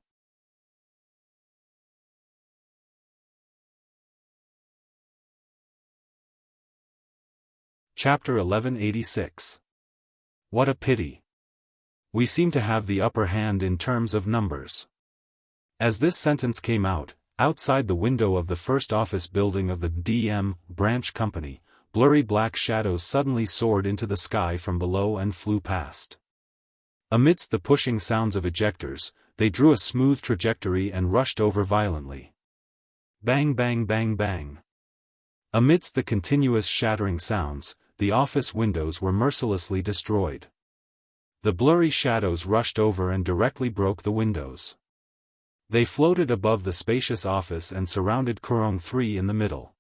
Chapter 1186. What a pity. We seem to have the upper hand in terms of numbers. As this sentence came out, outside the window of the first office building of the DM branch company, blurry black shadows suddenly soared into the sky from below and flew past. Amidst the pushing sounds of ejectors, they drew a smooth trajectory and rushed over violently. Bang bang bang bang. Amidst the continuous shattering sounds, the office windows were mercilessly destroyed. The blurry shadows rushed over and directly broke the windows. They floated above the spacious office and surrounded Kurong 3 in the middle.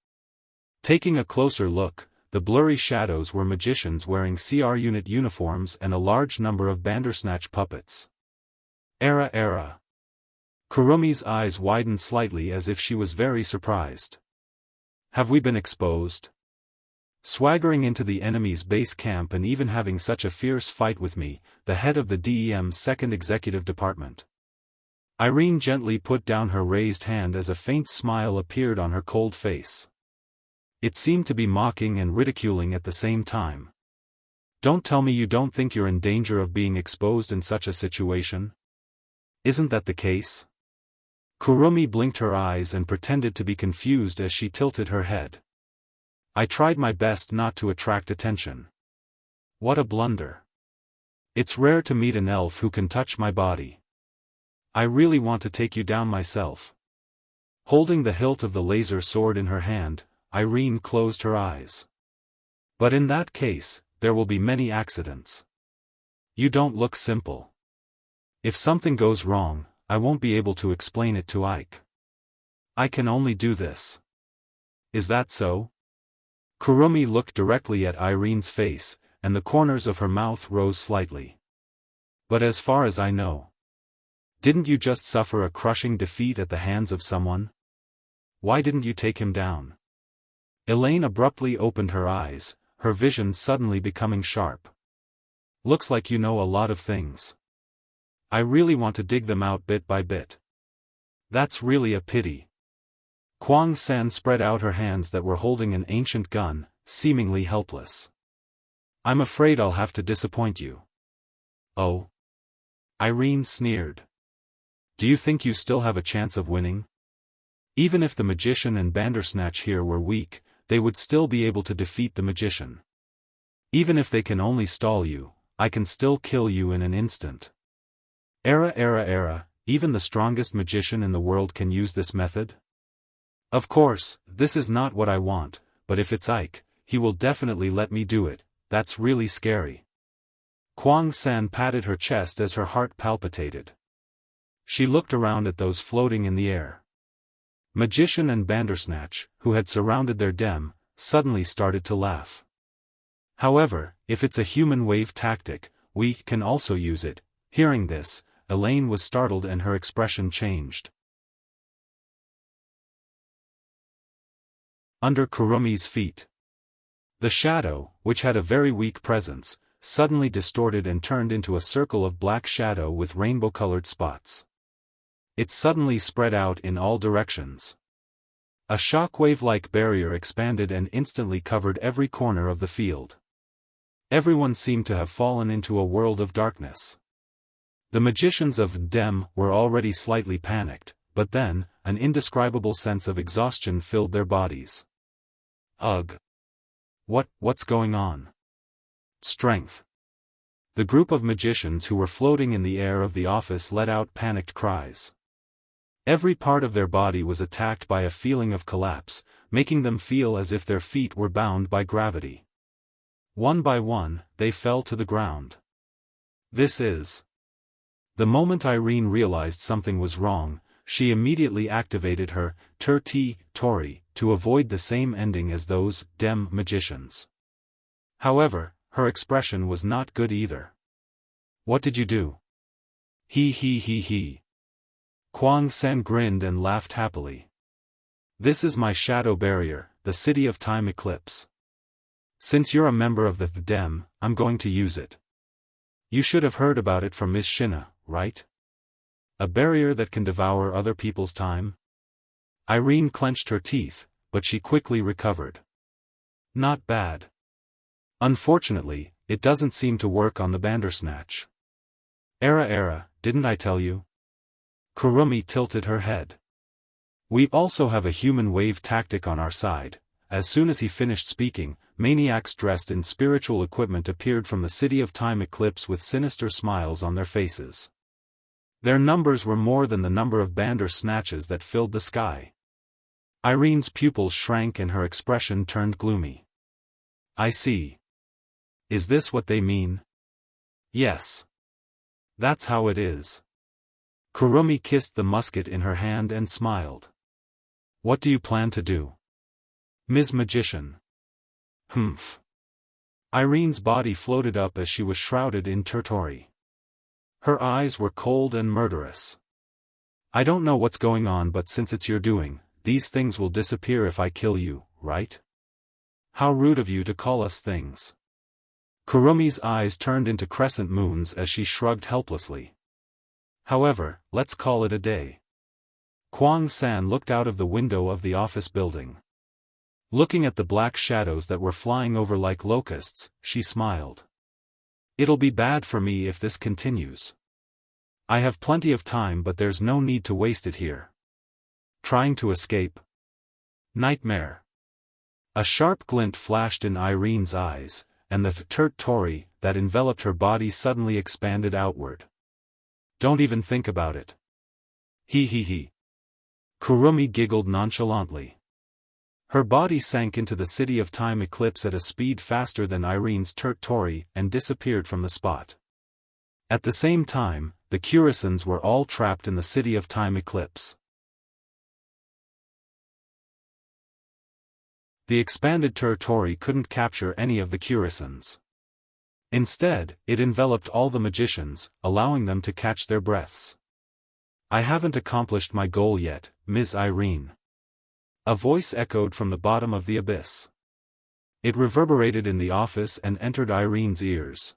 Taking a closer look, the blurry shadows were magicians wearing CR unit uniforms and a large number of Bandersnatch puppets. Era. Kurumi's eyes widened slightly as if she was very surprised. Have we been exposed? Swaggering into the enemy's base camp and even having such a fierce fight with me, the head of the DEM's second executive department. Irene gently put down her raised hand as a faint smile appeared on her cold face. It seemed to be mocking and ridiculing at the same time. Don't tell me you don't think you're in danger of being exposed in such a situation? Isn't that the case? Kurumi blinked her eyes and pretended to be confused as she tilted her head. I tried my best not to attract attention. What a blunder. It's rare to meet an elf who can touch my body. I really want to take you down myself. Holding the hilt of the laser sword in her hand, Irene closed her eyes. But in that case, there will be many accidents. You don't look simple. If something goes wrong, I won't be able to explain it to Ike. I can only do this. Is that so? Kurumi looked directly at Irene's face, and the corners of her mouth rose slightly. But as far as I know, didn't you just suffer a crushing defeat at the hands of someone? Why didn't you take him down? Elaine abruptly opened her eyes, her vision suddenly becoming sharp. Looks like you know a lot of things. I really want to dig them out bit by bit. That's really a pity. Kwang San spread out her hands that were holding an ancient gun, seemingly helpless. I'm afraid I'll have to disappoint you. Oh? Irene sneered. Do you think you still have a chance of winning? Even if the magician and Bandersnatch here were weak, they would still be able to defeat the magician. Even if they can only stall you, I can still kill you in an instant. Era, even the strongest magician in the world can use this method? Of course, this is not what I want, but if it's Ike, he will definitely let me do it. That's really scary. Kwang San patted her chest as her heart palpitated. She looked around at those floating in the air. Magician and Bandersnatch, who had surrounded their dem, suddenly started to laugh. However, if it's a human wave tactic, we can also use it. Hearing this, Elaine was startled and her expression changed. Under Kurumi's feet. The shadow, which had a very weak presence, suddenly distorted and turned into a circle of black shadow with rainbow-colored spots. It suddenly spread out in all directions. A shockwave-like barrier expanded and instantly covered every corner of the field. Everyone seemed to have fallen into a world of darkness. The magicians of Dem were already slightly panicked, but then, an indescribable sense of exhaustion filled their bodies. Ugh! What's going on? Strength. The group of magicians who were floating in the air of the office let out panicked cries. Every part of their body was attacked by a feeling of collapse, making them feel as if their feet were bound by gravity. One by one, they fell to the ground. This is... The moment Irene realized something was wrong, she immediately activated her Tori to avoid the same ending as those Dem magicians. However, her expression was not good either. What did you do? He. Kwang San grinned and laughed happily. This is my shadow barrier, the City of Time Eclipse. Since you're a member of the Dem, I'm going to use it. You should have heard about it from Miss Shina, right? A barrier that can devour other people's time? Irene clenched her teeth, but she quickly recovered. Not bad. Unfortunately, it doesn't seem to work on the Bandersnatch. Era, didn't I tell you? Kurumi tilted her head. We also have a human wave tactic on our side. As soon as he finished speaking, maniacs dressed in spiritual equipment appeared from the City of Time Eclipse with sinister smiles on their faces. Their numbers were more than the number of bandersnatches that filled the sky. Irene's pupils shrank and her expression turned gloomy. I see. Is this what they mean? Yes. That's how it is. Kurumi kissed the musket in her hand and smiled. What do you plan to do? Ms. Magician. Humph. Irene's body floated up as she was shrouded in Tertori. Her eyes were cold and murderous. I don't know what's going on, but since it's your doing, these things will disappear if I kill you, right? How rude of you to call us things. Kurumi's eyes turned into crescent moons as she shrugged helplessly. However, let's call it a day. Kwang-san looked out of the window of the office building. Looking at the black shadows that were flying over like locusts, she smiled. It'll be bad for me if this continues. I have plenty of time, but there's no need to waste it here. Trying to escape? Nightmare. A sharp glint flashed in Irene's eyes, and the Tertori that enveloped her body suddenly expanded outward. Don't even think about it. He. Kurumi giggled nonchalantly. Her body sank into the City of Time Eclipse at a speed faster than Irene's Tertori and disappeared from the spot. At the same time, the Kurisans were all trapped in the City of Time Eclipse. The expanded Tertori couldn't capture any of the Kurisans. Instead, it enveloped all the magicians, allowing them to catch their breaths. I haven't accomplished my goal yet, Ms. Irene. A voice echoed from the bottom of the abyss. It reverberated in the office and entered Irene's ears.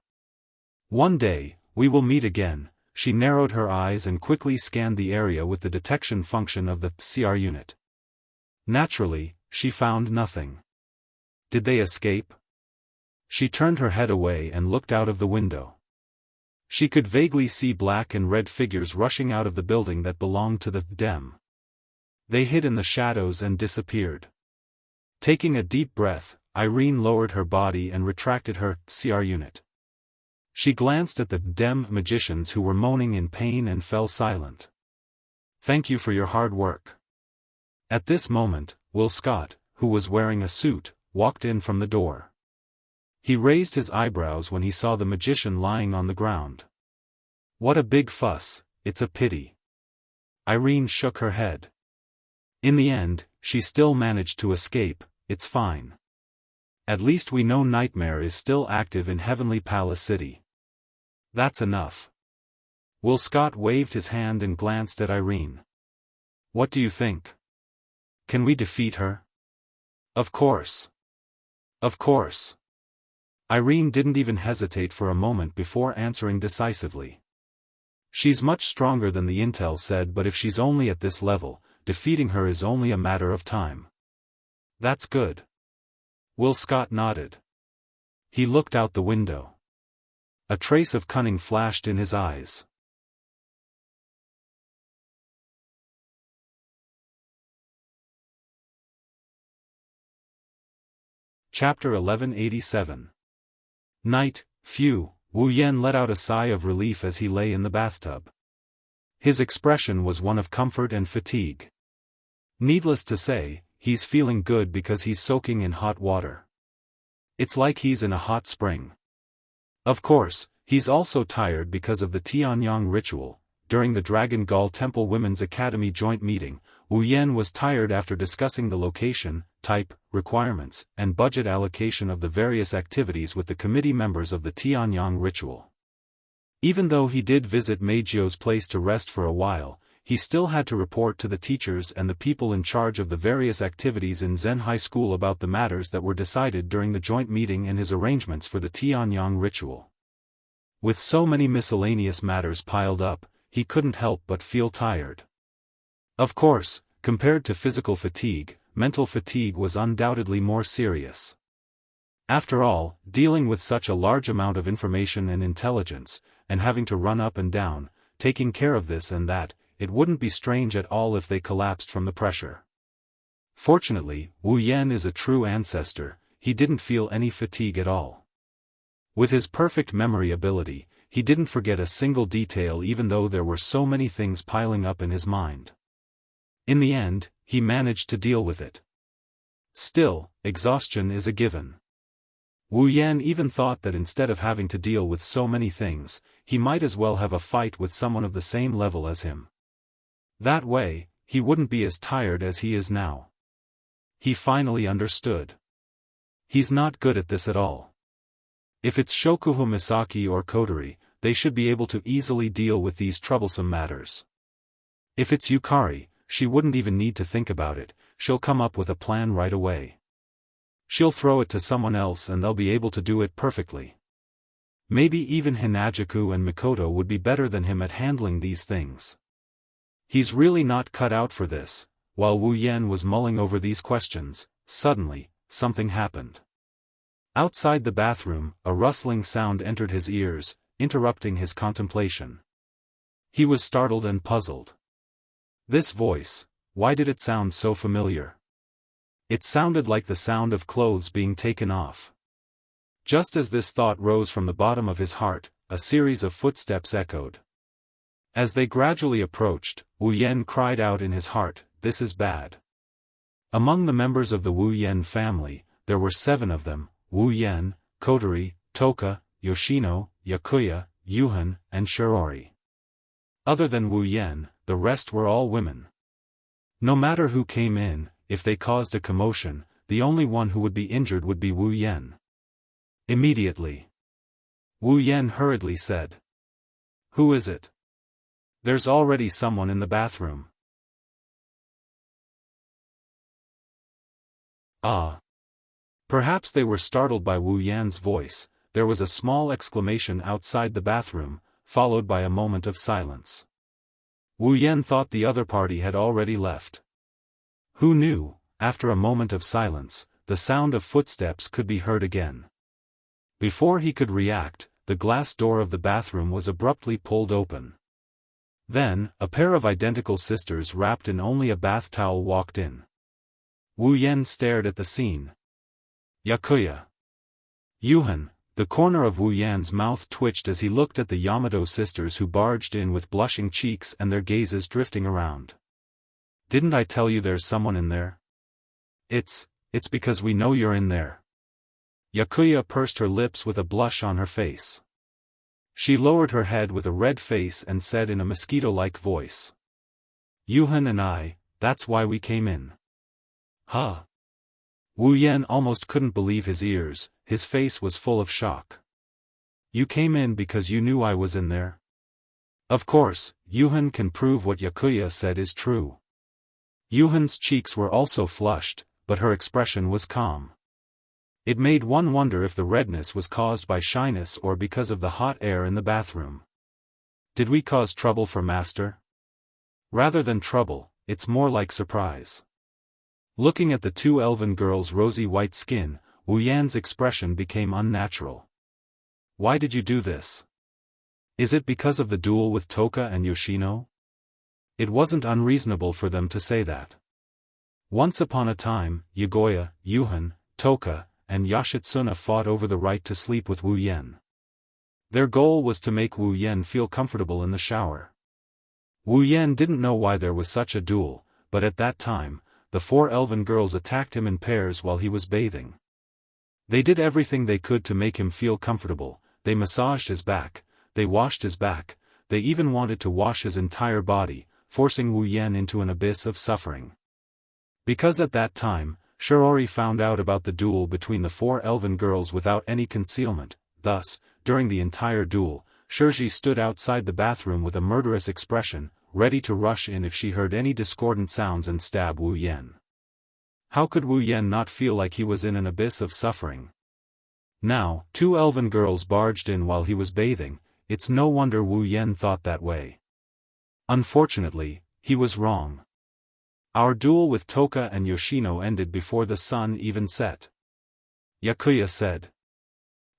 One day, we will meet again. She narrowed her eyes and quickly scanned the area with the detection function of the CR unit. Naturally, she found nothing. Did they escape? She turned her head away and looked out of the window. She could vaguely see black and red figures rushing out of the building that belonged to the Dem. They hid in the shadows and disappeared. Taking a deep breath, Irene lowered her body and retracted her CR unit. She glanced at the Dem magicians who were moaning in pain and fell silent. Thank you for your hard work. At this moment, Will Scott, who was wearing a suit, walked in from the door. He raised his eyebrows when he saw the magician lying on the ground. What a big fuss, it's a pity. Irene shook her head. In the end, she still managed to escape. It's fine. At least we know Nightmare is still active in Heavenly Palace City. That's enough. Will Scott waved his hand and glanced at Irene. What do you think? Can we defeat her? Of course. Of course. Irene didn't even hesitate for a moment before answering decisively. She's much stronger than the intel said, but if she's only at this level, defeating her is only a matter of time. That's good. Will Scott nodded. He looked out the window. A trace of cunning flashed in his eyes. Chapter 1187. Night. Phew. Wu Yan let out a sigh of relief as he lay in the bathtub. His expression was one of comfort and fatigue. Needless to say, he's feeling good because he's soaking in hot water. It's like he's in a hot spring. Of course, he's also tired because of the Tianyang ritual. During the Dragon Gall Temple Women's Academy joint meeting, Wu Yan was tired after discussing the location, type, requirements, and budget allocation of the various activities with the committee members of the Tianyang ritual. Even though he did visit Meijio's place to rest for a while, he still had to report to the teachers and the people in charge of the various activities in Zen High School about the matters that were decided during the joint meeting and his arrangements for the Tianyang ritual. With so many miscellaneous matters piled up, he couldn't help but feel tired. Of course, compared to physical fatigue, mental fatigue was undoubtedly more serious. After all, dealing with such a large amount of information and intelligence, and having to run up and down, taking care of this and that, it wouldn't be strange at all if they collapsed from the pressure. Fortunately, Wu Yan is a true ancestor, he didn't feel any fatigue at all. With his perfect memory ability, he didn't forget a single detail even though there were so many things piling up in his mind. In the end, he managed to deal with it. Still, exhaustion is a given. Wu Yan even thought that instead of having to deal with so many things, he might as well have a fight with someone of the same level as him. That way, he wouldn't be as tired as he is now. He finally understood. He's not good at this at all. If it's Shokuho Misaki or Kodori, they should be able to easily deal with these troublesome matters. If it's Yukari, she wouldn't even need to think about it, she'll come up with a plan right away. She'll throw it to someone else and they'll be able to do it perfectly. Maybe even Hinajuku and Mikoto would be better than him at handling these things. He's really not cut out for this. While Wu Yan was mulling over these questions, suddenly, something happened. Outside the bathroom, a rustling sound entered his ears, interrupting his contemplation. He was startled and puzzled. This voice, why did it sound so familiar? It sounded like the sound of clothes being taken off. Just as this thought rose from the bottom of his heart, a series of footsteps echoed. As they gradually approached, Wu Yan cried out in his heart, "This is bad." Among the members of the Wu Yan family, there were 7 of them: Wu Yan, Kodori, Toka, Yoshino, Yakuya, Yuhan, and Shirori. Other than Wu Yan, the rest were all women. No matter who came in, if they caused a commotion, the only one who would be injured would be Wu Yan. Immediately, Wu Yan hurriedly said, "Who is it? There's already someone in the bathroom." Ah! Perhaps they were startled by Wu Yan's voice. There was a small exclamation outside the bathroom, followed by a moment of silence. Wu Yan thought the other party had already left. Who knew, after a moment of silence, the sound of footsteps could be heard again. Before he could react, the glass door of the bathroom was abruptly pulled open. Then, a pair of identical sisters wrapped in only a bath towel walked in. Wu Yan stared at the scene. Yakuya. Yuhan. The corner of Wu Yan's mouth twitched as he looked at the Yamato sisters who barged in with blushing cheeks and their gazes drifting around. "Didn't I tell you there's someone in there? It's because we know you're in there." Yakuya pursed her lips with a blush on her face. She lowered her head with a red face and said in a mosquito-like voice, "Yuhan and I, that's why we came in." Huh? Wu Yan almost couldn't believe his ears, his face was full of shock. "You came in because you knew I was in there?" Of course, Yuhan can prove what Yakuya said is true. Yuhan's cheeks were also flushed, but her expression was calm. It made one wonder if the redness was caused by shyness or because of the hot air in the bathroom. "Did we cause trouble for Master?" "Rather than trouble, it's more like surprise." Looking at the 2 elven girls' rosy white skin, Wu Yan's expression became unnatural. "Why did you do this? Is it because of the duel with Toka and Yoshino?" It wasn't unreasonable for them to say that. Once upon a time, Yagoya, Yuhan, Toka, and Yoshitsuna fought over the right to sleep with Wu Yan. Their goal was to make Wu Yan feel comfortable in the shower. Wu Yan didn't know why there was such a duel, but at that time, the 4 elven girls attacked him in pairs while he was bathing. They did everything they could to make him feel comfortable. They massaged his back, they washed his back, they even wanted to wash his entire body, forcing Wu Yan into an abyss of suffering. Because at that time, Shirori found out about the duel between the 4 elven girls without any concealment. Thus, during the entire duel, Shirji stood outside the bathroom with a murderous expression, ready to rush in if she heard any discordant sounds and stab Wu Yan. How could Wu Yan not feel like he was in an abyss of suffering? Now, 2 elven girls barged in while he was bathing. It's no wonder Wu Yan thought that way. Unfortunately, he was wrong. Our duel with Toka and Yoshino ended before the sun even set. Yakuya said.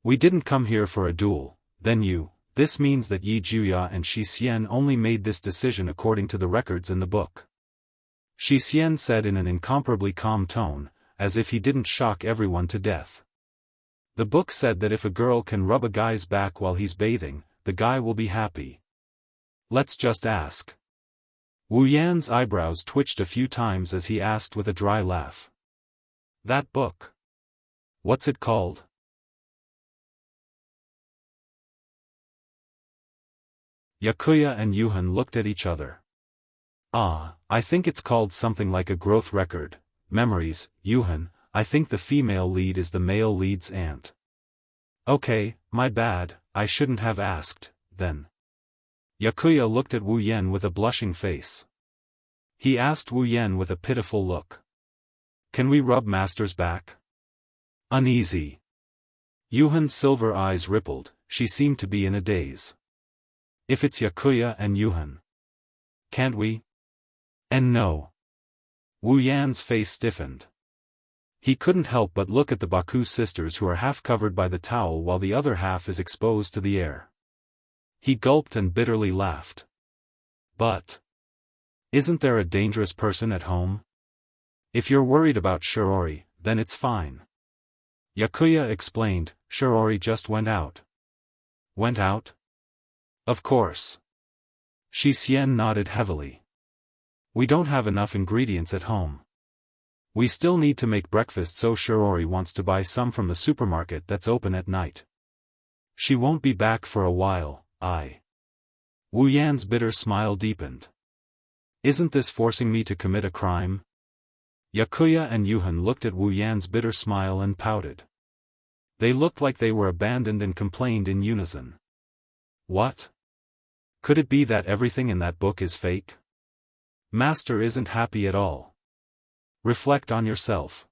"We didn't come here for a duel, then you This means that Yi Juya and Shi Xian only made this decision according to the records in the book. Shi Xian said in an incomparably calm tone, as if he didn't shock everyone to death. The book said that if a girl can rub a guy's back while he's bathing, the guy will be happy. Let's just ask. Wu Yan's eyebrows twitched a few times as he asked with a dry laugh. That book. What's it called? Yakuya and Yuhan looked at each other. I think it's called something like a growth record. Memories, Yuhan, I think the female lead is the male lead's aunt. Okay, my bad, I shouldn't have asked, then. Yakuya looked at Wu Yan with a blushing face. He asked Wu Yan with a pitiful look. Can we rub Master's back? Uneasy. Yuhan's silver eyes rippled, she seemed to be in a daze. If it's Yakuya and Yuhan. Can't we? And no. Wu Yan's face stiffened. He couldn't help but look at the Baku sisters who are half covered by the towel while the other half is exposed to the air. He gulped and bitterly laughed. But isn't there a dangerous person at home? If you're worried about Shirori, then it's fine. Yakuya explained, Shirori just went out. Went out? Of course. Shi Xian nodded heavily. We don't have enough ingredients at home. We still need to make breakfast, so Shirori wants to buy some from the supermarket that's open at night. She won't be back for a while, Wu Yan's bitter smile deepened. Isn't this forcing me to commit a crime? Yakuya and Yuhan looked at Wu Yan's bitter smile and pouted. They looked like they were abandoned and complained in unison. What? Could it be that everything in that book is fake? Master isn't happy at all. Reflect on yourself.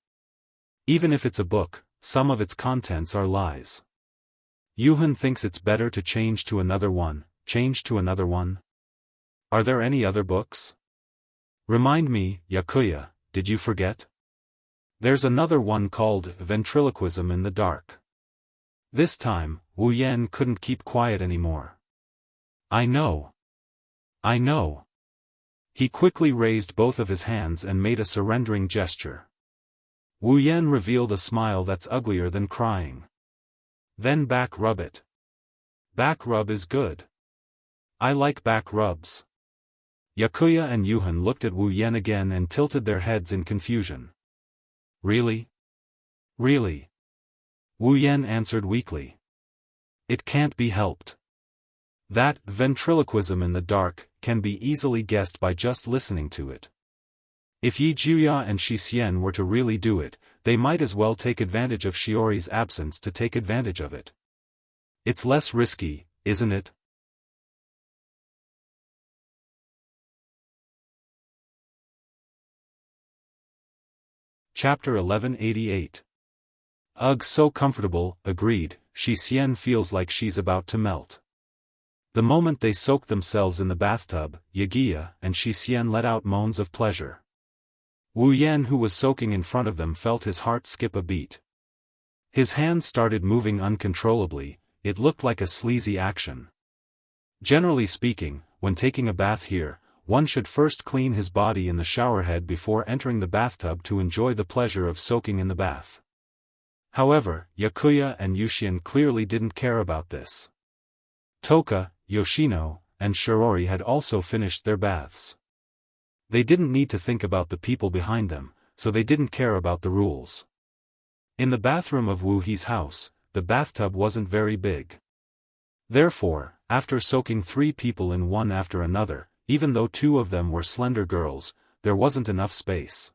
Even if it's a book, some of its contents are lies. Yuhan thinks it's better to change to another one. Are there any other books? Remind me, Yakuya, did you forget? There's another one called Ventriloquism in the Dark. This time, Wu Yan couldn't keep quiet anymore. I know. He quickly raised both of his hands and made a surrendering gesture. Wu Yan revealed a smile that's uglier than crying. Then back rub it. Back rub is good. I like back rubs. Yakuya and Yuhan looked at Wu Yan again and tilted their heads in confusion. Really? Really? Wu Yan answered weakly. It can't be helped. That ventriloquism in the dark can be easily guessed by just listening to it. If Yi Juya and Shi Xian were to really do it, they might as well take advantage of Shiori's absence to take advantage of it. It's less risky, isn't it? Chapter 1188. Ugh, so comfortable, agreed, Shi Xian feels like she's about to melt. The moment they soaked themselves in the bathtub, Yagiya and Shi Xian let out moans of pleasure. Wu Yan, who was soaking in front of them, felt his heart skip a beat. His hands started moving uncontrollably. It looked like a sleazy action. Generally speaking, when taking a bath here, one should first clean his body in the showerhead before entering the bathtub to enjoy the pleasure of soaking in the bath. However, Yakuya and Yushin clearly didn't care about this. Toka, Yoshino, and Shirori had also finished their baths. They didn't need to think about the people behind them, so they didn't care about the rules. In the bathroom of Wu He's house, the bathtub wasn't very big. Therefore, after soaking 3 people in one after another, even though 2 of them were slender girls, there wasn't enough space.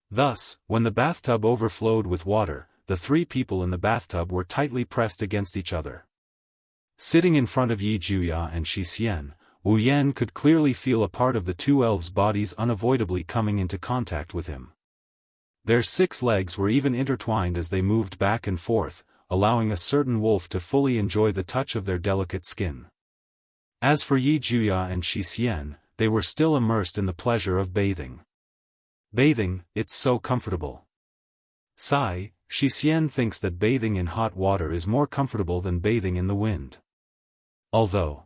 Thus, when the bathtub overflowed with water, the 3 people in the bathtub were tightly pressed against each other. Sitting in front of Yi Juya and Shi Xian, Wu Yan could clearly feel a part of the 2 elves' bodies unavoidably coming into contact with him. Their 6 legs were even intertwined as they moved back and forth, allowing a certain wolf to fully enjoy the touch of their delicate skin. As for Yi Juya and Shi Xian, they were still immersed in the pleasure of bathing. Bathing, it's so comfortable. Sigh, Shi Xian thinks that bathing in hot water is more comfortable than bathing in the wind. Although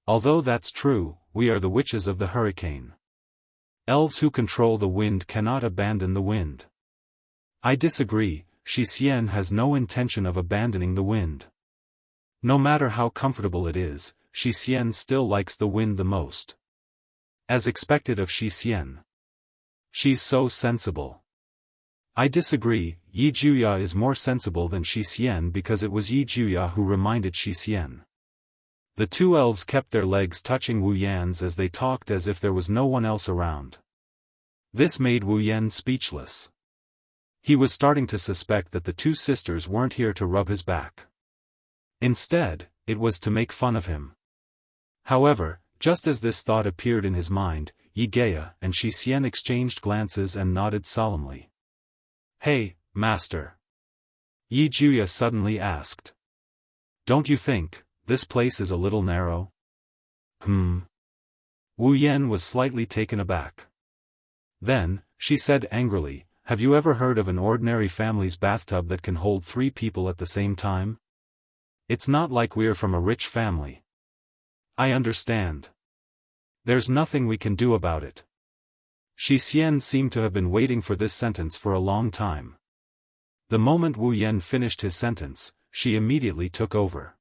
that's true, we are the witches of the hurricane. Elves who control the wind cannot abandon the wind. I disagree, Xixian has no intention of abandoning the wind. No matter how comfortable it is, Xixian still likes the wind the most. As expected of Xixian. She's so sensible. I disagree, Yi Juya is more sensible than Xixian because it was Yi Juya who reminded Xixian. The two elves kept their legs touching Wu Yan's as they talked as if there was no one else around. This made Wu Yan speechless. He was starting to suspect that the two sisters weren't here to rub his back. Instead, it was to make fun of him. However, just as this thought appeared in his mind, Yi Gaya and Xixian exchanged glances and nodded solemnly. Hey, master. Yi Juya suddenly asked. Don't you think this place is a little narrow? Wu Yan was slightly taken aback. Then, she said angrily, have you ever heard of an ordinary family's bathtub that can hold 3 people at the same time? It's not like we're from a rich family. I understand. There's nothing we can do about it. Xixian seemed to have been waiting for this sentence for a long time. The moment Wu Yan finished his sentence, she immediately took over.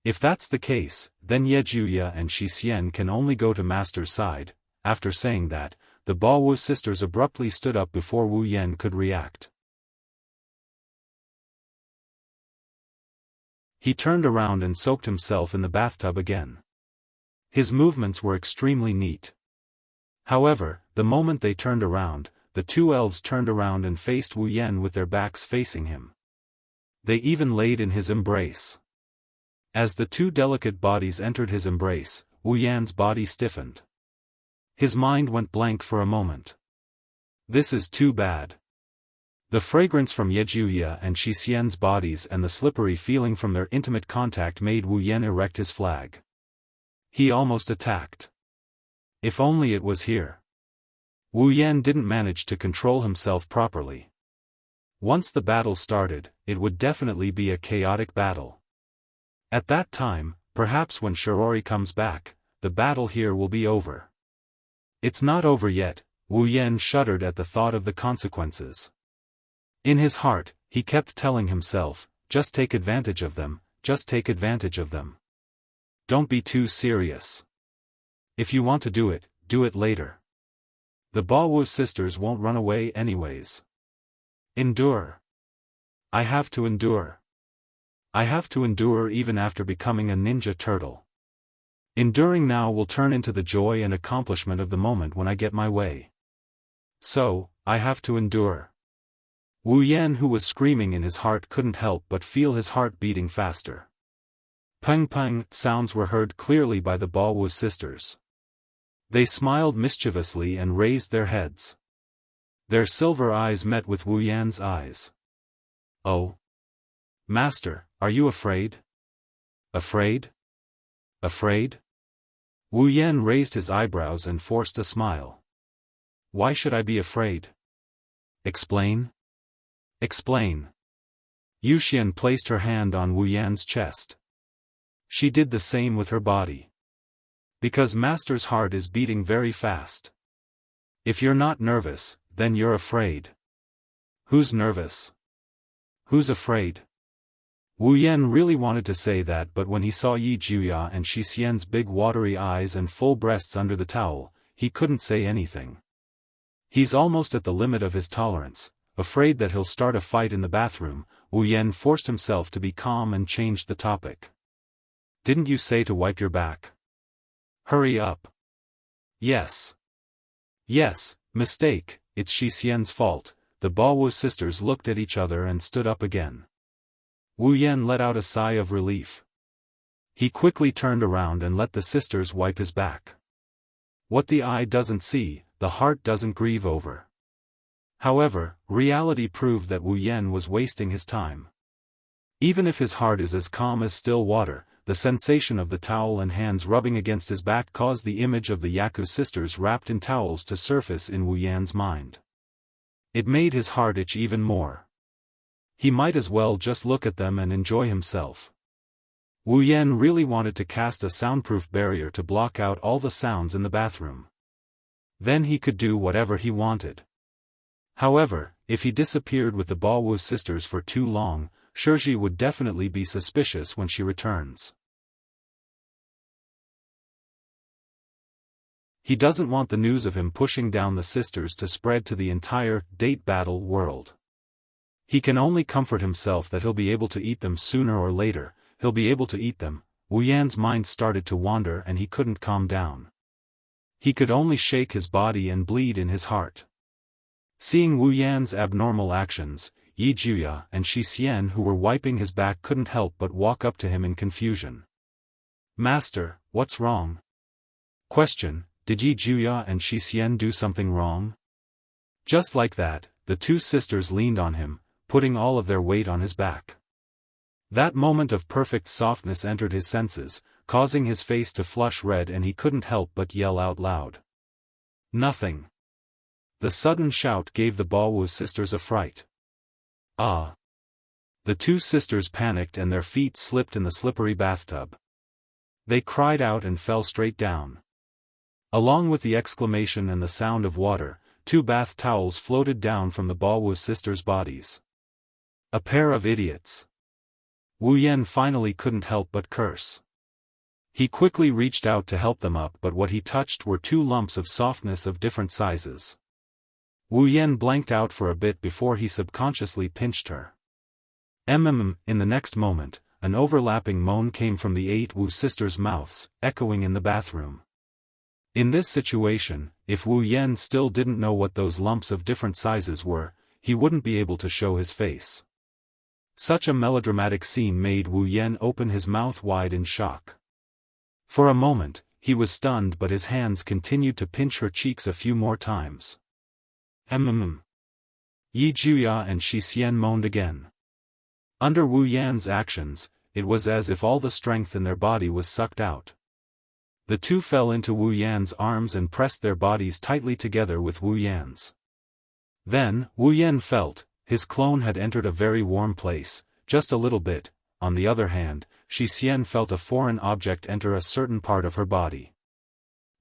If that's the case, then Ye Juya and Xixian can only go to master's side. After saying that, the Baowu sisters abruptly stood up before Wu Yan could react. He turned around and soaked himself in the bathtub again. His movements were extremely neat. However, the moment they turned around, the two elves turned around and faced Wu Yan with their backs facing him. They even laid in his embrace. As the two delicate bodies entered his embrace, Wu Yan's body stiffened. His mind went blank for a moment. This is too bad. The fragrance from Ye Juya and Xixian's bodies and the slippery feeling from their intimate contact made Wu Yan erect his flag. He almost attacked. If only it was here. Wu Yan didn't manage to control himself properly. Once the battle started, it would definitely be a chaotic battle. At that time, perhaps when Shirori comes back, the battle here will be over. It's not over yet. Wu Yan shuddered at the thought of the consequences. In his heart, he kept telling himself, just take advantage of them, just take advantage of them. Don't be too serious. If you want to do it later. The Baowu sisters won't run away anyways. Endure. I have to endure. I have to endure even after becoming a ninja turtle. Enduring now will turn into the joy and accomplishment of the moment when I get my way. So, I have to endure. Wu Yan, who was screaming in his heart, couldn't help but feel his heart beating faster. Peng peng sounds were heard clearly by the Baowu sisters. They smiled mischievously and raised their heads. Their silver eyes met with Wu Yan's eyes. Oh. Master, are you afraid? Afraid? Afraid? Wu Yan raised his eyebrows and forced a smile. Why should I be afraid? Explain? Explain. Yuxian placed her hand on Wu Yan's chest. She did the same with her body. Because Master's heart is beating very fast. If you're not nervous, then you're afraid. Who's nervous? Who's afraid? Wu Yan really wanted to say that, but when he saw Yi Juya and Xixian's big watery eyes and full breasts under the towel, he couldn't say anything. He's almost at the limit of his tolerance, afraid that he'll start a fight in the bathroom. Wu Yan forced himself to be calm and changed the topic. Didn't you say to wipe your back? Hurry up. Yes. Yes, mistake, it's Xixian's fault. The Baowu sisters looked at each other and stood up again. Wu Yan let out a sigh of relief. He quickly turned around and let the sisters wipe his back. What the eye doesn't see, the heart doesn't grieve over. However, reality proved that Wu Yan was wasting his time. Even if his heart is as calm as still water, the sensation of the towel and hands rubbing against his back caused the image of the Yaku sisters wrapped in towels to surface in Wu Yan's mind. It made his heart itch even more. He might as well just look at them and enjoy himself. Wu Yan really wanted to cast a soundproof barrier to block out all the sounds in the bathroom. Then he could do whatever he wanted. However, if he disappeared with the Baowu sisters for too long, Shiji would definitely be suspicious when she returns. He doesn't want the news of him pushing down the sisters to spread to the entire date battle world. He can only comfort himself that he'll be able to eat them sooner or later. He'll be able to eat them. Wu Yan's mind started to wander and he couldn't calm down. He could only shake his body and bleed in his heart. Seeing Wu Yan's abnormal actions, Yi Juya and Shi Xian who were wiping his back couldn't help but walk up to him in confusion. "Master, what's wrong?" Question: Did Yi Juya and Shi Xian do something wrong? Just like that, the two sisters leaned on him, putting all of their weight on his back. That moment of perfect softness entered his senses, causing his face to flush red and he couldn't help but yell out loud. "Nothing." The sudden shout gave the Baowu sisters a fright. "Ah!" The two sisters panicked and their feet slipped in the slippery bathtub. They cried out and fell straight down. Along with the exclamation and the sound of water, 2 bath towels floated down from the Baowu sisters' bodies. A pair of idiots. Wu Yan finally couldn't help but curse. He quickly reached out to help them up, but what he touched were 2 lumps of softness of different sizes. Wu Yan blanked out for a bit before he subconsciously pinched her. In the next moment, an overlapping moan came from the 8 Wu sisters' mouths, echoing in the bathroom. In this situation, if Wu Yan still didn't know what those lumps of different sizes were, he wouldn't be able to show his face. Such a melodramatic scene made Wu Yan open his mouth wide in shock. For a moment, he was stunned, but his hands continued to pinch her cheeks a few more times. Yi Juya and Shi Xian moaned again. Under Wu Yan's actions, it was as if all the strength in their body was sucked out. The two fell into Wu Yan's arms and pressed their bodies tightly together with Wu Yan's. Then, Wu Yan felt, his clone had entered a very warm place, just a little bit. On the other hand, Shi Xian felt a foreign object enter a certain part of her body.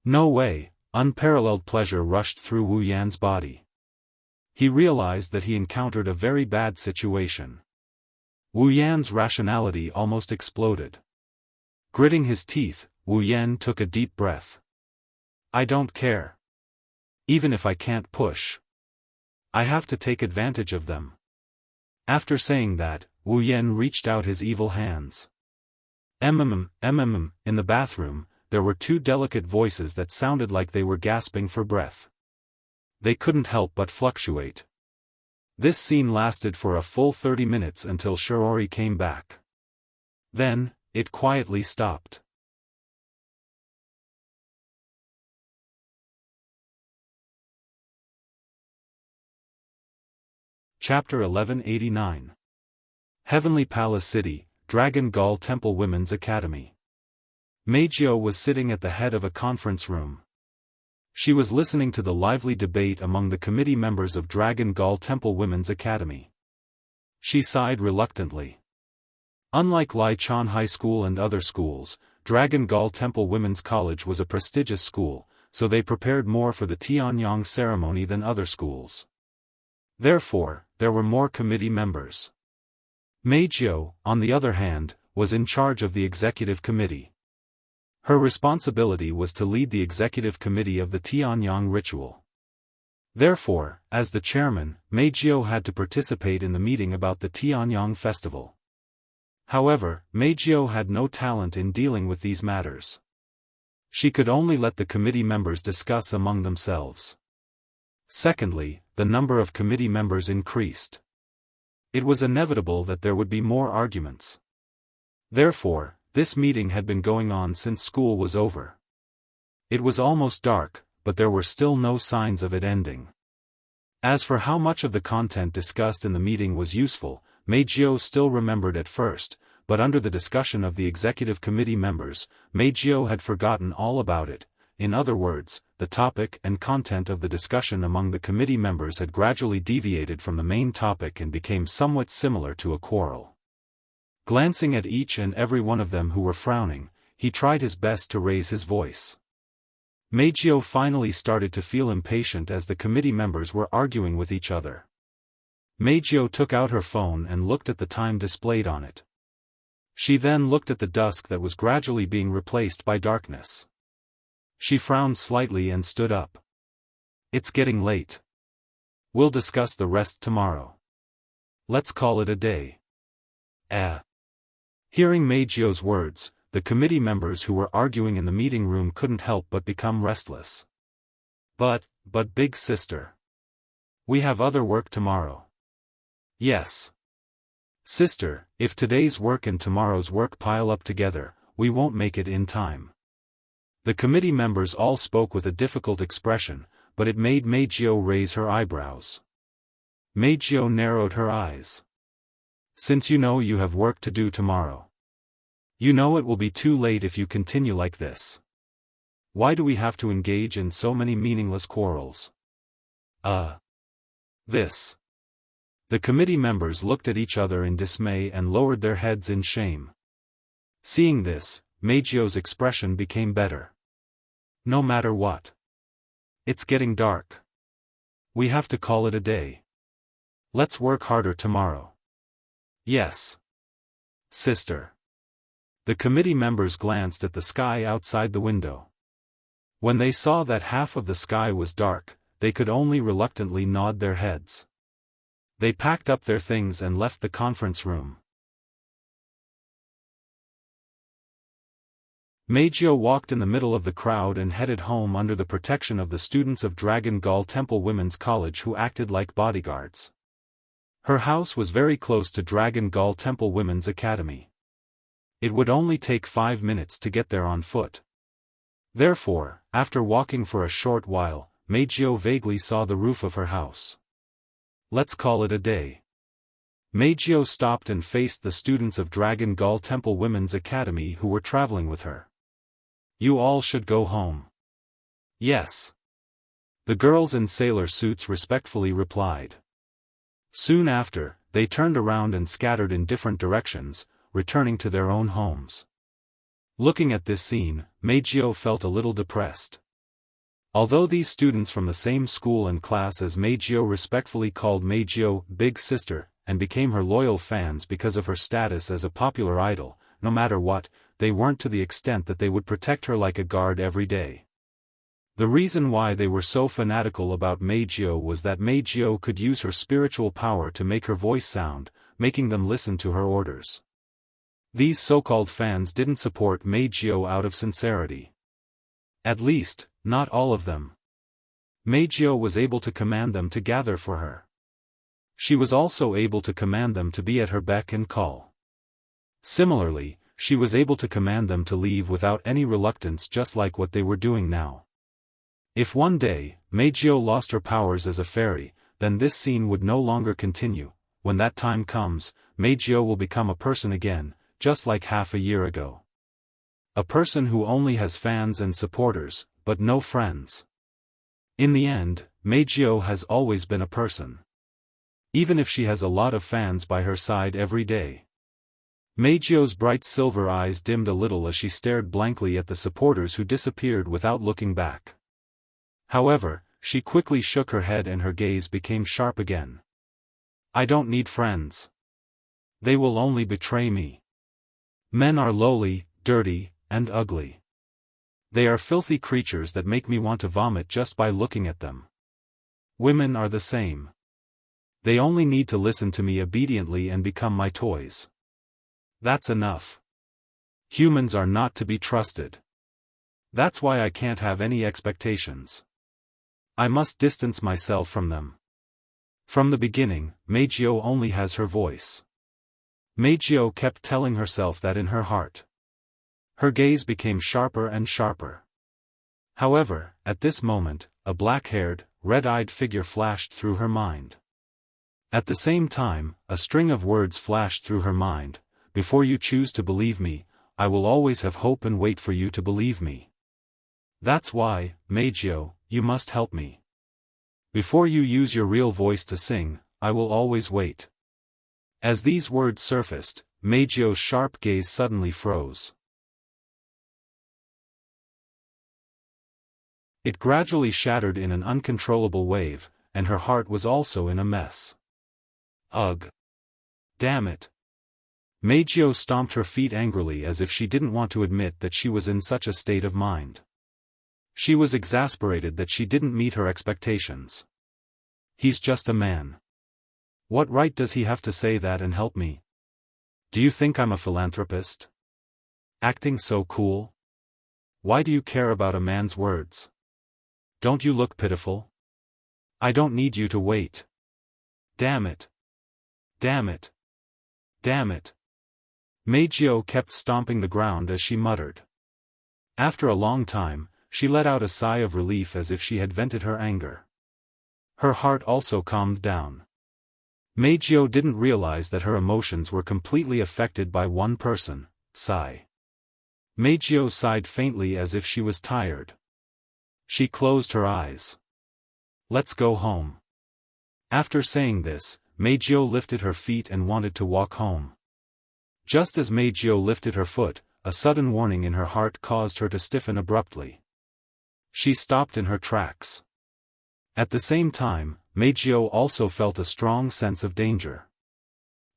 No way, unparalleled pleasure rushed through Wu Yan's body. He realized that he encountered a very bad situation. Wu Yan's rationality almost exploded. Gritting his teeth, Wu Yan took a deep breath. "I don't care. Even if I can't push. I have to take advantage of them." After saying that, Wu Yan reached out his evil hands. In the bathroom, there were 2 delicate voices that sounded like they were gasping for breath. They couldn't help but fluctuate. This scene lasted for a full 30 minutes until Shiori came back. Then, it quietly stopped. Chapter 1189. Heavenly Palace City, Dragon Gall Temple Women's Academy. Meijio was sitting at the head of a conference room. She was listening to the lively debate among the committee members of Dragon Gall Temple Women's Academy. She sighed reluctantly. Unlike Lai Chan High School and other schools, Dragon Gall Temple Women's College was a prestigious school, so they prepared more for the Tianyang ceremony than other schools. Therefore, there were more committee members. Meijio, on the other hand, was in charge of the executive committee. Her responsibility was to lead the executive committee of the Tianyang ritual. Therefore, as the chairman, Meijio had to participate in the meeting about the Tianyang festival. However, Meijio had no talent in dealing with these matters. She could only let the committee members discuss among themselves. Secondly, the number of committee members increased. It was inevitable that there would be more arguments. Therefore, this meeting had been going on since school was over. It was almost dark, but there were still no signs of it ending. As for how much of the content discussed in the meeting was useful, Meijio still remembered at first, but under the discussion of the executive committee members, Meijio had forgotten all about it. In other words, the topic and content of the discussion among the committee members had gradually deviated from the main topic and became somewhat similar to a quarrel. Glancing at each and every one of them who were frowning, he tried his best to raise his voice. Meijio finally started to feel impatient as the committee members were arguing with each other. Meijio took out her phone and looked at the time displayed on it. She then looked at the dusk that was gradually being replaced by darkness. She frowned slightly and stood up. It's getting late. We'll discuss the rest tomorrow. Let's call it a day. Hearing Meijio's words, the committee members who were arguing in the meeting room couldn't help but become restless. But big sister. We have other work tomorrow. Yes. Sister, if today's work and tomorrow's work pile up together, we won't make it in time. The committee members all spoke with a difficult expression, but it made Meijio raise her eyebrows. Meijio narrowed her eyes. Since you know you have work to do tomorrow. You know it will be too late if you continue like this. Why do we have to engage in so many meaningless quarrels? This. The committee members looked at each other in dismay and lowered their heads in shame. Seeing this, Meijio's expression became better. No matter what. It's getting dark. We have to call it a day. Let's work harder tomorrow. Yes. Sister. The committee members glanced at the sky outside the window. When they saw that half of the sky was dark, they could only reluctantly nod their heads. They packed up their things and left the conference room. Meijio walked in the middle of the crowd and headed home under the protection of the students of Dragon Gall Temple Women's College who acted like bodyguards. Her house was very close to Dragon Gall Temple Women's Academy. It would only take 5 minutes to get there on foot. Therefore, after walking for a short while, Meijio vaguely saw the roof of her house. Let's call it a day. Meijio stopped and faced the students of Dragon Gall Temple Women's Academy who were traveling with her. You all should go home. Yes. The girls in sailor suits respectfully replied. Soon after, they turned around and scattered in different directions, returning to their own homes. Looking at this scene, Meijio felt a little depressed. Although these students from the same school and class as Meijio respectfully called Meijio Big Sister, and became her loyal fans because of her status as a popular idol, no matter what, they weren't to the extent that they would protect her like a guard every day. The reason why they were so fanatical about Meijio was that Meijio could use her spiritual power to make her voice sound, making them listen to her orders. These so-called fans didn't support Meijio out of sincerity. At least, not all of them. Meijio was able to command them to gather for her. She was also able to command them to be at her beck and call. Similarly, she was able to command them to leave without any reluctance, just like what they were doing now. If one day, Meijio lost her powers as a fairy, then this scene would no longer continue. When that time comes, Meijio will become a person again, just like half a year ago. A person who only has fans and supporters, but no friends. In the end, Meijio has always been a person. Even if she has a lot of fans by her side every day. Meijio's bright silver eyes dimmed a little as she stared blankly at the supporters who disappeared without looking back. However, she quickly shook her head and her gaze became sharp again. I don't need friends. They will only betray me. Men are lowly, dirty, and ugly. They are filthy creatures that make me want to vomit just by looking at them. Women are the same. They only need to listen to me obediently and become my toys. That's enough. Humans are not to be trusted. That's why I can't have any expectations. I must distance myself from them. From the beginning, Meijio only has her voice. Meijio kept telling herself that in her heart. Her gaze became sharper and sharper. However, at this moment, a black-haired, red-eyed figure flashed through her mind. At the same time, a string of words flashed through her mind. Before you choose to believe me, I will always have hope and wait for you to believe me. That's why, Meijio, you must help me. Before you use your real voice to sing, I will always wait. As these words surfaced, Meijio's sharp gaze suddenly froze. It gradually shattered in an uncontrollable wave, and her heart was also in a mess. Ugh! Damn it! Meijio stomped her feet angrily as if she didn't want to admit that she was in such a state of mind. She was exasperated that she didn't meet her expectations. He's just a man. What right does he have to say that and help me? Do you think I'm a philanthropist? Acting so cool? Why do you care about a man's words? Don't you look pitiful? I don't need you to wait. Damn it. Damn it. Damn it. Meijio kept stomping the ground as she muttered. After a long time, she let out a sigh of relief as if she had vented her anger. Her heart also calmed down. Meijio didn't realize that her emotions were completely affected by one person, Sai. Meijio sighed faintly as if she was tired. She closed her eyes. Let's go home. After saying this, Meijio lifted her feet and wanted to walk home. Just as Meijio lifted her foot, a sudden warning in her heart caused her to stiffen abruptly. She stopped in her tracks. At the same time, Meijio also felt a strong sense of danger.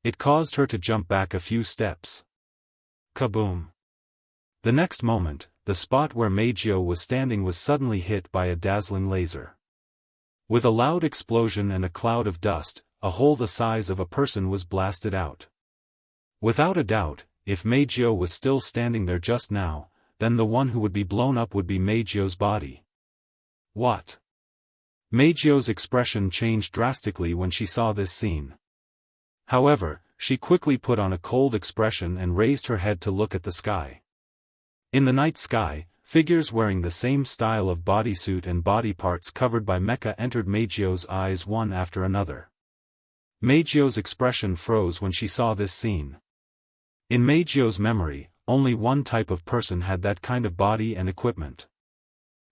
It caused her to jump back a few steps. Kaboom! The next moment, the spot where Meijio was standing was suddenly hit by a dazzling laser. With a loud explosion and a cloud of dust, a hole the size of a person was blasted out. Without a doubt, if Meijio was still standing there just now, then the one who would be blown up would be Meijio's body. What? Meijio's expression changed drastically when she saw this scene. However, she quickly put on a cold expression and raised her head to look at the sky. In the night sky, figures wearing the same style of bodysuit and body parts covered by mecha entered Meijio's eyes one after another. Meijio's expression froze when she saw this scene. In Meijio's memory, only one type of person had that kind of body and equipment.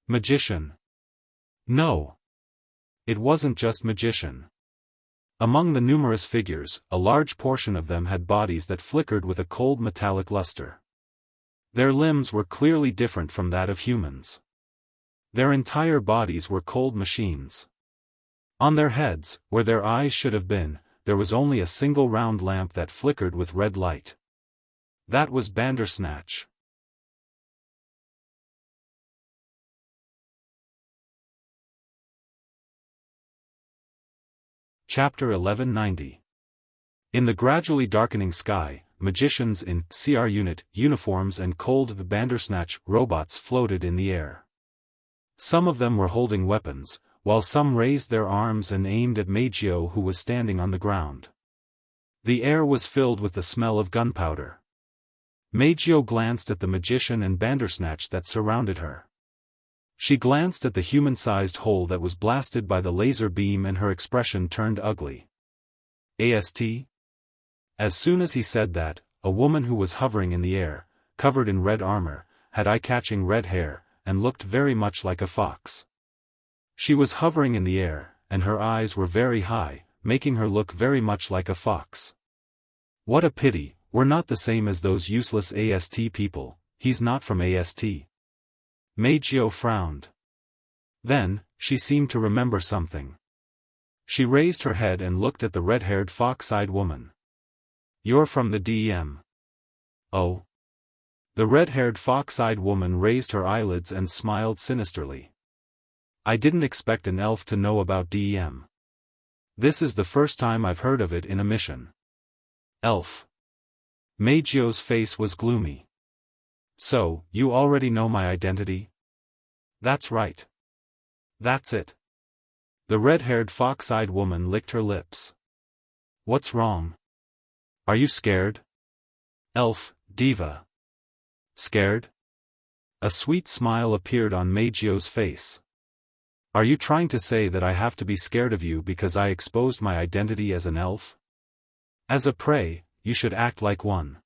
Magician. No. It wasn't just magician. Among the numerous figures, a large portion of them had bodies that flickered with a cold metallic luster. Their limbs were clearly different from that of humans. Their entire bodies were cold machines. On their heads, where their eyes should have been, there was only a single round lamp that flickered with red light. That was Bandersnatch. Chapter 1190. In the gradually darkening sky, magicians in CR unit uniforms and cold Bandersnatch robots floated in the air. Some of them were holding weapons, while some raised their arms and aimed at Meijio who was standing on the ground. The air was filled with the smell of gunpowder. Meijio glanced at the magician and Bandersnatch that surrounded her. She glanced at the human-sized hole that was blasted by the laser beam and her expression turned ugly. AST? As soon as he said that, a woman who was hovering in the air, covered in red armor, had eye-catching red hair, and looked very much like a fox. She was hovering in the air, and her eyes were very high, making her look very much like a fox. What a pity, we're not the same as those useless AST people. He's not from AST. Meijio frowned. Then, she seemed to remember something. She raised her head and looked at the red-haired fox-eyed woman. You're from the DEM. Oh. The red-haired fox-eyed woman raised her eyelids and smiled sinisterly. I didn't expect an elf to know about DEM. This is the first time I've heard of it in a mission. Elf. Meijio's face was gloomy. So, you already know my identity? That's right. That's it. The red-haired fox-eyed woman licked her lips. What's wrong? Are you scared? Elf, diva. Scared? A sweet smile appeared on Meijio's face. Are you trying to say that I have to be scared of you because I exposed my identity as an elf? As a prey, you should act like one.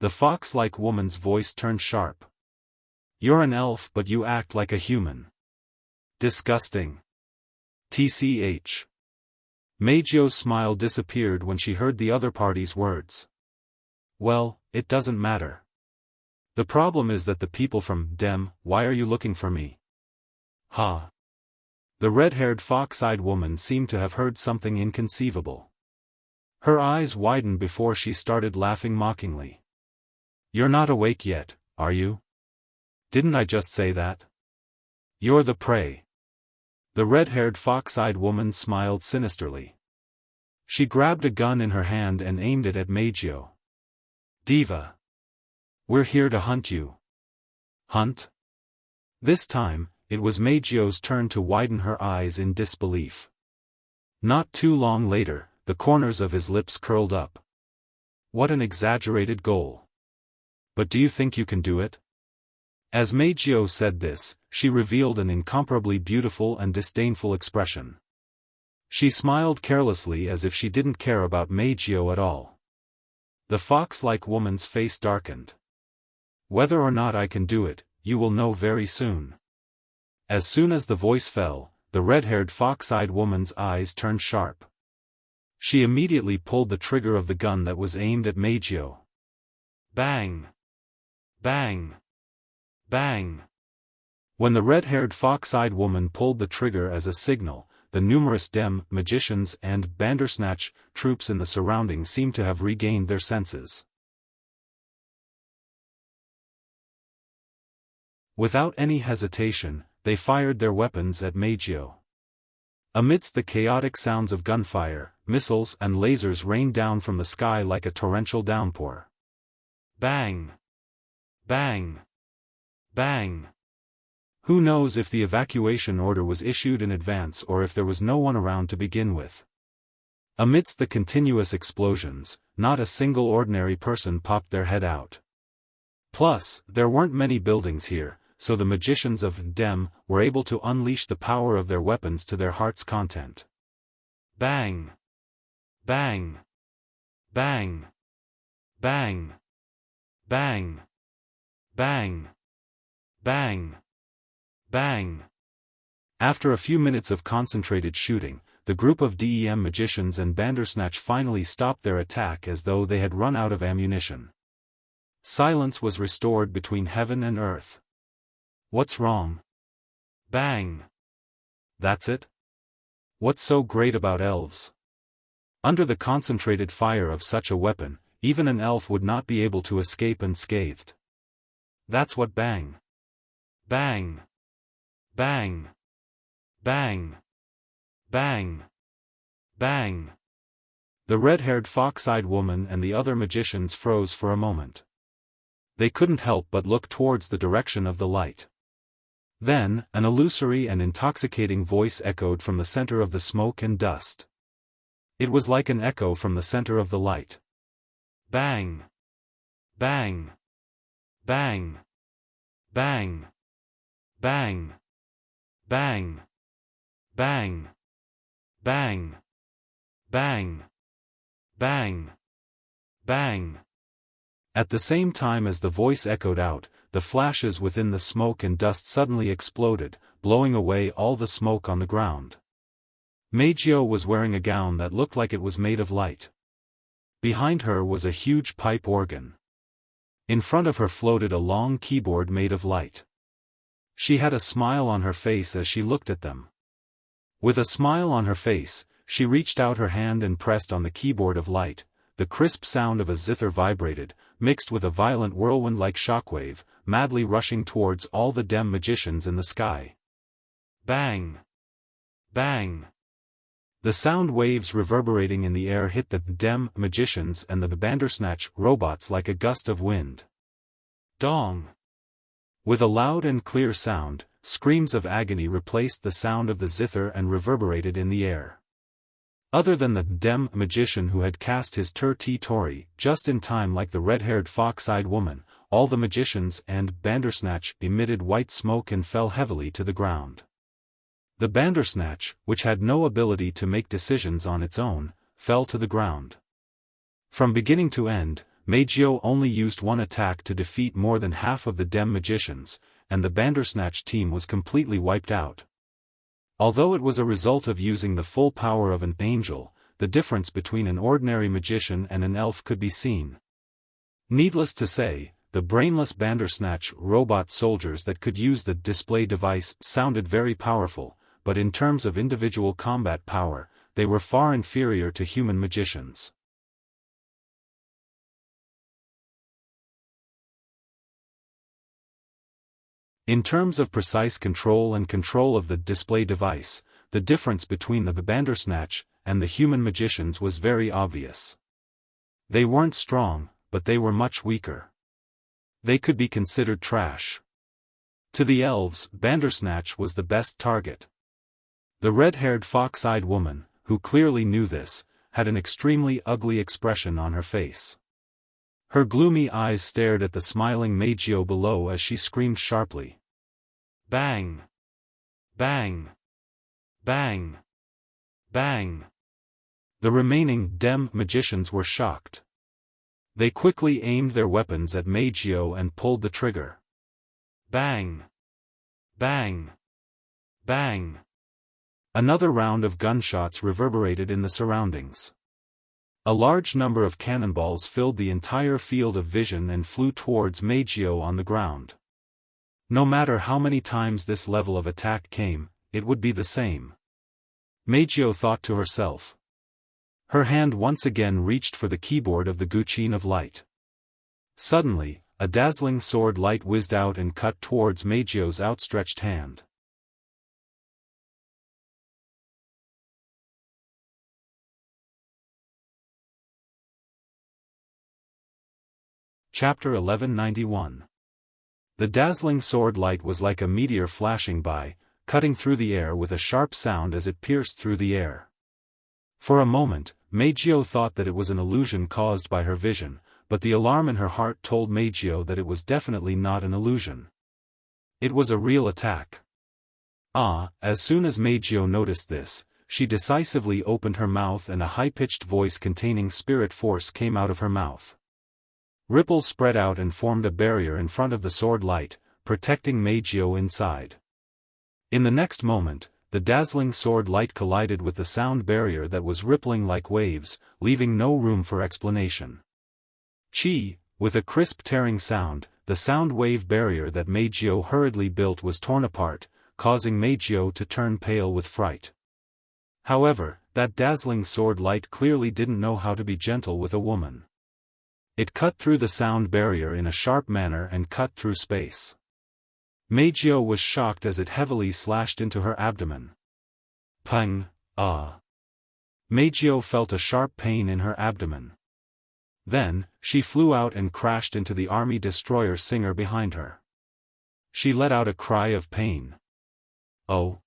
The fox-like woman's voice turned sharp. You're an elf but you act like a human. Disgusting. TCH. Meijio's smile disappeared when she heard the other party's words. Well, it doesn't matter. The problem is that the people from Dem, why are you looking for me? Ha! The red-haired fox-eyed woman seemed to have heard something inconceivable. Her eyes widened before she started laughing mockingly. You're not awake yet, are you? Didn't I just say that? You're the prey. The red-haired fox-eyed woman smiled sinisterly. She grabbed a gun in her hand and aimed it at Meijio. Diva. We're here to hunt you. Hunt? This time, it was Meijio's turn to widen her eyes in disbelief. Not too long later, the corners of his lips curled up. What an exaggerated goal. But do you think you can do it? As Meijio said this, she revealed an incomparably beautiful and disdainful expression. She smiled carelessly as if she didn't care about Meijio at all. The fox-like woman's face darkened. Whether or not I can do it, you will know very soon. As soon as the voice fell, the red-haired fox-eyed woman's eyes turned sharp. She immediately pulled the trigger of the gun that was aimed at Meijio. Bang! Bang! Bang! When the red-haired fox-eyed woman pulled the trigger as a signal, the numerous Dem, magicians and Bandersnatch troops in the surroundings seemed to have regained their senses. Without any hesitation, they fired their weapons at Meijio. Amidst the chaotic sounds of gunfire, missiles and lasers rained down from the sky like a torrential downpour. Bang! Bang! Bang! Who knows if the evacuation order was issued in advance or if there was no one around to begin with. Amidst the continuous explosions, not a single ordinary person popped their head out. Plus, there weren't many buildings here, so the magicians of Dem were able to unleash the power of their weapons to their heart's content. Bang! Bang! Bang! Bang! Bang! Bang! Bang! Bang! After a few minutes of concentrated shooting, the group of Dem magicians and Bandersnatch finally stopped their attack as though they had run out of ammunition. Silence was restored between heaven and earth. What's wrong? Bang! That's it? What's so great about elves? Under the concentrated fire of such a weapon, even an elf would not be able to escape unscathed. That's what bang! Bang! Bang! Bang! Bang! Bang! The red-haired fox-eyed woman and the other magicians froze for a moment. They couldn't help but look towards the direction of the light. Then, an illusory and intoxicating voice echoed from the center of the smoke and dust. It was like an echo from the center of the light. Bang! Bang! Bang! Bang! Bang! Bang! Bang! Bang! Bang! Bang! Bang! At the same time as the voice echoed out, the flashes within the smoke and dust suddenly exploded, blowing away all the smoke on the ground. Meijio was wearing a gown that looked like it was made of light. Behind her was a huge pipe organ. In front of her floated a long keyboard made of light. She had a smile on her face as she looked at them. With a smile on her face, she reached out her hand and pressed on the keyboard of light. The crisp sound of a zither vibrated, mixed with a violent whirlwind-like shockwave, madly rushing towards all the Dem magicians in the sky. Bang! Bang! The sound waves reverberating in the air hit the Dem magicians and the Bandersnatch robots like a gust of wind. Dong! With a loud and clear sound, screams of agony replaced the sound of the zither and reverberated in the air. Other than the Dem magician who had cast his Tori just in time like the red-haired fox-eyed woman, all the magicians and Bandersnatch emitted white smoke and fell heavily to the ground. The Bandersnatch, which had no ability to make decisions on its own, fell to the ground. From beginning to end, Meijio only used one attack to defeat more than half of the Dem magicians, and the Bandersnatch team was completely wiped out. Although it was a result of using the full power of an angel, the difference between an ordinary magician and an elf could be seen. Needless to say, the brainless Bandersnatch robot soldiers that could use the display device sounded very powerful, but in terms of individual combat power, they were far inferior to human magicians. In terms of precise control and control of the display device, the difference between the Bandersnatch and the human magicians was very obvious. They weren't strong, but they were much weaker. They could be considered trash. To the elves, Bandersnatch was the best target. The red-haired fox-eyed woman, who clearly knew this, had an extremely ugly expression on her face. Her gloomy eyes stared at the smiling Meijio below as she screamed sharply. Bang! Bang! Bang! Bang! The remaining Dem magicians were shocked. They quickly aimed their weapons at Meijio and pulled the trigger. Bang! Bang! Bang! Another round of gunshots reverberated in the surroundings. A large number of cannonballs filled the entire field of vision and flew towards Meijio on the ground. No matter how many times this level of attack came, it would be the same. Meijio thought to herself. Her hand once again reached for the keyboard of the Guqin of Light. Suddenly, a dazzling sword light whizzed out and cut towards Meijio's outstretched hand. Chapter 1191. The dazzling sword light was like a meteor flashing by, cutting through the air with a sharp sound as it pierced through the air. For a moment, Meijio thought that it was an illusion caused by her vision, but the alarm in her heart told Meijio that it was definitely not an illusion. It was a real attack. As soon as Meijio noticed this, she decisively opened her mouth and a high-pitched voice containing spirit force came out of her mouth. Ripples spread out and formed a barrier in front of the sword light, protecting Meijio inside. In the next moment, the dazzling sword light collided with the sound barrier that was rippling like waves, leaving no room for explanation. With a crisp tearing sound, the sound wave barrier that Meijio hurriedly built was torn apart, causing Meijio to turn pale with fright. However, that dazzling sword light clearly didn't know how to be gentle with a woman. It cut through the sound barrier in a sharp manner and cut through space. Meijio was shocked as it heavily slashed into her abdomen. Pang! Meijio felt a sharp pain in her abdomen. Then, she flew out and crashed into the army destroyer Singer behind her. She let out a cry of pain. Oh!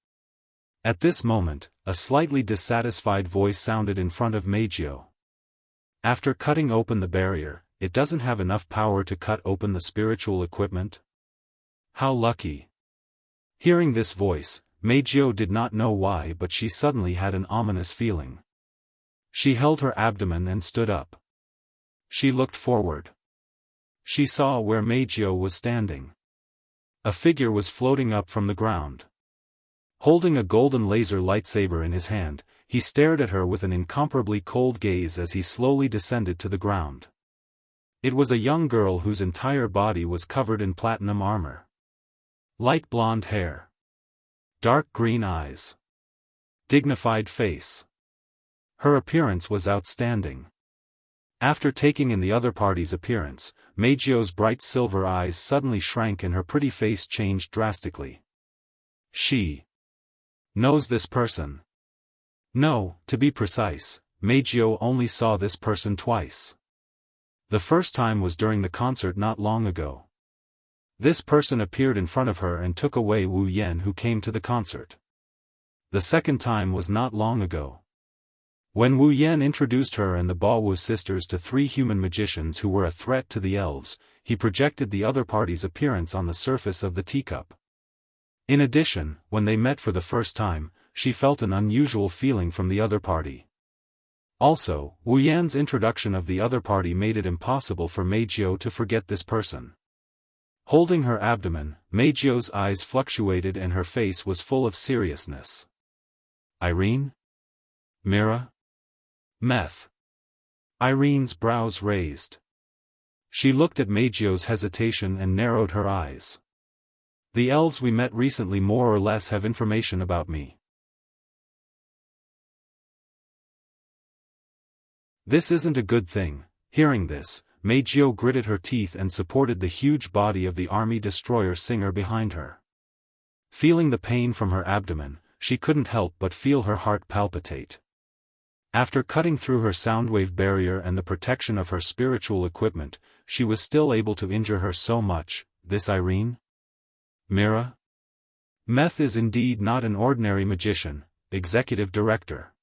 At this moment, a slightly dissatisfied voice sounded in front of Meijio. After cutting open the barrier, it doesn't have enough power to cut open the spiritual equipment? How lucky! Hearing this voice, Meijio did not know why, but she suddenly had an ominous feeling. She held her abdomen and stood up. She looked forward. She saw where Meijio was standing. A figure was floating up from the ground. Holding a golden laser lightsaber in his hand, he stared at her with an incomparably cold gaze as he slowly descended to the ground. It was a young girl whose entire body was covered in platinum armor. Light blonde hair. Dark green eyes. Dignified face. Her appearance was outstanding. After taking in the other party's appearance, Meijio's bright silver eyes suddenly shrank and her pretty face changed drastically. She knows this person. No, to be precise, Meijio only saw this person twice. The first time was during the concert not long ago. This person appeared in front of her and took away Wu Yan who came to the concert. The second time was not long ago. When Wu Yan introduced her and the Baowu sisters to three human magicians who were a threat to the elves, he projected the other party's appearance on the surface of the teacup. In addition, when they met for the first time, she felt an unusual feeling from the other party. Also, Wu Yan's introduction of the other party made it impossible for Meijio to forget this person. Holding her abdomen, Meijio's eyes fluctuated and her face was full of seriousness. Irene? Mira? Meth? Irene's brows raised. She looked at Meijio's hesitation and narrowed her eyes. The elves we met recently more or less have information about me. This isn't a good thing. Hearing this, Meijio gritted her teeth and supported the huge body of the army destroyer Singer behind her. Feeling the pain from her abdomen, she couldn't help but feel her heart palpitate. After cutting through her soundwave barrier and the protection of her spiritual equipment, she was still able to injure her so much. This Irene? Mira? Meth is indeed not an ordinary magician, executive director.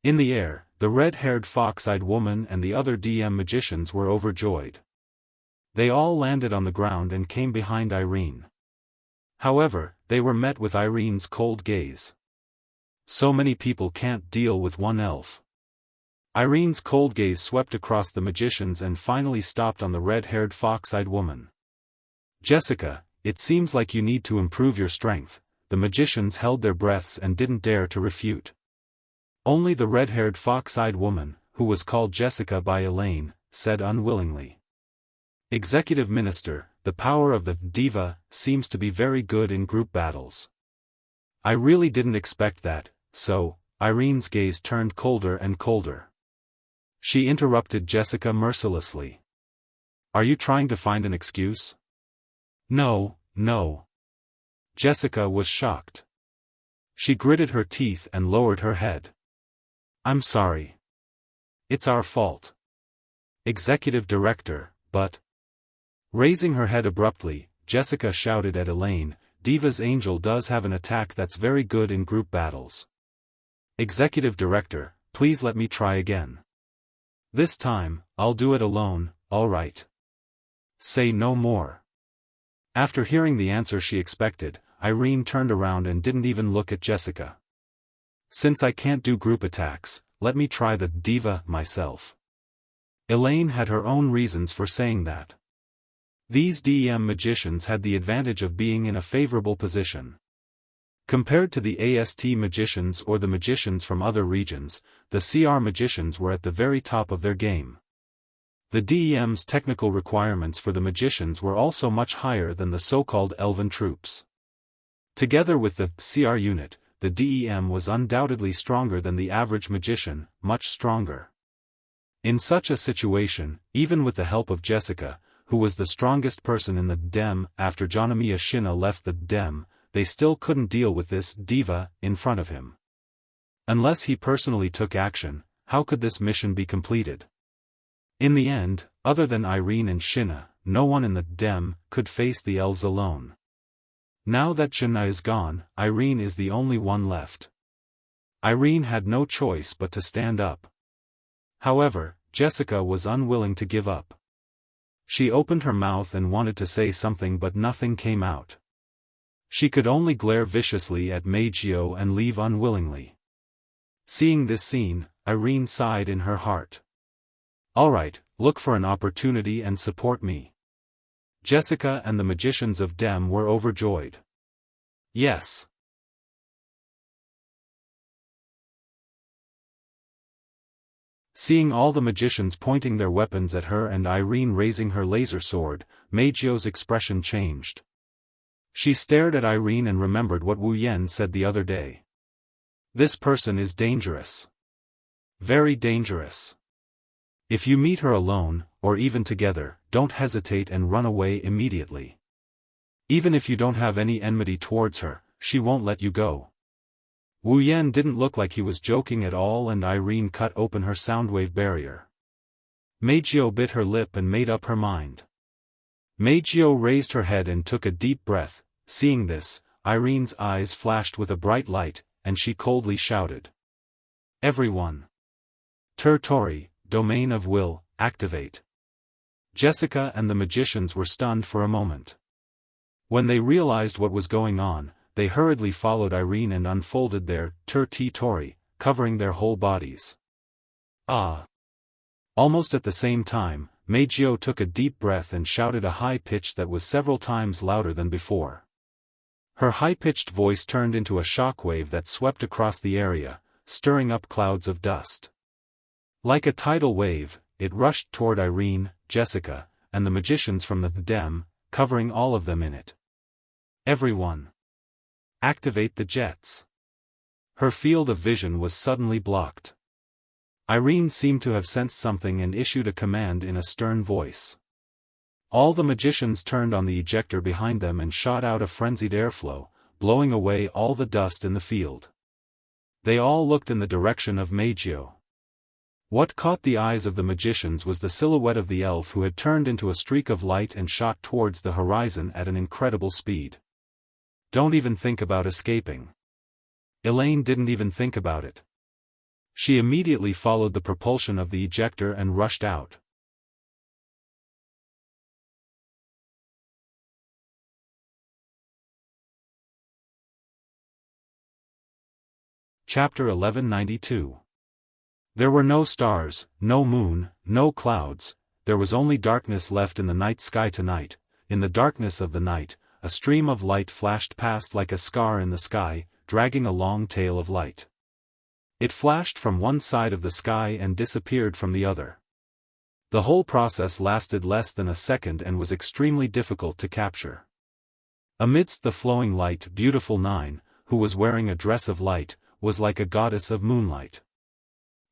In the air, the red-haired fox-eyed woman and the other DM magicians were overjoyed. They all landed on the ground and came behind Irene. However, they were met with Irene's cold gaze. So many people can't deal with one elf. Irene's cold gaze swept across the magicians and finally stopped on the red-haired fox-eyed woman. Jessica, it seems like you need to improve your strength. The magicians held their breaths and didn't dare to refute. Only the red-haired fox-eyed woman, who was called Jessica by Elaine, said unwillingly. Executive Minister, the power of the diva seems to be very good in group battles. I really didn't expect that, so, Irene's gaze turned colder and colder. She interrupted Jessica mercilessly. Are you trying to find an excuse? No, no. Jessica was shocked. She gritted her teeth and lowered her head. I'm sorry. It's our fault. Executive Director, but... Raising her head abruptly, Jessica shouted at Elaine, Diva's Angel does have an attack that's very good in group battles. Executive Director, please let me try again. This time, I'll do it alone, all right. Say no more. After hearing the answer she expected, Irene turned around and didn't even look at Jessica. Since I can't do group attacks, let me try the diva myself. Elaine had her own reasons for saying that. These DM magicians had the advantage of being in a favorable position. Compared to the AST magicians or the magicians from other regions, the CR magicians were at the very top of their game. The DEM's technical requirements for the magicians were also much higher than the so-called elven troops. Together with the CR unit, the DEM was undoubtedly stronger than the average magician, much stronger. In such a situation, even with the help of Jessica, who was the strongest person in the DEM after Janamiya Shina left the DEM, they still couldn't deal with this diva in front of him. Unless he personally took action, how could this mission be completed? In the end, other than Irene and Shina, no one in the DEM could face the elves alone. Now that Shina is gone, Irene is the only one left. Irene had no choice but to stand up. However, Jessica was unwilling to give up. She opened her mouth and wanted to say something but nothing came out. She could only glare viciously at Meijio and leave unwillingly. Seeing this scene, Irene sighed in her heart. Alright, look for an opportunity and support me. Jessica and the magicians of Dem were overjoyed. Yes. Seeing all the magicians pointing their weapons at her and Irene raising her laser sword, Meijio's expression changed. She stared at Irene and remembered what Wu Yen said the other day. This person is dangerous. Very dangerous. If you meet her alone, or even together, don't hesitate and run away immediately. Even if you don't have any enmity towards her, she won't let you go. Wu Yen didn't look like he was joking at all and Irene cut open her soundwave barrier. Meijio bit her lip and made up her mind. Meijio raised her head and took a deep breath. Seeing this, Irene's eyes flashed with a bright light, and she coldly shouted. Everyone. Tori, Domain of Will, activate. Jessica and the magicians were stunned for a moment. When they realized what was going on, they hurriedly followed Irene and unfolded their Tori, covering their whole bodies. Ah! Almost at the same time, Meijio took a deep breath and shouted a high pitch that was several times louder than before. Her high-pitched voice turned into a shockwave that swept across the area, stirring up clouds of dust. Like a tidal wave, it rushed toward Irene, Jessica, and the magicians from the dem, covering all of them in it. Everyone! Activate the jets! Her field of vision was suddenly blocked. Irene seemed to have sensed something and issued a command in a stern voice. All the magicians turned on the ejector behind them and shot out a frenzied airflow, blowing away all the dust in the field. They all looked in the direction of Meijio. What caught the eyes of the magicians was the silhouette of the elf who had turned into a streak of light and shot towards the horizon at an incredible speed. Don't even think about escaping. Elaine didn't even think about it. She immediately followed the propulsion of the ejector and rushed out. Chapter 1192. There were no stars, no moon, no clouds, there was only darkness left in the night sky tonight. In the darkness of the night, a stream of light flashed past like a scar in the sky, dragging a long tail of light. It flashed from one side of the sky and disappeared from the other. The whole process lasted less than a second and was extremely difficult to capture. Amidst the flowing light, beautiful Nine, who was wearing a dress of light, was like a goddess of moonlight.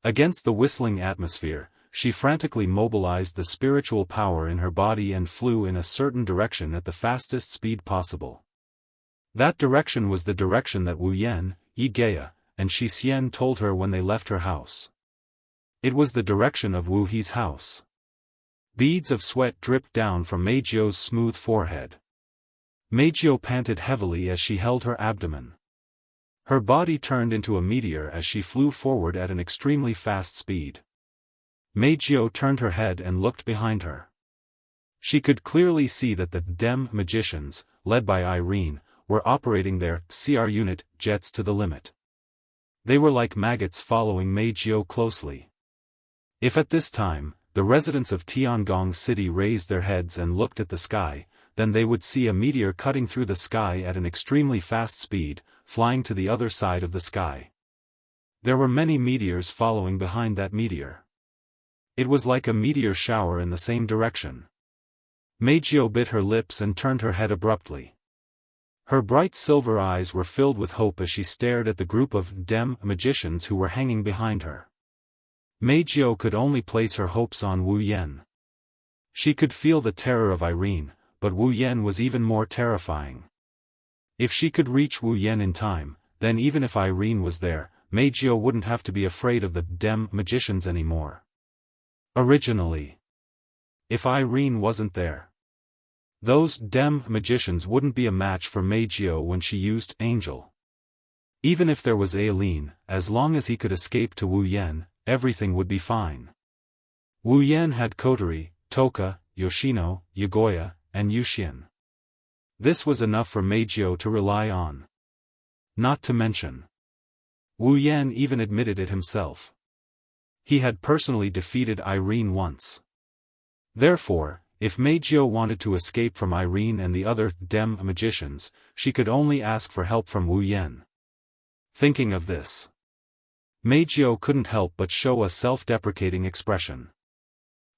Against the whistling atmosphere, she frantically mobilized the spiritual power in her body and flew in a certain direction at the fastest speed possible. That direction was the direction that Wu Yan, Yi Gaya, and Shi Xian told her when they left her house. It was the direction of Wu He's house. Beads of sweat dripped down from Meijio's smooth forehead. Meijio panted heavily as she held her abdomen. Her body turned into a meteor as she flew forward at an extremely fast speed. Meijio turned her head and looked behind her. She could clearly see that the dem magicians, led by Irene, were operating their CR unit jets to the limit. They were like maggots following Meijio closely. If at this time, the residents of Tiangong City raised their heads and looked at the sky, then they would see a meteor cutting through the sky at an extremely fast speed, flying to the other side of the sky. There were many meteors following behind that meteor. It was like a meteor shower in the same direction. Meijio bit her lips and turned her head abruptly. Her bright silver eyes were filled with hope as she stared at the group of dem magicians who were hanging behind her. Meijio could only place her hopes on Wu Yan. She could feel the terror of Irene, but Wu Yan was even more terrifying. If she could reach Wu Yan in time, then even if Irene was there, Meijio wouldn't have to be afraid of the dem magicians anymore. Originally, if Irene wasn't there, those dem magicians wouldn't be a match for Meijio when she used Angel. Even if there was Aileen, as long as he could escape to Wu Yan, everything would be fine. Wu Yan had Kotori, Toka, Yoshino, Yagoya, and Yuxian. This was enough for Meijio to rely on. Not to mention, Wu Yan even admitted it himself. He had personally defeated Irene once. Therefore, if Meijio wanted to escape from Irene and the other dem magicians, she could only ask for help from Wu Yan. Thinking of this, Meijio couldn't help but show a self-deprecating expression.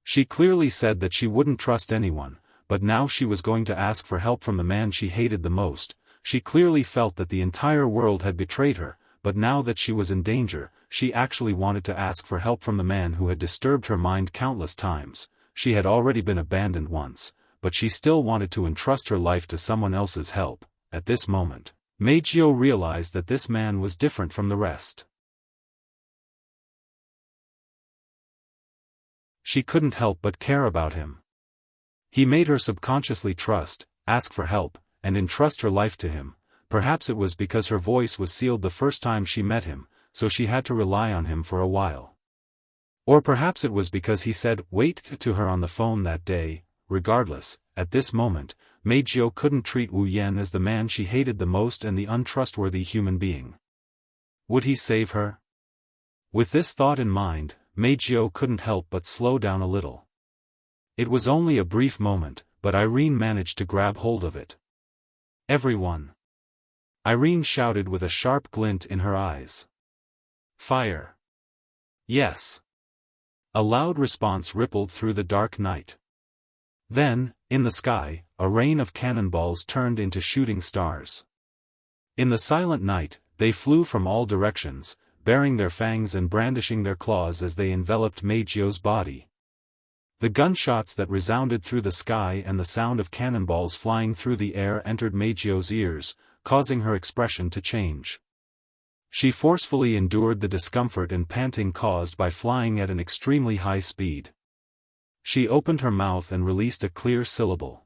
She clearly said that she wouldn't trust anyone, but now she was going to ask for help from the man she hated the most. She clearly felt that the entire world had betrayed her, but now that she was in danger, she actually wanted to ask for help from the man who had disturbed her mind countless times. She had already been abandoned once, but she still wanted to entrust her life to someone else's help. At this moment, Meijio realized that this man was different from the rest. She couldn't help but care about him. He made her subconsciously trust, ask for help, and entrust her life to him. Perhaps it was because her voice was sealed the first time she met him, so she had to rely on him for a while. Or perhaps it was because he said "wait" to her on the phone that day. Regardless, at this moment, Meijio couldn't treat Wu Yan as the man she hated the most and the untrustworthy human being. Would he save her? With this thought in mind, Meijio couldn't help but slow down a little. It was only a brief moment, but Irene managed to grab hold of it. Everyone! Irene shouted with a sharp glint in her eyes. Fire! Yes! A loud response rippled through the dark night. Then, in the sky, a rain of cannonballs turned into shooting stars. In the silent night, they flew from all directions, baring their fangs and brandishing their claws as they enveloped Meijio's body. The gunshots that resounded through the sky and the sound of cannonballs flying through the air entered Meijio's ears, causing her expression to change. She forcefully endured the discomfort and panting caused by flying at an extremely high speed. She opened her mouth and released a clear syllable.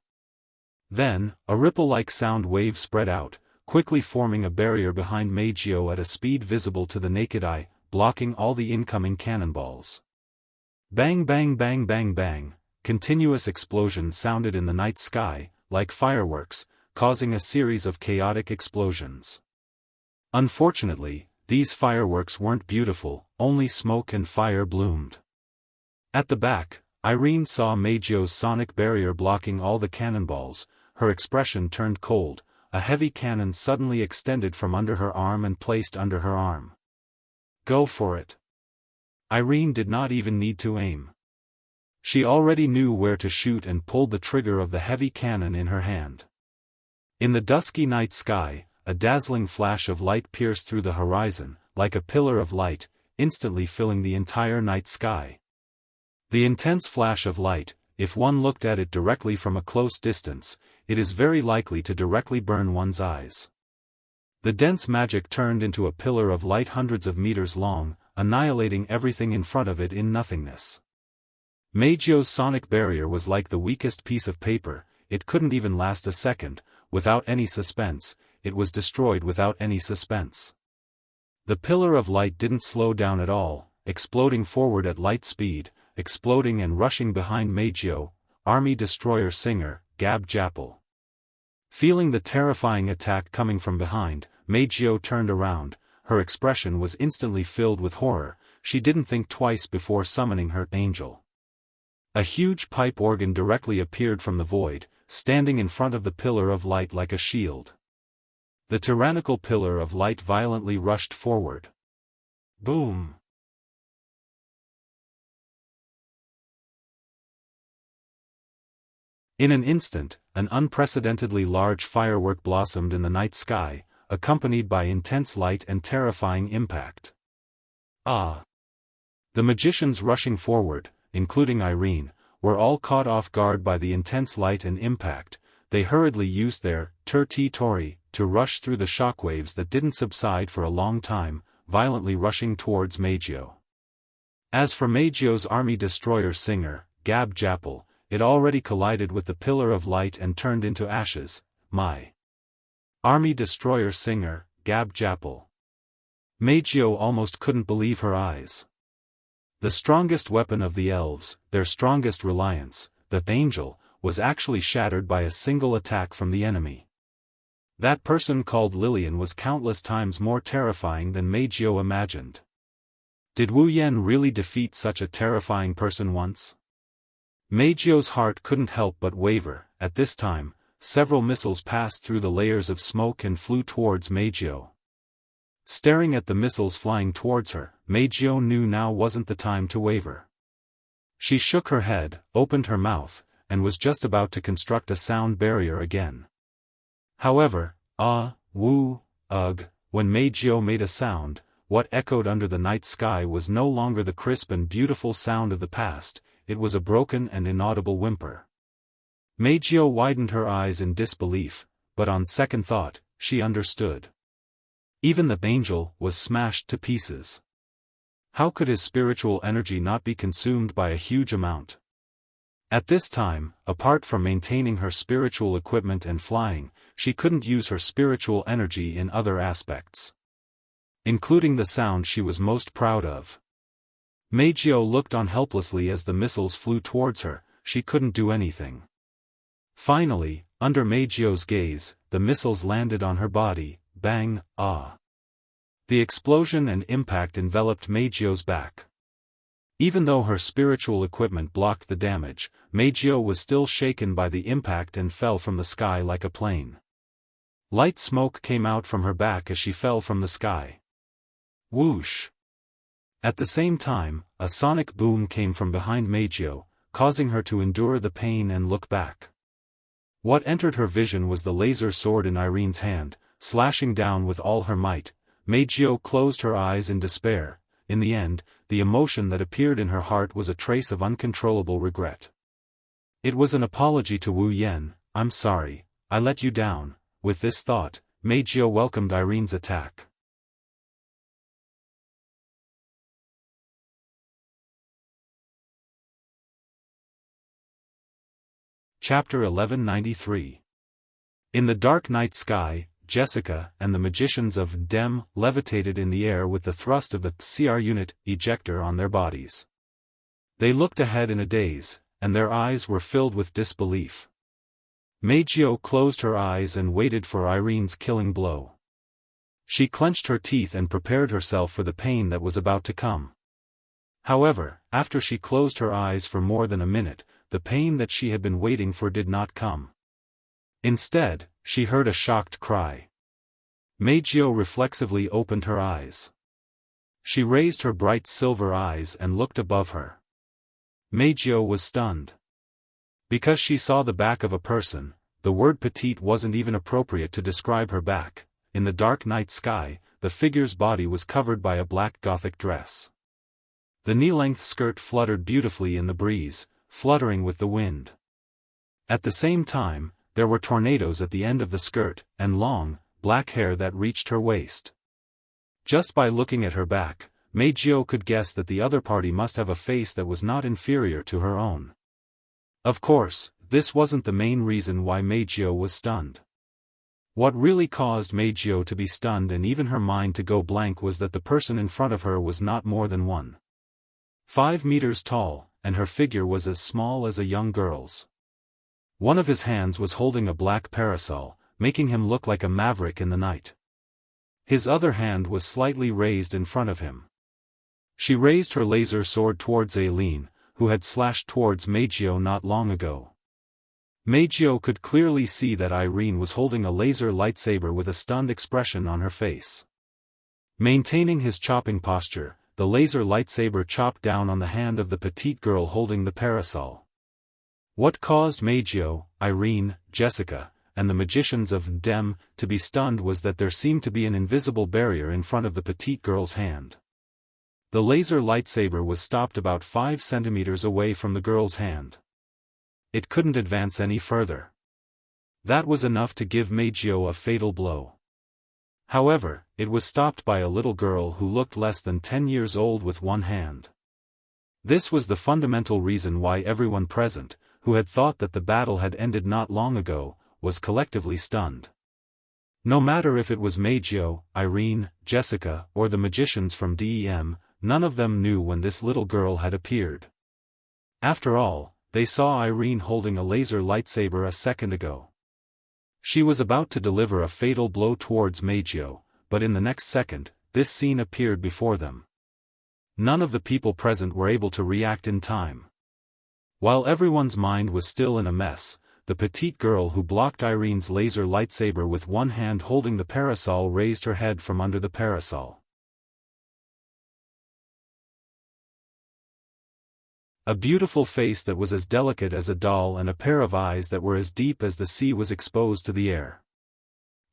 Then, a ripple-like sound wave spread out, quickly forming a barrier behind Meijio at a speed visible to the naked eye, blocking all the incoming cannonballs. Bang bang bang bang bang, continuous explosions sounded in the night sky, like fireworks, causing a series of chaotic explosions. Unfortunately, these fireworks weren't beautiful, only smoke and fire bloomed. At the back, Irene saw Meijio's sonic barrier blocking all the cannonballs. Her expression turned cold. A heavy cannon suddenly extended from under her arm and placed under her arm. Go for it. Irene did not even need to aim. She already knew where to shoot and pulled the trigger of the heavy cannon in her hand. In the dusky night sky, a dazzling flash of light pierced through the horizon, like a pillar of light, instantly filling the entire night sky. The intense flash of light, if one looked at it directly from a close distance, it is very likely to directly burn one's eyes. The dense magic turned into a pillar of light hundreds of meters long, annihilating everything in front of it in nothingness. Meijio's sonic barrier was like the weakest piece of paper, it couldn't even last a second, without any suspense, it was destroyed without any suspense. The pillar of light didn't slow down at all, exploding forward at light speed, exploding and rushing behind Meijio, Army Destroyer Singer, Gab Japple. Feeling the terrifying attack coming from behind, Meijio turned around, her expression was instantly filled with horror, she didn't think twice before summoning her angel. A huge pipe organ directly appeared from the void, standing in front of the pillar of light like a shield. The tyrannical pillar of light violently rushed forward. Boom! In an instant, an unprecedentedly large firework blossomed in the night sky, accompanied by intense light and terrifying impact. Ah! The magicians rushing forward, including Irene, were all caught off guard by the intense light and impact. They hurriedly used their Tori to rush through the shockwaves that didn't subside for a long time, violently rushing towards Meijio. As for Meijio's Army Destroyer Singer, Gab Japple, it already collided with the pillar of light and turned into ashes. My Army Destroyer Singer, Gab Japple. Meijio almost couldn't believe her eyes. The strongest weapon of the elves, their strongest reliance, the angel, was actually shattered by a single attack from the enemy. That person called Lillian was countless times more terrifying than Meijio imagined. Did Wu Yan really defeat such a terrifying person once? Meijio's heart couldn't help but waver. At this time, several missiles passed through the layers of smoke and flew towards Meijio. Staring at the missiles flying towards her, Meijio knew now wasn't the time to waver. She shook her head, opened her mouth, and was just about to construct a sound barrier again. However, when Meijio made a sound, what echoed under the night sky was no longer the crisp and beautiful sound of the past, it was a broken and inaudible whimper. Meijio widened her eyes in disbelief, but on second thought, she understood. Even the angel was smashed to pieces. How could his spiritual energy not be consumed by a huge amount? At this time, apart from maintaining her spiritual equipment and flying, she couldn't use her spiritual energy in other aspects, including the sound she was most proud of. Meijio looked on helplessly as the missiles flew towards her, she couldn't do anything. Finally, under Meijio's gaze, the missiles landed on her body, bang, ah. The explosion and impact enveloped Meijio's back. Even though her spiritual equipment blocked the damage, Meijio was still shaken by the impact and fell from the sky like a plane. Light smoke came out from her back as she fell from the sky. Whoosh! At the same time, a sonic boom came from behind Meijio, causing her to endure the pain and look back. What entered her vision was the laser sword in Irene's hand, slashing down with all her might. Meijio closed her eyes in despair. In the end, the emotion that appeared in her heart was a trace of uncontrollable regret. It was an apology to Wu Yan. "I'm sorry, I let you down." With this thought, Meijio welcomed Irene's attack. Chapter 1193. In the dark night sky, Jessica and the magicians of Dem levitated in the air with the thrust of the CR unit ejector on their bodies. They looked ahead in a daze, and their eyes were filled with disbelief. Meijio closed her eyes and waited for Irene's killing blow. She clenched her teeth and prepared herself for the pain that was about to come. However, after she closed her eyes for more than a minute, the pain that she had been waiting for did not come. Instead, she heard a shocked cry. Meijio reflexively opened her eyes. She raised her bright silver eyes and looked above her. Meijio was stunned. Because she saw the back of a person, the word petite wasn't even appropriate to describe her back. In the dark night sky, the figure's body was covered by a black Gothic dress. The knee-length skirt fluttered beautifully in the breeze, fluttering with the wind. At the same time, there were tornadoes at the end of the skirt, and long, black hair that reached her waist. Just by looking at her back, Meijio could guess that the other party must have a face that was not inferior to her own. Of course, this wasn't the main reason why Meijio was stunned. What really caused Meijio to be stunned and even her mind to go blank was that the person in front of her was not more than 1.5 meters tall, and her figure was as small as a young girl's. One of his hands was holding a black parasol, making him look like a maverick in the night. His other hand was slightly raised in front of him. She raised her laser sword towards Aileen, who had slashed towards Meijio not long ago. Meijio could clearly see that Irene was holding a laser lightsaber with a stunned expression on her face. Maintaining his chopping posture, the laser lightsaber chopped down on the hand of the petite girl holding the parasol. What caused Meijio, Irene, Jessica, and the magicians of Dem to be stunned was that there seemed to be an invisible barrier in front of the petite girl's hand. The laser lightsaber was stopped about 5 centimeters away from the girl's hand. It couldn't advance any further. That was enough to give Meijio a fatal blow. However, it was stopped by a little girl who looked less than 10 years old with one hand. This was the fundamental reason why everyone present, who had thought that the battle had ended not long ago, was collectively stunned. No matter if it was Meijio, Irene, Jessica, or the magicians from Dem, none of them knew when this little girl had appeared. After all, they saw Irene holding a laser lightsaber a second ago. She was about to deliver a fatal blow towards Meijio, but in the next second, this scene appeared before them. None of the people present were able to react in time. While everyone's mind was still in a mess, the petite girl who blocked Irene's laser lightsaber with one hand holding the parasol raised her head from under the parasol. A beautiful face that was as delicate as a doll and a pair of eyes that were as deep as the sea was exposed to the air.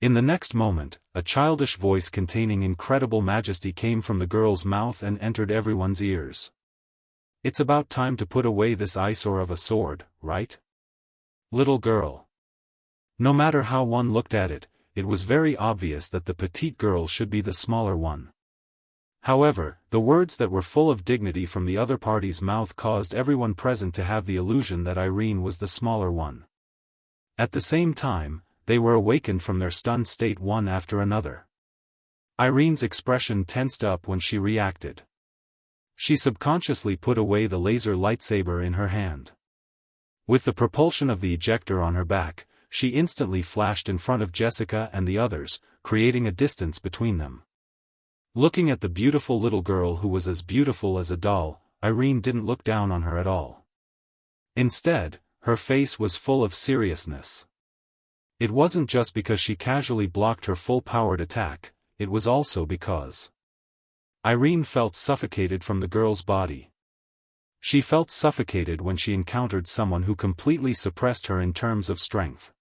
In the next moment, a childish voice containing incredible majesty came from the girl's mouth and entered everyone's ears. "It's about time to put away this eyesore of a sword, right? Little girl." No matter how one looked at it, it was very obvious that the petite girl should be the smaller one. However, the words that were full of dignity from the other party's mouth caused everyone present to have the illusion that Irene was the smaller one. At the same time, they were awakened from their stunned state one after another. Irene's expression tensed up when she reacted. She subconsciously put away the laser lightsaber in her hand. With the propulsion of the ejector on her back, she instantly flashed in front of Jessica and the others, creating a distance between them. Looking at the beautiful little girl who was as beautiful as a doll, Irene didn't look down on her at all. Instead, her face was full of seriousness. It wasn't just because she casually blocked her full-powered attack, it was also because Irene felt suffocated from the girl's body. She felt suffocated when she encountered someone who completely suppressed her in terms of strength.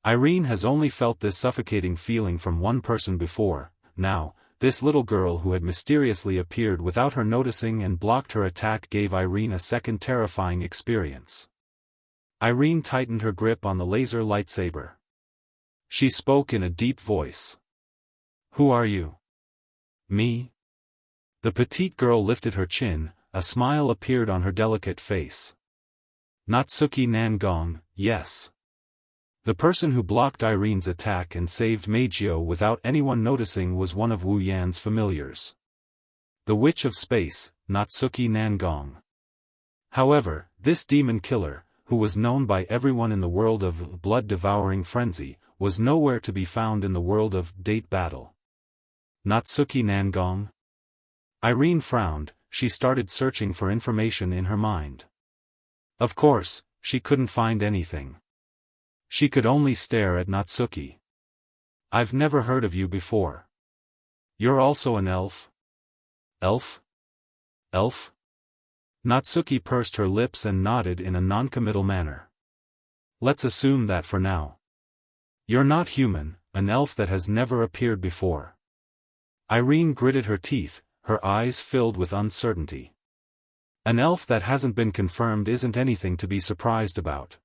Irene has only felt this suffocating feeling from one person before. Now, this little girl who had mysteriously appeared without her noticing and blocked her attack gave Irene a second terrifying experience. Irene tightened her grip on the laser lightsaber. She spoke in a deep voice. "Who are you?" "Me?" The petite girl lifted her chin, a smile appeared on her delicate face. "Natsuki Nangong, yes." The person who blocked Irene's attack and saved Meijio without anyone noticing was one of Wu Yan's familiars. The Witch of Space, Natsuki Nangong. However, this demon killer, who was known by everyone in the world of blood-devouring frenzy, was nowhere to be found in the world of date battle. Natsuki Nangong? Irene frowned. She started searching for information in her mind. Of course, she couldn't find anything. She could only stare at Natsuki. "I've never heard of you before. You're also an elf?" "Elf? Elf?" Natsuki pursed her lips and nodded in a noncommittal manner. "Let's assume that for now. You're not human, an elf that has never appeared before." Irene gritted her teeth, her eyes filled with uncertainty. An elf that hasn't been confirmed isn't anything to be surprised about.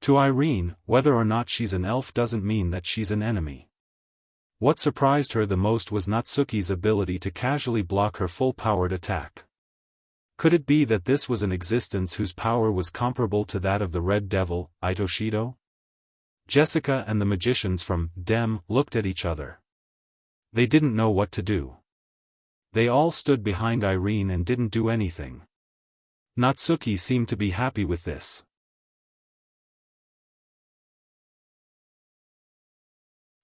To Irene, whether or not she's an elf doesn't mean that she's an enemy. What surprised her the most was Natsuki's ability to casually block her full-powered attack. Could it be that this was an existence whose power was comparable to that of the Red Devil, Itoshido? Jessica and the magicians from Dem looked at each other. They didn't know what to do. They all stood behind Irene and didn't do anything. Natsuki seemed to be happy with this.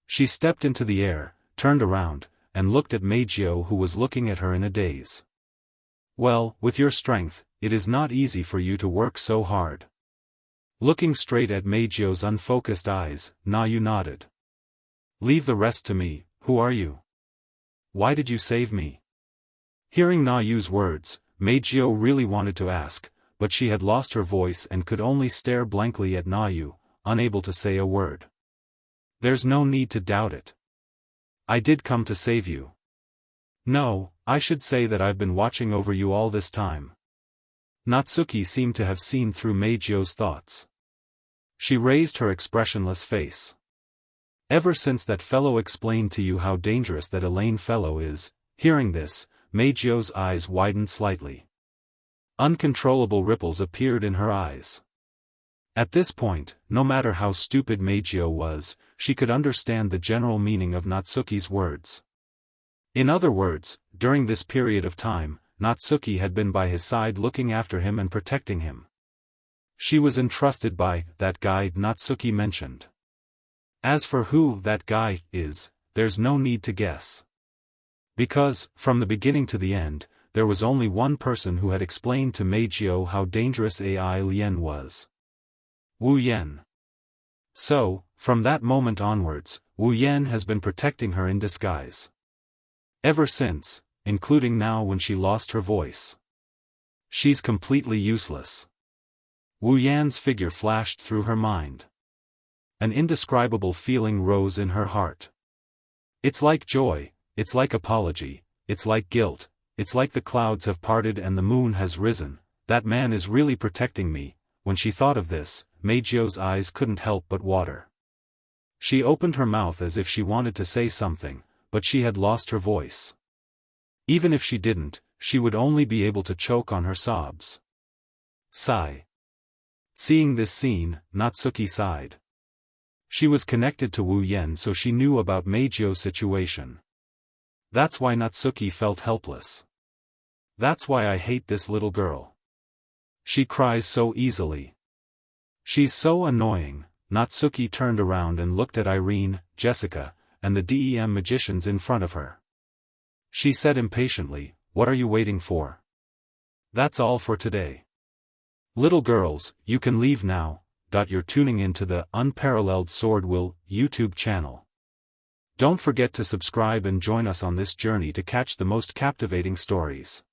She stepped into the air, turned around, and looked at Meijio, who was looking at her in a daze. "Well, with your strength, it is not easy for you to work so hard." Looking straight at Meijio's unfocused eyes, Nayu nodded. "Leave the rest to me. Who are you? Why did you save me?" Hearing Nayu's words, Meijio really wanted to ask, but she had lost her voice and could only stare blankly at Nayu, unable to say a word. "There's no need to doubt it. I did come to save you. No, I should say that I've been watching over you all this time." Natsuki seemed to have seen through Meijio's thoughts. She raised her expressionless face. "Ever since that fellow explained to you how dangerous that Elaine fellow is." Hearing this, Meijio's eyes widened slightly. Uncontrollable ripples appeared in her eyes. At this point, no matter how stupid Meijio was, she could understand the general meaning of Natsuki's words. In other words, during this period of time, Natsuki had been by his side looking after him and protecting him. She was entrusted by that guy Natsuki mentioned. As for who that guy is, there's no need to guess. Because, from the beginning to the end, there was only one person who had explained to Meijio how dangerous AI Lien was. Wu Yan. So, from that moment onwards, Wu Yan has been protecting her in disguise. Ever since, including now when she lost her voice. She's completely useless. Wu Yan's figure flashed through her mind. An indescribable feeling rose in her heart. It's like joy, it's like apology, it's like guilt, it's like the clouds have parted and the moon has risen. That man is really protecting me. When she thought of this, Meijio's eyes couldn't help but water. She opened her mouth as if she wanted to say something, but she had lost her voice. Even if she didn't, she would only be able to choke on her sobs. Sigh. Seeing this scene, Natsuki sighed. She was connected to Wu Yan, so she knew about Meijio's situation. That's why Natsuki felt helpless. That's why I hate this little girl. She cries so easily. She's so annoying. Natsuki turned around and looked at Irene, Jessica, and the DEM magicians in front of her. She said impatiently, "What are you waiting for? That's all for today. Little girls, you can leave now." You're tuning into the Unparalleled SwordWill YouTube channel. Don't forget to subscribe and join us on this journey to catch the most captivating stories.